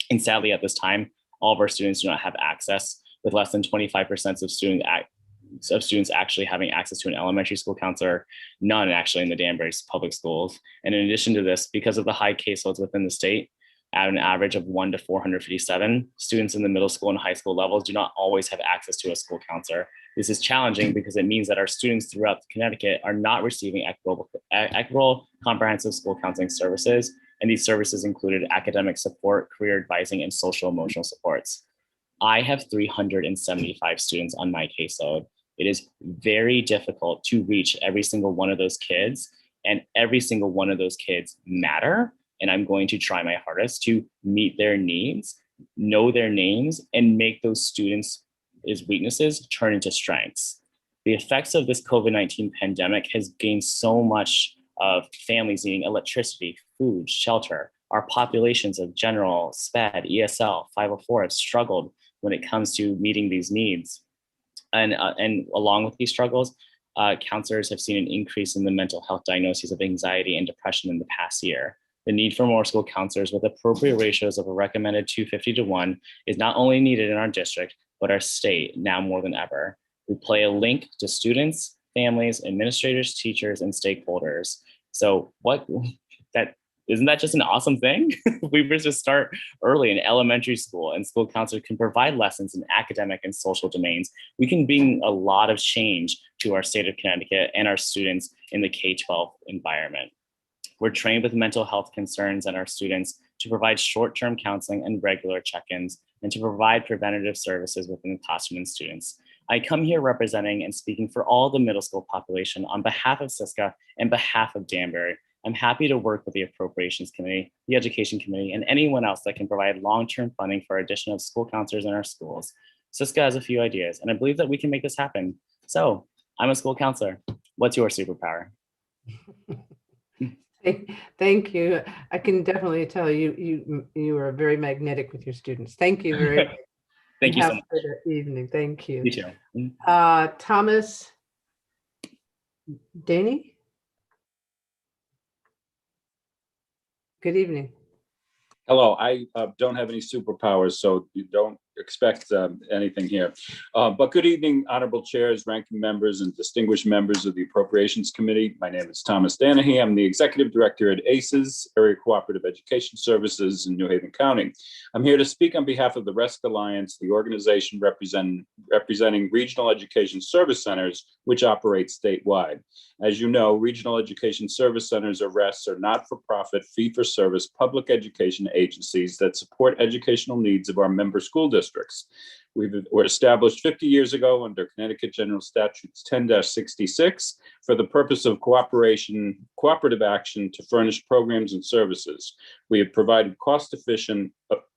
And sadly, at this time, all of our students do not have access, with less than 25% of students actually having access to an elementary school counselor, none actually in the Danbury public schools. And in addition to this, because of the high caseloads within the state, at an average of 1 to 457, students in the middle school and high school levels do not always have access to a school counselor. This is challenging because it means that our students throughout Connecticut are not receiving equitable comprehensive school counseling services. And these services included academic support, career advising, and social emotional supports. I have 375 students on my caseload. It is very difficult to reach every single one of those kids, and every single one of those kids matter. And I'm going to try my hardest to meet their needs, know their names, and make those students' weaknesses turn into strengths. The effects of this COVID-19 pandemic has gained so much of families needing electricity, food, shelter. Our populations of general, SPED, ESL, 504 have struggled when it comes to meeting these needs. And along with these struggles, counselors have seen an increase in the mental health diagnoses of anxiety and depression in the past year. The need for more school counselors with appropriate ratios of a recommended 250 to 1 is not only needed in our district, but our state now more than ever. We play a link to students, families, administrators, teachers, and stakeholders. So isn't that just an awesome thing? We were to start early in elementary school, and school counselors can provide lessons in academic and social domains. We can bring a lot of change to our state of Connecticut and our students in the K-12 environment. We're trained with mental health concerns and our students to provide short-term counseling and regular check-ins, and to provide preventative services within the classroom and students. I come here representing and speaking for all the middle school population on behalf of SISCA and behalf of Danbury. I'm happy to work with the Appropriations Committee, the Education Committee, and anyone else that can provide long-term funding for addition of school counselors in our schools. SISCA has a few ideas, and I believe that we can make this happen. So I'm a school counselor. What's your superpower? Thank you. I can definitely tell you are very magnetic with your students. Thank you very much. Thank you so much. Have a good evening. Thank you. You too. Thomas Daney. Good evening. Hello, I don't have any superpowers, so you don't expect anything here. But good evening, honorable chairs, ranking members, and distinguished members of the Appropriations Committee. My name is Thomas Danahy. I'm the executive director at ACES, Area Cooperative Education Services in New Haven County. I'm here to speak on behalf of the RESC Alliance, the organization representing regional education service centers, which operates statewide. As you know, regional education service centers, or RESCs, are not-for-profit, fee-for-service public education agencies that support educational needs of our member school districts. Were established 50 years ago under Connecticut General Statutes 10-66 for the purpose of cooperative action to furnish programs and services. We have provided cost-efficient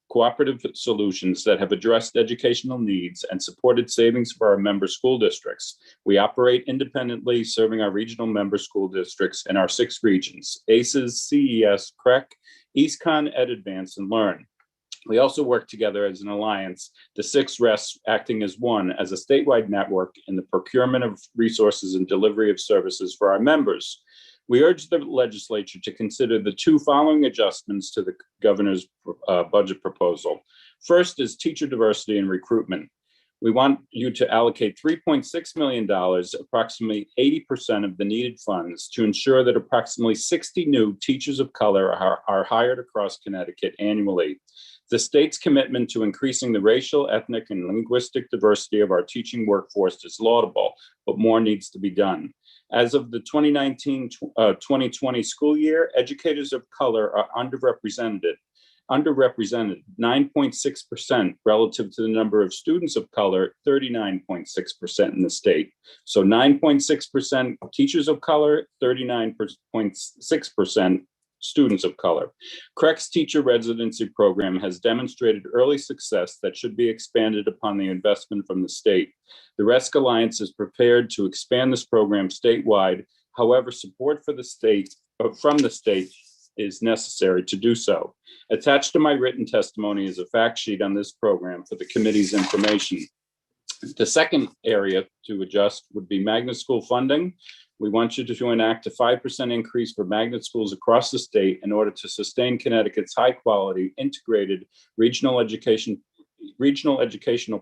cooperative solutions that have addressed educational needs and supported savings for our member school districts. We operate independently, serving our regional member school districts in our 6 regions: ACES, CES, CREC, EastCon, EdAdvance, and Learn. We also work together as an alliance, the 6 RESCs acting as one, as a statewide network in the procurement of resources and delivery of services for our members. We urge the legislature to consider the 2 following adjustments to the governor's budget proposal. First is teacher diversity and recruitment. We want you to allocate $3.6 million, approximately 80% of the needed funds, to ensure that approximately 60 new teachers of color are hired across Connecticut annually. The state's commitment to increasing the racial, ethnic, and linguistic diversity of our teaching workforce is laudable, but more needs to be done. As of the 2019-2020 school year, educators of color are underrepresented 9.6% relative to the number of students of color, 39.6% in the state. So 9.6% teachers of color, 39.6% students of color. CREC's teacher residency program has demonstrated early success that should be expanded upon the investment from the state. The RESC Alliance is prepared to expand this program statewide. However, support for the state from the state is necessary to do so. Attached to my written testimony is a fact sheet on this program for the committee's information. The second area to adjust would be magnet school funding. We want you to enact a 5% increase for magnet schools across the state in order to sustain Connecticut's high-quality, integrated regional educational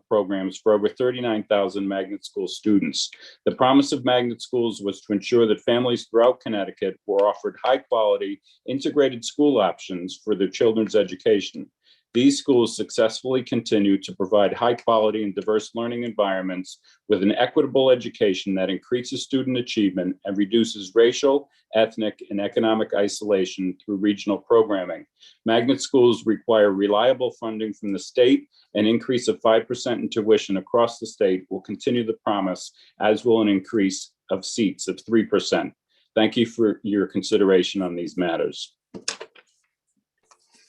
programs for over 39,000 magnet school students. The promise of magnet schools was to ensure that families throughout Connecticut were offered high-quality, integrated school options for their children's education. These schools successfully continue to provide high-quality and diverse learning environments with an equitable education that increases student achievement and reduces racial, ethnic, and economic isolation through regional programming. Magnet schools require reliable funding from the state. An increase of 5% in tuition across the state will continue the promise, as will an increase of seats of 3%. Thank you for your consideration on these matters.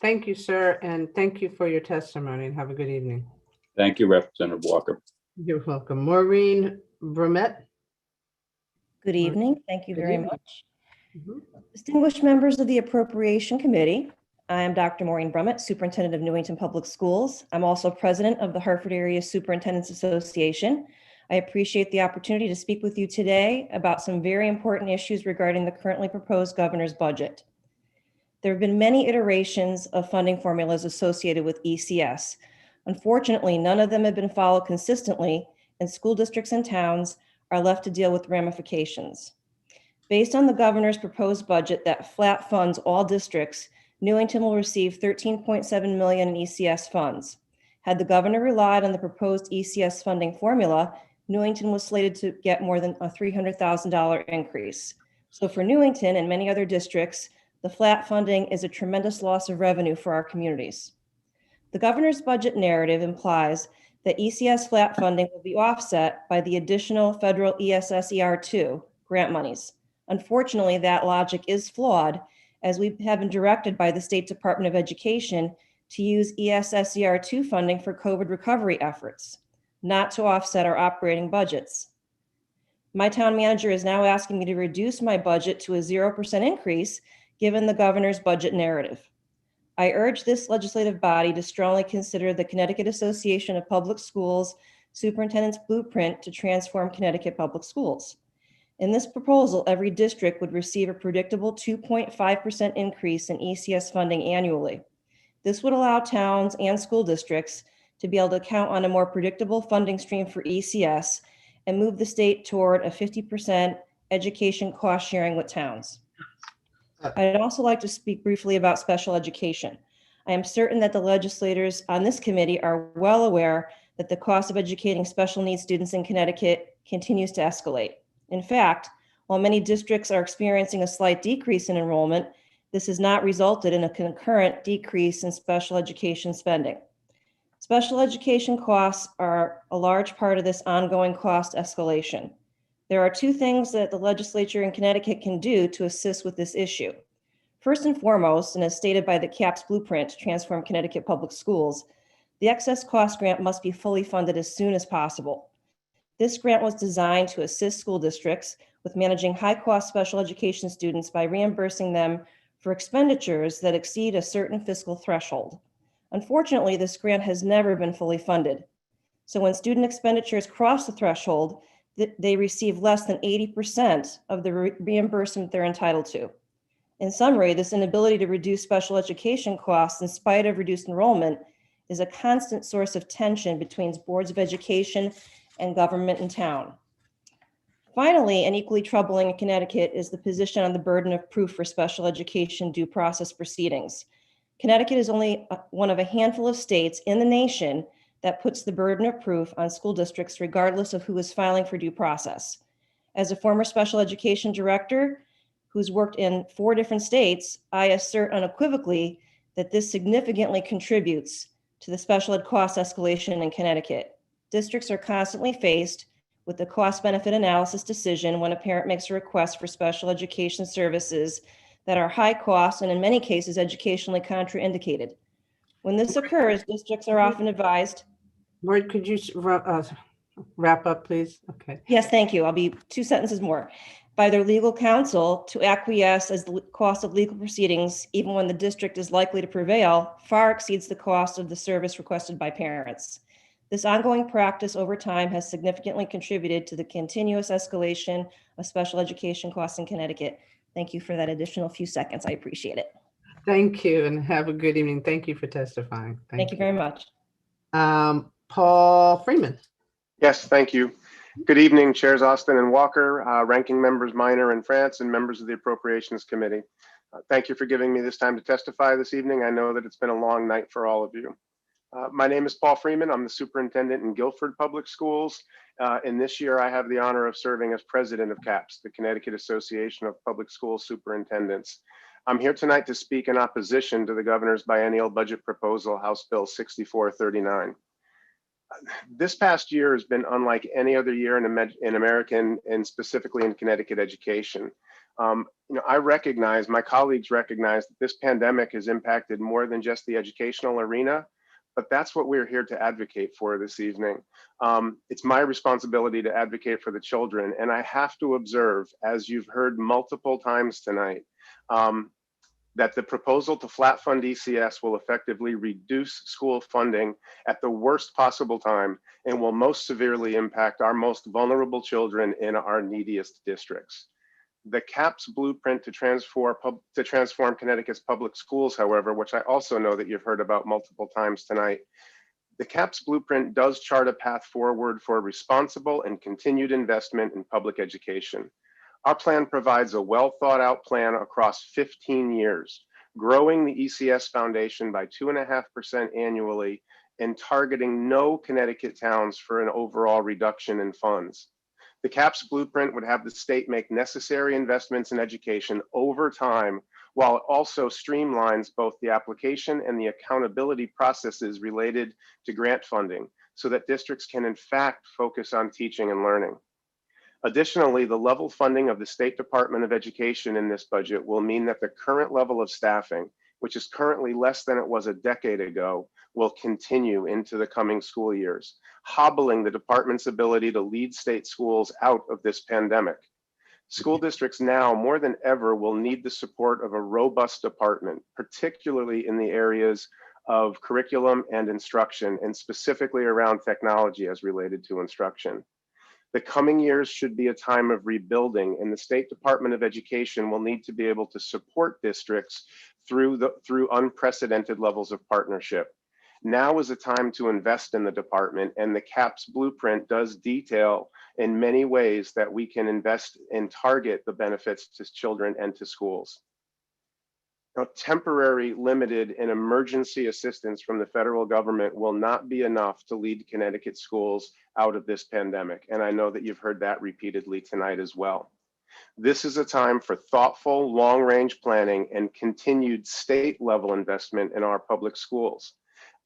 Thank you, sir, and thank you for your testimony, and have a good evening. Thank you, Representative Walker. You're welcome. Maureen Brumett. Good evening. Thank you very much. Mhm. Distinguished members of the Appropriation Committee, I am Dr. Maureen Brumett, Superintendent of Newington Public Schools. I'm also President of the Hartford Area Superintendents Association. I appreciate the opportunity to speak with you today about some very important issues regarding the currently proposed governor's budget. There have been many iterations of funding formulas associated with ECS. Unfortunately, none of them have been followed consistently, and school districts and towns are left to deal with ramifications. Based on the governor's proposed budget that flat funds all districts, Newington will receive $13.7 million in ECS funds. Had the governor relied on the proposed ECS funding formula, Newington was slated to get more than a $300,000 increase. So for Newington and many other districts, the flat funding is a tremendous loss of revenue for our communities. The governor's budget narrative implies that ECS flat funding will be offset by the additional federal ESSER2 grant monies. Unfortunately, that logic is flawed, as we have been directed by the State Department of Education to use ESSER2 funding for COVID recovery efforts, not to offset our operating budgets. My town manager is now asking me to reduce my budget to a 0% increase given the governor's budget narrative. I urge this legislative body to strongly consider the Connecticut Association of Public Schools Superintendent's Blueprint to Transform Connecticut Public Schools. In this proposal, every district would receive a predictable 2.5% increase in ECS funding annually. This would allow towns and school districts to be able to count on a more predictable funding stream for ECS and move the state toward a 50% education cost sharing with towns. I'd also like to speak briefly about special education. I am certain that the legislators on this committee are well aware that the cost of educating special needs students in Connecticut continues to escalate. In fact, while many districts are experiencing a slight decrease in enrollment, this has not resulted in a concurrent decrease in special education spending. Special education costs are a large part of this ongoing cost escalation. There are two things that the legislature in Connecticut can do to assist with this issue. First and foremost, and as stated by the CAPS blueprint to transform Connecticut public schools, the excess cost grant must be fully funded as soon as possible. This grant was designed to assist school districts with managing high-cost special education students by reimbursing them for expenditures that exceed a certain fiscal threshold. Unfortunately, this grant has never been fully funded. So when student expenditures cross the threshold, they receive less than 80% of the reimbursement they're entitled to. In summary, this inability to reduce special education costs in spite of reduced enrollment is a constant source of tension between boards of education and government in town. Finally, and equally troubling in Connecticut is the position on the burden of proof for special education due process proceedings. Connecticut is only one of a handful of states in the nation that puts the burden of proof on school districts regardless of who is filing for due process. As a former special education director who's worked in 4 different states, I assert unequivocally that this significantly contributes to the special ed cost escalation in Connecticut. Districts are constantly faced with the cost-benefit analysis decision when a parent makes a request for special education services that are high cost and in many cases educationally contraindicated. When this occurs, districts are often advised. Maureen, could you wrap up, please? Okay. Yes, thank you. I'll be 2 sentences more. By their legal counsel to acquiesce as the cost of legal proceedings, even when the district is likely to prevail, far exceeds the cost of the service requested by parents. This ongoing practice over time has significantly contributed to the continuous escalation of special education costs in Connecticut. Thank you for that additional few seconds. I appreciate it. Thank you and have a good evening. Thank you for testifying. Thank you very much. Paul Freeman. Yes, thank you. Good evening, Chairs Austin and Walker, ranking members Minor and France, and members of the Appropriations Committee. Thank you for giving me this time to testify this evening. I know that it's been a long night for all of you. My name is Paul Freeman. I'm the superintendent in Guilford Public Schools. And this year I have the honor of serving as president of CAPS, the Connecticut Association of Public School Superintendents. I'm here tonight to speak in opposition to the governor's biennial budget proposal, House Bill 6439. This past year has been unlike any other year in American and specifically in Connecticut education. I recognize, my colleagues recognize that this pandemic has impacted more than just the educational arena, but that's what we're here to advocate for this evening. It's my responsibility to advocate for the children, and I have to observe, as you've heard multiple times tonight, that the proposal to flat fund ECS will effectively reduce school funding at the worst possible time and will most severely impact our most vulnerable children in our neediest districts. The CAPS blueprint to transform Connecticut's public schools, however, which I also know that you've heard about multiple times tonight, the CAPS blueprint does chart a path forward for responsible and continued investment in public education. Our plan provides a well thought out plan across 15 years, growing the ECS foundation by 2.5% annually and targeting no Connecticut towns for an overall reduction in funds. The CAPS blueprint would have the state make necessary investments in education over time, while it also streamlines both the application and the accountability processes related to grant funding so that districts can in fact focus on teaching and learning. Additionally, the level funding of the State Department of Education in this budget will mean that the current level of staffing, which is currently less than it was a decade ago, will continue into the coming school years, hobbling the department's ability to lead state schools out of this pandemic. School districts now more than ever will need the support of a robust department, particularly in the areas of curriculum and instruction, and specifically around technology as related to instruction. The coming years should be a time of rebuilding, and the State Department of Education will need to be able to support districts through unprecedented levels of partnership. Now is a time to invest in the department, and the CAPS blueprint does detail in many ways that we can invest and target the benefits to children and to schools. Now, temporary, limited, and emergency assistance from the federal government will not be enough to lead Connecticut schools out of this pandemic, and I know that you've heard that repeatedly tonight as well. This is a time for thoughtful, long-range planning and continued state-level investment in our public schools.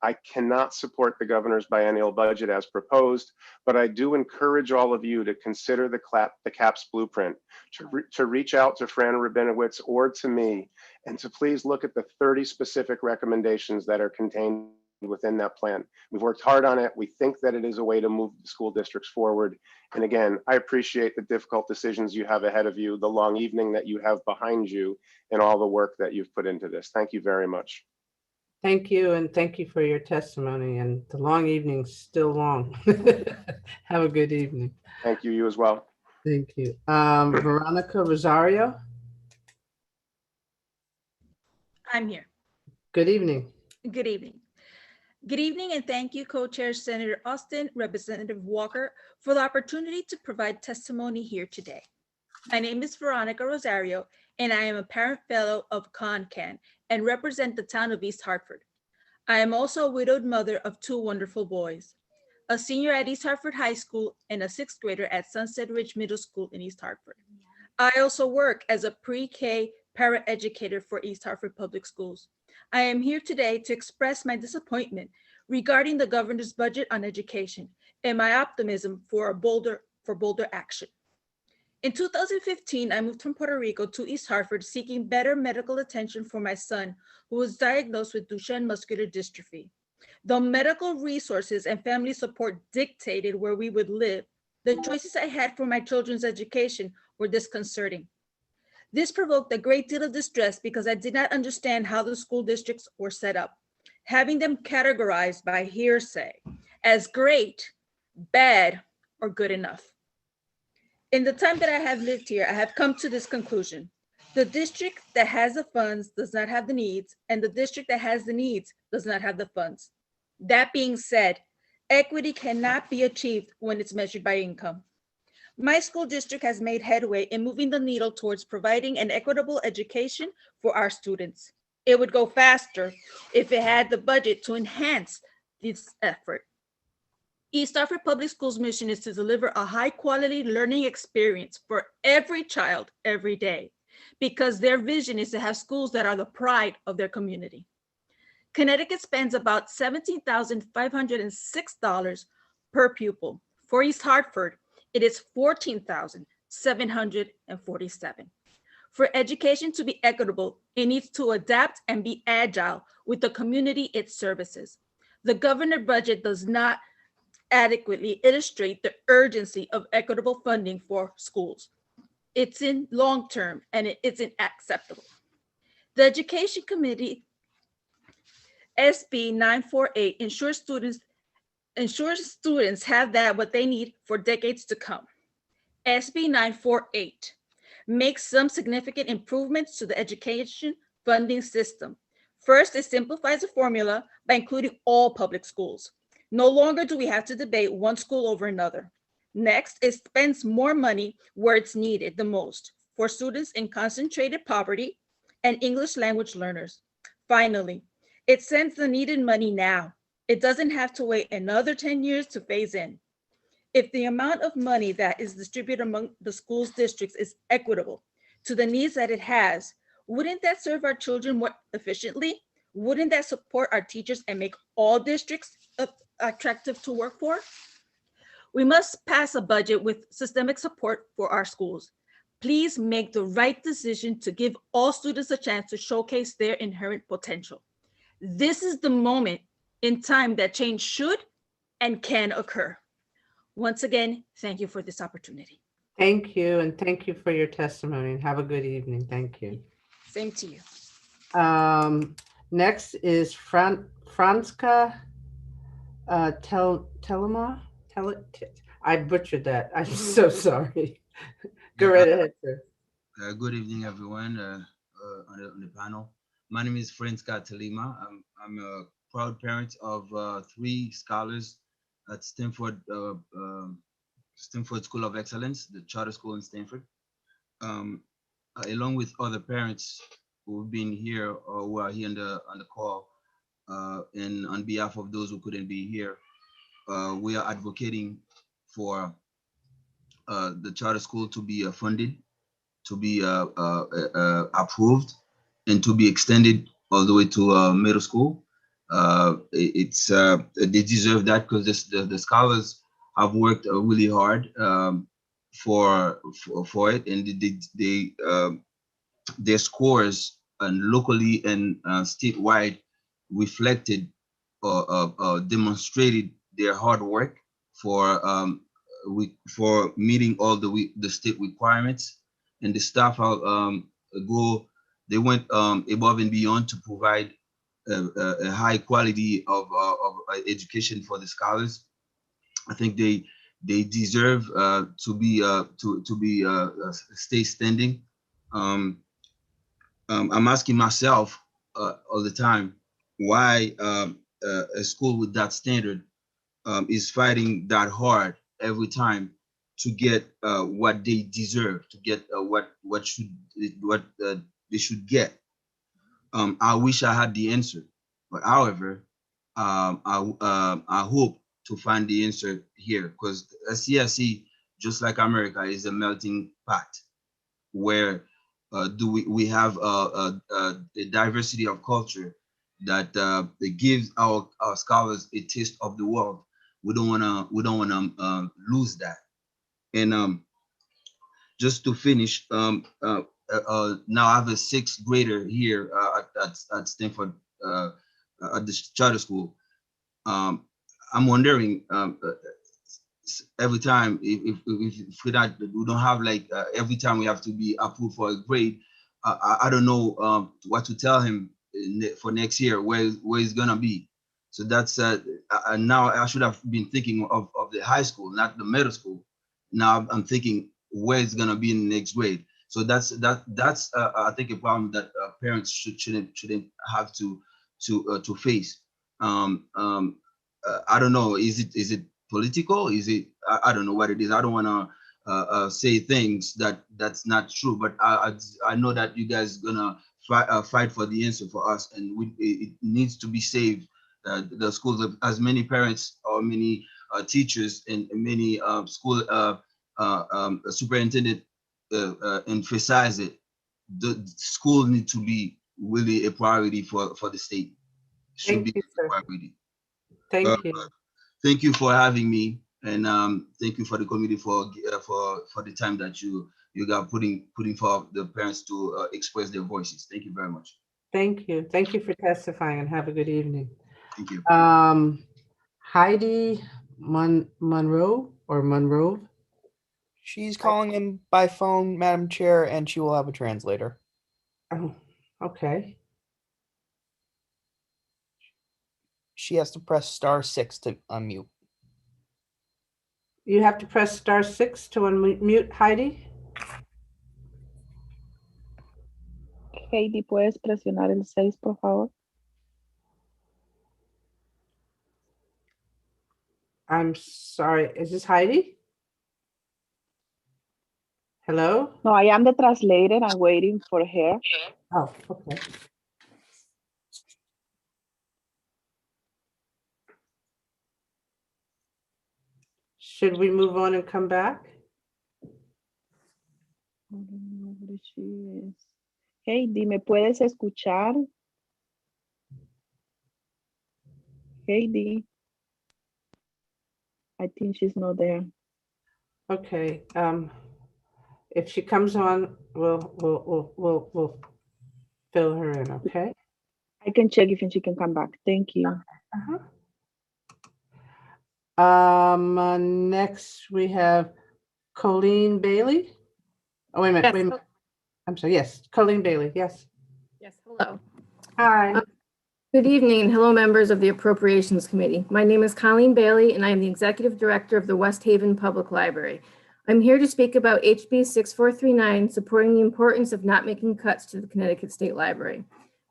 I cannot support the governor's biennial budget as proposed, but I do encourage all of you to consider the CAPS blueprint, to reach out to Fran Rabinowitz or to me, and to please look at the 30 specific recommendations that are contained within that plan. We've worked hard on it. We think that it is a way to move the school districts forward. And again, I appreciate the difficult decisions you have ahead of you, the long evening that you have behind you, and all the work that you've put into this. Thank you very much. Thank you, and thank you for your testimony. And the long evening's still long. Have a good evening. Thank you, you as well. Thank you. Veronica Rosario. I'm here. Good evening. Good evening. Good evening, and thank you, Co-Chair Senator Austin, Representative Walker, for the opportunity to provide testimony here today. My name is Veronica Rosario, and I am a parent fellow of CONCAN and represent the town of East Hartford. I am also a widowed mother of two wonderful boys, a senior at East Hartford High School and a sixth grader at Sunset Ridge Middle School in East Hartford. I also work as a pre-K parent educator for East Hartford Public Schools. I am here today to express my disappointment regarding the governor's budget on education and my optimism for bolder action. In 2015, I moved from Puerto Rico to East Hartford seeking better medical attention for my son, who was diagnosed with Duchenne muscular dystrophy. Though medical resources and family support dictated where we would live, the choices I had for my children's education were disconcerting. This provoked a great deal of distress because I did not understand how the school districts were set up, having them categorized by hearsay as great, bad, or good enough. In the time that I have lived here, I have come to this conclusion. The district that has the funds does not have the needs, and the district that has the needs does not have the funds. That being said, equity cannot be achieved when it's measured by income. My school district has made headway in moving the needle towards providing an equitable education for our students. It would go faster if it had the budget to enhance this effort. East Hartford Public Schools' mission is to deliver a high-quality learning experience for every child every day, because their vision is to have schools that are the pride of their community. Connecticut spends about $17,506 per pupil. For East Hartford, it is $14,747. For education to be equitable, it needs to adapt and be agile with the community it services. The governor budget does not adequately illustrate the urgency of equitable funding for schools. It's in long term and it isn't acceptable. The Education Committee SB 948 ensures students have that what they need for decades to come. SB 948 makes some significant improvements to the education funding system. First, it simplifies the formula by including all public schools. No longer do we have to debate one school over another. Next, it spends more money where it's needed the most for students in concentrated poverty and English language learners. Finally, it sends the needed money now. It doesn't have to wait another 10 years to phase in. If the amount of money that is distributed among the schools districts is equitable to the needs that it has, wouldn't that serve our children more efficiently? Wouldn't that support our teachers and make all districts attractive to work for? We must pass a budget with systemic support for our schools. Please make the right decision to give all students a chance to showcase their inherent potential. This is the moment in time that change should and can occur. Once again, thank you for this opportunity. Thank you, and thank you for your testimony, and have a good evening. Thank you. Same to you. Next is Franska Telema. I butchered that. I'm so sorry. Go right ahead, sir. Good evening, everyone on the panel. My name is Franz Catalima. I'm a proud parent of 3 scholars at Stanford School of Excellence, the charter school in Stanford. Along with other parents who've been here or who are here on the call, and on behalf of those who couldn't be here, we are advocating for the charter school to be funded, to be approved, and to be extended all the way to middle school. They deserve that because the scholars have worked really hard for it, and their scores and locally and statewide reflected or demonstrated their hard work for meeting all the state requirements. And the staff they went above and beyond to provide a high quality of education for the scholars. I think they deserve to be stay standing. I'm asking myself all the time why a school with that standard is fighting that hard every time to get what they deserve, to get what they should get. I wish I had the answer, but however, I hope to find the answer here, because CSE, just like America, is a melting pot where we have a diversity of culture that gives our scholars a taste of the world. We don't wanna lose that. And just to finish, now I have a 6th grader here at Stanford at the charter school. I'm wondering every time if we don't have like every time we have to be approved for a grade. I don't know what to tell him for next year where he's gonna be. So that's now I should have been thinking of the high school, not the middle school. Now I'm thinking where it's gonna be in the next grade. So that's I think a problem that parents shouldn't have to face. I don't know. Is it political? Is it? I don't know what it is. I don't want to say things that's not true. But I know that you guys gonna fight for the answer for us, and it needs to be saved. The schools, as many parents or many teachers and many school superintendent emphasize it. The school need to be really a priority for the state. Should be a priority. Thank you. Thank you for having me, and thank you for the committee for the time that you got putting for the parents to express their voices. Thank you very much. Thank you. Thank you for testifying, and have a good evening. Thank you. Heidi Monroe or Monroe? She's calling in by phone, Madam Chair, and she will have a translator. Oh, okay. She has to press *6 to unmute. You have to press *6 to unmute, Heidi. Heidi, ¿puedes presionar el 6, por favor? I'm sorry, is this Heidi? Hello? No, I am the translator. I'm waiting for her. Oh, okay. Should we move on and come back? I don't know where she is. Heidi, ¿me puedes escuchar? Heidi. I think she's not there. Okay. If she comes on, we'll fill her in. Okay. I can check if she can come back. Thank you. Next we have Colleen Bailey. Oh, wait a minute. Yes. Wait a minute. I'm sorry. Yes, Colleen Bailey. Yes. Yes, hello. Hi. Good evening. Hello, members of the Appropriations Committee. My name is Colleen Bailey, and I am the Executive Director of the West Haven Public Library. I'm here to speak about HB 6439, supporting the importance of not making cuts to the Connecticut State Library.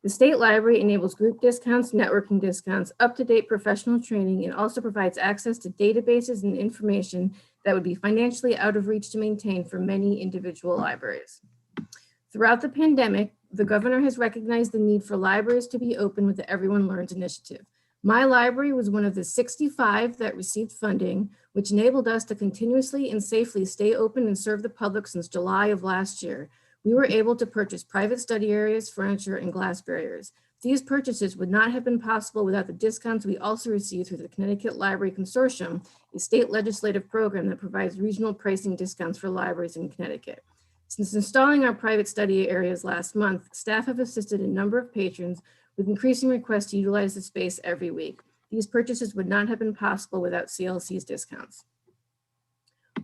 The state library enables group discounts, networking discounts, up-to-date professional training, and also provides access to databases and information that would be financially out of reach to maintain for many individual libraries. Throughout the pandemic, the governor has recognized the need for libraries to be open with the Everyone Learns initiative. My library was one of the 65 that received funding, which enabled us to continuously and safely stay open and serve the public since July of last year. We were able to purchase private study areas, furniture, and glass barriers. These purchases would not have been possible without the discounts we also received through the Connecticut Library Consortium, a state legislative program that provides regional pricing discounts for libraries in Connecticut. Since installing our private study areas last month, staff have assisted a number of patrons with increasing requests to utilize the space every week. These purchases would not have been possible without CLC's discounts.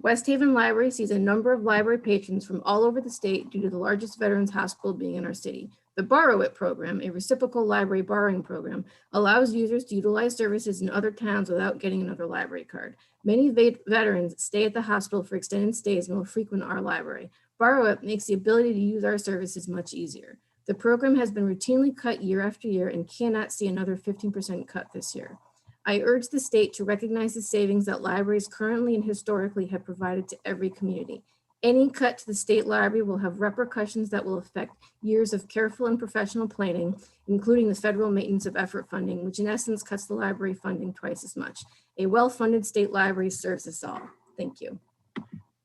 West Haven Library sees a number of library patrons from all over the state due to the largest veterans hospital being in our city. The Borrow It program, a reciprocal library borrowing program, allows users to utilize services in other towns without getting another library card. Many veterans stay at the hospital for extended stays and will frequent our library. Borrow It makes the ability to use our services much easier. The program has been routinely cut year after year and cannot see another 15% cut this year. I urge the state to recognize the savings that libraries currently and historically have provided to every community. Any cut to the state library will have repercussions that will affect years of careful and professional planning, including the federal maintenance of effort funding, which in essence cuts the library funding twice as much. A well-funded state library serves us all. Thank you.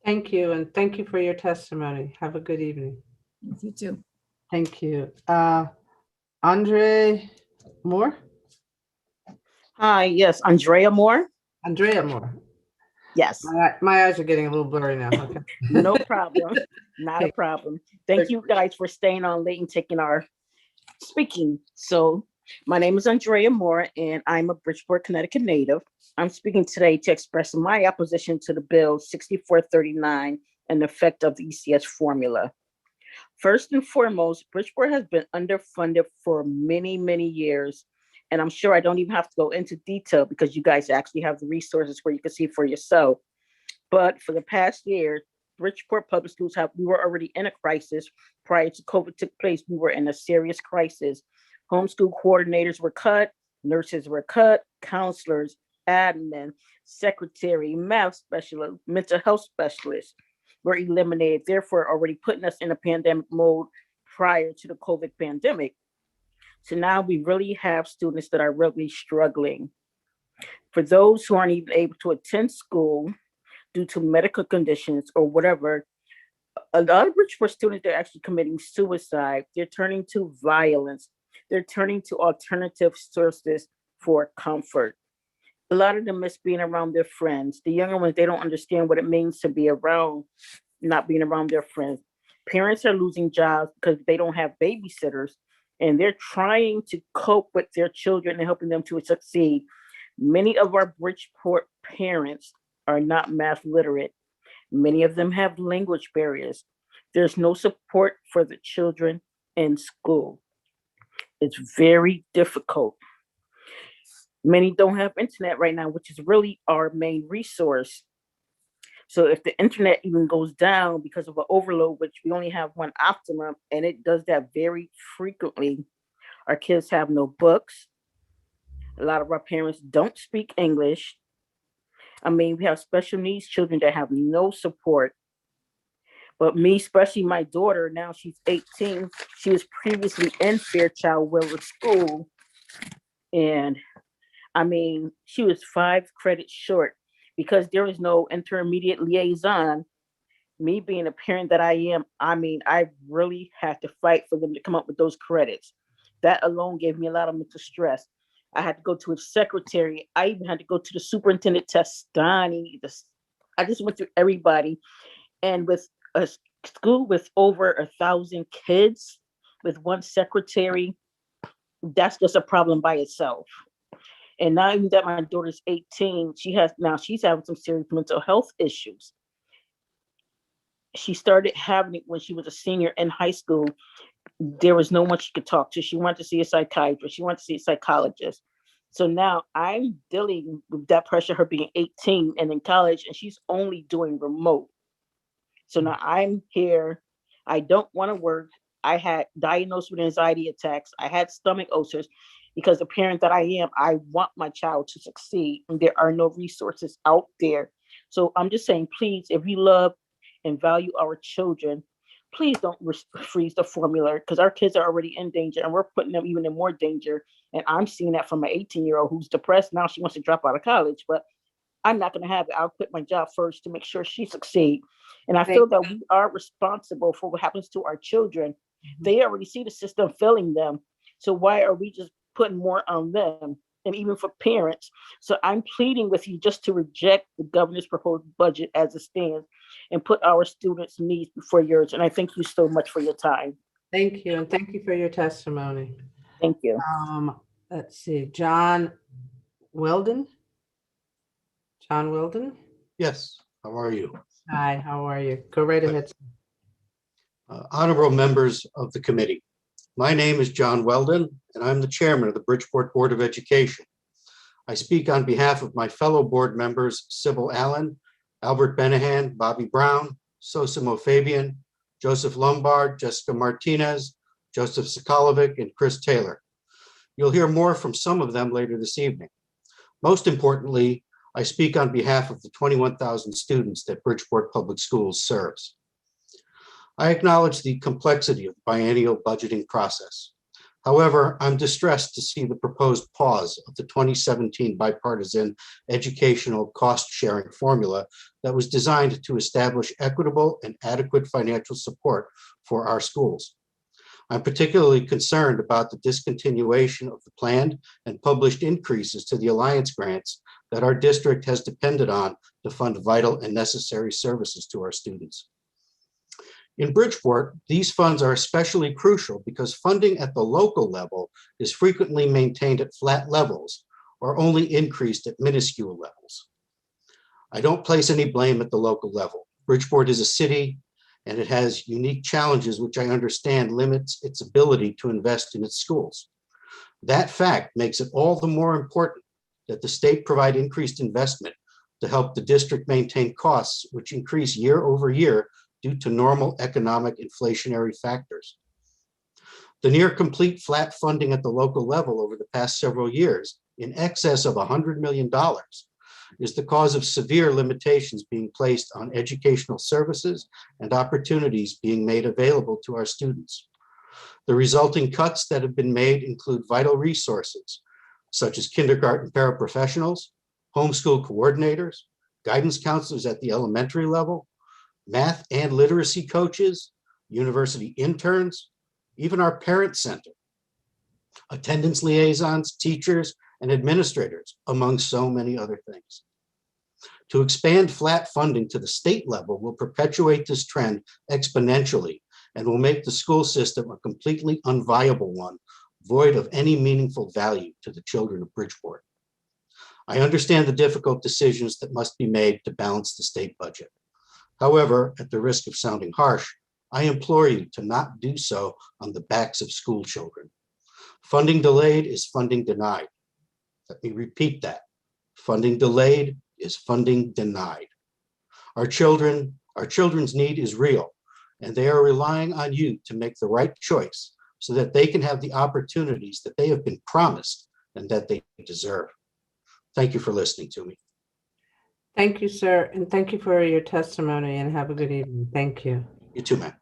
Thank you, and thank you for your testimony. Have a good evening. You too. Thank you. Andre Moore? Hi, yes, Andrea Moore. Andrea Moore. Yes. My eyes are getting a little blurry now. Okay. No problem. Not a problem. Thank you guys for staying on late and taking our speaking. So my name is Andrea Moore, and I'm a Bridgeport, Connecticut native. I'm speaking today to express my opposition to the bill 6439 and the effect of the ECS formula. First and foremost, Bridgeport has been underfunded for many, many years. And I'm sure I don't even have to go into detail because you guys actually have the resources where you can see for yourself. But for the past year, Bridgeport Public Schools we were already in a crisis. Prior to COVID took place, we were in a serious crisis. Homeschool coordinators were cut, nurses were cut, counselors, admin, secretary, math specialist, mental health specialists were eliminated, therefore already putting us in a pandemic mode prior to the COVID pandemic. So now we really have students that are really struggling. For those who aren't even able to attend school due to medical conditions or whatever, a lot of Bridgeport students are actually committing suicide. They're turning to violence. They're turning to alternative sources for comfort. A lot of them miss being around their friends. The younger ones, they don't understand what it means to be around, not being around their friends. Parents are losing jobs because they don't have babysitters, and they're trying to cope with their children and helping them to succeed. Many of our Bridgeport parents are not math literate. Many of them have language barriers. There's no support for the children in school. It's very difficult. Many don't have internet right now, which is really our main resource. So if the internet even goes down because of an overload, which we only have one Optimum, and it does that very frequently, our kids have no books. A lot of our parents don't speak English. I mean, we have special needs children that have no support. But me, especially my daughter, now she's 18. She was previously in Fairchild Willard School. And I mean, she was 5 credits short because there is no intermediate liaison. Me being a parent that I am, I mean, I really had to fight for them to come up with those credits. That alone gave me a lot of mental stress. I had to go to a secretary. I even had to go to the superintendent Testani. I just went through everybody. And with a school with over 1,000 kids, with one secretary, that's just a problem by itself. And now even that my daughter's 18, she's having some serious mental health issues. She started having it when she was a senior in high school. There was no one she could talk to. She wanted to see a psychiatrist. She wanted to see a psychologist. So now I'm dealing with that pressure, her being 18 and in college, and she's only doing remote. So now I'm here. I don't want to work. I had diagnosed with anxiety attacks. I had stomach ulcers because the parent that I am, I want my child to succeed. And there are no resources out there. So I'm just saying, please, if you love and value our children, please don't freeze the formula, because our kids are already in danger and we're putting them even in more danger. And I'm seeing that from an 18-year-old who's depressed. Now she wants to drop out of college, but I'm not going to have it. I'll quit my job first to make sure she succeeds. And I feel that we are responsible for what happens to our children. They already see the system failing them. So why are we just putting more on them? And even for parents. So I'm pleading with you just to reject the governor's proposed budget as it stands and put our students' needs before yours. And I thank you so much for your time. Thank you, and thank you for your testimony. Thank you. Let's see, John Weldon? John Weldon? Yes, how are you? Hi, how are you? Go right ahead. Honorable members of the committee. My name is John Weldon, and I'm the chairman of the Bridgeport Board of Education. I speak on behalf of my fellow board members, Sybil Allen, Albert Benahan, Bobby Brown, Sosimo Fabian, Joseph Lombard, Jessica Martinez, Joseph Sokolovic, and Chris Taylor. You'll hear more from some of them later this evening. Most importantly, I speak on behalf of the 21,000 students that Bridgeport Public Schools serves. I acknowledge the complexity of the biennial budgeting process. However, I'm distressed to see the proposed pause of the 2017 bipartisan educational cost-sharing formula that was designed to establish equitable and adequate financial support for our schools. I'm particularly concerned about the discontinuation of the planned and published increases to the Alliance grants that our district has depended on to fund vital and necessary services to our students. In Bridgeport, these funds are especially crucial because funding at the local level is frequently maintained at flat levels or only increased at minuscule levels. I don't place any blame at the local level. Bridgeport is a city and it has unique challenges which I understand limits its ability to invest in its schools. That fact makes it all the more important that the state provide increased investment to help the district maintain costs which increase year over year due to normal economic inflationary factors. The near complete flat funding at the local level over the past several years, in excess of $100 million, is the cause of severe limitations being placed on educational services and opportunities being made available to our students. The resulting cuts that have been made include vital resources, such as kindergarten paraprofessionals, homeschool coordinators, guidance counselors at the elementary level, math and literacy coaches, university interns, even our parent center, attendance liaisons, teachers, and administrators, among so many other things. To expand flat funding to the state level will perpetuate this trend exponentially and will make the school system a completely unviable one, void of any meaningful value to the children of Bridgeport. I understand the difficult decisions that must be made to balance the state budget. However, at the risk of sounding harsh, I implore you to not do so on the backs of school children. Funding delayed is funding denied. Let me repeat that. Funding delayed is funding denied. Our children's need is real, and they are relying on you to make the right choice so that they can have the opportunities that they have been promised and that they deserve. Thank you for listening to me. Thank you, sir, and thank you for your testimony, and have a good evening. Thank you. You too, ma'am.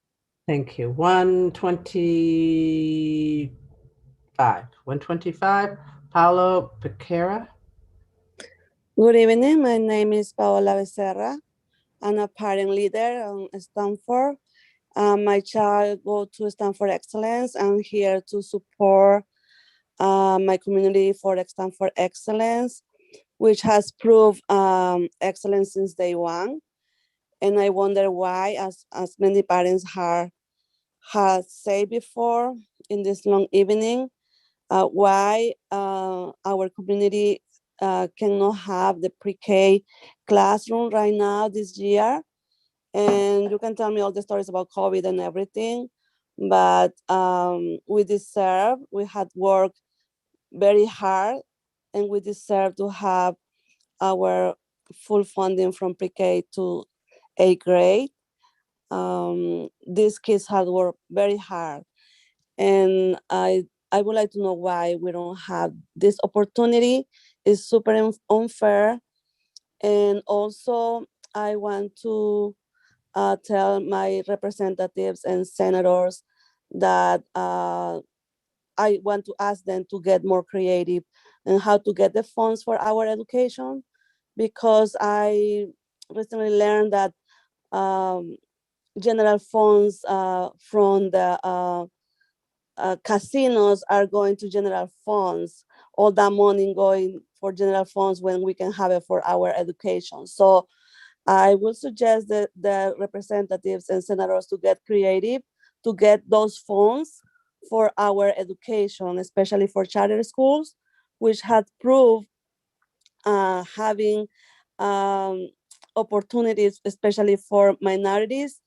Thank you. 125, Paulo Piquera. Good evening. My name is Paola Becerra. I'm a parent leader on Stanford. My child go to Stanford Excellence. I'm here to support my community for Stanford Excellence, which has proved excellence since day one. And I wonder why, as many parents have said before in this long evening, why our community cannot have the pre-K classroom right now this year. And you can tell me all the stories about COVID and everything, but we had worked very hard, and we deserve to have our full funding from pre-K to 8th grade. These kids had worked very hard. And I would like to know why we don't have this opportunity. It's super unfair. And also, I want to tell my representatives and senators that I want to ask them to get more creative and how to get the funds for our education, because I recently learned that general funds from the casinos are going to general funds, all that money going for general funds when we can have it for our education. So I will suggest that the representatives and senators to get creative, to get those funds for our education, especially for charter schools, which had proved having opportunities, especially for minorities,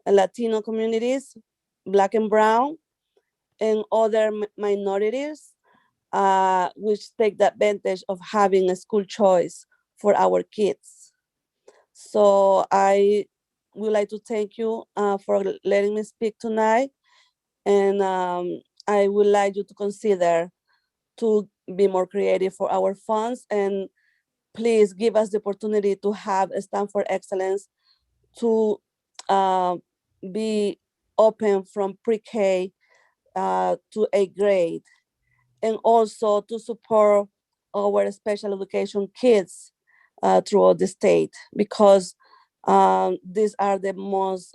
Latino communities, Black and Brown, and other minorities, which take the advantage of having a school choice for our kids. So I would like to thank you for letting me speak tonight. And I would like you to consider to be more creative for our funds, and please give us the opportunity to have a Stand for Excellence to be open from pre-K to 8th grade, and also to support our special education kids throughout the state, because these are the most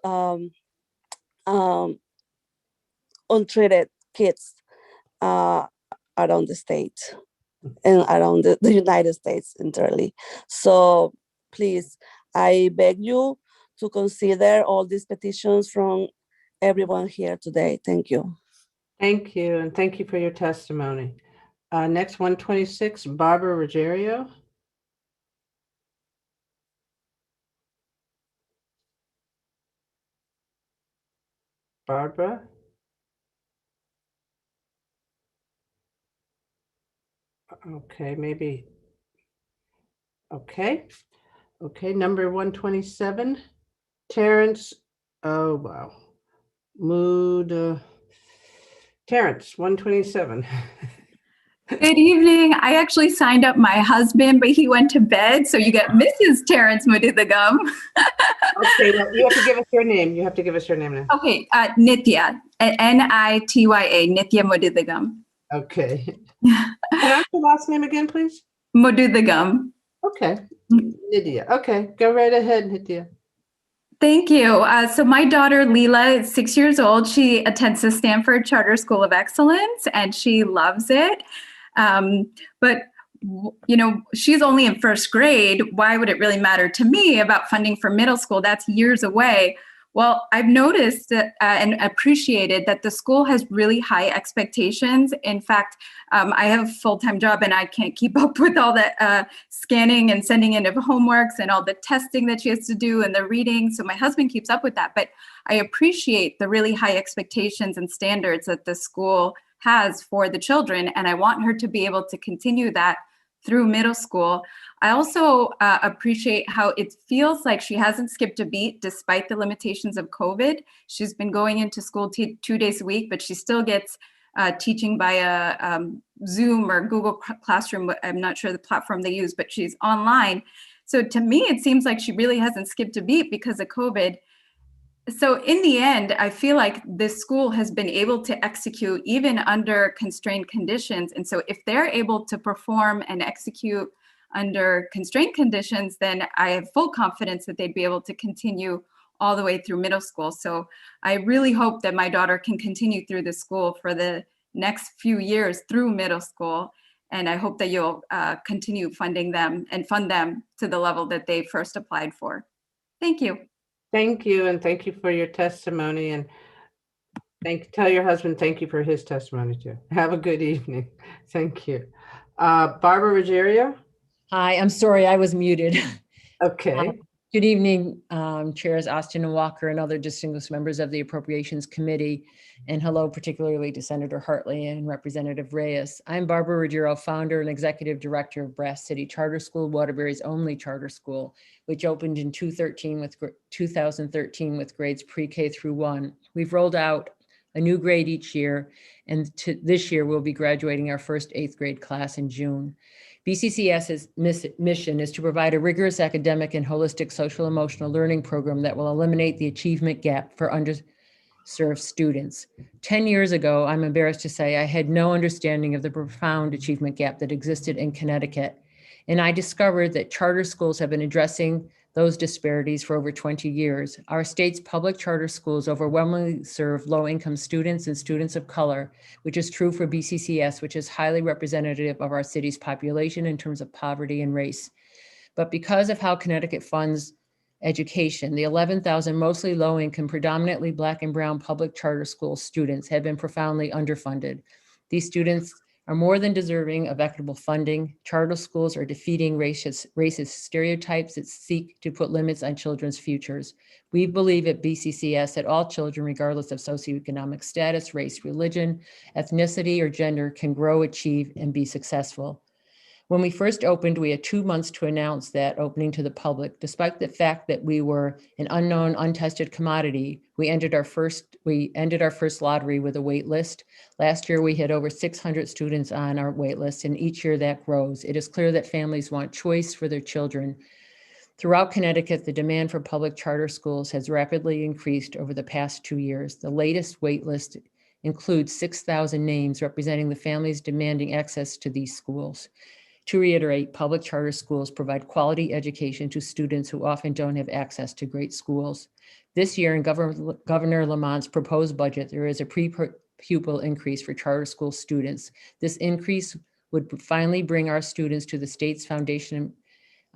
untreated kids around the state and around the United States entirely. So please, I beg you to consider all these petitions from everyone here today. Thank you. Thank you, and thank you for your testimony. Next, 126, Barbara Ruggiero. Barbara? Okay, maybe. Okay. Okay, number 127, Terrence. Oh, wow. Terrence, 127. Good evening. I actually signed up my husband, but he went to bed. So you get Mrs. Terrence Mudithagam. Okay, well, you have to give us your name. You have to give us your name now. Okay, Nitya, Nitya, Nitya Mudithagam. Okay. Pronounce your last name again, please. Mudithagam. Okay. Nitya. Okay, go right ahead, Nitya. Thank you. So my daughter, Leela, is 6 years old. She attends the Stanford Charter School of Excellence, and she loves it. But you know, she's only in first grade. Why would it really matter to me about funding for middle school? That's years away. Well, I've noticed that, and appreciated that the school has really high expectations. In fact, I have a full-time job and I can't keep up with all the scanning and sending in of homeworks and all the testing that she has to do and the reading. So my husband keeps up with that. But I appreciate the really high expectations and standards that the school has for the children. And I want her to be able to continue that through middle school. I also appreciate how it feels like she hasn't skipped a beat despite the limitations of COVID. She's been going into school 2 days a week, but she still gets teaching via Zoom or Google Classroom. I'm not sure the platform they use, but she's online. So to me, it seems like she really hasn't skipped a beat because of COVID. So in the end, I feel like this school has been able to execute even under constrained conditions. And so if they're able to perform and execute under constrained conditions, then I have full confidence that they'd be able to continue all the way through middle school. So I really hope that my daughter can continue through the school for the next few years through middle school. And I hope that you'll continue funding them and fund them to the level that they first applied for. Thank you. Thank you, and thank you for your testimony. And tell your husband thank you for his testimony too. Have a good evening. Thank you. Barbara Ruggiero. Hi, I'm sorry, I was muted. Okay. Good evening, Chairs Austin and Walker and other distinguished members of the Appropriations Committee. And hello particularly to Senator Hartley and Representative Reyes. I'm Barbara Ruggiero, founder and executive director of Brass City Charter School, Waterbury's only charter school, which opened in 2013 with grades pre-K through 1. We've rolled out a new grade each year. And this year, we'll be graduating our first 8th grade class in June. BCCS's mission is to provide a rigorous academic and holistic social emotional learning program that will eliminate the achievement gap for underserved students. 10 years ago, I'm embarrassed to say, I had no understanding of the profound achievement gap that existed in Connecticut. And I discovered that charter schools have been addressing those disparities for over 20 years. Our state's public charter schools overwhelmingly serve low-income students and students of color, which is true for BCCS, which is highly representative of our city's population in terms of poverty and race. But because of how Connecticut funds education, the 11,000 mostly low-income, predominantly Black and Brown public charter school students have been profoundly underfunded. These students are more than deserving of equitable funding. Charter schools are defeating racist stereotypes that seek to put limits on children's futures. We believe at BCCS that all children, regardless of socioeconomic status, race, religion, ethnicity, or gender, can grow, achieve, and be successful. When we first opened, we had 2 months to announce that opening to the public. Despite the fact that we were an unknown, untested commodity, we ended our first lottery with a wait list. Last year, we had over 600 students on our wait list, and each year that grows. It is clear that families want choice for their children. Throughout Connecticut, the demand for public charter schools has rapidly increased over the past 2 years. The latest wait list includes 6,000 names representing the families demanding access to these schools. To reiterate, public charter schools provide quality education to students who often don't have access to great schools. This year in Governor Lamont's proposed budget, there is a pre-pupil increase for charter school students. This increase would finally bring our students to the state's foundation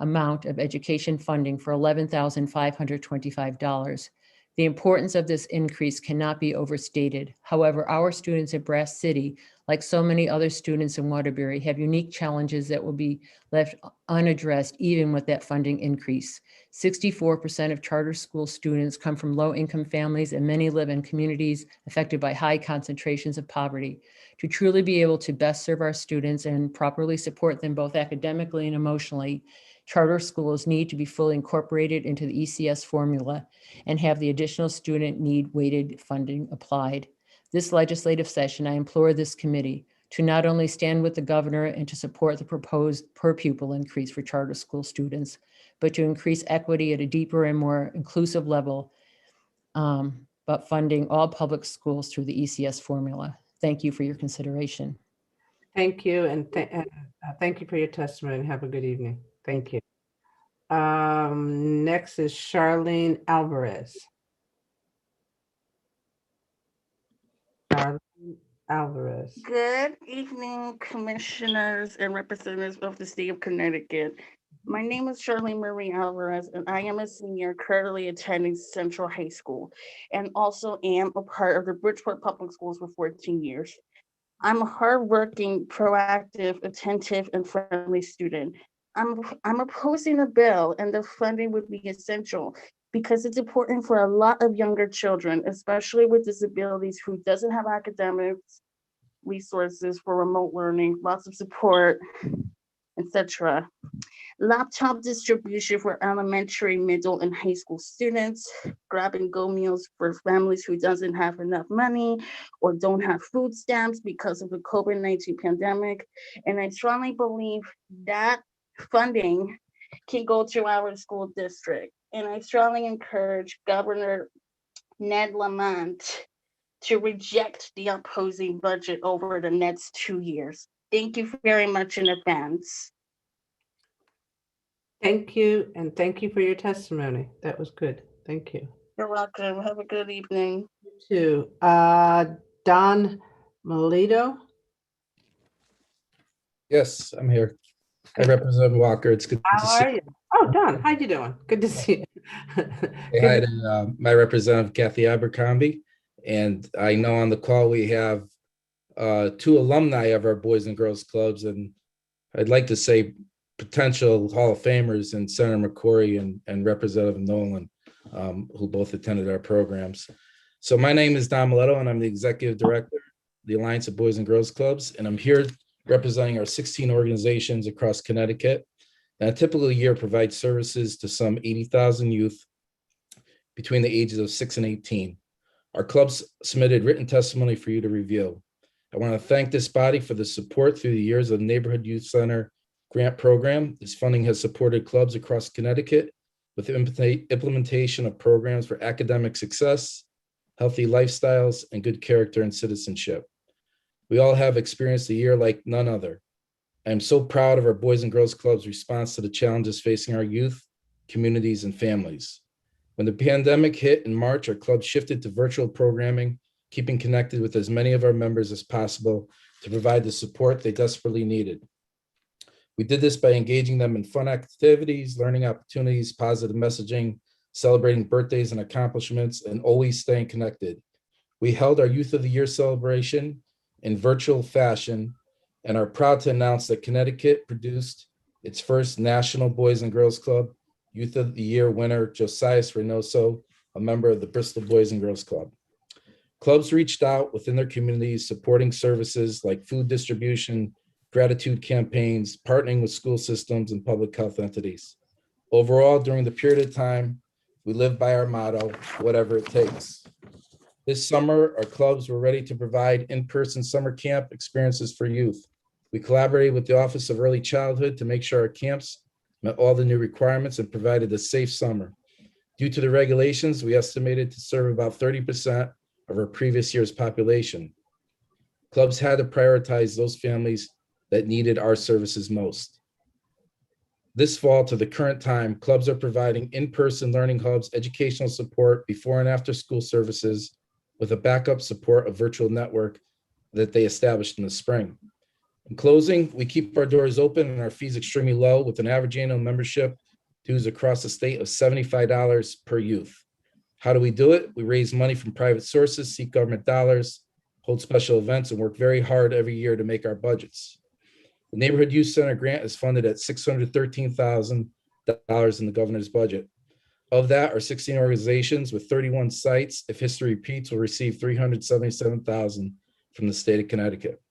amount of education funding for $11,525. The importance of this increase cannot be overstated. However, our students at Brass City, like so many other students in Waterbury, have unique challenges that will be left unaddressed even with that funding increase. 64% of charter school students come from low-income families, and many live in communities affected by high concentrations of poverty. To truly be able to best serve our students and properly support them both academically and emotionally, charter schools need to be fully incorporated into the ECS formula and have the additional student need weighted funding applied. This legislative session, I implore this committee to not only stand with the governor and to support the proposed per pupil increase for charter school students, but to increase equity at a deeper and more inclusive level, but funding all public schools through the ECS formula. Thank you for your consideration. Thank you, and thank you for your testimony, and have a good evening. Thank you. Next is Charlene Alvarez. Charlene Alvarez. Good evening, commissioners and representatives of the state of Connecticut. My name is Charlene Marie Alvarez, and I am a senior currently attending Central High School, and also am a part of the Bridgeport Public Schools for 14 years. I'm a hardworking, proactive, attentive, and friendly student. I'm opposing the bill, and the funding would be essential because it's important for a lot of younger children, especially with disabilities, who doesn't have academics, resources for remote learning, lots of support, etc. Laptop distribution for elementary, middle, and high school students, grab-and-go meals for families who doesn't have enough money or don't have food stamps because of the COVID-19 pandemic. And I strongly believe that funding can go to our school district. And I strongly encourage Governor Ned Lamont to reject the opposing budget over the next 2 years. Thank you very much in advance. Thank you, and thank you for your testimony. That was good. Thank you. You're welcome. Have a good evening. You too. Don Melito. Yes, I'm here. I represent Walker. It's good to How see are you? Oh, Don, how you doing? Good to see you. Say hi to my representative, Kathy Abercrombie. And I know on the call we have 2 alumni of our Boys and Girls Clubs. And I'd like to say potential Hall of Famers and Senator McCrory and Representative Nolan, who both attended our programs. So my name is Don Miletto, and I'm the Executive Director of the Alliance of Boys and Girls Clubs. And I'm here representing our 16 organizations across Connecticut. And a typical year provides services to some 80,000 youth between the ages of 6 and 18. Our clubs submitted written testimony for you to review. I want to thank this body for the support through the years of the Neighborhood Youth Center grant program. This funding has supported clubs across Connecticut with implementation of programs for academic success, healthy lifestyles, and good character and citizenship. We all have experienced a year like none other. I am so proud of our Boys and Girls Club's response to the challenges facing our youth, communities, and families. When the pandemic hit in March, our club shifted to virtual programming, keeping connected with as many of our members as possible to provide the support they desperately needed. We did this by engaging them in fun activities, learning opportunities, positive messaging, celebrating birthdays and accomplishments, and always staying connected. We held our Youth of the Year celebration in virtual fashion and are proud to announce that Connecticut produced its first National Boys and Girls Club Youth of the Year winner, Josias Reynoso, a member of the Bristol Boys and Girls Club. Clubs reached out within their communities, supporting services like food distribution, gratitude campaigns, partnering with school systems and public health entities. Overall, during the period of time, we lived by our motto, whatever it takes. This summer, our clubs were ready to provide in-person summer camp experiences for youth. We collaborated with the Office of Early Childhood to make sure our camps met all the new requirements and provided a safe summer. Due to the regulations, we estimated to serve about 30% of our previous year's population. Clubs had to prioritize those families that needed our services most. This fall to the current time, clubs are providing in-person learning hubs, educational support before and after school services with a backup support of virtual network that they established in the spring. In closing, we keep our doors open and our fees extremely low with an average annual membership dues across the state of $75 per youth. How do we do it? We raise money from private sources, seek government dollars, hold special events, and work very hard every year to make our budgets. The Neighborhood Youth Center grant is funded at $613,000 in the governor's budget. Of that, our 16 organizations with 31 sites, if history repeats, will receive $377,000 from the state of Connecticut.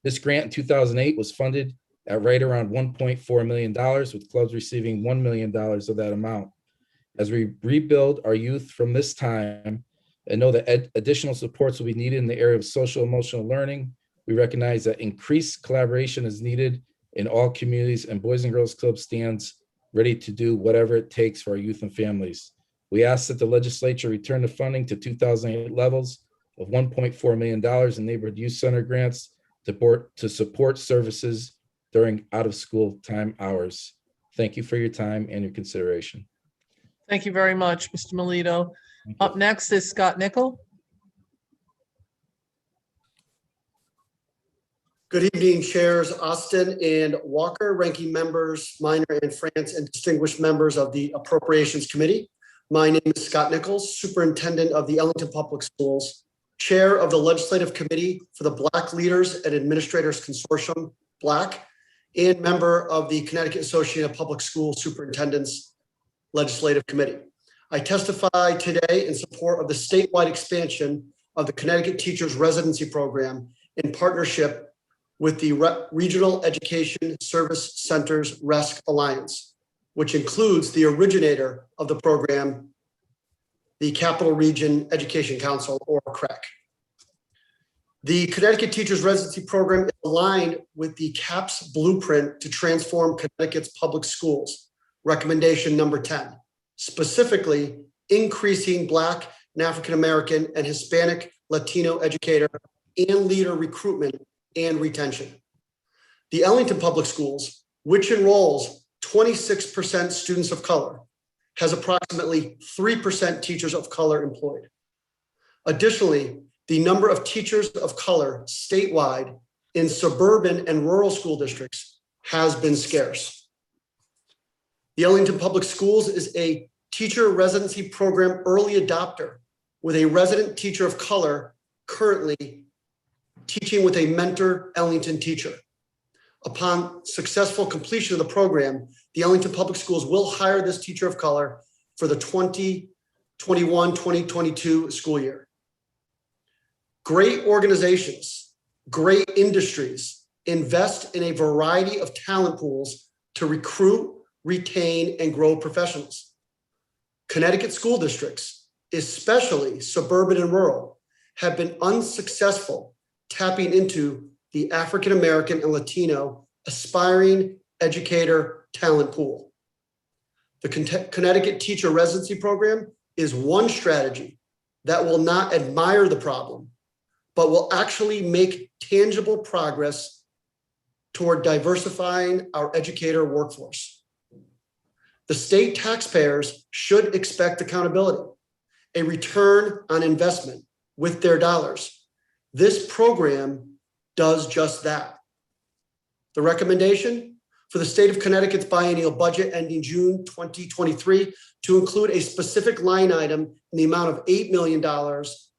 This grant in 2008 was funded at right around $1.4 million, with clubs receiving $1 million of that amount. As we rebuild our youth from this time and know that additional supports will be needed in the area of social emotional learning, we recognize that increased collaboration is needed in all communities, and Boys and Girls Club stands ready to do whatever it takes for our youth and families. We ask that the legislature return the funding to 2008 levels of $1.4 million in Neighborhood Youth Center grants to support services during out-of-school time hours. Thank you for your time and your consideration. Thank you very much, Mr. Melito. Up next is Scott Nickel. Good evening, Chairs Austin and Walker, ranking members Minor and France, and distinguished members of the Appropriations Committee. My name is Scott Nichols, Superintendent of the Ellington Public Schools, Chair of the Legislative Committee for the Black Leaders and Administrators Consortium, Black, and member of the Connecticut Association of Public School Superintendents Legislative Committee. I testify today in support of the statewide expansion of the Connecticut Teachers Residency Program in partnership with the Regional Education Service Centers RESC Alliance, which includes the originator of the program, the Capital Region Education Council, or CREC. The Connecticut Teachers Residency Program is aligned with the CAPS blueprint to transform Connecticut's public schools, recommendation number 10, specifically increasing Black and African American and Hispanic Latino educator and leader recruitment and retention. The Ellington Public Schools, which enrolls 26% students of color, has approximately 3% teachers of color employed. Additionally, the number of teachers of color statewide in suburban and rural school districts has been scarce. The Ellington Public Schools is a teacher residency program early adopter with a resident teacher of color currently teaching with a mentor Ellington teacher. Upon successful completion of the program, the Ellington Public Schools will hire this teacher of color for the 2021-2022 school year. Great organizations, great industries invest in a variety of talent pools to recruit, retain, and grow professionals. Connecticut school districts especially suburban and rural, have been unsuccessful tapping into the African American and Latino aspiring educator talent pool. The Connecticut Teacher Residency Program is one strategy that will not admire the problem, but will actually make tangible progress toward diversifying our educator workforce. The state taxpayers should expect accountability, a return on investment with their dollars. This program does just that. The recommendation for the state of Connecticut's biennial budget ending June 2023 to include a specific line item in the amount of $8 million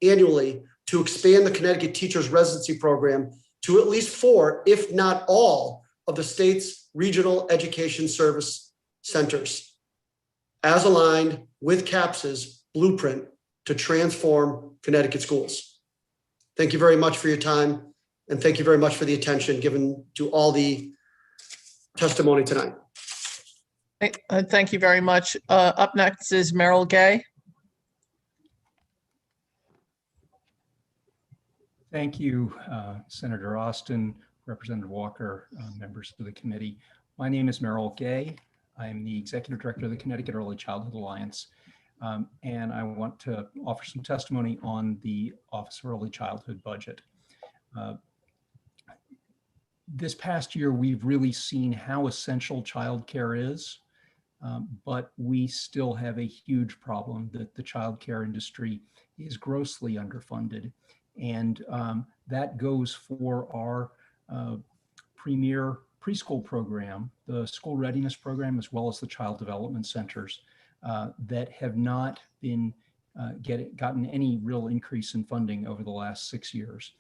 annually to expand the Connecticut Teachers Residency Program to at least 4, if not all, of the state's regional education service centers, as aligned with CAPS's blueprint to transform Connecticut schools. Thank you very much for your time, and thank you very much for the attention given to all the testimony tonight. Thank you very much. Up next is Merrill Gay. Thank you, Senator Austin, Representative Walker, members of the committee. My name is Merrill Gay. I am the Executive Director of the Connecticut Early Childhood Alliance, and I want to offer some testimony on the Office of Early Childhood budget. This past year, we've really seen how essential childcare is, but we still have a huge problem that the childcare industry is grossly underfunded. And that goes for our premier preschool program, the school readiness program, as well as the child development centers that have not been gotten any real increase in funding over the last 6 years.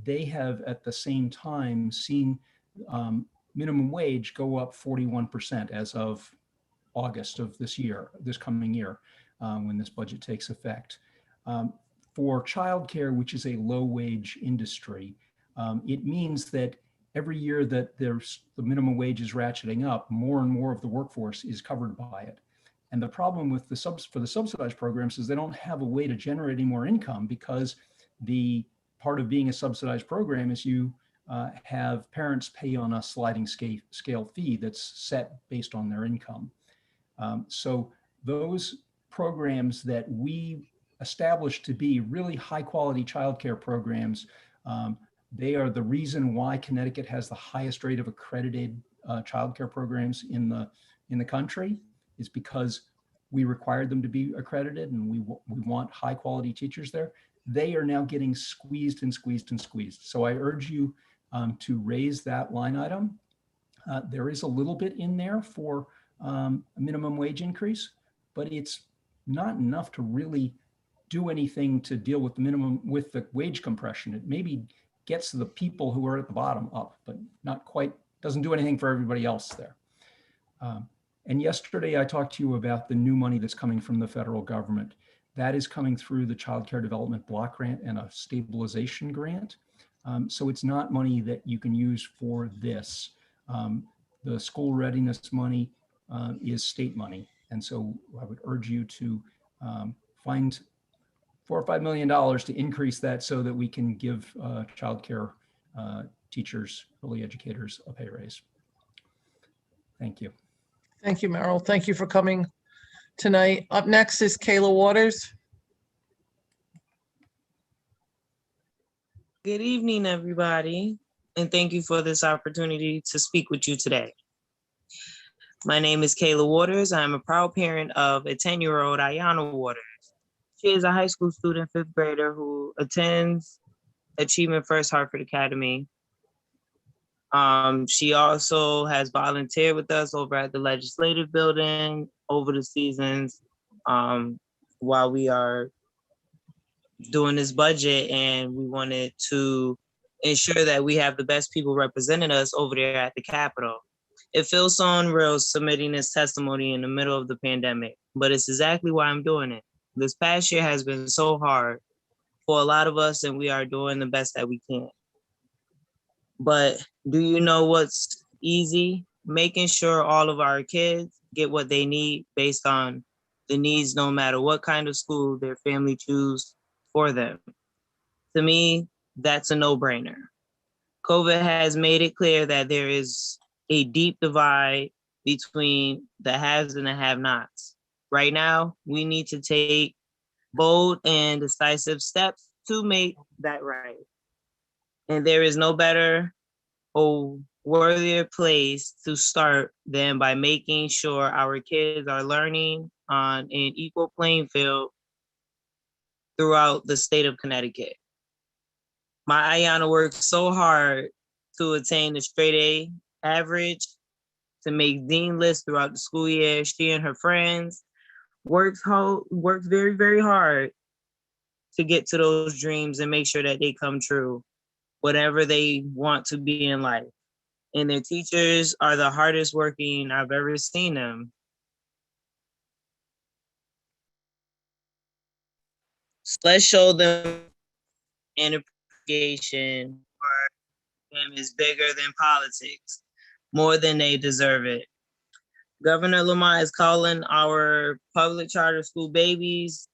They have at the same time seen minimum wage go up 41% as of August of this coming year, when this budget takes effect. For childcare, which is a low-wage industry, it means that every year that the minimum wage is ratcheting up, more and more of the workforce is covered by it. And the problem with for the subsidized programs is they don't have a way to generate any more income, because the part of being a subsidized program is you have parents pay on a sliding scale fee that's set based on their income. So those programs that we established to be really high quality childcare programs, they are the reason why Connecticut has the highest rate of accredited childcare programs in the country, is because we required them to be accredited, and we want high quality teachers there. They are now getting squeezed and squeezed and squeezed. So I urge you to raise that line item. There is a little bit in there for a minimum wage increase, but it's not enough to really do anything to deal with the wage compression. It maybe gets the people who are at the bottom up, but not quite, doesn't do anything for everybody else there. And yesterday I talked to you about the new money that's coming from the federal government. That is coming through the Child Care Development Block Grant and a stabilization grant. So it's not money that you can use for this. The school readiness money is state money. And so I would urge you to find $4 or $5 million to increase that so that we can give childcare teachers, early educators a pay raise. Thank you. Thank you, Merrill. Thank you for coming tonight. Up next is Kayla Waters. Good evening, everybody, and thank you for this opportunity to speak with you today. My name is Kayla Waters. I'm a proud parent of a 10-year-old Ayana Waters. She is a high school student, 5th grader, who attends Achievement First Hartford Academy. She also has volunteered with us over at the legislative building over the seasons while we are doing this budget, and we wanted to ensure that we have the best people representing us over there at the Capitol. It feels so unreal submitting this testimony in the middle of the pandemic, but it's exactly why I'm doing it. This past year has been so hard for a lot of us, and we are doing the best that we can. But do you know what's easy? Making sure all of our kids get what they need based on the needs no matter what kind of school their family choose for them. To me, that's a no-brainer. COVID has made it clear that there is a deep divide between the haves and the have-nots. Right now, we need to take bold and decisive steps to make that right. And there is no better or worthier place to start than by making sure our kids are learning on an equal playing field throughout the state of Connecticut. My Ayana worked so hard to attain the straight A average, to make dean lists throughout the school year. She and her friends worked very, very hard to get to those dreams and make sure that they come true, whatever they want to be in life. And their teachers are the hardest working I've ever seen them. So let's show them an appreciation for them is bigger than politics, more than they deserve it. Governor Lamont is calling our public charter school babies,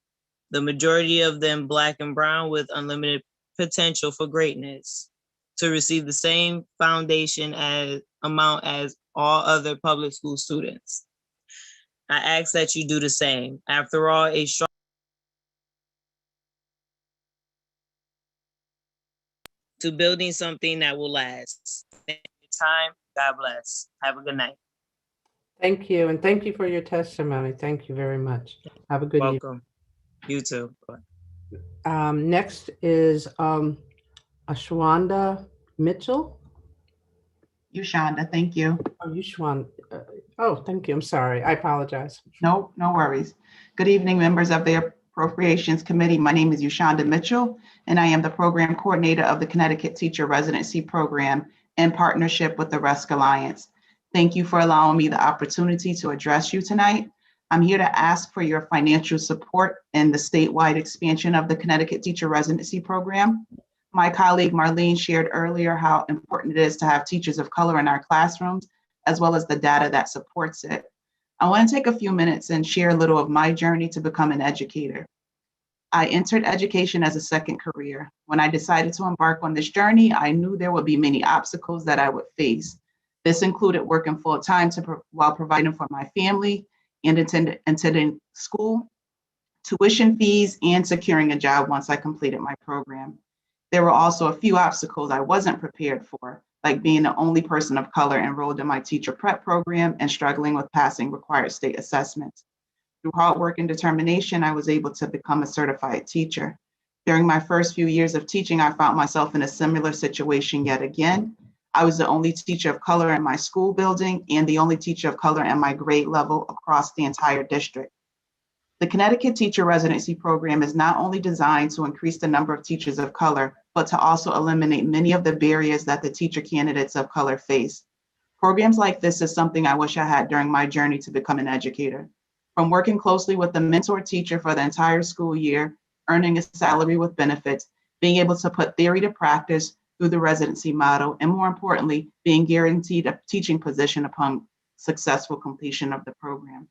the majority of them Black and brown with unlimited potential for greatness, to receive the same foundation amount as all other public school students. I ask that you do the same. After all, a strong to building something that will last. Thank you for your time. God bless. Have a good night. Thank you, and thank you for your testimony. Thank you very much. Have a good evening. Welcome. You too. Bye. Next is Ashwanda Mitchell. Ushanda, thank you. Oh, Ushwanda. Oh, thank you. I'm sorry. I apologize. No worries. Good evening, members of the Appropriations Committee. My name is Ushanda Mitchell, and I am the program coordinator of the Connecticut Teacher Residency Program in partnership with the RESC Alliance. Thank you for allowing me the opportunity to address you tonight. I'm here to ask for your financial support in the statewide expansion of the Connecticut Teacher Residency Program. My colleague Marlene shared earlier how important it is to have teachers of color in our classrooms, as well as the data that supports it. I want to take a few minutes and share a little of my journey to become an educator. I entered education as a second career. When I decided to embark on this journey, I knew there would be many obstacles that I would face. This included working full-time while providing for my family and attending school, tuition fees, and securing a job once I completed my program. There were also a few obstacles I wasn't prepared for, like being the only person of color enrolled in my teacher prep program and struggling with passing required state assessments. Through hard work and determination, I was able to become a certified teacher. During my first few years of teaching, I found myself in a similar situation yet again. I was the only teacher of color in my school building and the only teacher of color in my grade level across the entire district. The Connecticut Teacher Residency Program is not only designed to increase the number of teachers of color, but to also eliminate many of the barriers that the teacher candidates of color face. Programs like this is something I wish I had during my journey to become an educator. From working closely with the mentor teacher for the entire school year, earning a salary with benefits, being able to put theory to practice through the residency model, and more importantly, being guaranteed a teaching position upon successful completion of the program.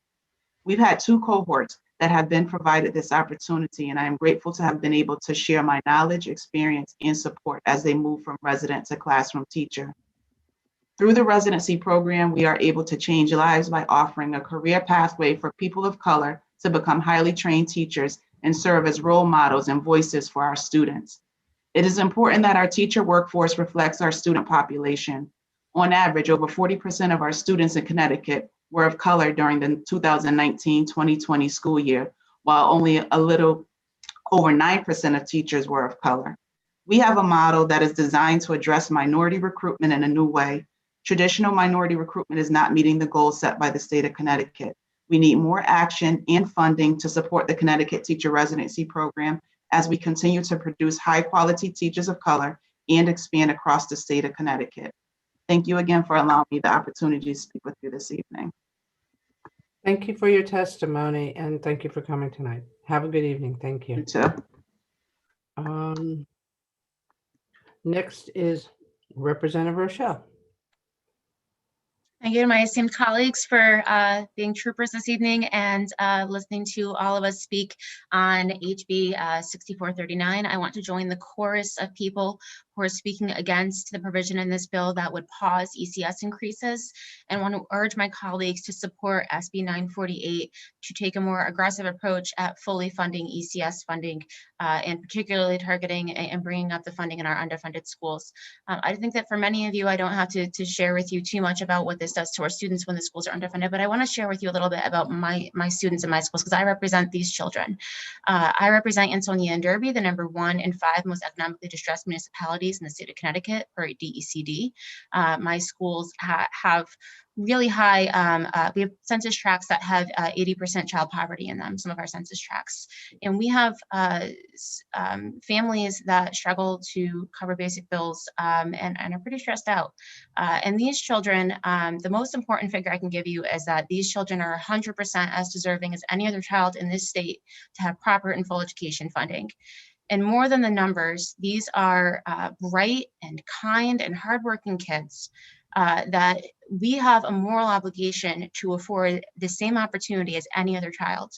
We've had 2 cohorts that have been provided this opportunity, and I am grateful to have been able to share my knowledge, experience, and support as they move from resident to classroom teacher. Through the residency program, we are able to change lives by offering a career pathway for people of color to become highly trained teachers and serve as role models and voices for our students. It is important that our teacher workforce reflects our student population. On average, over 40% of our students in Connecticut were of color during the 2019-2020 school year, while only a little over 9% of teachers were of color. We have a model that is designed to address minority recruitment in a new way. Traditional minority recruitment is not meeting the goals set by the state of Connecticut. We need more action and funding to support the Connecticut Teacher Residency Program as we continue to produce high-quality teachers of color and expand across the state of Connecticut. Thank you again for allowing me the opportunity to speak with you this evening. Thank you for your testimony, and thank you for coming tonight. Have a good evening. Thank you. You too. Next is Representative Rochelle. Thank you to my esteemed colleagues for being troopers this evening and listening to all of us speak on HB 6439. I want to join the chorus of people who are speaking against the provision in this bill that would pause ECS increases, and want to urge my colleagues to support SB 948 to take a more aggressive approach at fully funding ECS funding and particularly targeting and bringing up the funding in our underfunded schools. I think that for many of you, I don't have to share with you too much about what this does to our students when the schools are underfunded, but I want to share with you a little bit about my students in my schools, because I represent these children. I represent Ansonia and Derby, the #1 and 5 most economically distressed municipalities in the state of Connecticut per DECD. My schools have really high, we have census tracts that have 80% child poverty in them, some of our census tracts. And we have families that struggle to cover basic bills and are pretty stressed out. And these children, the most important figure I can give you is that these children are 100% as deserving as any other child in this state to have proper and full education funding. And more than the numbers, these are bright and kind and hardworking kids that we have a moral obligation to afford the same opportunity as any other child.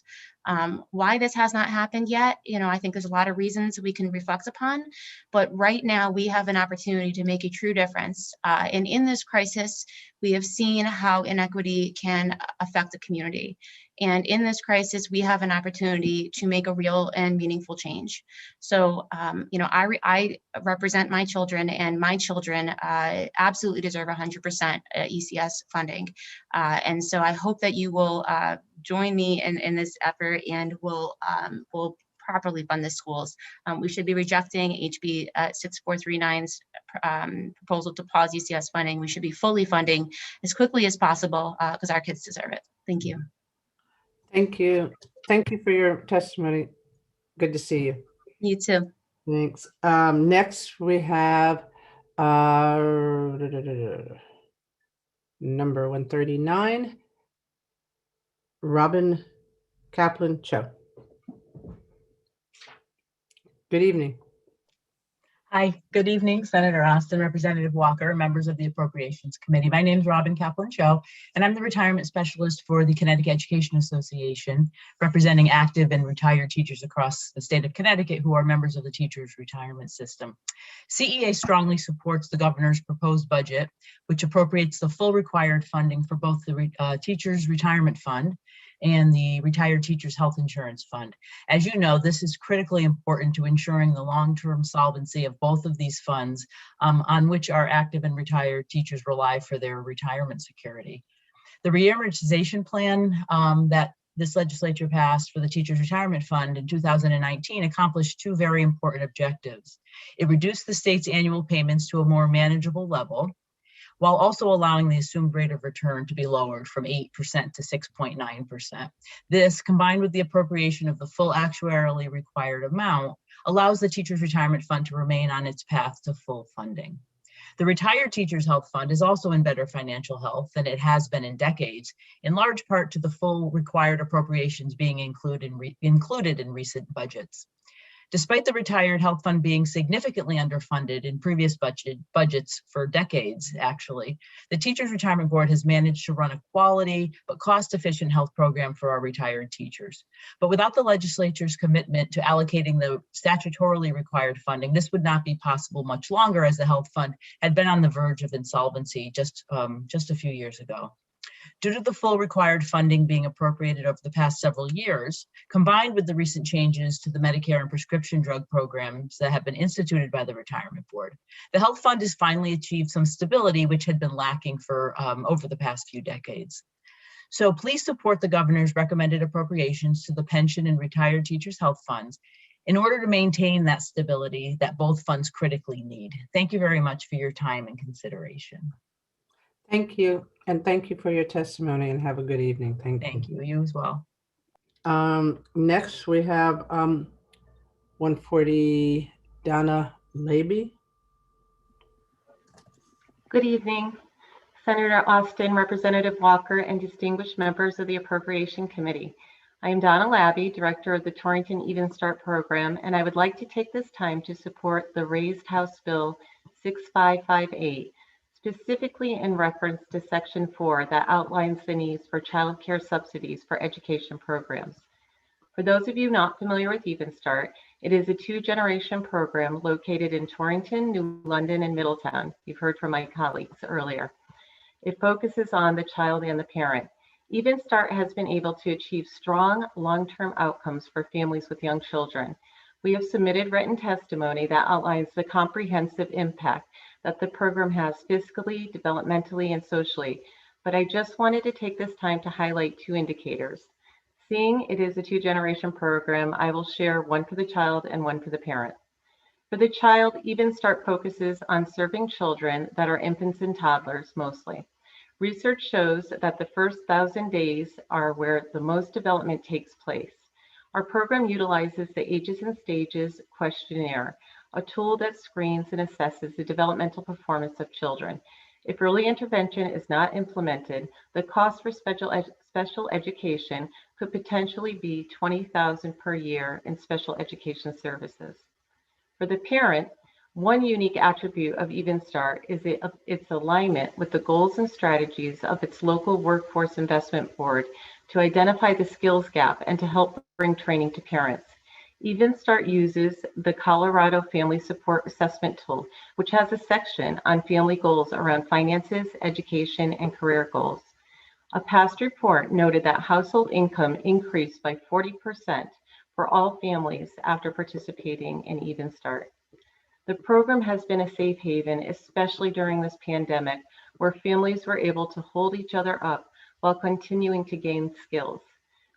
Why this has not happened yet, I think there's a lot of reasons we can reflect upon, but right now we have an opportunity to make a true difference. And in this crisis, we have seen how inequity can affect the community. And in this crisis, we have an opportunity to make a real and meaningful change. So, I represent my children, and my children absolutely deserve 100% ECS funding. And so I hope that you will join me in this effort and will properly fund the schools. We should be rejecting HB 6439's proposal to pause ECS funding. We should be fully funding as quickly as possible because our kids deserve it. Thank you. Thank you. Thank you for your testimony. Good to see you. You too. Thanks. Next, we have number 139, Robin Kaplan Cho. Good evening. Hi, good evening, Senator Austin, Representative Walker, members of the Appropriations Committee. My name is Robin Kaplan-Cho, and I'm the retirement specialist for the Connecticut Education Association, representing active and retired teachers across the state of Connecticut who are members of the teachers' retirement system. CEA strongly supports the governor's proposed budget, which appropriates the full required funding for both the Teachers' Retirement Fund and the Retired Teachers Health Insurance Fund. As you know, this is critically important to ensuring the long-term solvency of both of these funds on which our active and retired teachers rely for their retirement security. The reamortization plan that this legislature passed for the Teachers Retirement Fund in 2019 accomplished two very important objectives. It reduced the state's annual payments to a more manageable level, while also allowing the assumed rate of return to be lowered from 8% to 6.9%. This, combined with the appropriation of the full actuarially required amount, allows the Teachers Retirement Fund to remain on its path to full funding. The Retired Teachers Health Fund is also in better financial health than it has been in decades, in large part to the full required appropriations being included in recent budgets. Despite the Retired Health Fund being significantly underfunded in previous budgets for decades, actually, the Teachers Retirement Board has managed to run a quality but cost-efficient health program for our retired teachers. But without the legislature's commitment to allocating the statutorily required funding, this would not be possible much longer, as the health fund had been on the verge of insolvency just a few years ago. Due to the full required funding being appropriated over the past several years, combined with the recent changes to the Medicare and prescription drug programs that have been instituted by the Retirement Board, the health fund has finally achieved some stability, which had been lacking for over the past few decades. So please support the governor's recommended appropriations to the pension and retired teachers' health funds in order to maintain that stability that both funds critically need. Thank you very much for your time and consideration. Thank you, and thank you for your testimony, and have a good evening. Thank you. You as well. Next, we have 140, Donna Laby. Good evening, Senator Austin, Representative Walker, and distinguished members of the Appropriation Committee. I am Donna Labby, Director of the Torrington Even Start Program, and I would like to take this time to support the Raised House Bill 6558, specifically in reference to Section 4 that outlines the needs for child care subsidies for education programs. For those of you not familiar with Even Start, it is a 2-generation program located in Torrington, New London, and Middletown. You've heard from my colleagues earlier. It focuses on the child and the parent. Even Start has been able to achieve strong long-term outcomes for families with young children. We have submitted written testimony that outlines the comprehensive impact that the program has fiscally, developmentally, and socially, but I just wanted to take this time to highlight 2 indicators. Seeing it is a 2-generation program, I will share one for the child and one for the parent. For the child, Even Start focuses on serving children that are infants and toddlers mostly. Research shows that the first 1,000 days are where the most development takes place. Our program utilizes the Ages and Stages questionnaire, a tool that screens and assesses the developmental performance of children. If early intervention is not implemented, the cost for special education could potentially be $20,000 per year in special education services. For the parent, one unique attribute of Even Start is its alignment with the goals and strategies of its local workforce investment board to identify the skills gap and to help bring training to parents. Even Start uses the Colorado Family Support Assessment Tool, which has a section on family goals around finances, education, and career goals. A past report noted that household income increased by 40% for all families after participating in Even Start. The program has been a safe haven, especially during this pandemic, where families were able to hold each other up while continuing to gain skills.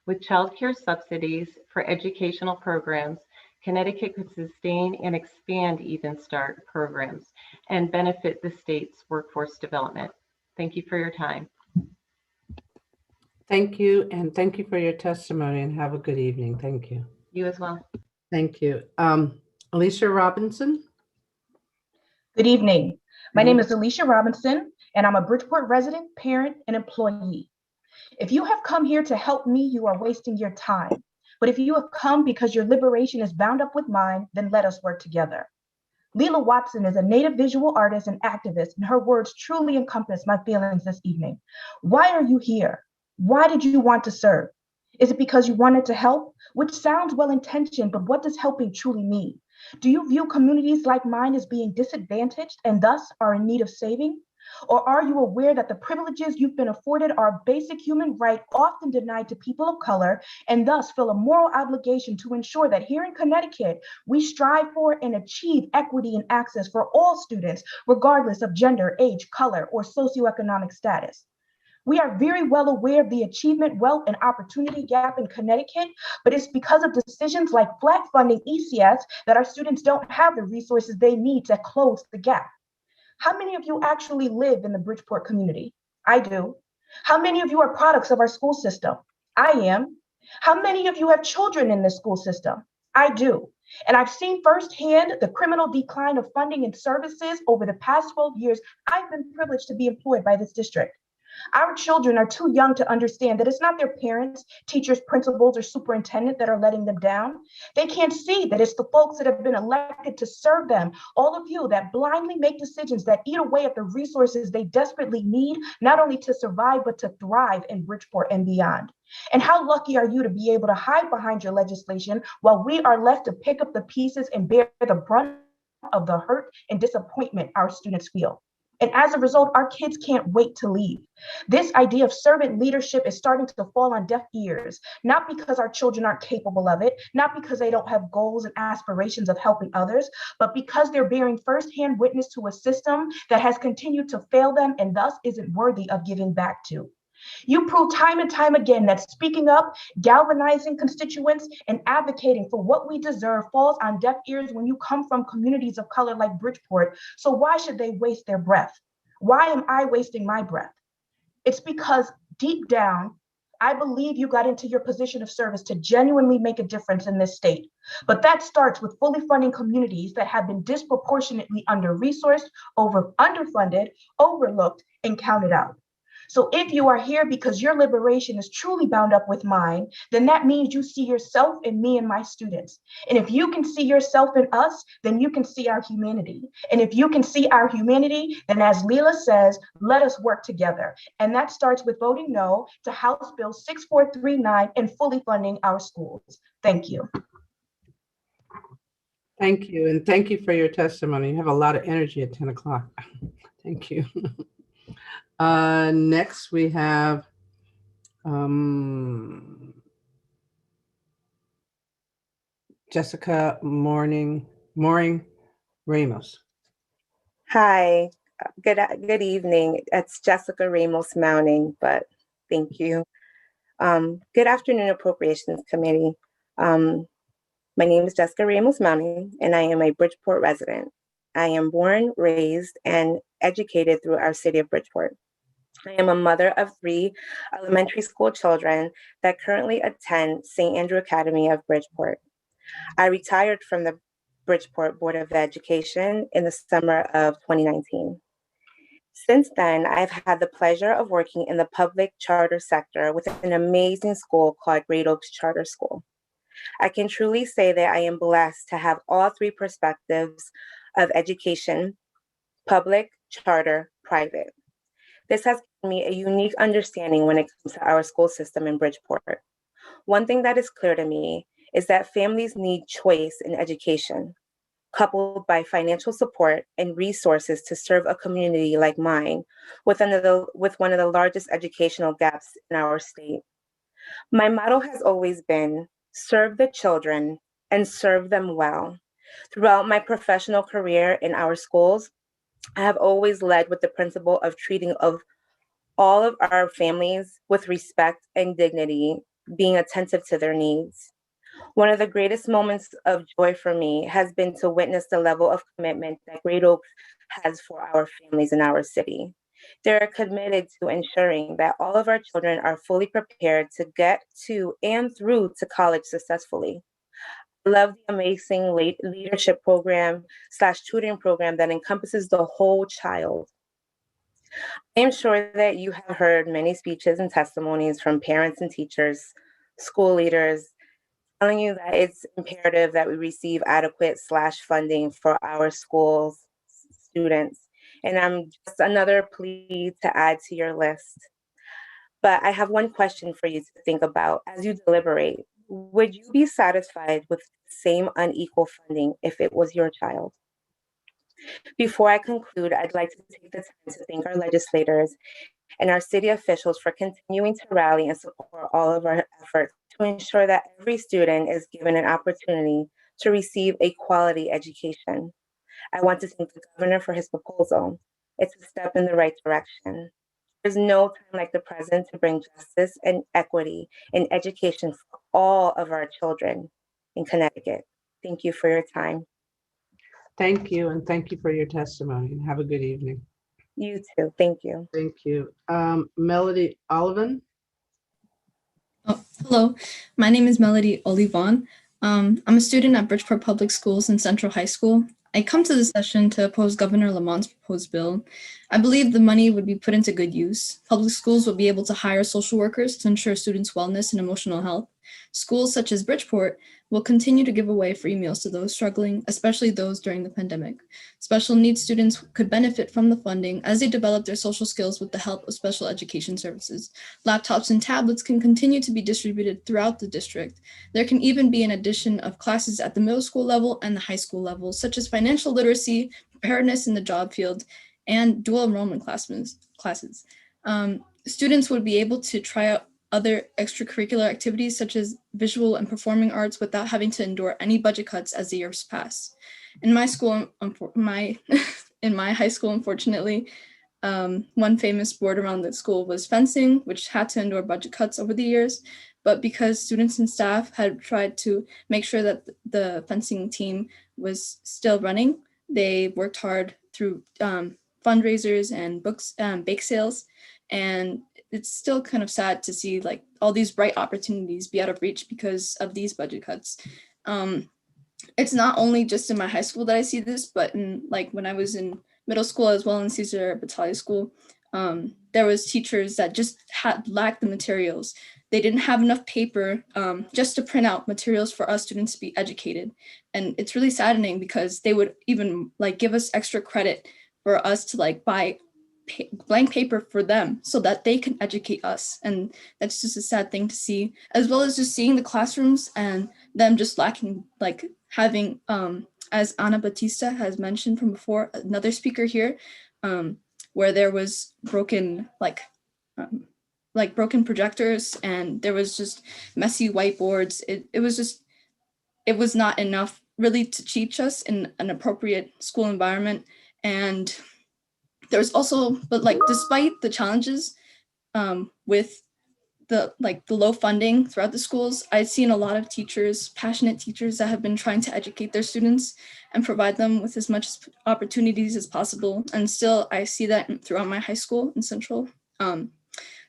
With child care subsidies for educational programs, Connecticut could sustain and expand Even Start programs and benefit the state's workforce development. Thank you for your time. Thank you, and thank you for your testimony, and have a good evening. Thank you. You as well. Thank you. Alicia Robinson. Good evening. My name is Alicia Robinson, and I'm a Bridgeport resident, parent, and employee. If you have come here to help me, you are wasting your time. But if you have come because your liberation is bound up with mine, then let us work together. Leela Watson is a native visual artist and activist, and her words truly encompass my feelings this evening. Why are you here? Why did you want to serve? Is it because you wanted to help? Which sounds well-intentioned, but what does helping truly mean? Do you view communities like mine as being disadvantaged and thus are in need of saving? Or are you aware that the privileges you've been afforded are a basic human right often denied to people of color, and thus feel a moral obligation to ensure that here in Connecticut, we strive for and achieve equity and access for all students, regardless of gender, age, color, or socioeconomic status? We are very well aware of the achievement, wealth, and opportunity gap in Connecticut, but it's because of decisions like flat funding ECS that our students don't have the resources they need to close the gap. How many of you actually live in the Bridgeport community? I do. How many of you are products of our school system? I am. How many of you have children in the school system? I do. And I've seen firsthand the criminal decline of funding and services over the past 12 years. I've been privileged to be employed by this district. Our children are too young to understand that it's not their parents, teachers, principals, or superintendent that are letting them down. They can't see that it's the folks that have been elected to serve them, all of you that blindly make decisions that eat away at the resources they desperately need, not only to survive, but to thrive in Bridgeport and beyond. And how lucky are you to be able to hide behind your legislation while we are left to pick up the pieces and bear the brunt of the hurt and disappointment our students feel. And as a result, our kids can't wait to leave. This idea of servant leadership is starting to fall on deaf ears, not because our children aren't capable of it, not because they don't have goals and aspirations of helping others, but because they're bearing firsthand witness to a system that has continued to fail them and thus isn't worthy of giving back to. You prove time and time again that speaking up, galvanizing constituents, and advocating for what we deserve falls on deaf ears when you come from communities of color like Bridgeport. So why should they waste their breath? Why am I wasting my breath? It's because deep down, I believe you got into your position of service to genuinely make a difference in this state. But that starts with fully funding communities that have been disproportionately under-resourced, underfunded, overlooked, and counted out. So if you are here because your liberation is truly bound up with mine, then that means you see yourself in me and my students. And if you can see yourself in us, then you can see our humanity. And if you can see our humanity, then as Leela says, let us work together. And that starts with voting no to House Bill 6439 and fully funding our schools. Thank you. Thank you. And thank you for your testimony. You have a lot of energy at 10 o'clock. Thank you. Next we have Jessica Mooring Ramos. Hi, good evening. It's Jessica Ramos Mounting, but thank you. Good afternoon, Appropriations Committee. My name is Jessica Ramos Mounting, and I am a Bridgeport resident. I am born, raised, and educated through our city of Bridgeport. I am a mother of 3 elementary school children that currently attend St. Andrew Academy of Bridgeport. I retired from the Bridgeport Board of Education in the summer of 2019. Since then, I've had the pleasure of working in the public charter sector with an amazing school called Great Oaks Charter School. I can truly say that I am blessed to have all 3 perspectives of education: public, charter, private. This has given me a unique understanding when it comes to our school system in Bridgeport. One thing that is clear to me is that families need choice in education, coupled by financial support and resources to serve a community like mine with one of the largest educational gaps in our state. My motto has always been, serve the children and serve them well. Throughout my professional career in our schools, I have always led with the principle of treating all of our families with respect and dignity, being attentive to their needs. One of the greatest moments of joy for me has been to witness the level of commitment that Great Oaks has for our families in our city. They're committed to ensuring that all of our children are fully prepared to get to and through to college successfully. I love the amazing leadership program / tutoring program that encompasses the whole child. I am sure that you have heard many speeches and testimonies from parents and teachers, school leaders, telling you that it's imperative that we receive adequate / funding for our schools, students. And I'm just another plea to add to your list. But I have one question for you to think about as you deliberate. Would you be satisfied with the same unequal funding if it was your child? Before I conclude, I'd like to take the time to thank our legislators and our city officials for continuing to rally and support all of our efforts to ensure that every student is given an opportunity to receive a quality education. I want to thank the governor for his proposal. It's a step in the right direction. There's no time like the present to bring justice and equity in education for all of our children in Connecticut. Thank you for your time. Thank you, and thank you for your testimony, and have a good evening. You too. Thank you. Thank you. Melody Olivan. Hello, my name is Melody Olivon. I'm a student at Bridgeport Public Schools and Central High School. I come to this session to oppose Governor Lamont's proposed bill. I believe the money would be put into good use. Public schools will be able to hire social workers to ensure students' wellness and emotional health. Schools such as Bridgeport will continue to give away free meals to those struggling, especially those during the pandemic. Special needs students could benefit from the funding as they develop their social skills with the help of special education services. Laptops and tablets can continue to be distributed throughout the district. There can even be an addition of classes at the middle school level and the high school level, such as financial literacy, preparedness in the job field, and dual enrollment classes. Students would be able to try out other extracurricular activities such as visual and performing arts without having to endure any budget cuts as the years pass. In my school, in my high school, unfortunately, one famous sport around the school was fencing, which had to endure budget cuts over the years. But because students and staff had tried to make sure that the fencing team was still running, they worked hard through fundraisers and bake sales. And it's still kind of sad to see like all these bright opportunities be out of reach because of these budget cuts. It's not only just in my high school that I see this, but in like when I was in middle school as well in Cesar Battaglia School, there was teachers that just had lacked the materials. They didn't have enough paper just to print out materials for us students to be educated. And it's really saddening because they would even like give us extra credit for us to like buy blank paper for them so that they can educate us. And that's just a sad thing to see, as well as just seeing the classrooms and them just lacking, like having, as Ana Batista has mentioned from before, another speaker here, where there was broken, like broken projectors, and there was just messy whiteboards. It was not enough really to teach us in an appropriate school environment. And there was also, but like despite the challenges with the low funding throughout the schools, I've seen a lot of teachers, passionate teachers that have been trying to educate their students and provide them with as much opportunities as possible. And still I see that throughout my high school in Central.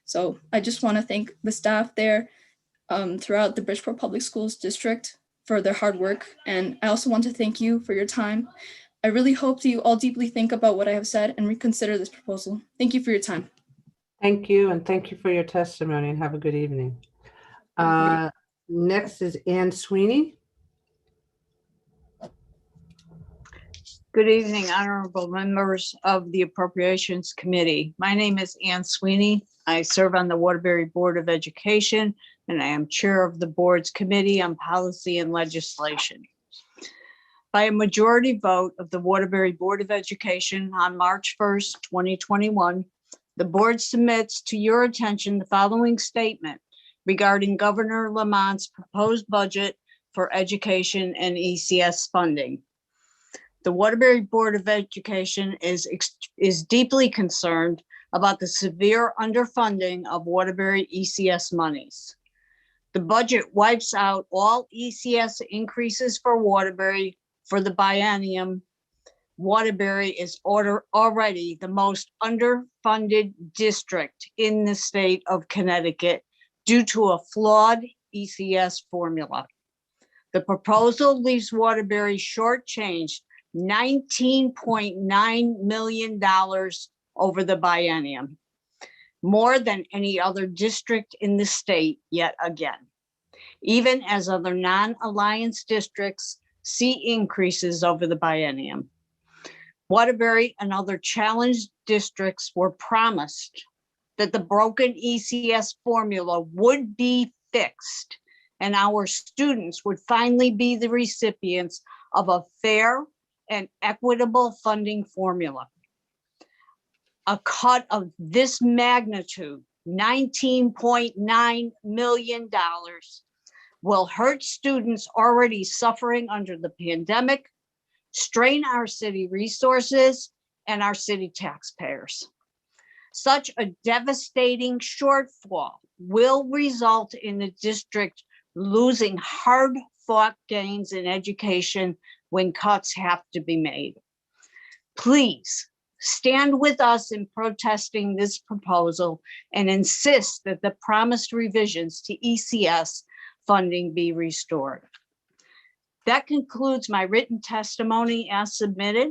So I just want to thank the staff there throughout the Bridgeport Public Schools district for their hard work. And I also want to thank you for your time. I really hope that you all deeply think about what I have said and reconsider this proposal. Thank you for your time. Thank you, and thank you for your testimony, and have a good evening. Next is Ann Sweeney. Good evening, honorable members of the Appropriations Committee. My name is Ann Sweeney. I serve on the Waterbury Board of Education, and I am chair of the board's Committee on Policy and Legislation. By a majority vote of the Waterbury Board of Education on March 1st, 2021, the board submits to your attention the following statement regarding Governor Lamont's proposed budget for education and ECS funding. The Waterbury Board of Education is deeply concerned about the severe underfunding of Waterbury ECS monies. The budget wipes out all ECS increases for Waterbury for the biennium. Waterbury is already the most underfunded district in the state of Connecticut due to a flawed ECS formula. The proposal leaves Waterbury shortchanged $19.9 million over the biennium, more than any other district in the state yet again, even as other non-alliance districts see increases over the biennium. Waterbury and other challenged districts were promised that the broken ECS formula would be fixed and our students would finally be the recipients of a fair and equitable funding formula. A cut of this magnitude, $19.9 million, will hurt students already suffering under the pandemic, strain our city resources and our city taxpayers. Such a devastating shortfall will result in the district losing hard-fought gains in education when cuts have to be made. Please stand with us in protesting this proposal and insist that the promised revisions to ECS funding be restored. That concludes my written testimony as submitted.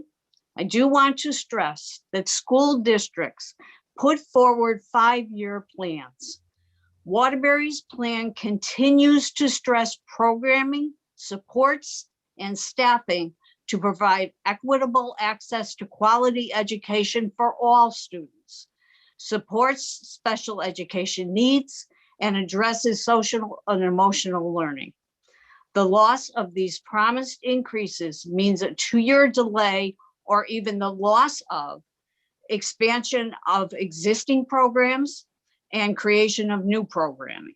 I do want to stress that school districts put forward 5-year plans. Waterbury's plan continues to stress programming, supports, and staffing to provide equitable access to quality education for all students, supports special education needs, and addresses social and emotional learning. The loss of these promised increases means a 2-year delay or even the loss of expansion of existing programs and creation of new programming.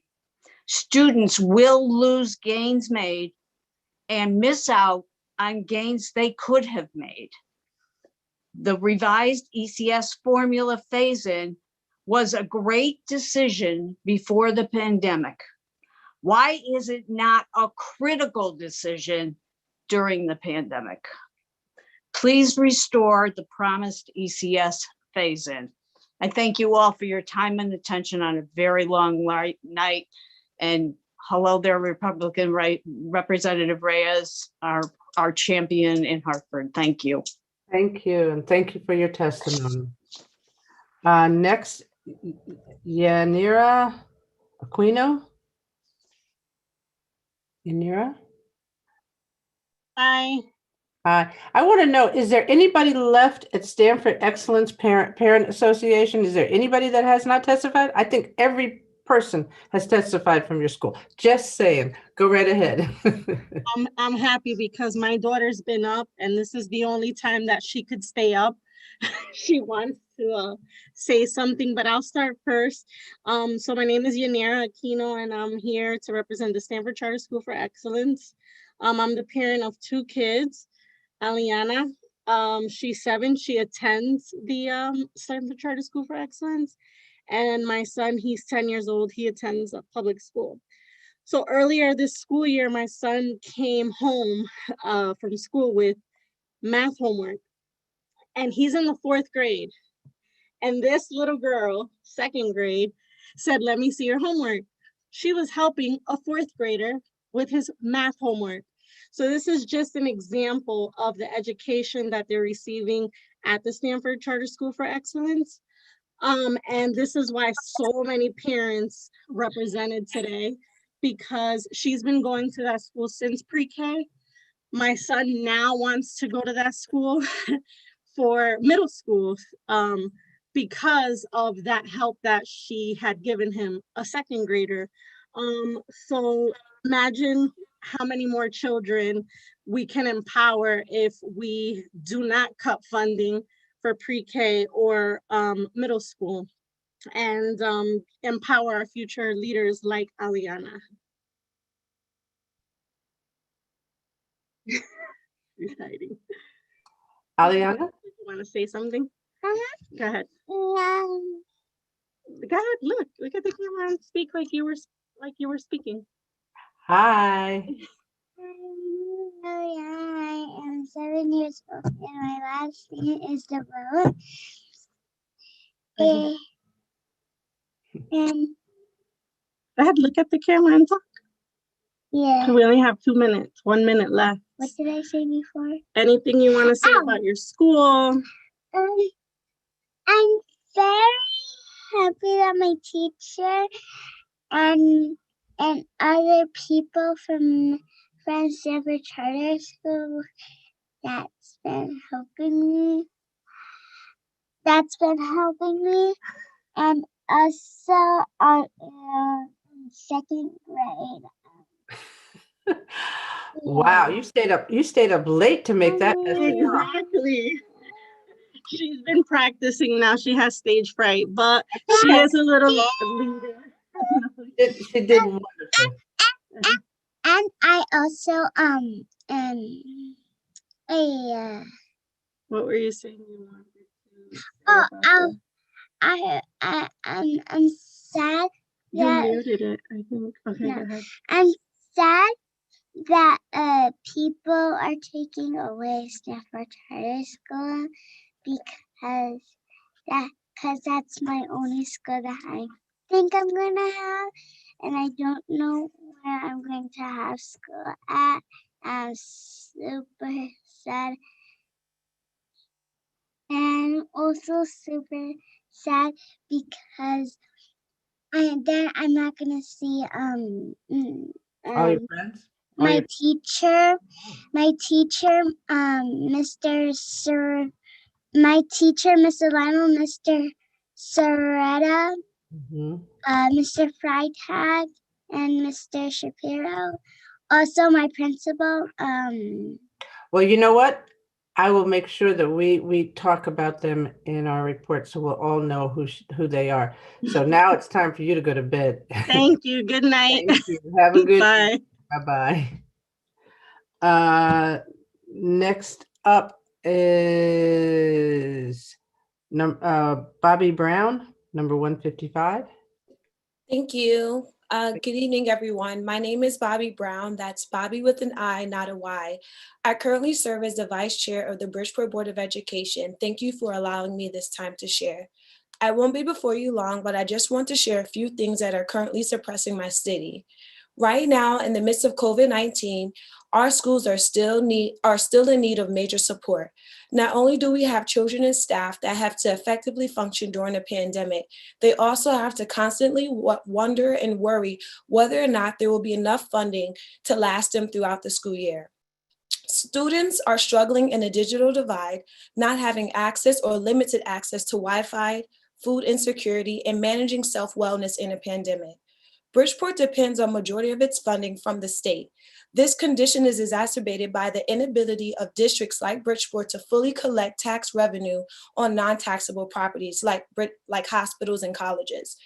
Students will lose gains made and miss out on gains they could have made. The revised ECS formula phase-in was a great decision before the pandemic. Why is it not a critical decision during the pandemic? Please restore the promised ECS phase-in. I thank you all for your time and attention on a very long night. And hello there, Republican Representative Reyes, our champion in Hartford. Thank you. Thank you, and thank you for your testimony. Next, Yanira Aquino. Yanira? Hi. I want to know, is there anybody left at Stanford Excellence Parent Association? Is there anybody that has not testified? I think every person has testified from your school. Just saying, go right ahead. I'm happy because my daughter's been up and this is the only time that she could stay up. She wants to say something, but I'll start first. So my name is Yanira Aquino and I'm here to represent the Stanford Charter School for Excellence. I'm the parent of 2 kids. Aliana, she's 7. She attends the Stanford Charter School for Excellence. And my son, he's 10 years old. He attends a public school. So earlier this school year, my son came home from school with math homework. And he's in the 4th grade. And this little girl, 2nd grade, said, "Let me see your homework." She was helping a 4th grader with his math homework. So this is just an example of the education that they're receiving at the Stanford Charter School for Excellence. And this is why so many parents represented today, because she's been going to that school since pre-K. My son now wants to go to that school for middle school because of that help that she had given him, a 2nd grader. So imagine how many more children we can empower if we do not cut funding for pre-K or middle school, and empower our future leaders like Aliana. She's hiding. Aliana? You want to say something? Go ahead. Go ahead. Look at the camera and speak like you were speaking. Hi. I am 7 years old and my last name is the road. And Go ahead, look at the camera and talk. yeah. We only have 2 minutes, 1 minute left. What did I say before? Anything you want to say about your school? I'm very happy that my teacher and other people from Stanford Charter School that's been helping me. And also in 2nd grade. Wow, you stayed up late to make that. Exactly. She's been practicing now. She has stage fright, but she is a little leader. She did wonderful. And I also what were you saying you wanted to I'm sad you that muted it, I think. Okay, no, go ahead. I'm sad that people are taking away Stanford Charter School because that's my only school that I think I'm gonna have, and I don't know where I'm going to have school at. I'm super sad and also super sad because then I'm not gonna see All your friends? my teacher, Mr. Lionel, Mr. Soretta, Mr. Freitag, and Mr. Shapiro. Also my principal. Well, you know what? I will make sure that we talk about them in our report so we'll all know who they are. So now it's time for you to go to bed. Thank you. Good night. Thank you. Have a good Bye. Bye-bye. Next up is Bobby Brown, number 155. Thank you. Good evening, everyone. My name is Bobby Brown. That's Bobby with an I, not a Y. I currently serve as the Vice Chair of the Bridgeport Board of Education. Thank you for allowing me this time to share. I won't be before you long, but I just want to share a few things that are currently suppressing my city. Right now, in the midst of COVID-19, our schools are still in need of major support. Not only do we have children and staff that have to effectively function during a pandemic, they also have to constantly wonder and worry whether or not there will be enough funding to last them throughout the school year. Students are struggling in a digital divide, not having access or limited access to Wi-Fi, food insecurity, and managing self-wellness in a pandemic. Bridgeport depends on majority of its funding from the state. This condition is exacerbated by the inability of districts like Bridgeport to fully collect tax revenue on non-taxable properties like hospitals and colleges.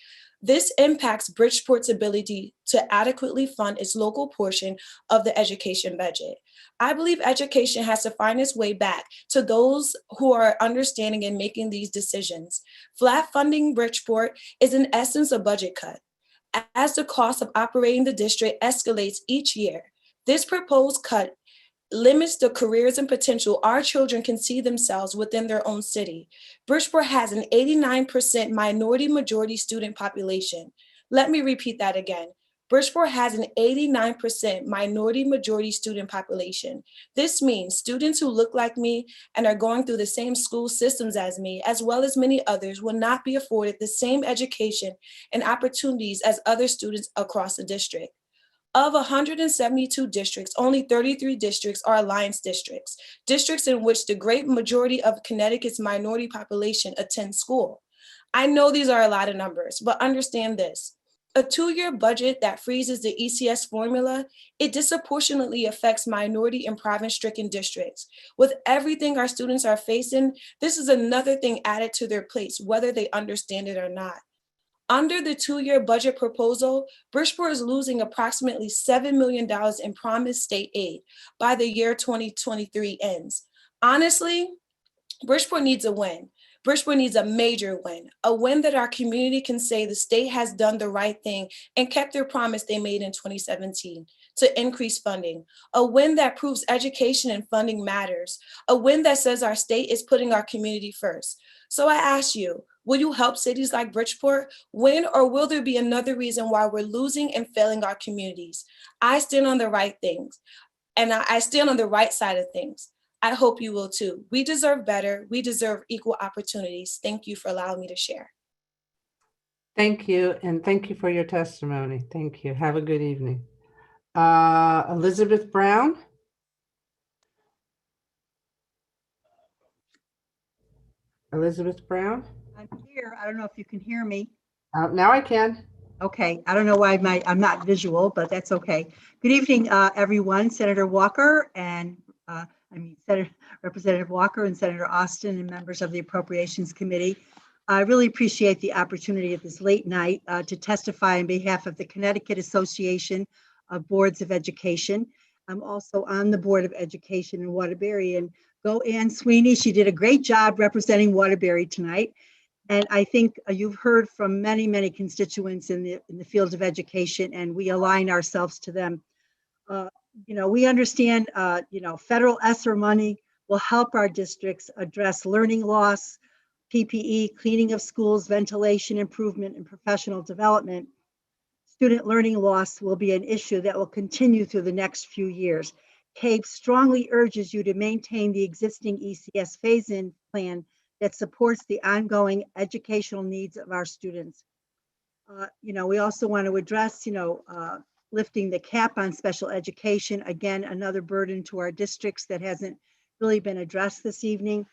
This impacts Bridgeport's ability to adequately fund its local portion of the education budget. I believe education has to find its way back to those who are understanding and making these decisions. Flat funding Bridgeport is in essence a budget cut, as the cost of operating the district escalates each year. This proposed cut limits the careers and potential our children can see themselves within their own city. Bridgeport has an 89% minority majority student population. Let me repeat that again. Bridgeport has an 89% minority majority student population. This means students who look like me and are going through the same school systems as me, as well as many others, will not be afforded the same education and opportunities as other students across the district. Of 172 districts, only 33 districts are alliance districts, districts in which the great majority of Connecticut's minority population attend school. I know these are a lot of numbers, but understand this. A 2-year budget that freezes the ECS formula, it disproportionately affects minority and province-stricken districts. With everything our students are facing, this is another thing added to their plates, whether they understand it or not. Under the 2-year budget proposal, Bridgeport is losing approximately $7 million in promised state aid by the year 2023 ends. Honestly, Bridgeport needs a win. Bridgeport needs a major win, a win that our community can say the state has done the right thing and kept their promise they made in 2017 to increase funding, a win that proves education and funding matters, a win that says our state is putting our community first. So I ask you, will you help cities like Bridgeport win, or will there be another reason why we're losing and failing our communities? I stand on the right things, and I stand on the right side of things. I hope you will too. We deserve better. We deserve equal opportunities. Thank you for allowing me to share. Thank you, and thank you for your testimony. Thank you. Have a good evening. Elizabeth Brown. Elizabeth Brown. I'm here. I don't know if you can hear me. Now I can. Okay. I don't know why I'm not visual, but that's okay. Good evening, everyone. Senator Walker and Senator Representative Walker and Senator Austin and members of the Appropriations Committee. I really appreciate the opportunity at this late night to testify on behalf of the Connecticut Association of Boards of Education. I'm also on the Board of Education in Waterbury, and go Ann Sweeney. She did a great job representing Waterbury tonight. And I think you've heard from many, many constituents in the field of education, and we align ourselves to them. We understand, federal ESSER money will help our districts address learning loss, PPE, cleaning of schools, ventilation improvement, and professional development. Student learning loss will be an issue that will continue through the next few years. CAPE strongly urges you to maintain the existing ECS phase-in plan that supports the ongoing educational needs of our students. We also want to address, lifting the cap on special education. Again, another burden to our districts that hasn't really been addressed this evening.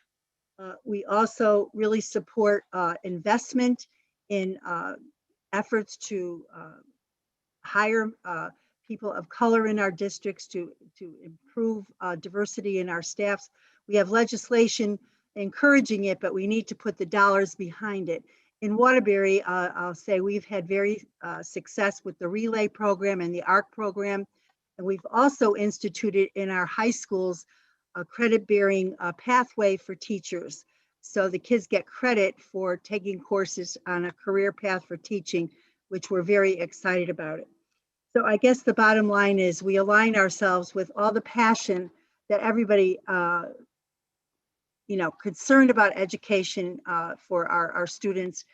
We also really support investment in efforts to hire people of color in our districts to improve diversity in our staffs. We have legislation encouraging it, but we need to put the dollars behind it. In Waterbury, I'll say we've had very success with the Relay program and the ARC program. And we've also instituted in our high schools a credit-bearing pathway for teachers. So the kids get credit for taking courses on a career path for teaching, which we're very excited about it. So I guess the bottom line is we align ourselves with all the passion that everybody concerned about education for our students.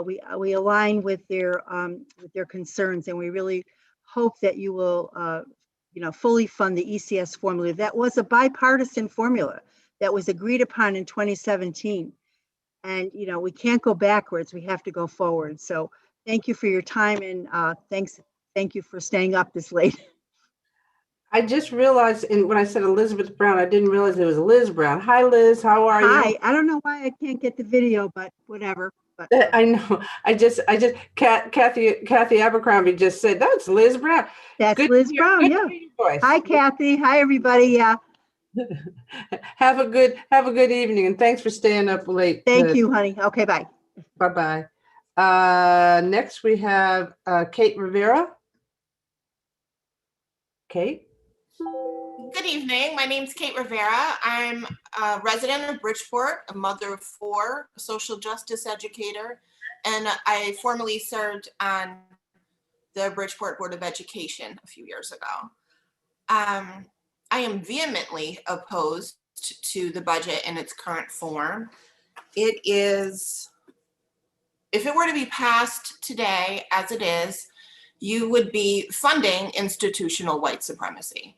We align with their concerns, and we really hope that you will, fully fund the ECS formula. That was a bipartisan formula that was agreed upon in 2017. And, we can't go backwards. We have to go forward. So thank you for your time, and thank you for staying up this late. I just realized, and when I said Elizabeth Brown, I didn't realize it was Liz Brown. Hi, Liz. How are you? Hi. I don't know why I can't get the video, but whatever. But I know. Kathy Abercrombie just said that's Liz Brown. That's Good Liz to hear- Brown. good to Yeah. hear your voice. Hi, Kathy. Hi, everybody. Yeah. Have a good evening, and thanks for staying up late. Thank you, honey. Okay. Bye. Bye bye. Next we have Kate Rivera. Kate. Good evening. My name is Kate Rivera. I'm a resident of Bridgeport, a mother of 4, a social justice educator, and I formerly served on the Bridgeport Board of Education a few years ago. I am vehemently opposed to the budget in its current form. It is, if it were to be passed today as it is, you would be funding institutional white supremacy.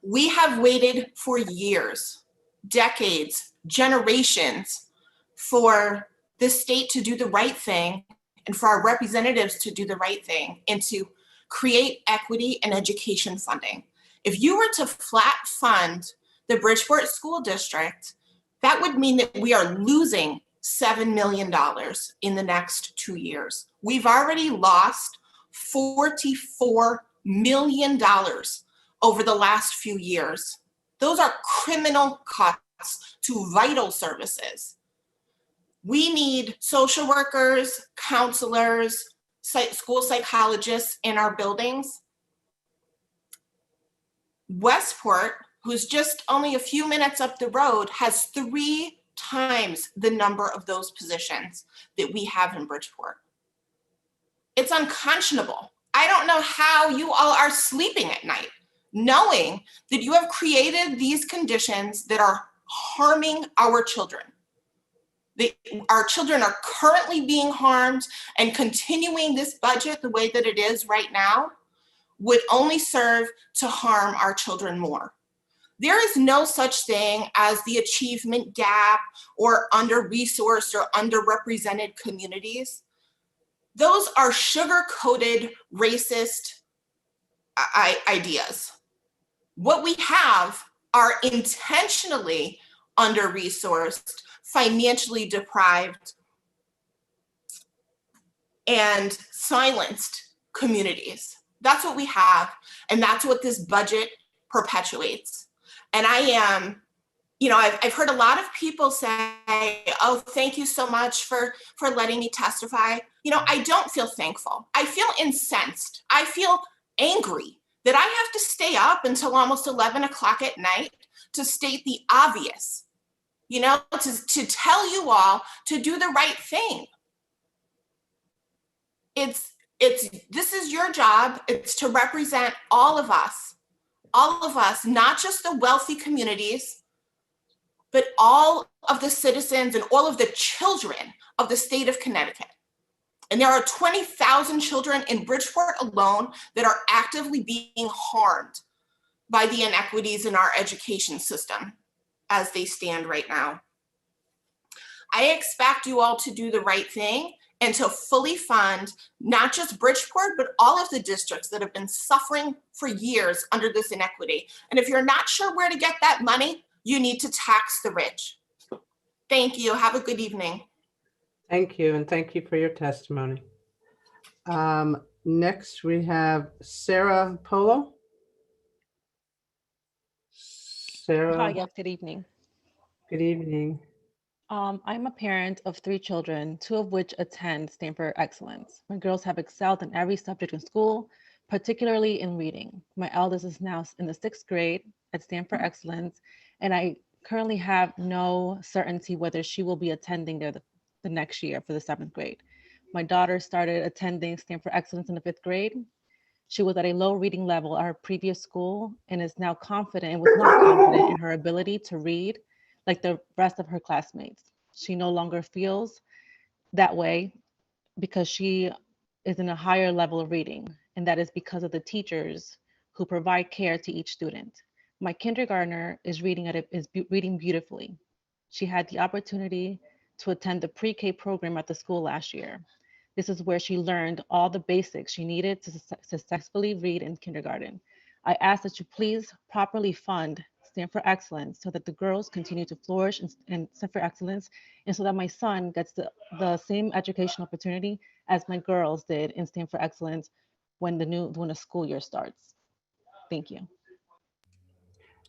We have waited for years, decades, generations for the state to do the right thing and for our representatives to do the right thing and to create equity in education funding. If you were to flat fund the Bridgeport School District, that would mean that we are losing $7 million in the next 2 years. We've already lost $44 million over the last few years. Those are criminal cuts to vital services. We need social workers, counselors, school psychologists in our buildings. Westport, who's just only a few minutes up the road, has 3 times the number of those positions that we have in Bridgeport. It's unconscionable. I don't know how you all are sleeping at night, knowing that you have created these conditions that are harming our children. Our children are currently being harmed, and continuing this budget the way that it is right now would only serve to harm our children more. There is no such thing as the achievement gap or under-resourced or underrepresented communities. Those are sugar-coated racist ideas. What we have are intentionally under-resourced, financially deprived, and silenced communities. That's what we have, and that's what this budget perpetuates. And I am, I've heard a lot of people say, oh, thank you so much for letting me testify. I don't feel thankful. I feel incensed. I feel angry that I have to stay up until almost 11 o'clock at night to state the obvious, to tell you all to do the right thing. This is your job. It's to represent all of us, not just the wealthy communities, but all of the citizens and all of the children of the state of Connecticut. And there are 20,000 children in Bridgeport alone that are actively being harmed by the inequities in our education system as they stand right now. I expect you all to do the right thing and to fully fund not just Bridgeport, but all of the districts that have been suffering for years under this inequity. And if you're not sure where to get that money, you need to tax the rich. Thank you. Have a good evening. Thank you, and thank you for your testimony. Next, we have Sarah Polo. Sarah. Hi, yes, good evening. Good evening. I'm a parent of 3 children, 2 of which attend Stanford Excellence. My girls have excelled in every subject in school, particularly in reading. My eldest is now in the 6th grade at Stanford Excellence, and I currently have no certainty whether she will be attending there the next year for the 7th grade. My daughter started attending Stanford Excellence in the 5th grade. She was at a low reading level at her previous school and is now confident and was not confident in her ability to read like the rest of her classmates. She no longer feels that way because she is in a higher level of reading. and that is because of the teachers who provide care to each student. My kindergartner is reading beautifully. She had the opportunity to attend the pre-K program at the school last year. This is where she learned all the basics she needed to successfully read in kindergarten. I ask that you please properly fund Stand for Excellence so that the girls continue to flourish in Stand for Excellence, and so that my son gets the same education opportunity as my girls did in Stand for Excellence when the school year starts. Thank you.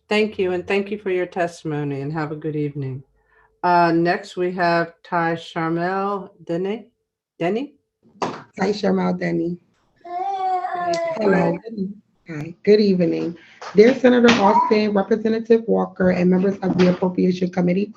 Thank you, and thank you for your testimony, and have a good evening. Next, we have Ty Sharmel Denny. Ty Sharmel Denny. Hello. Hi. Good evening. Dear Senator Austin, Representative Walker, and members of the Appropriation Committee.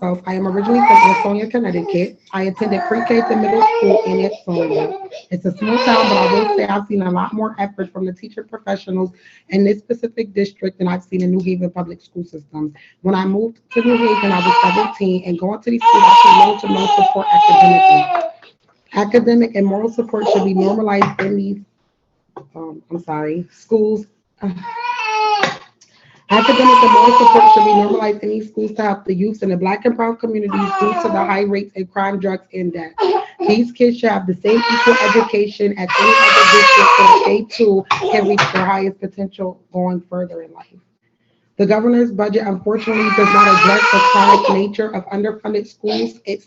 I am originally from Ansonia, Connecticut. I attended pre-K to middle school in Ansonia. It's a small town, but I will say I've seen a lot more effort from the teacher professionals in this specific district than I've seen in New Haven public school systems. When I moved to New Haven, I was 17, and going to these schools, I see little to no support academically. Academic and moral support should be normalized in these, schools. Academic and moral support should be normalized in these schools to help the youth in the Black and brown communities due to the high rates of crime, drugs, and death. These kids should have the same equal education as any other district so that they too can reach their highest potential going further in life. The governor's budget unfortunately does not address the chronic nature of underfunded schools. It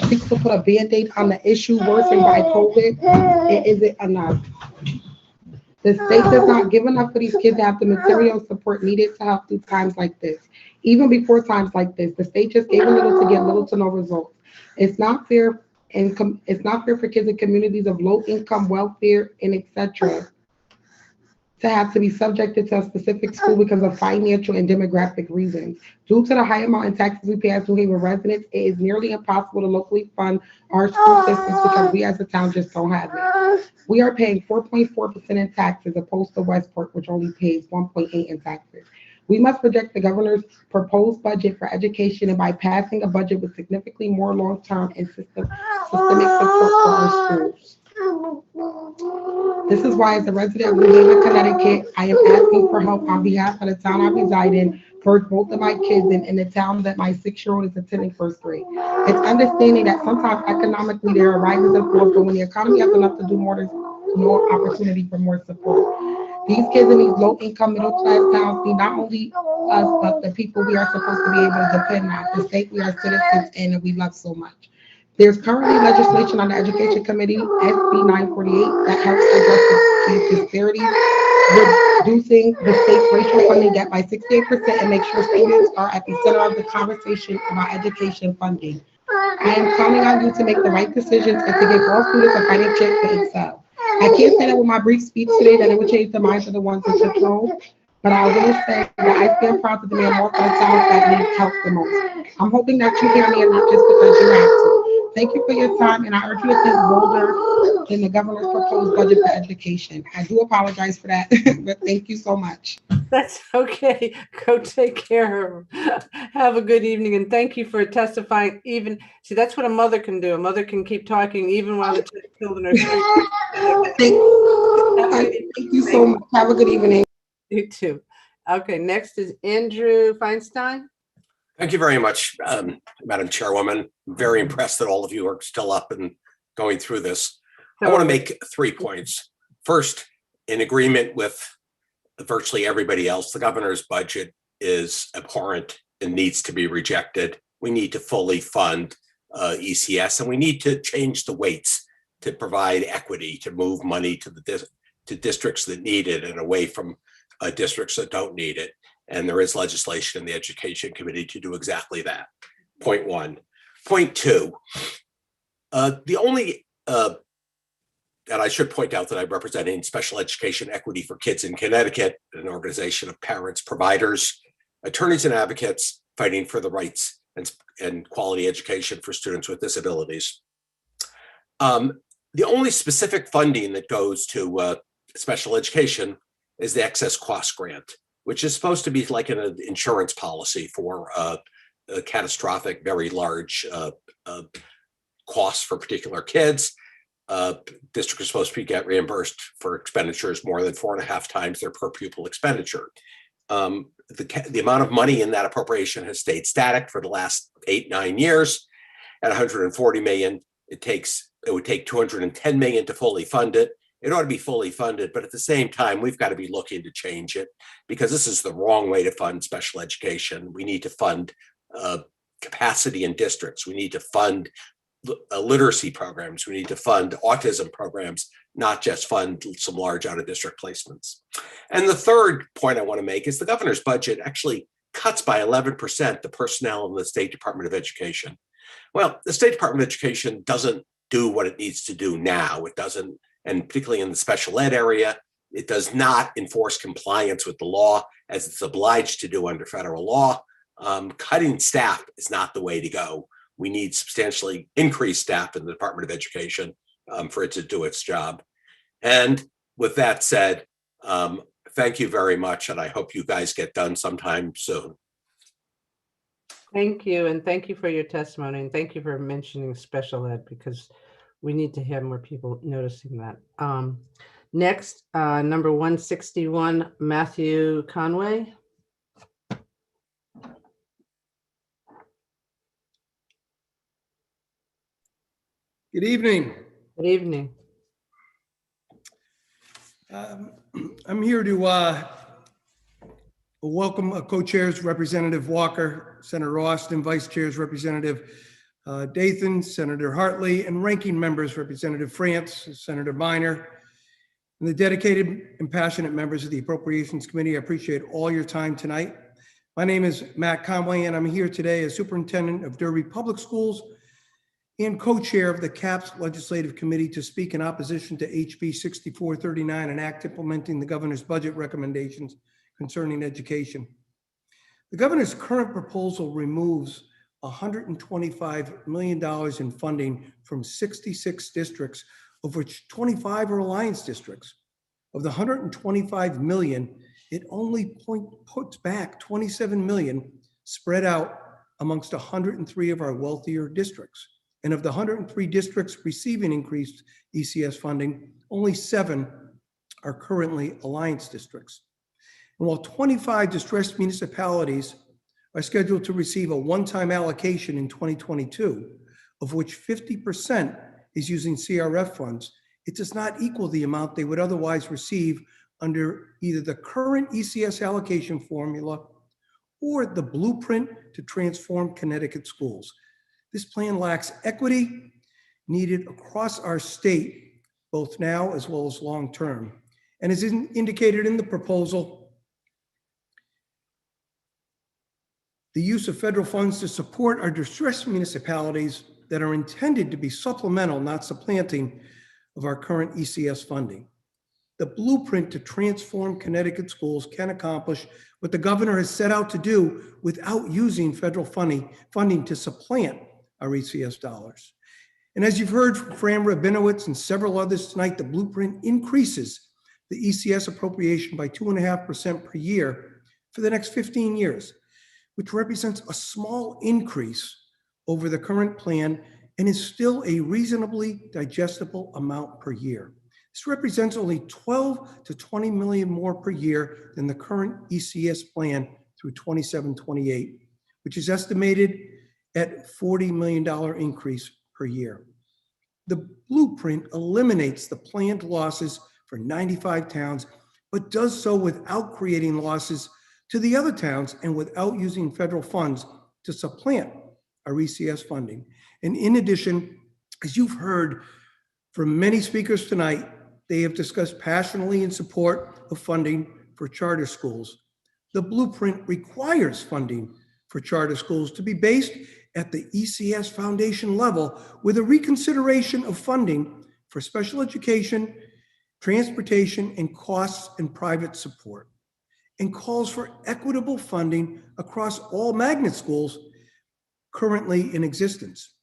seeks to put a Band-Aid on the issue worsened by COVID. It isn't enough. The state does not give enough for these kids to have the material support needed to help through times like this. Even before times like this, the state just gave a little to get little to no results. It's not fair, and it's not fair for kids in communities of low income, welfare, and etc. to have to be subjected to a specific school because of financial and demographic reasons. Due to the high amount in taxes we pay as New Haven residents, it is nearly impossible to locally fund our school systems because we as a town just don't have it. We are paying 4.4% in taxes opposed to Westport, which only pays 1.8% in taxes. We must reject the governor's proposed budget for education, and by passing a budget with significantly more long-term and systemic support for our schools. This is why, as a resident of New Haven, Connecticut, I am asking for help on behalf of the town I reside in for both of my kids in the town that my 6-year-old is attending first grade. It's understanding that sometimes economically there are rises and falls, but when the economy has enough to do more, there's no opportunity for more support. These kids in these low-income, middle-class towns need not only us, but the people we are supposed to be able to depend on, the state we are citizens in and we love so much. There's currently legislation on the Education Committee, SB 948, that helps address these disparities, reducing the state's racial funding gap by 68% and make sure students are at the center of the conversation about education funding. I am counting on you to make the right decisions and to give all students a fighting chance to excel. I can't say that with my brief speech today that it would change the minds of the ones in control, but I will say that I stand proud to demand more for the towns that need help the most. I'm hoping that you hear me and not just because you have to. Thank you for your time, and I urge you to think bolder than the governor's proposed budget for education. I do apologize for that, but thank you so much. That's okay. Go take care of them. Have a good evening, and thank you for testifying. Even see, that's what a mother can do. A mother can keep talking even while the children are sleeping. Thank you so much. Have a good evening. You too. Okay, next is Andrew Feinstein. Thank you very much, Madam Chairwoman. I'm very impressed that all of you are still up and going through this. I want to make 3 points. First, in agreement with virtually everybody else, the governor's budget is abhorrent and needs to be rejected. We need to fully fund ECS, and we need to change the weights to provide equity, to move money to to districts that need it and away from districts that don't need it. And there is legislation in the Education Committee to do exactly that. Point 1. Point 2, the only, and I should point out that I'm representing Special Education Equity for Kids in Connecticut, an organization of parents, providers, attorneys, and advocates fighting for the rights and quality education for students with disabilities. The only specific funding that goes to special education is the excess cost grant, which is supposed to be like an insurance policy for a catastrophic, very large costs for particular kids. District is supposed to get reimbursed for expenditures more than 4.5 times their per pupil expenditure. The amount of money in that appropriation has stayed static for the last 8-9 years at 140 million. It would take 210 million to fully fund it. It ought to be fully funded, but at the same time, we've got to be looking to change it because this is the wrong way to fund special education. We need to fund capacity in districts. We need to fund literacy programs. We need to fund autism programs, not just fund some large out-of-district placements. And the third point I want to make is the governor's budget actually cuts by 11% the personnel in the State Department of Education. Well, the State Department of Education doesn't do what it needs to do now. It doesn't, and particularly in the special ed area, it does not enforce compliance with the law as it's obliged to do under federal law. Cutting staff is not the way to go. We need substantially increased staff in the Department of Education for it to do its job. And with that said, thank you very much, and I hope you guys get done sometime soon. Thank you, and thank you for your testimony, and thank you for mentioning special ed because we need to have more people noticing that. Next, number 161, Matthew Conway. Good evening. Good evening. I'm here to welcome co-chairs Representative Walker, Senator Austin, Vice Chairs Representative Dathan, Senator Hartley, and ranking members Representative France, Senator Minor, and the dedicated and passionate members of the Appropriations Committee. I appreciate all your time tonight. My name is Matt Conway, and I'm here today as Superintendent of Derby Public Schools and co-chair of the CAPS Legislative Committee to speak in opposition to HB 6439, an act implementing the governor's budget recommendations concerning education. The governor's current proposal removes $125 million in funding from 66 districts, of which 25 are alliance districts. Of the $125 million, it only puts back $27 million spread out amongst 103 of our wealthier districts. And of the 103 districts receiving increased ECS funding, only 7 are currently alliance districts. And while 25 distressed municipalities are scheduled to receive a one-time allocation in 2022, of which 50% is using CRF funds, it does not equal the amount they would otherwise receive under either the current ECS allocation formula or the blueprint to transform Connecticut schools. This plan lacks equity needed across our state, both now as well as long-term. And as indicated in the proposal, the use of federal funds to support our distressed municipalities that are intended to be supplemental, not supplanting, of our current ECS funding. The blueprint to transform Connecticut schools can accomplish what the governor has set out to do without using federal funding to supplant our ECS dollars. And as you've heard from Fran Rabinowitz and several others tonight, the blueprint increases the ECS appropriation by 2.5% per year for the next 15 years, which represents a small increase over the current plan and is still a reasonably digestible amount per year. This represents only 12 to 20 million more per year than the current ECS plan through 27-28, which is estimated at $40 million increase per year. The blueprint eliminates the planned losses for 95 towns, but does so without creating losses to the other towns and without using federal funds to supplant our ECS funding. And in addition, as you've heard from many speakers tonight, they have discussed passionately in support of funding for charter schools. The blueprint requires funding for charter schools to be based at the ECS foundation level with a reconsideration of funding for special education, transportation, and costs and private support, and calls for equitable funding across all magnet schools currently in existence.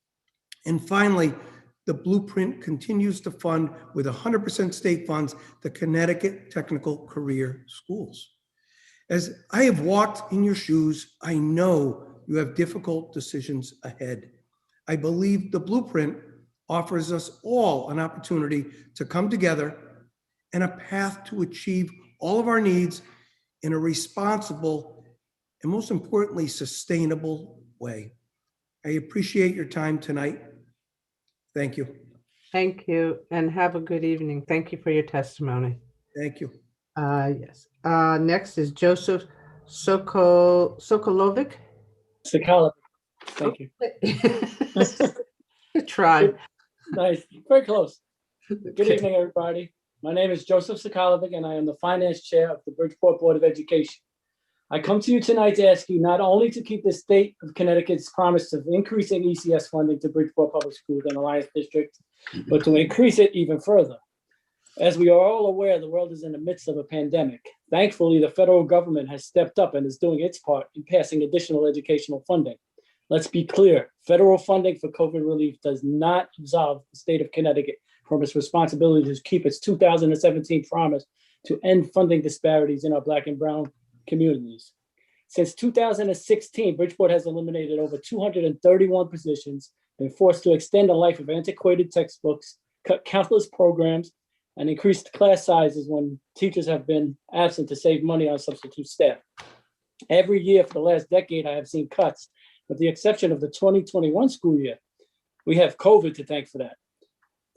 And finally, The blueprint continues to fund with 100% state funds the Connecticut Technical Career Schools. As I have walked in your shoes, I know you have difficult decisions ahead. I believe the blueprint offers us all an opportunity to come together and a path to achieve all of our needs in a responsible and, most importantly, sustainable way. I appreciate your time tonight. Thank you. Thank you, and have a good evening. Thank you for your testimony. Thank you. Yes. Next is Joseph Sokolovic. Sakala. Thank you. Good try. Nice. Very close. Good evening, everybody. My name is Joseph Sakalovic, and I am the Finance Chair of the Bridgeport Board of Education. I come to you tonight to ask you not only to keep the state of Connecticut's promise of increasing ECS funding to Bridgeport Public Schools and Alliance District, but to increase it even further. As we are all aware, the world is in the midst of a pandemic. Thankfully, the federal government has stepped up and is doing its part in passing additional educational funding. Let's be clear, federal funding for COVID relief does not absolve the state of Connecticut from its responsibility to keep its 2017 promise to end funding disparities in our Black and Brown communities. Since 2016, Bridgeport has eliminated over 231 positions, been forced to extend the life of antiquated textbooks, cut countless programs, and increased class sizes when teachers have been absent to save money on substitute staff. Every year for the last decade, I have seen cuts, with the exception of the 2021 school year. We have COVID to thank for that.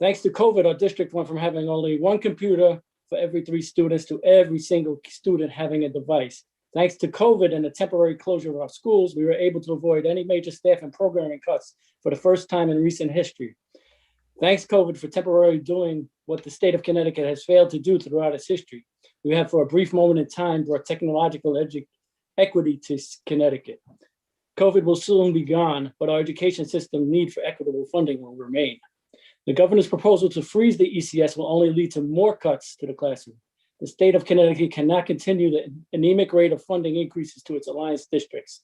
Thanks to COVID, our district went from having only one computer for every 3 students to every single student having a device. Thanks to COVID and the temporary closure of our schools, we were able to avoid any major staff and programming cuts for the first time in recent history. Thanks COVID for temporarily doing what the state of Connecticut has failed to do throughout its history. We have for a brief moment in time brought technological equity to Connecticut. COVID will soon be gone, but our education system need for equitable funding will remain. The governor's proposal to freeze the ECS will only lead to more cuts to the classroom. The state of Connecticut cannot continue the anemic rate of funding increases to its alliance districts.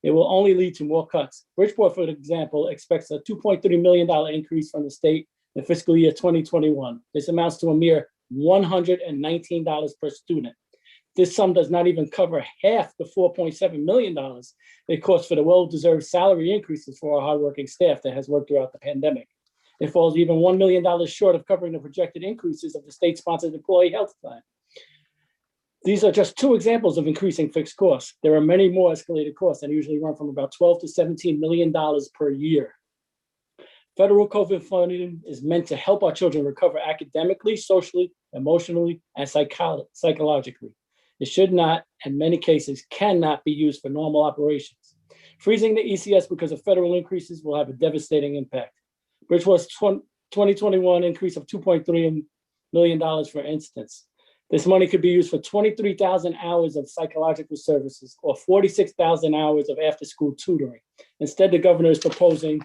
It will only lead to more cuts. Bridgeport, for example, expects a $2.3 million increase from the state in fiscal year 2021. This amounts to a mere $119 per student. This sum does not even cover half the $4.7 million it costs for the well-deserved salary increases for our hardworking staff that has worked throughout the pandemic. It falls even $1 million short of covering the projected increases of the state-sponsored employee health plan. These are just 2 examples of increasing fixed costs. There are many more escalated costs that usually run from about $12 to $17 million per year. Federal COVID funding is meant to help our children recover academically, socially, emotionally, and psychologically. It should not, in many cases, cannot be used for normal operations. Freezing the ECS because of federal increases will have a devastating impact. Bridgeport's 2021 increase of $2.3 million, for instance. This money could be used for 23,000 hours of psychological services or 46,000 hours of after-school tutoring. Instead, the governor is proposing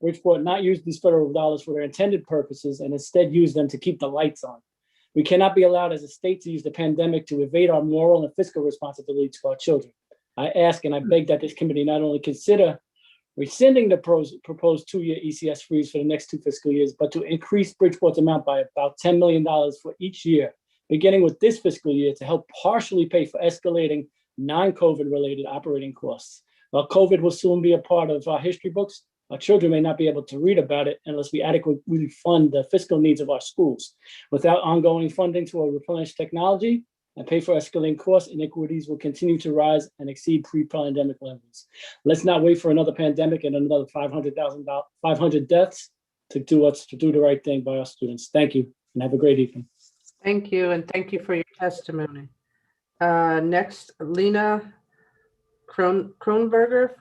Bridgeport not use these federal dollars for their intended purposes and instead use them to keep the lights on. We cannot be allowed as a state to use the pandemic to evade our moral and fiscal responsibility to our children. I ask and I beg that this committee not only consider rescinding the proposed 2-year ECS freeze for the next 2 fiscal years, but to increase Bridgeport's amount by about $10 million for each year, beginning with this fiscal year to help partially pay for escalating non-COVID related operating costs. While COVID will soon be a part of our history books, our children may not be able to read about it unless we adequately fund the fiscal needs of our schools. Without ongoing funding to replenish technology and pay for escalating costs, inequities will continue to rise and exceed pre-pandemic levels. Let's not wait for another pandemic and another 500 deaths to do the right thing by our students. Thank you and have a great evening. Thank you, and thank you for your testimony. Next, Lena Kronenberger.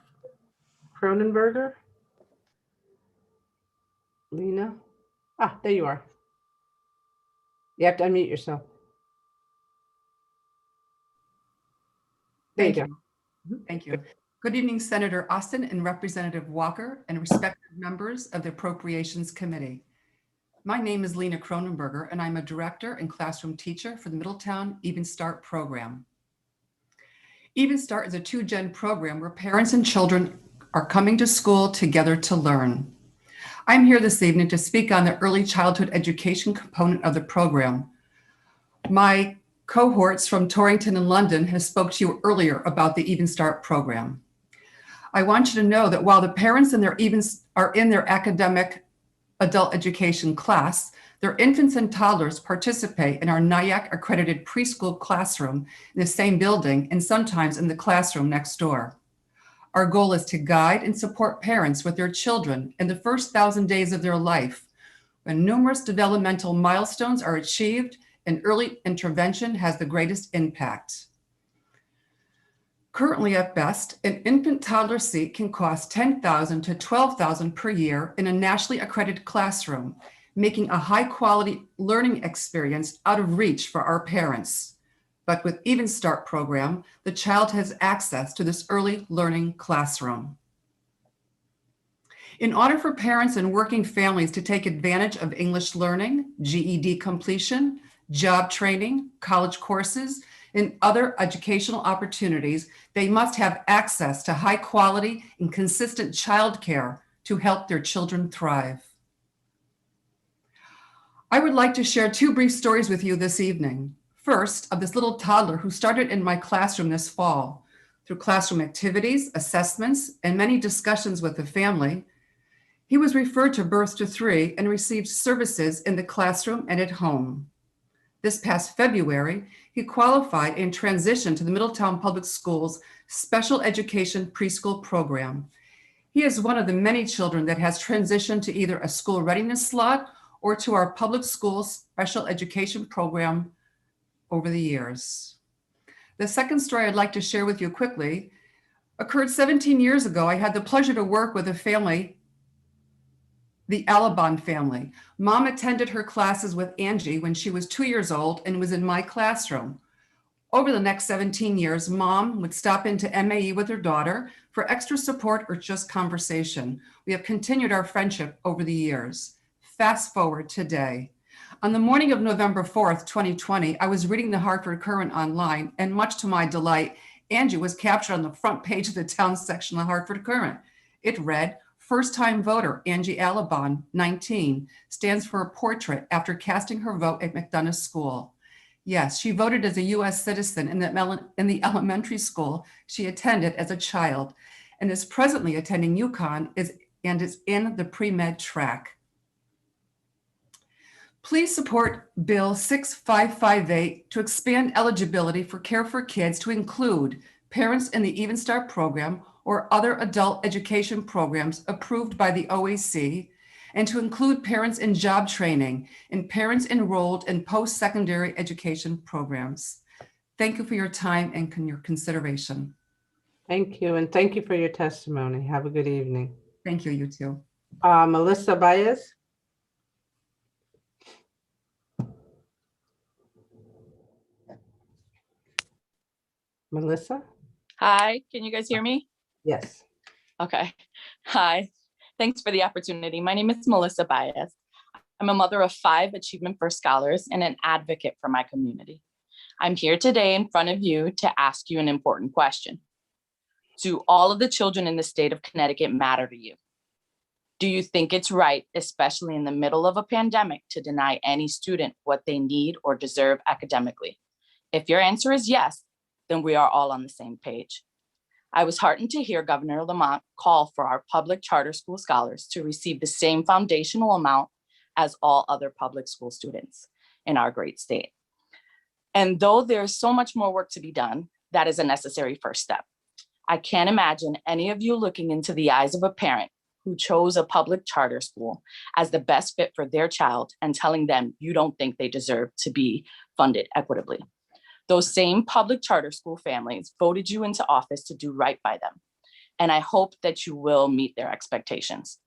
Lena? There you are. You have to unmute yourself. There you go. Thank you. Good evening, Senator Austin and Representative Walker and respected members of the Appropriations Committee. My name is Lena Kronenberger, and I'm a director and classroom teacher for the Middletown Even Start program. Even Start is a 2-gen program where parents and children are coming to school together to learn. I'm here this evening to speak on the early childhood education component of the program. My cohorts from Torrington and London has spoke to you earlier about the Even Start program. I want you to know that while the parents are in their academic adult education class, their infants and toddlers participate in our NIAC accredited preschool classroom in the same building and sometimes in the classroom next door. Our goal is to guide and support parents with their children in the first 1,000 days of their life, when numerous developmental milestones are achieved and early intervention has the greatest impact. Currently, at best, an infant toddler seat can cost $10,000 to $12,000 per year in a nationally accredited classroom, making a high-quality learning experience out of reach for our parents. But with Even Start program, the child has access to this early learning classroom. In order for parents and working families to take advantage of English learning, GED completion, job training, college courses, and other educational opportunities, they must have access to high quality and consistent childcare to help their children thrive. I would like to share 2 brief stories with you this evening. First, of this little toddler who started in my classroom this fall. Through classroom activities, assessments, and many discussions with the family, he was referred to Birth to 3 and received services in the classroom and at home. This past February, he qualified and transitioned to the Middletown Public Schools Special Education Preschool Program. He is one of the many children that has transitioned to either a school readiness slot or to our public schools special education program over the years. The second story I'd like to share with you quickly occurred 17 years ago. I had the pleasure to work with a family, the Alabon family. Mom attended her classes with Angie when she was 2 years old and was in my classroom. Over the next 17 years, Mom would stop into MAE with her daughter for extra support or just conversation. We have continued our friendship over the years. Fast forward today. On the morning of November 4th, 2020, I was reading the Hartford Courant online, and much to my delight, Angie was captured on the front page of the town section of the Hartford Courant. It read, "First-time voter Angie Alabon, 19, stands for a portrait after casting her vote at McDonough School." Yes, she voted as a U.S. citizen in the elementary school she attended as a child, and is presently attending UConn and is in the pre-med track. Please support Bill 6558 to expand eligibility for Care for Kids to include parents in the Even Start program or other adult education programs approved by the OAC, and to include parents in job training and parents enrolled in post-secondary education programs. Thank you for your time and your consideration. Thank you, and thank you for your testimony. Have a good evening. Thank you, you too. Melissa Baez. Melissa? Hi, can you guys hear me? Yes. Okay. Hi, thanks for the opportunity. My name is Melissa Baez. I'm a mother of 5 Achievement First scholars and an advocate for my community. I'm here today in front of you to ask you an important question. Do all of the children in the state of Connecticut matter to you? Do you think it's right, especially in the middle of a pandemic, to deny any student what they need or deserve academically? If your answer is yes, then we are all on the same page. I was heartened to hear Governor Lamont call for our public charter school scholars to receive the same foundational amount as all other public school students in our great state. And though there's so much more work to be done, that is a necessary first step. I can't imagine any of you looking into the eyes of a parent who chose a public charter school as the best fit for their child and telling them you don't think they deserve to be funded equitably. Those same public charter school families voted you into office to do right by them. And I hope that you will meet their expectations.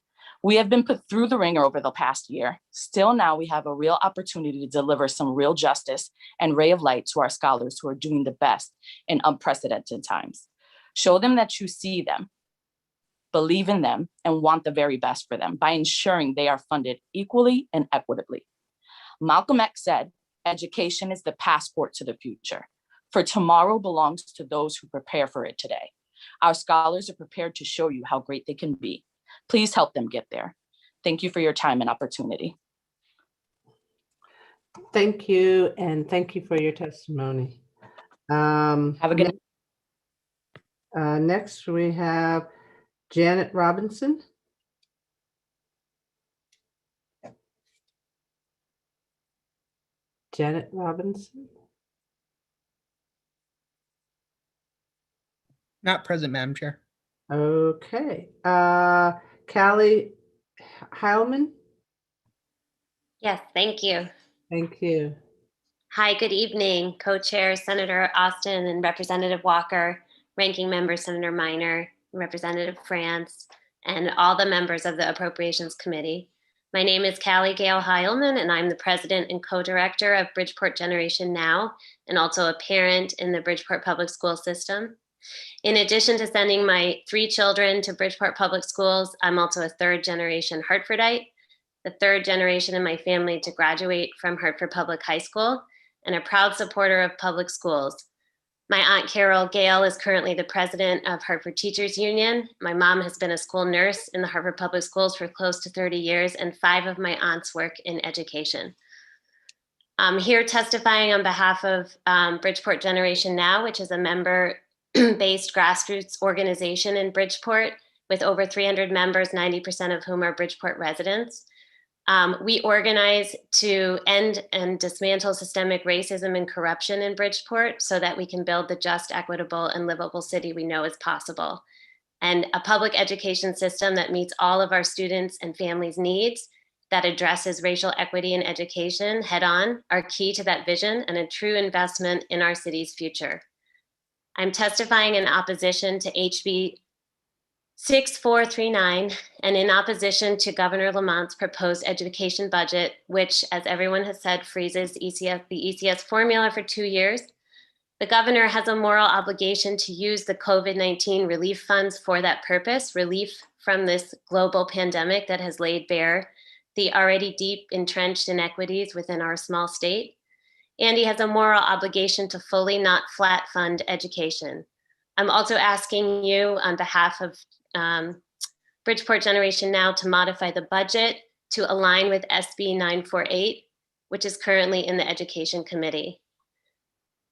We have been put through the ringer over the past year. Still now we have a real opportunity to deliver some real justice and ray of light to our scholars who are doing the best in unprecedented times. Show them that you see them, believe in them, and want the very best for them by ensuring they are funded equally and equitably. Malcolm X said, "Education is the passport to the future, for tomorrow belongs to those who prepare for it today." Our scholars are prepared to show you how great they can be. Please help them get there. Thank you for your time and opportunity. Thank you, and thank you for your testimony. Have a good Next, we have Janet Robinson. Janet Robinson. Not present, Madam Chair. Okay. Callie Heilman. Yes, thank you. Thank you. Hi, good evening, Co-Chair Senator Austin and Representative Walker, Ranking Member Senator Minor, Representative France, and all the members of the Appropriations Committee. My name is Callie Gale Heilman, and I'm the President and Co-Director of Bridgeport Generation Now, and also a parent in the Bridgeport Public School System. In addition to sending my 3 children to Bridgeport Public Schools, I'm also a 3rd generation Hartfordite, the 3rd generation in my family to graduate from Hartford Public High School, and a proud supporter of public schools. My Aunt Carol Gale is currently the president of Hartford Teachers Union. My mom has been a school nurse in the Hartford Public Schools for close to 30 years, and 5 of my aunts work in education. I'm here testifying on behalf of Bridgeport Generation Now, which is a member-based grassroots organization in Bridgeport with over 300 members, 90% of whom are Bridgeport residents. We organize to end and dismantle systemic racism and corruption in Bridgeport so that we can build the just, equitable, and livable city we know is possible. And a public education system that meets all of our students' and families' needs, that addresses racial equity in education head on, are key to that vision and a true investment in our city's future. I'm testifying in opposition to HB 6439 and in opposition to Governor Lamont's proposed education budget, which, as everyone has said, freezes the ECS formula for 2 years. The governor has a moral obligation to use the COVID-19 relief funds for that purpose, relief from this global pandemic that has laid bare the already deep entrenched inequities within our small state. And he has a moral obligation to fully, not flat, fund education. I'm also asking you on behalf of Bridgeport Generation Now to modify the budget to align with SB 948, which is currently in the Education Committee.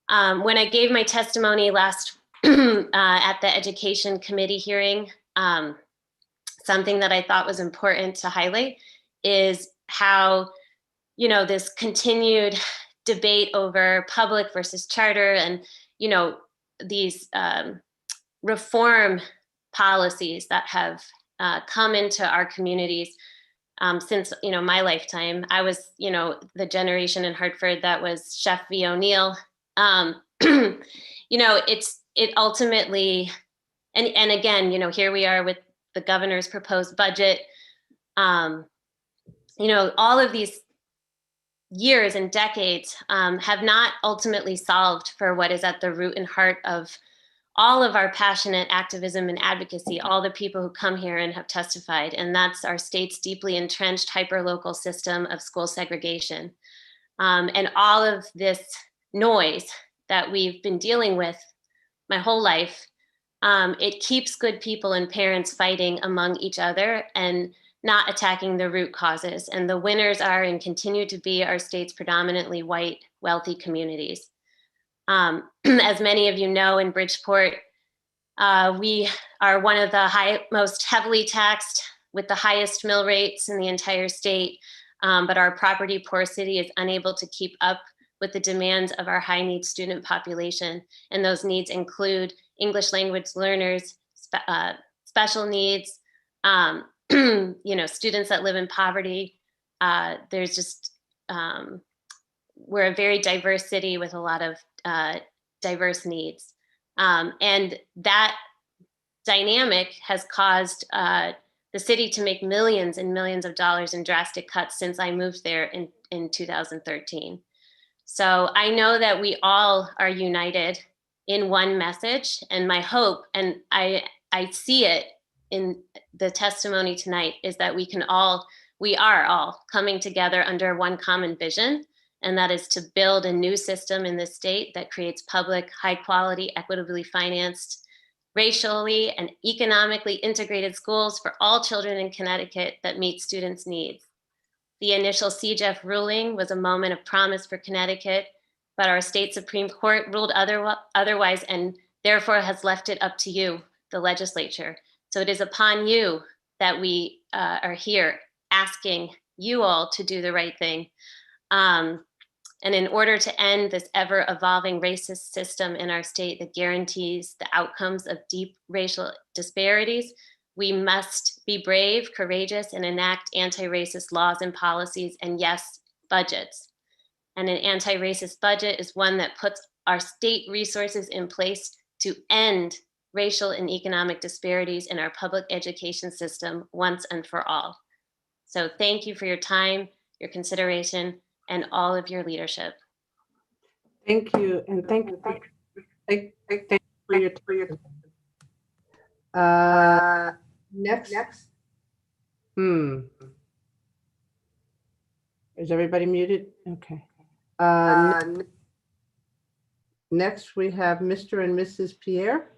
When I gave my testimony last at the Education Committee hearing, something that I thought was important to highlight is how, this continued debate over public versus charter and, these reform policies that have come into our communities since my lifetime. I was the generation in Hartford that was Chef V. O'Neill. It ultimately, and again, here we are with the governor's proposed budget. All of these years and decades have not ultimately solved for what is at the root and heart of all of our passionate activism and advocacy, all the people who come here and have testified, and that's our state's deeply entrenched hyperlocal system of school segregation. And all of this noise that we've been dealing with my whole life, it keeps good people and parents fighting among each other and not attacking the root causes. And the winners are and continue to be our state's predominantly white, wealthy communities. As many of you know, in Bridgeport, we are one of the most heavily taxed with the highest mill rates in the entire state, but our property poor city is unable to keep up with the demands of our high needs student population. And those needs include English language learners, special needs, students that live in poverty. There's just, we're a very diverse city with a lot of diverse needs. And that dynamic has caused the city to make millions and millions of dollars in drastic cuts since I moved there in 2013. So I know that we all are united in one message, and my hope, and I see it in the testimony tonight, is that we are all coming together under one common vision, and that is to build a new system in this state that creates public, high quality, equitably financed, racially and economically integrated schools for all children in Connecticut that meet students' needs. The initial CJEF ruling was a moment of promise for Connecticut, but our state Supreme Court ruled otherwise and therefore has left it up to you, the legislature. So it is upon you that we are here asking you all to do the right thing. And in order to end this ever-evolving racist system in our state that guarantees the outcomes of deep racial disparities, we must be brave, courageous, and enact anti-racist laws and policies, and yes, budgets. And an anti-racist budget is one that puts our state resources in place to end racial and economic disparities in our public education system once and for all. So thank you for your time, your consideration, and all of your leadership. Thank you, and thank you for your next. Is everybody muted? Okay. Next, we have Mr. and Mrs. Pierre.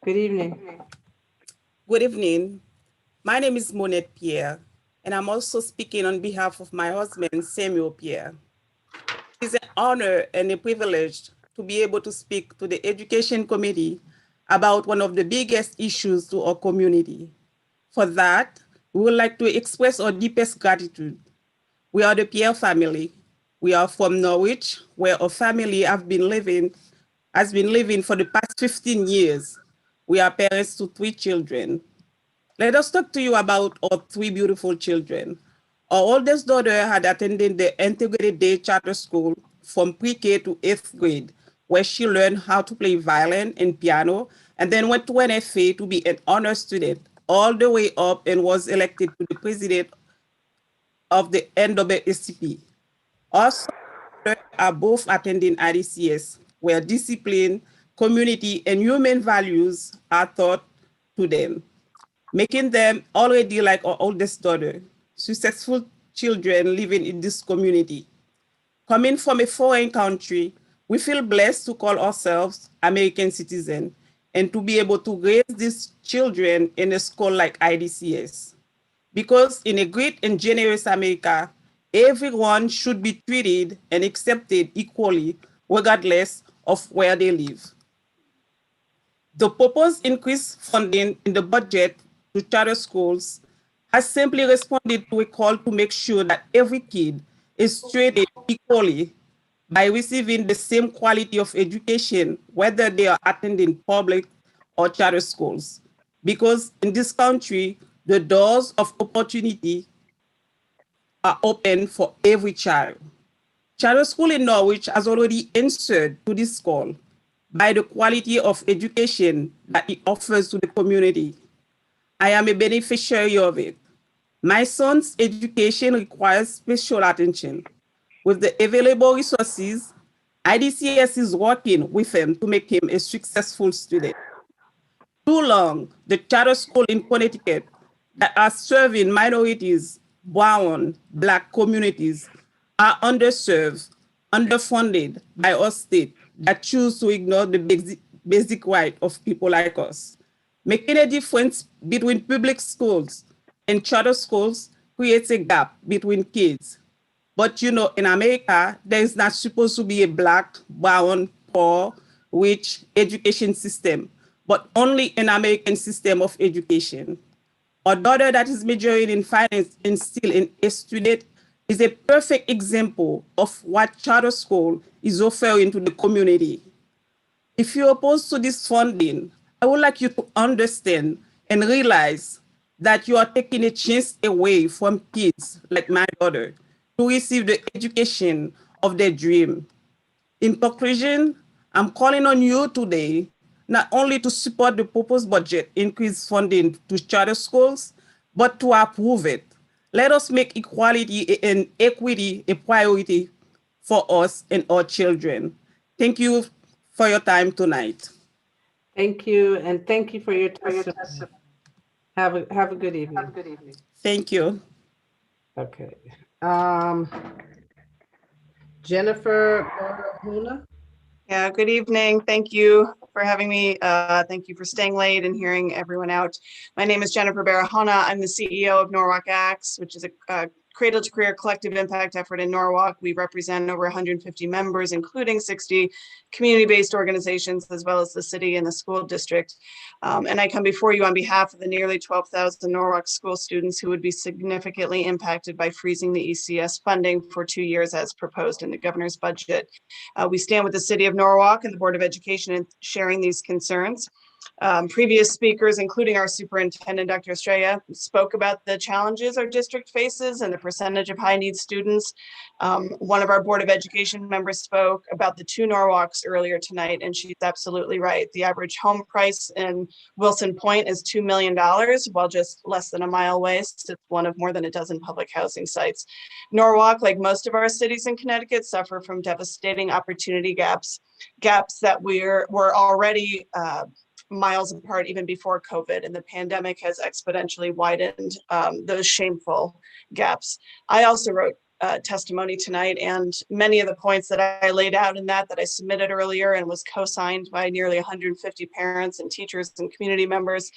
Good evening. Good evening. My name is Monette Pierre, and I'm also speaking on behalf of my husband, Samuel Pierre. It's an honor and a privilege to be able to speak to the Education Committee about one of the biggest issues to our community. For that, we would like to express our deepest gratitude. We are the Pierre family. We are from Norwich, where our family has been living for the past 15 years. We are parents to 3 children. Let us talk to you about our 3 beautiful children. Our oldest daughter had attended the Integrated Day Charter School from pre-K to 8th grade, where she learned how to play violin and piano, and then went to NFA to be an honor student, all the way up and was elected to the president of the NAACP. Also, are both attending IDCS, where discipline, community, and human values are taught to them, making them already like our oldest daughter, successful children living in this community. Coming from a foreign country, we feel blessed to call ourselves American citizens and to be able to raise these children in a school like IDCS. Because in a great and generous America, everyone should be treated and accepted equally, regardless of where they live. The proposed increased funding in the budget to charter schools has simply responded to a call to make sure that every kid is treated equally by receiving the same quality of education, whether they are attending public or charter schools. Because in this country, the doors of opportunity are open for every child. Charter School in Norwich has already answered to this call by the quality of education that it offers to the community. I am a beneficiary of it. My son's education requires special attention. With the available resources, IDCS is working with him to make him a successful student. Too long, the charter school in Connecticut that are serving minorities, brown, Black communities are underserved, underfunded by our state that choose to ignore the basic right of people like us. Making a difference between public schools and charter schools creates a gap between kids. But you know, in America, there is not supposed to be a Black, brown, poor, rich education system, but only an American system of education. Our daughter that is majoring in finance and still a student is a perfect example of what charter school is offering to the community. If you're opposed to this funding, I would like you to understand and realize that you are taking a chance away from kids like my daughter to receive the education of their dream. In conclusion, I'm calling on you today not only to support the proposed budget increase funding to charter schools, but to approve it. Let us make equality and equity a priority for us and our children. Thank you for your time tonight. Thank you, and thank you for your testimony. Have a good evening. Thank you. Okay. Jennifer Barahona. Yeah, good evening. Thank you for having me. Thank you for staying late and hearing everyone out. My name is Jennifer Barahona. I'm the CEO of Norwalk Acts, which is a cradle to career collective impact effort in Norwalk. We represent over 150 members, including 60 community-based organizations, as well as the city and the school district. And I come before you on behalf of the nearly 12,000 Norwalk school students who would be significantly impacted by freezing the ECS funding for 2 years as proposed in the governor's budget. We stand with the city of Norwalk and the Board of Education in sharing these concerns. Previous speakers, including our superintendent, Dr. Estrella, spoke about the challenges our district faces and the percentage of high needs students. One of our Board of Education members spoke about the 2 Norwalks earlier tonight, and she's absolutely right. The average home price in Wilson Point is $2 million, while just less than a mile west, it's one of more than a dozen public housing sites. Norwalk, like most of our cities in Connecticut, suffer from devastating opportunity gaps that were already miles apart even before COVID, and the pandemic has exponentially widened those shameful gaps. I also wrote testimony tonight, and many of the points that I laid out in that I submitted earlier and was co-signed by nearly 150 parents and teachers and community members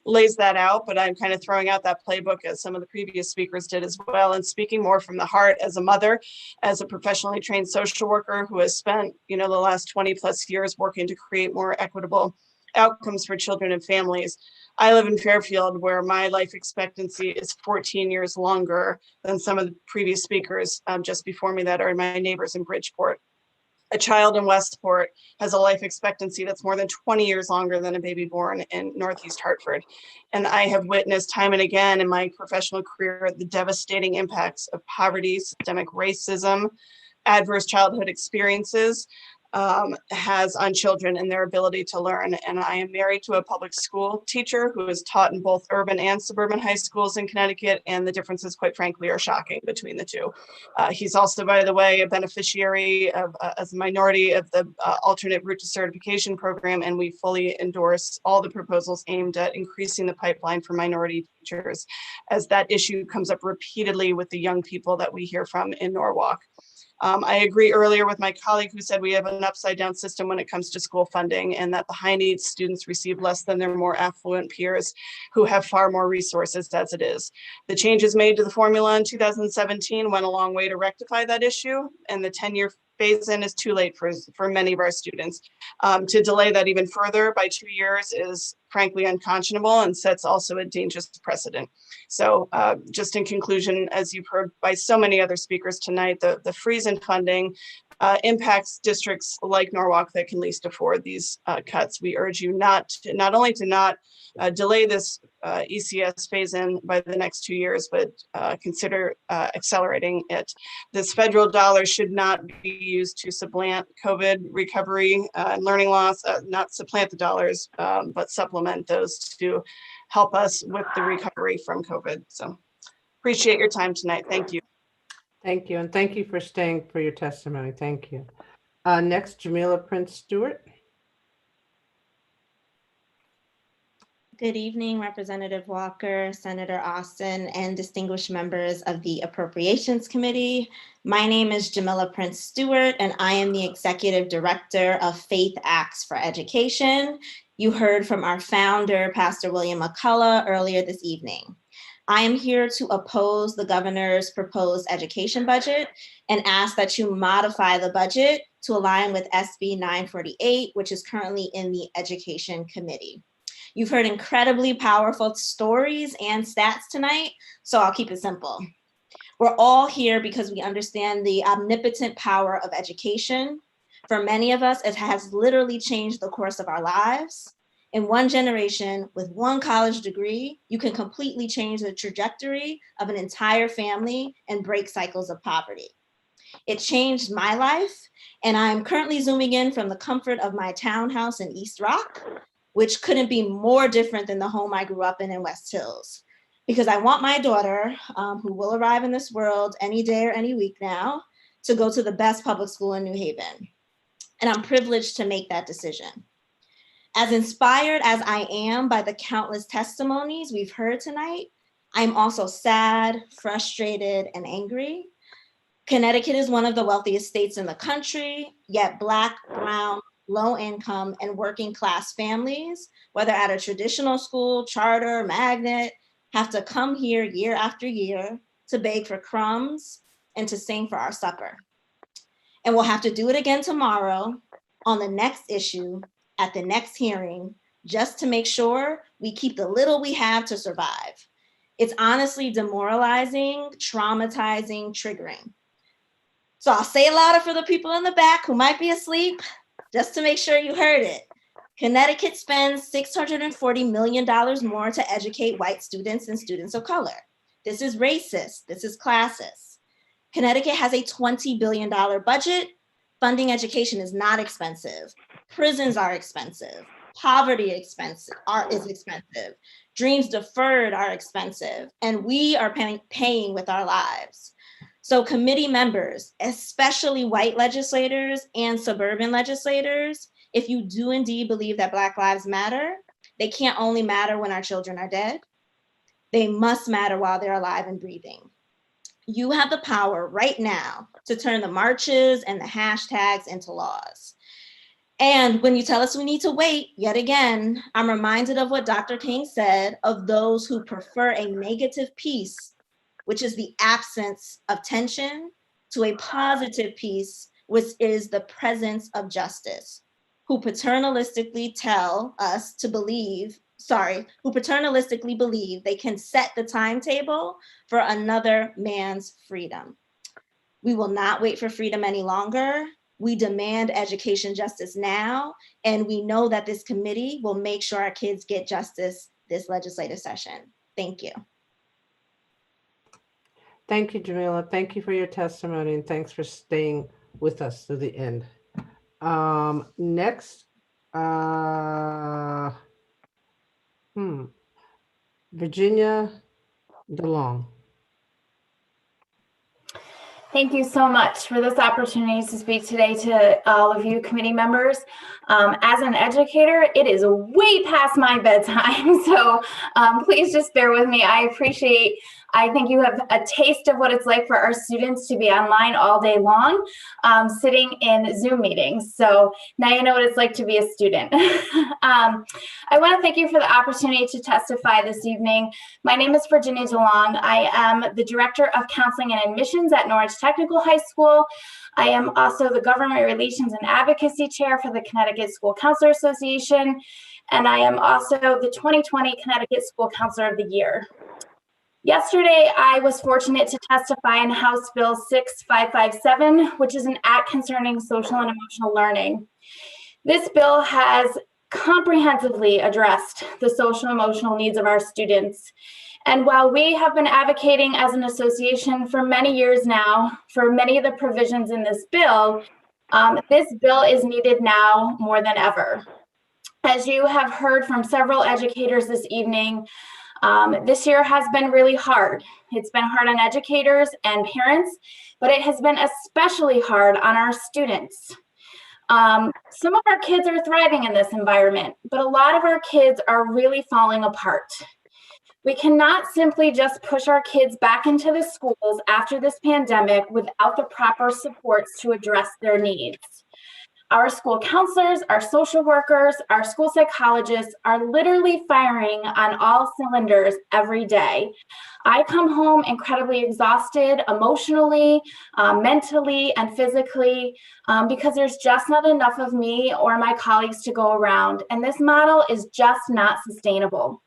lays that out, but I'm kind of throwing out that playbook as some of the previous speakers did as well, and speaking more from the heart as a mother, as a professionally trained social worker who has spent, the last 20 plus years working to create more equitable outcomes for children and families. I live in Fairfield, where my life expectancy is 14 years longer than some of the previous speakers just before me that are my neighbors in Bridgeport. A child in Westport has a life expectancy that's more than 20 years longer than a baby born in Northeast Hartford. And I have witnessed time and again in my professional career the devastating impacts of poverty, systemic racism, adverse childhood experiences, has on children and their ability to learn. And I am married to a public school teacher who has taught in both urban and suburban high schools in Connecticut, and the differences, quite frankly, are shocking between the two. He's also, by the way, a beneficiary of, as a minority of the alternate route to certification program, and we fully endorse all the proposals aimed at increasing the pipeline for minority teachers, as that issue comes up repeatedly with the young people that we hear from in Norwalk. I agree earlier with my colleague who said we have an upside down system when it comes to school funding, and that the high needs students receive less than their more affluent peers who have far more resources as it is. The changes made to the formula in 2017 went a long way to rectify that issue, and the 10-year phase-in is too late for many of our students. To delay that even further by 2 years is frankly unconscionable and sets also a dangerous precedent. So just in conclusion, as you've heard by so many other speakers tonight, the freeze in funding impacts districts like Norwalk that can least afford these cuts. We urge you not only to not delay this ECS phase-in by the next 2 years, but consider accelerating it. This federal dollar should not be used to supplant COVID recovery and learning loss, not supplant the dollars, but supplement those to help us with the recovery from COVID. So appreciate your time tonight. Thank you. Thank you, and thank you for staying for your testimony. Thank you. Next, Jamila Prince Stewart. Good evening, Representative Walker, Senator Austin, and distinguished members of the Appropriations Committee. My name is Jamila Prince Stewart, and I am the Executive Director of Faith Acts for Education. You heard from our founder, Pastor William McCullough, earlier this evening. I am here to oppose the governor's proposed education budget and ask that you modify the budget to align with SB 948, which is currently in the Education Committee. You've heard incredibly powerful stories and stats tonight, so I'll keep it simple. We're all here because we understand the omnipotent power of education. For many of us, it has literally changed the course of our lives. In one generation, with one college degree, you can completely change the trajectory of an entire family and break cycles of poverty. It changed my life, and I'm currently zooming in from the comfort of my townhouse in East Rock, which couldn't be more different than the home I grew up in West Hills. Because I want my daughter, who will arrive in this world any day or any week now, to go to the best public school in New Haven. And I'm privileged to make that decision. As inspired as I am by the countless testimonies we've heard tonight, I'm also sad, frustrated, and angry. Connecticut is one of the wealthiest states in the country, yet Black, brown, low income, and working class families, whether at a traditional school, charter, magnet, have to come here year after year to beg for crumbs and to sing for our supper. And we'll have to do it again tomorrow on the next issue, at the next hearing, just to make sure we keep the little we have to survive. It's honestly demoralizing, traumatizing, triggering. So I'll say it louder for the people in the back who might be asleep, just to make sure you heard it. Connecticut spends $640 million more to educate white students and students of color. This is racist, this is classist. Connecticut has a $20 billion budget. Funding education is not expensive. Prisons are expensive. Poverty is expensive. Dreams deferred are expensive. And we are paying with our lives. So committee members, especially white legislators and suburban legislators, if you do indeed believe that Black lives matter, they can't only matter when our children are dead. They must matter while they're alive and breathing. You have the power right now to turn the marches and the hashtags into laws. And when you tell us we need to wait, yet again, I'm reminded of what Dr. King said of those who prefer a negative peace, which is the absence of tension, to a positive peace, which is the presence of justice, who paternalistically believe they can set the timetable for another man's freedom. We will not wait for freedom any longer. We demand education justice now, and we know that this committee will make sure our kids get justice this legislative session. Thank you. Thank you, Jamila. Thank you for your testimony, and thanks for staying with us to the end. Next, Virginia DeLong. Thank you so much for this opportunity to speak today to all of you committee members. As an educator, it is way past my bedtime, so please just bear with me. I think you have a taste of what it's like for our students to be online all day long, sitting in Zoom meetings. So now you know what it's like to be a student. I want to thank you for the opportunity to testify this evening. My name is Virginia DeLong. I am the Director of Counseling and Admissions at Norwich Technical High School. I am also the Government Relations and Advocacy Chair for the Connecticut School Counselor Association, and I am also the 2020 Connecticut School Counselor of the Year. Yesterday, I was fortunate to testify in House Bill 6557, which is an act concerning social and emotional learning. This bill has comprehensively addressed the social and emotional needs of our students. And while we have been advocating as an association for many years now for many of the provisions in this bill is needed now more than ever. As you have heard from several educators this evening, this year has been really hard. It's been hard on educators and parents, but it has been especially hard on our students. Some of our kids are thriving in this environment, but a lot of our kids are really falling apart. We cannot simply just push our kids back into the schools after this pandemic without the proper supports to address their needs. Our school counselors, our social workers, our school psychologists are literally firing on all cylinders every day. I come home incredibly exhausted emotionally, mentally, and physically because there's just not enough of me or my colleagues to go around, and this model is just not sustainable.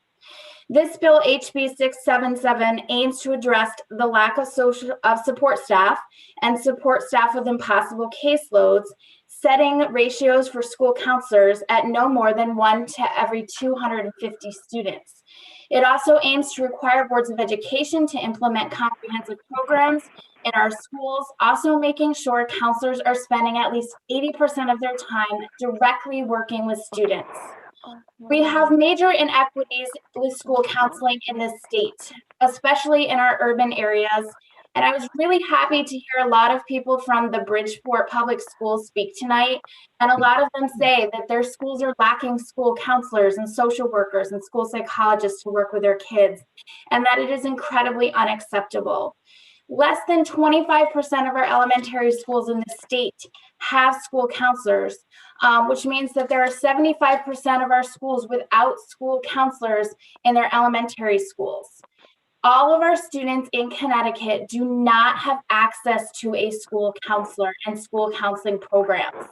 This bill, HB 677, aims to address the lack of support staff and support staff with impossible caseloads, setting ratios for school counselors at no more than 1 to every 250 students. It also aims to require boards of education to implement comprehensive programs in our schools, also making sure counselors are spending at least 80% of their time directly working with students. We have major inequities with school counseling in this state, especially in our urban areas. And I was really happy to hear a lot of people from the Bridgeport Public Schools speak tonight. And a lot of them say that their schools are lacking school counselors and social workers and school psychologists to work with their kids, and that it is incredibly unacceptable. Less than 25% of our elementary schools in the state have school counselors, which means that there are 75% of our schools without school counselors in their elementary schools. All of our students in Connecticut do not have access to a school counselor and school counseling programs.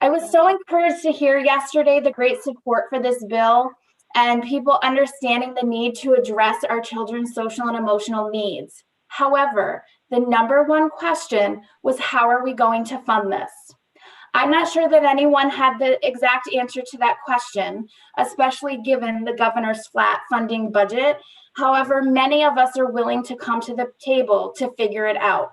I was so encouraged to hear yesterday the great support for this bill and people understanding the need to address our children's social and emotional needs. However, the number one question was, how are we going to fund this? I'm not sure that anyone had the exact answer to that question, especially given the governor's flat funding budget. However, many of us are willing to come to the table to figure it out.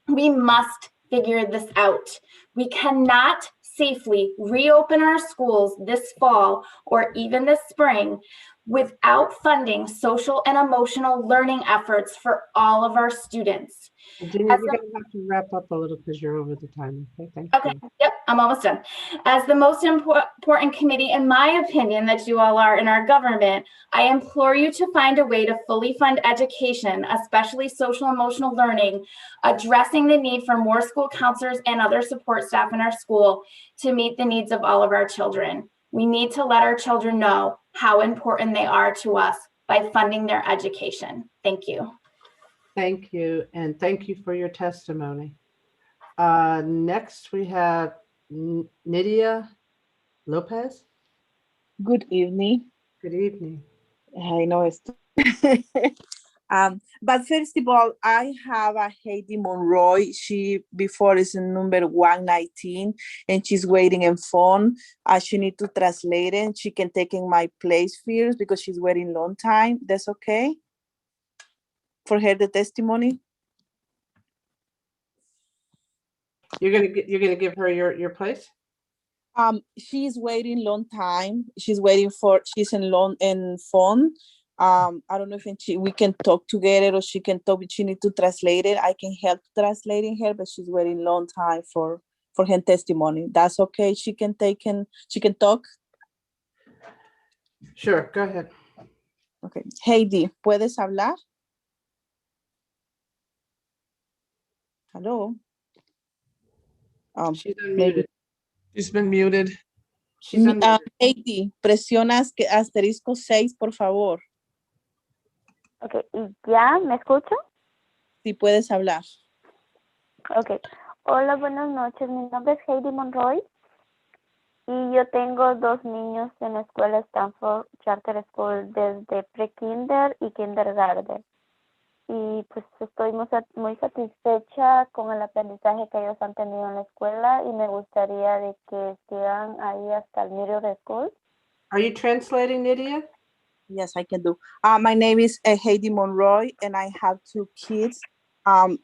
We must figure this out. We cannot safely reopen our schools this fall or even this spring without funding social and emotional learning efforts for all of our students. Virginia, you're going to have to wrap up a little because you're over the time. Okay, thank you. Okay, yep, I'm almost done. As the most important committee, in my opinion, that you all are in our government, I implore you to find a way to fully fund education, especially social emotional learning, addressing the need for more school counselors and other support staff in our school to meet the needs of all of our children. We need to let our children know how important they are to us by funding their education. Thank you. Thank you, and thank you for your testimony. Next, we have Nydia Lopez. Good evening. Good evening. I know it's but first of all, I have a Heidi Monroy. She before is in number 119 and she's waiting in phone. She need to translate it. She can take in my place first because she's waiting long time. That's okay for her the testimony. You're gonna give her your place? She's waiting long time. She's in phone. I don't know if we can talk together or she can talk, but she need to translate it. I can help translating her, but she's waiting long time for her testimony. That's okay. She can talk. Sure, go ahead. Okay. Heidi, ¿puedes hablar? Hello. She's unmuted. She's been muted. She's unmuted. Heidi, presionas asterisco 6, por favor. Ok, ¿y ya me escucho? Si puedes hablar. Ok. Hola, buenas noches. Mi nombre es Heidi Monroy y yo tengo 2 niños en la escuela Stanford Charter School desde pre-kinder y kindergarten. Y pues estoy muy satisfecha con el aprendizaje que ellos han tenido en la escuela y me gustaría de que sigan ahí hasta el middle school. Are you translating, Nydia? Yes, I can do. My name is Heidi Monroy, and I have 2 kids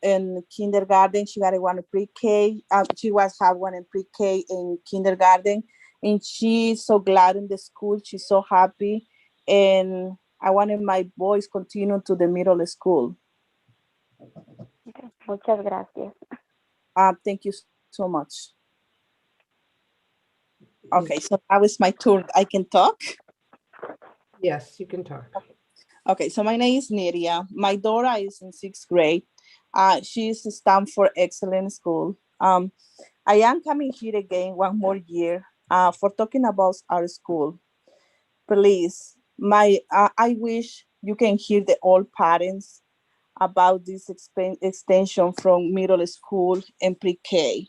in kindergarten. She got one in pre-K. She have one in pre-K and kindergarten, and she's so glad in the school. She's so happy, and I wanted my boys continue to the middle school. Okay. Muchas gracias. Thank you so much. Okay, so now it's my turn. I can talk? Yes, you can talk. Okay, so my name is Nydia. My daughter is in 6th grade. She's in Stanford Excellent School. I am coming here again one more year for talking about our school. Please, I wish you can hear the all parents about this extension from middle school and pre-K.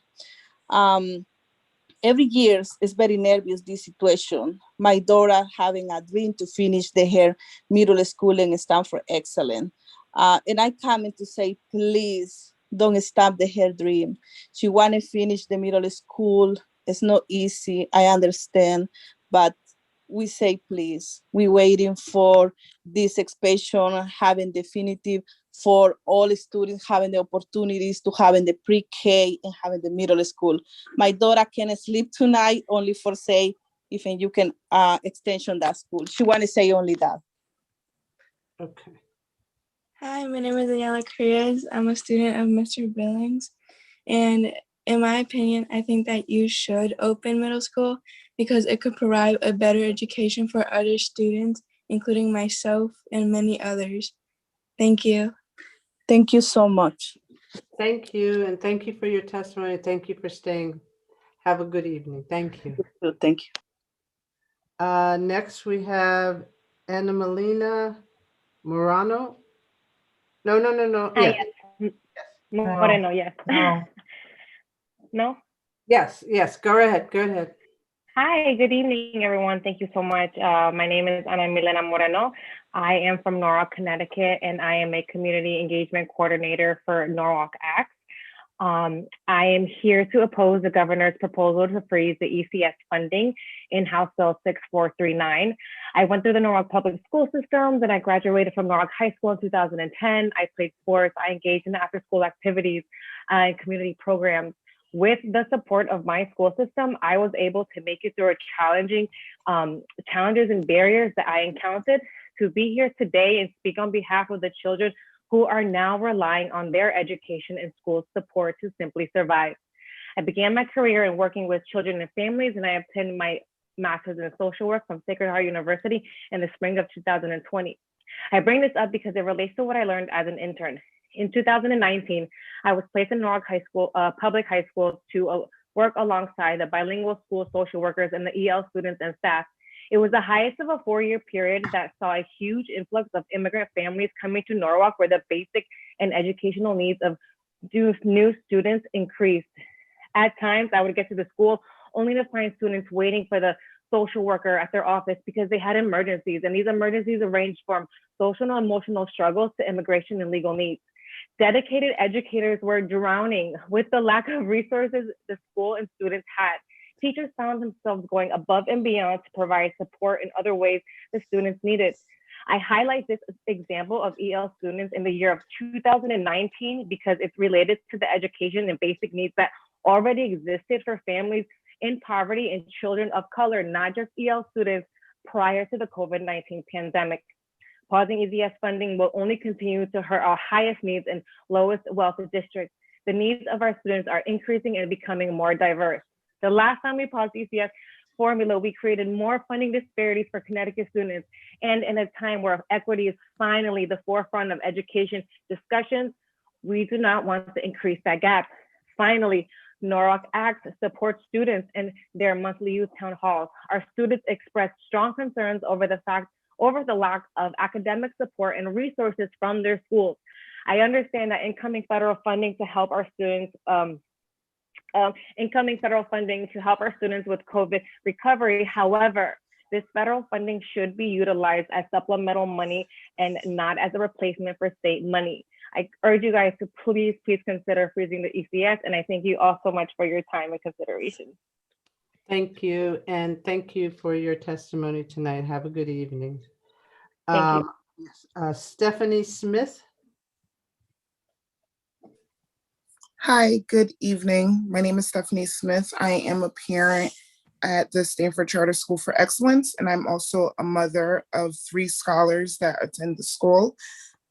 Every year is very nervous, this situation. My daughter having a dream to finish her middle school in Stanford Excellent. And I come in to say, please don't stop her dream. She want to finish the middle school. It's not easy, I understand, but we say, please, we're waiting for this expansion, having definitive for all students having the opportunities to having the pre-K and having the middle school. My daughter can sleep tonight only for say, if you can extension that school. She want to say only that. Okay. Hi, my name is Daniela Cruz. I'm a student of Mr. Billings. And in my opinion, I think that you should open middle school because it could provide a better education for other students, including myself and many others. Thank you. Thank you so much. Thank you, and thank you for your testimony. Thank you for staying. Have a good evening. Thank you. Thank you. Next, we have Ana Melina Morano. No. Hi, Yes. yes. Moreno, yes. No? Yes. Go ahead. Hi, good evening, everyone. Thank you so much. My name is Ana Milena Moreno. I am from Norwalk, Connecticut, and I am a community engagement coordinator for Norwalk Acts. I am here to oppose the governor's proposal to freeze the ECS funding in House Bill 6439. I went through the Norwalk public school systems and I graduated from Norwalk High School in 2010. I played sports, I engaged in after school activities and community programs. With the support of my school system, I was able to make it through a challenging challenges and barriers that I encountered to be here today and speak on behalf of the children who are now relying on their education and school support to simply survive. I began my career in working with children and families, and I obtained my master's in social work from Sacred Heart University in the spring of 2020. I bring this up because it relates to what I learned as an intern. In 2019, I was placed in Norwalk High School, public high school, to work alongside the bilingual school social workers and the EL students and staff. It was the highest of a 4-year period that saw a huge influx of immigrant families coming to Norwalk, where the basic and educational needs of new students increased. At times, I would get to the school only to find students waiting for the social worker at their office because they had emergencies, and these emergencies ranged from social and emotional struggles to immigration and legal needs. Dedicated educators were drowning with the lack of resources the school and students had. Teachers found themselves going above and beyond to provide support in other ways the students needed. I highlight this example of EL students in the year of 2019 because it's related to the education and basic needs that already existed for families in poverty and children of color, not just EL students, prior to the COVID-19 pandemic. Pausing ECS funding will only continue to hurt our highest needs and lowest wealth districts. The needs of our students are increasing and becoming more diverse. The last time we paused ECS formula, we created more funding disparities for Connecticut students. And in a time where equity is finally the forefront of education discussions, we do not want to increase that gap. Finally, Norwalk Acts supports students in their monthly youth town halls. Our students expressed strong concerns over the lack of academic support and resources from their schools. I understand that incoming federal funding to help our students with COVID recovery. However, this federal funding should be utilized as supplemental money and not as a replacement for state money. I urge you guys to please consider freezing the ECS, and I thank you all so much for your time and consideration. Thank you, and thank you for your testimony tonight. Have a good evening. Thank you. Stephanie Smith. Hi, good evening. My name is Stephanie Smith. I am a parent at the Stanford Charter School for Excellence, and I'm also a mother of 3 scholars that attend the school.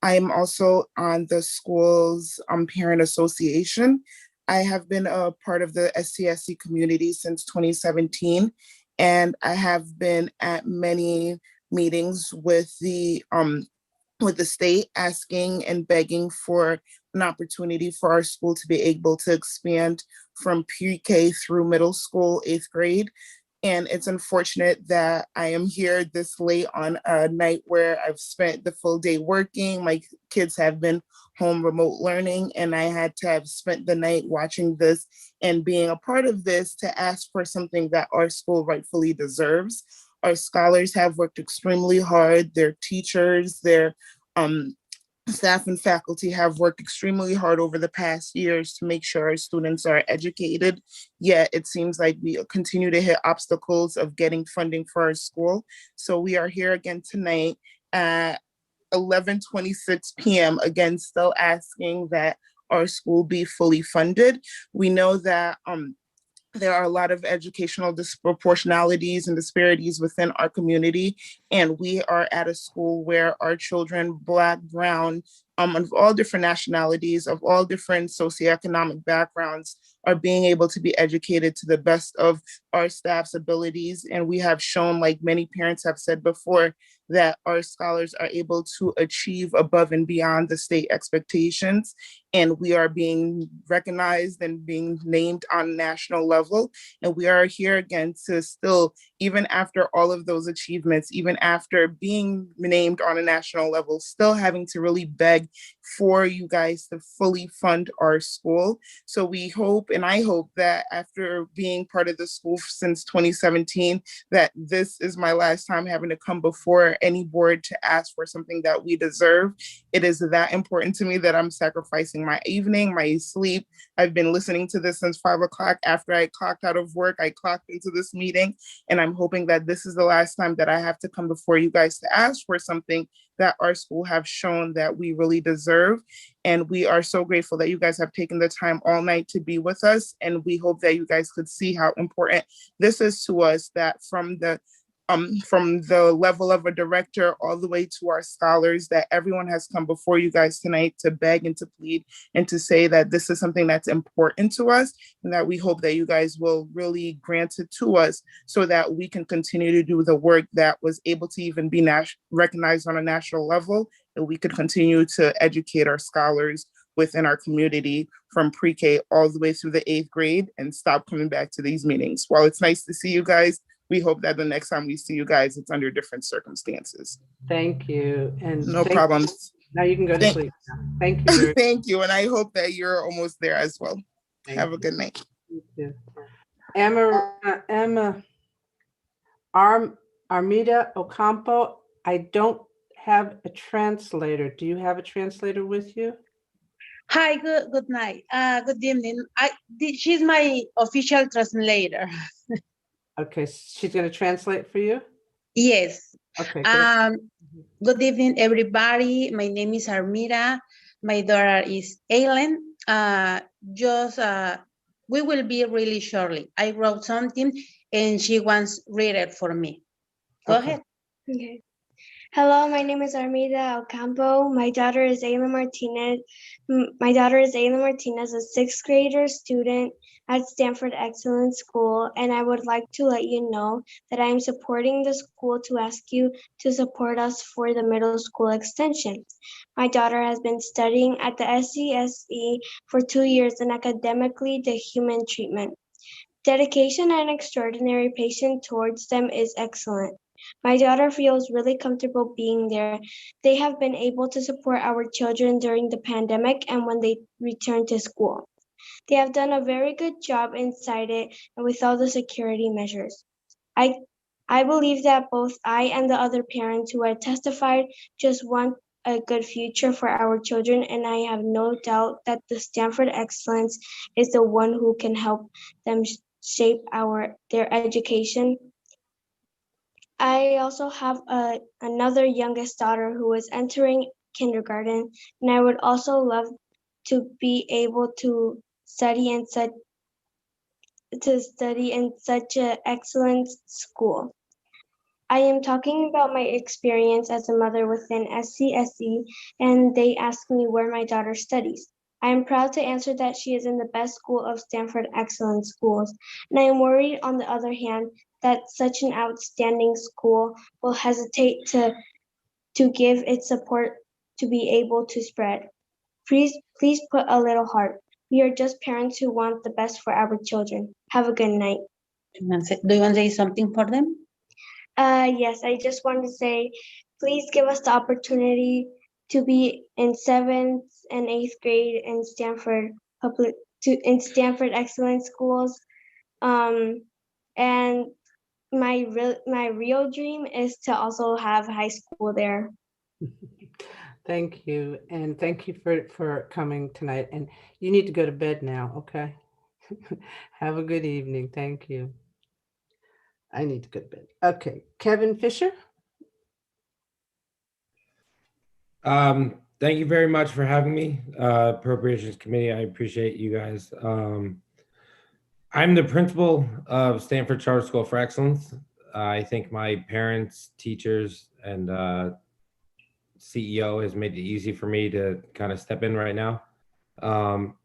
I am also on the school's parent association. I have been a part of the SCSC community since 2017, and I have been at many meetings with the state asking and begging for an opportunity for our school to be able to expand from pre-K through middle school, 8th grade. And it's unfortunate that I am here this late on a night where I've spent the full day working. My kids have been home remote learning, and I had to have spent the night watching this and being a part of this to ask for something that our school rightfully deserves. Our scholars have worked extremely hard. Their teachers, their staff and faculty have worked extremely hard over the past years to make sure our students are educated. Yet it seems like we continue to hit obstacles of getting funding for our school. So we are here again tonight at 11:26 p.m. again, still asking that our school be fully funded. We know that there are a lot of educational disproportionalities and disparities within our community. And we are at a school where our children, Black, Brown, of all different nationalities, of all different socioeconomic backgrounds, are being able to be educated to the best of our staff's abilities. And we have shown, like many parents have said before, that our scholars are able to achieve above and beyond the state expectations. And we are being recognized and being named on national level. And we are here again to still, even after all of those achievements, even after being named on a national level, still having to really beg for you guys to fully fund our school. So we hope, and I hope, that after being part of the school since 2017, that this is my last time having to come before any board to ask for something that we deserve. It is that important to me that I'm sacrificing my evening, my sleep. I've been listening to this since 5 o'clock. After I clocked out of work, I clocked into this meeting, and I'm hoping that this is the last time that I have to come before you guys to ask for something that our school have shown that we really deserve. And we are so grateful that you guys have taken the time all night to be with us. And we hope that you guys could see how important this is to us, that from the level of a director all the way to our scholars, that everyone has come before you guys tonight to beg and to plead and to say that this is something that's important to us, and that we hope that you guys will really grant it to us so that we can continue to do the work that was able to even be recognized on a national level, and we could continue to educate our scholars within our community from pre-K all the way through the 8th grade and stop coming back to these meetings. While it's nice to see you guys, we hope that the next time we see you guys, it's under different circumstances. Thank you. And no problems. Now you can go to sleep. Thank you. Thank you. And I hope that you're almost there as well. Have a good night. You too. Armida Ocampo, I don't have a translator. Do you have a translator with you? Hi, good night. Good evening. She's my official translator. Okay, she's going to translate for you? Yes. Okay, good. Good evening, everybody. My name is Armida. My daughter is Aileen. We will be really shortly. I wrote something and she wants to read it for me. Go ahead. Okay. Hello, my name is Armida Ocampo. My daughter is Ayla Martinez. A sixth grader student at Stanford Excellence School, and I would like to let you know that I am supporting the school to ask you to support us for the middle school extension. My daughter has been studying at the SCSE for 2 years in academically the human treatment. Dedication and extraordinary patience towards them is excellent. My daughter feels really comfortable being there. They have been able to support our children during the pandemic and when they return to school. They have done a very good job inside it and with all the security measures. I believe that both I and the other parents who had testified just want a good future for our children, and I have no doubt that the Stanford Excellence is the one who can help them shape their education. I also have another youngest daughter who is entering kindergarten, and I would also love to be able to study in such an excellent school. I am talking about my experience as a mother within SCSE, and they asked me where my daughter studies. I am proud to answer that she is in the best school of Stanford Excellence Schools, and I am worried, on the other hand, that such an outstanding school will hesitate to give its support to be able to spread. Please put a little heart. We are just parents who want the best for our children. Have a good night. Do you want to say something for them? Yes, I just want to say, please give us the opportunity to be in 7th and 8th grade in Stanford Excellence Schools. And my real dream is to also have high school there. Thank you. And thank you for coming tonight. And you need to go to bed now, okay? Have a good evening. Thank you. I need to go to bed. Okay, Kevin Fisher. Thank you very much for having me, Appropriations Committee. I appreciate you guys. I'm the principal of Stanford Charter School for Excellence. I think my parents, teachers, and CEO has made it easy for me to kind of step in right now.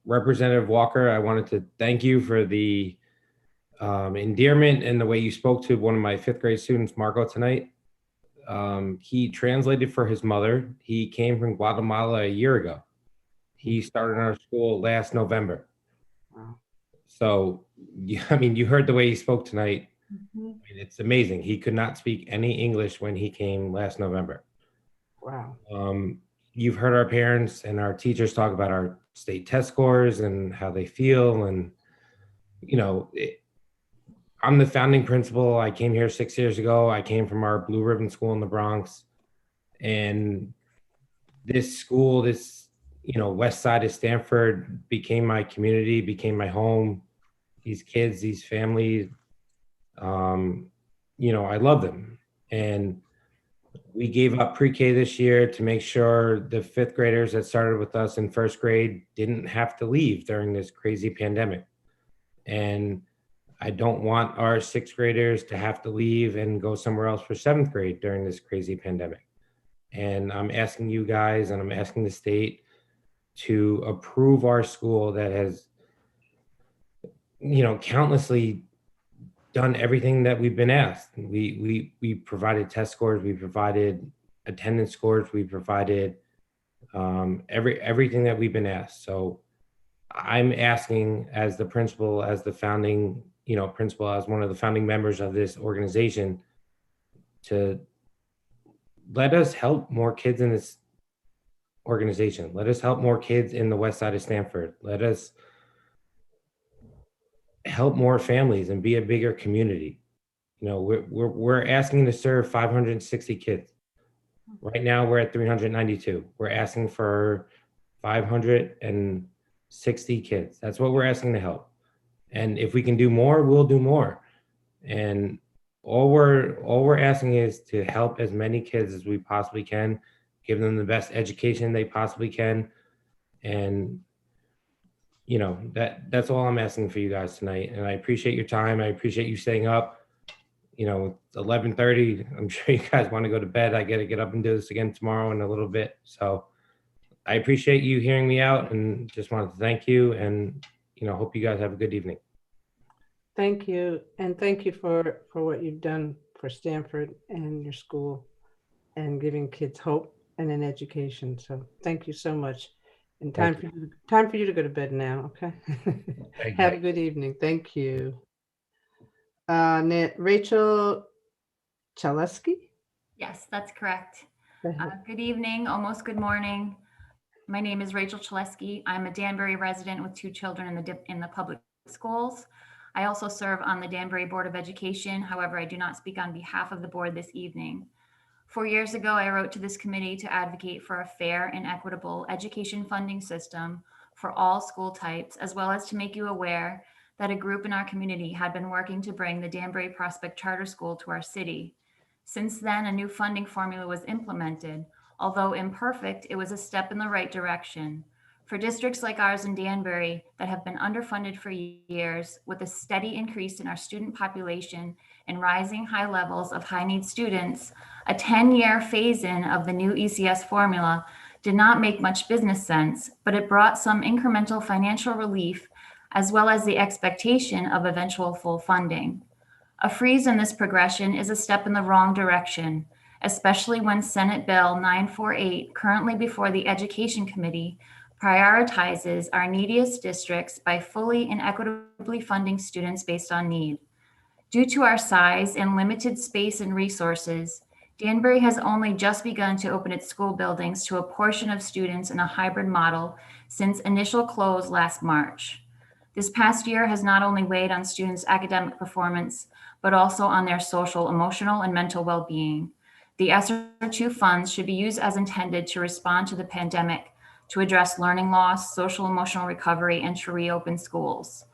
Representative Walker, I wanted to thank you for the endearment and the way you spoke to one of my 5th grade students, Marco, tonight. He translated for his mother. He came from Guatemala a year ago. He started in our school last November. Wow. So, I mean, you heard the way he spoke tonight. Mhm. I mean, it's amazing. He could not speak any English when he came last November. Wow. You've heard our parents and our teachers talk about our state test scores and how they feel. And, you know, I'm the founding principal. I came here 6 years ago. I came from our Blue Ribbon School in the Bronx. And this school, this, you know, west side of Stanford became my community, became my home. These kids, these families, you know, I love them. And we gave up pre-K this year to make sure the 5th graders that started with us in 1st grade didn't have to leave during this crazy pandemic. And I don't want our 6th graders to have to leave and go somewhere else for 7th grade during this crazy pandemic. And I'm asking you guys, and I'm asking the state to approve our school that has, you know, countlessly done everything that we've been asked. We provided test scores, we provided attendance scores, we provided everything that we've been asked. So I'm asking, as the principal, as the founding, you know, principal, as one of the founding members of this organization, to let us help more kids in this organization. Let us help more kids in the west side of Stanford. Let us help more families and be a bigger community. You know, we're asking to serve 560 kids. Right now we're at 392. We're asking for 560 kids. That's what we're asking to help. And if we can do more, we'll do more. And all we're asking is to help as many kids as we possibly can, give them the best education they possibly can. And you know, that's all I'm asking for you guys tonight. And I appreciate your time. I appreciate you staying up. You know, it's 11:30. I'm sure you guys want to go to bed. I got to get up and do this again tomorrow in a little bit. So I appreciate you hearing me out and just wanted to thank you, and, you know, hope you guys have a good evening. Thank you. And thank you for what you've done for Stanford and your school and giving kids hope and an education. So thank you so much. And time for you to go to bed now. Okay. Have a good evening. Thank you. Rachel Chaleski? Yes, that's correct. Good evening, almost good morning. My name is Rachel Chaleski. I'm a Danbury resident with 2 children in the public schools. I also serve on the Danbury Board of Education. However, I do not speak on behalf of the board this evening. 4 years ago, I wrote to this committee to advocate for a fair and equitable education funding system for all school types, as well as to make you aware that a group in our community had been working to bring the Danbury Prospect Charter School to our city. Since then, a new funding formula was implemented. Although imperfect, it was a step in the right direction. For districts like ours in Danbury that have been underfunded for years, with a steady increase in our student population and rising high levels of high-need students, a 10-year phase-in of the new ECS formula did not make much business sense, but it brought some incremental financial relief as well as the expectation of eventual full funding. A freeze in this progression is a step in the wrong direction, especially when Senate Bill 948, currently before the Education Committee, prioritizes our neediest districts by fully and equitably funding students based on need. Due to our size and limited space and resources, Danbury has only just begun to open its school buildings to a portion of students in a hybrid model since initial close last March. This past year has not only weighed on students' academic performance, but also on their social, emotional, and mental well-being. The ESSER II funds should be used as intended to respond to the pandemic, to address learning loss, social emotional recovery, and to reopen schools.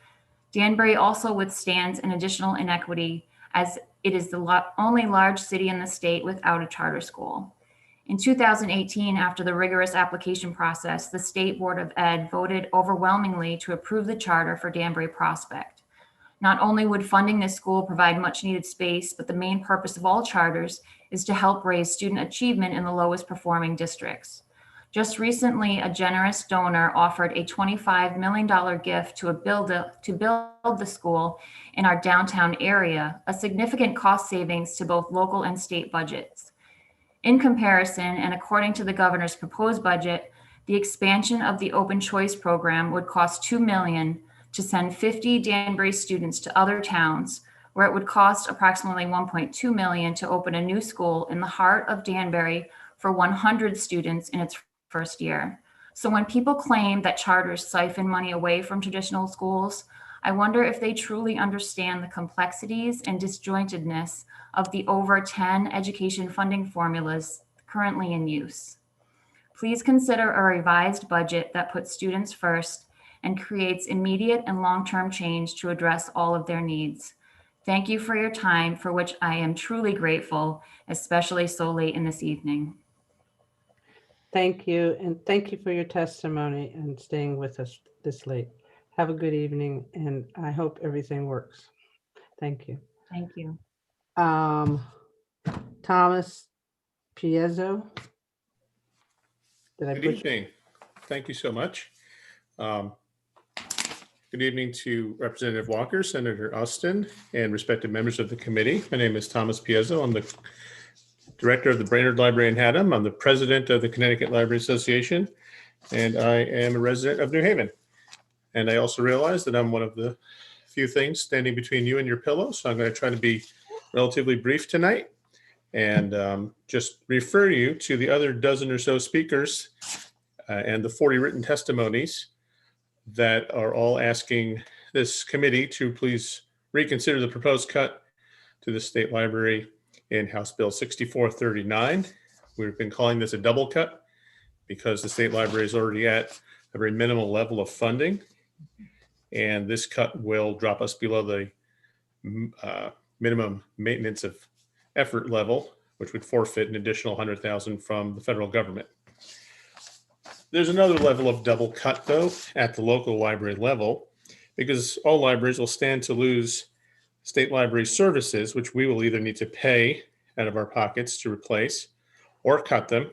Danbury also withstands an additional inequity as it is the only large city in the state without a charter school. In 2018, after the rigorous application process, the State Board of Ed voted overwhelmingly to approve the charter for Danbury Prospect. Not only would funding this school provide much needed space, but the main purpose of all charters is to help raise student achievement in the lowest performing districts. Just recently, a generous donor offered a $25 million gift to build the school in our downtown area, a significant cost savings to both local and state budgets. In comparison, and according to the governor's proposed budget, the expansion of the open choice program would cost $2 million to send 50 Danbury students to other towns, where it would cost approximately $1.2 million to open a new school in the heart of Danbury for 100 students in its first year. So when people claim that charters siphon money away from traditional schools, I wonder if they truly understand the complexities and disjointedness of the over 10 education funding formulas currently in use. Please consider a revised budget that puts students first and creates immediate and long-term change to address all of their needs. Thank you for your time, for which I am truly grateful, especially so late in this evening. Thank you, and thank you for your testimony and staying with us this late. Have a good evening, and I hope everything works. Thank you. Thank you. Thomas Piezzo. Did I Good butcher? evening. Thank you so much. Good evening to Representative Walker, Senator Austin, and respected members of the committee. My name is Thomas Piezzo. I'm the director of the Brainerd Library in Haddam. I'm the president of the Connecticut Library Association, and I am a resident of New Haven. And I also realize that I'm one of the few things standing between you and your pillow, so I'm going to try to be relatively brief tonight and just refer you to the other dozen or so speakers and the 40 written testimonies that are all asking this committee to please reconsider the proposed cut to the State Library in House Bill 6439. We've been calling this a double cut because the State Library is already at a very minimal level of funding. And this cut will drop us below the minimum maintenance of effort level, which would forfeit an additional $100,000 from the federal government. There's another level of double cut, though, at the local library level, because all libraries will stand to lose state library services, which we will either need to pay out of our pockets to replace or cut them,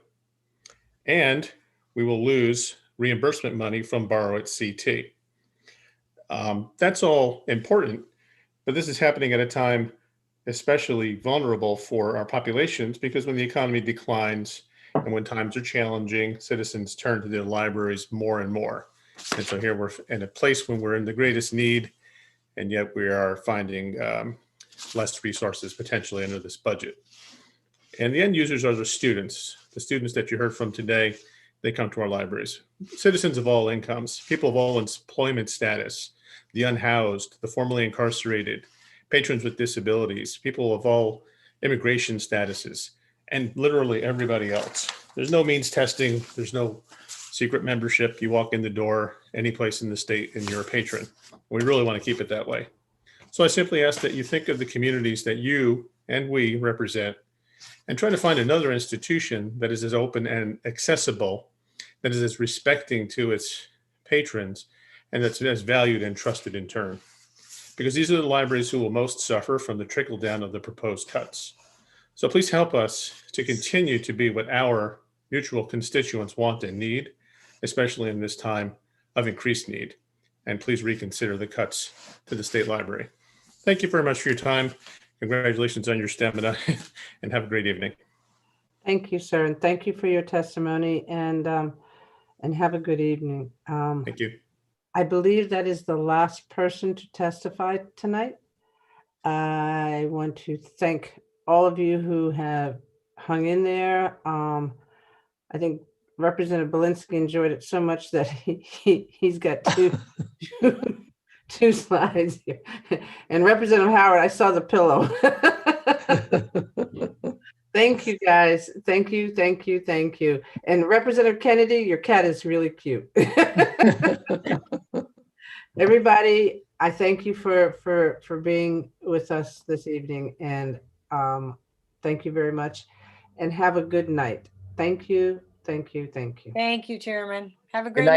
and we will lose reimbursement money from Borrow at CT. That's all important, but this is happening at a time especially vulnerable for our populations, because when the economy declines and when times are challenging, citizens turn to their libraries more and more. And so here we're in a place when we're in the greatest need, and yet we are finding less resources potentially under this budget. And the end users are the students that you heard from today. They come to our libraries. Citizens of all incomes, people of all employment status, the unhoused, the formerly incarcerated, patrons with disabilities, people of all immigration statuses, and literally everybody else. There's no means testing. There's no secret membership. You walk in the door any place in the state and you're a patron. We really want to keep it that way. So I simply ask that you think of the communities that you and we represent and try to find another institution that is as open and accessible, that is as respecting to its patrons, and that's as valued and trusted in turn. Because these are the libraries who will most suffer from the trickle down of the proposed cuts. So please help us to continue to be what our mutual constituents want and need, especially in this time of increased need. And please reconsider the cuts to the State Library. Thank you very much for your time. Congratulations on your stamina and have a great evening. Thank you, sir. And thank you for your testimony and have a good evening. Thank you. I believe that is the last person to testify tonight. I want to thank all of you who have hung in there. I think Representative Belinsky enjoyed it so much that he's got two slides here. And Representative Howard, I saw the pillow. Thank you, guys. Thank you, thank you, thank you. And Representative Kennedy, your cat is really cute. Everybody, I thank you for being with us this evening, and thank you very much, and have a good night. Thank you, thank you, thank you. Thank you, Chairman. Have a great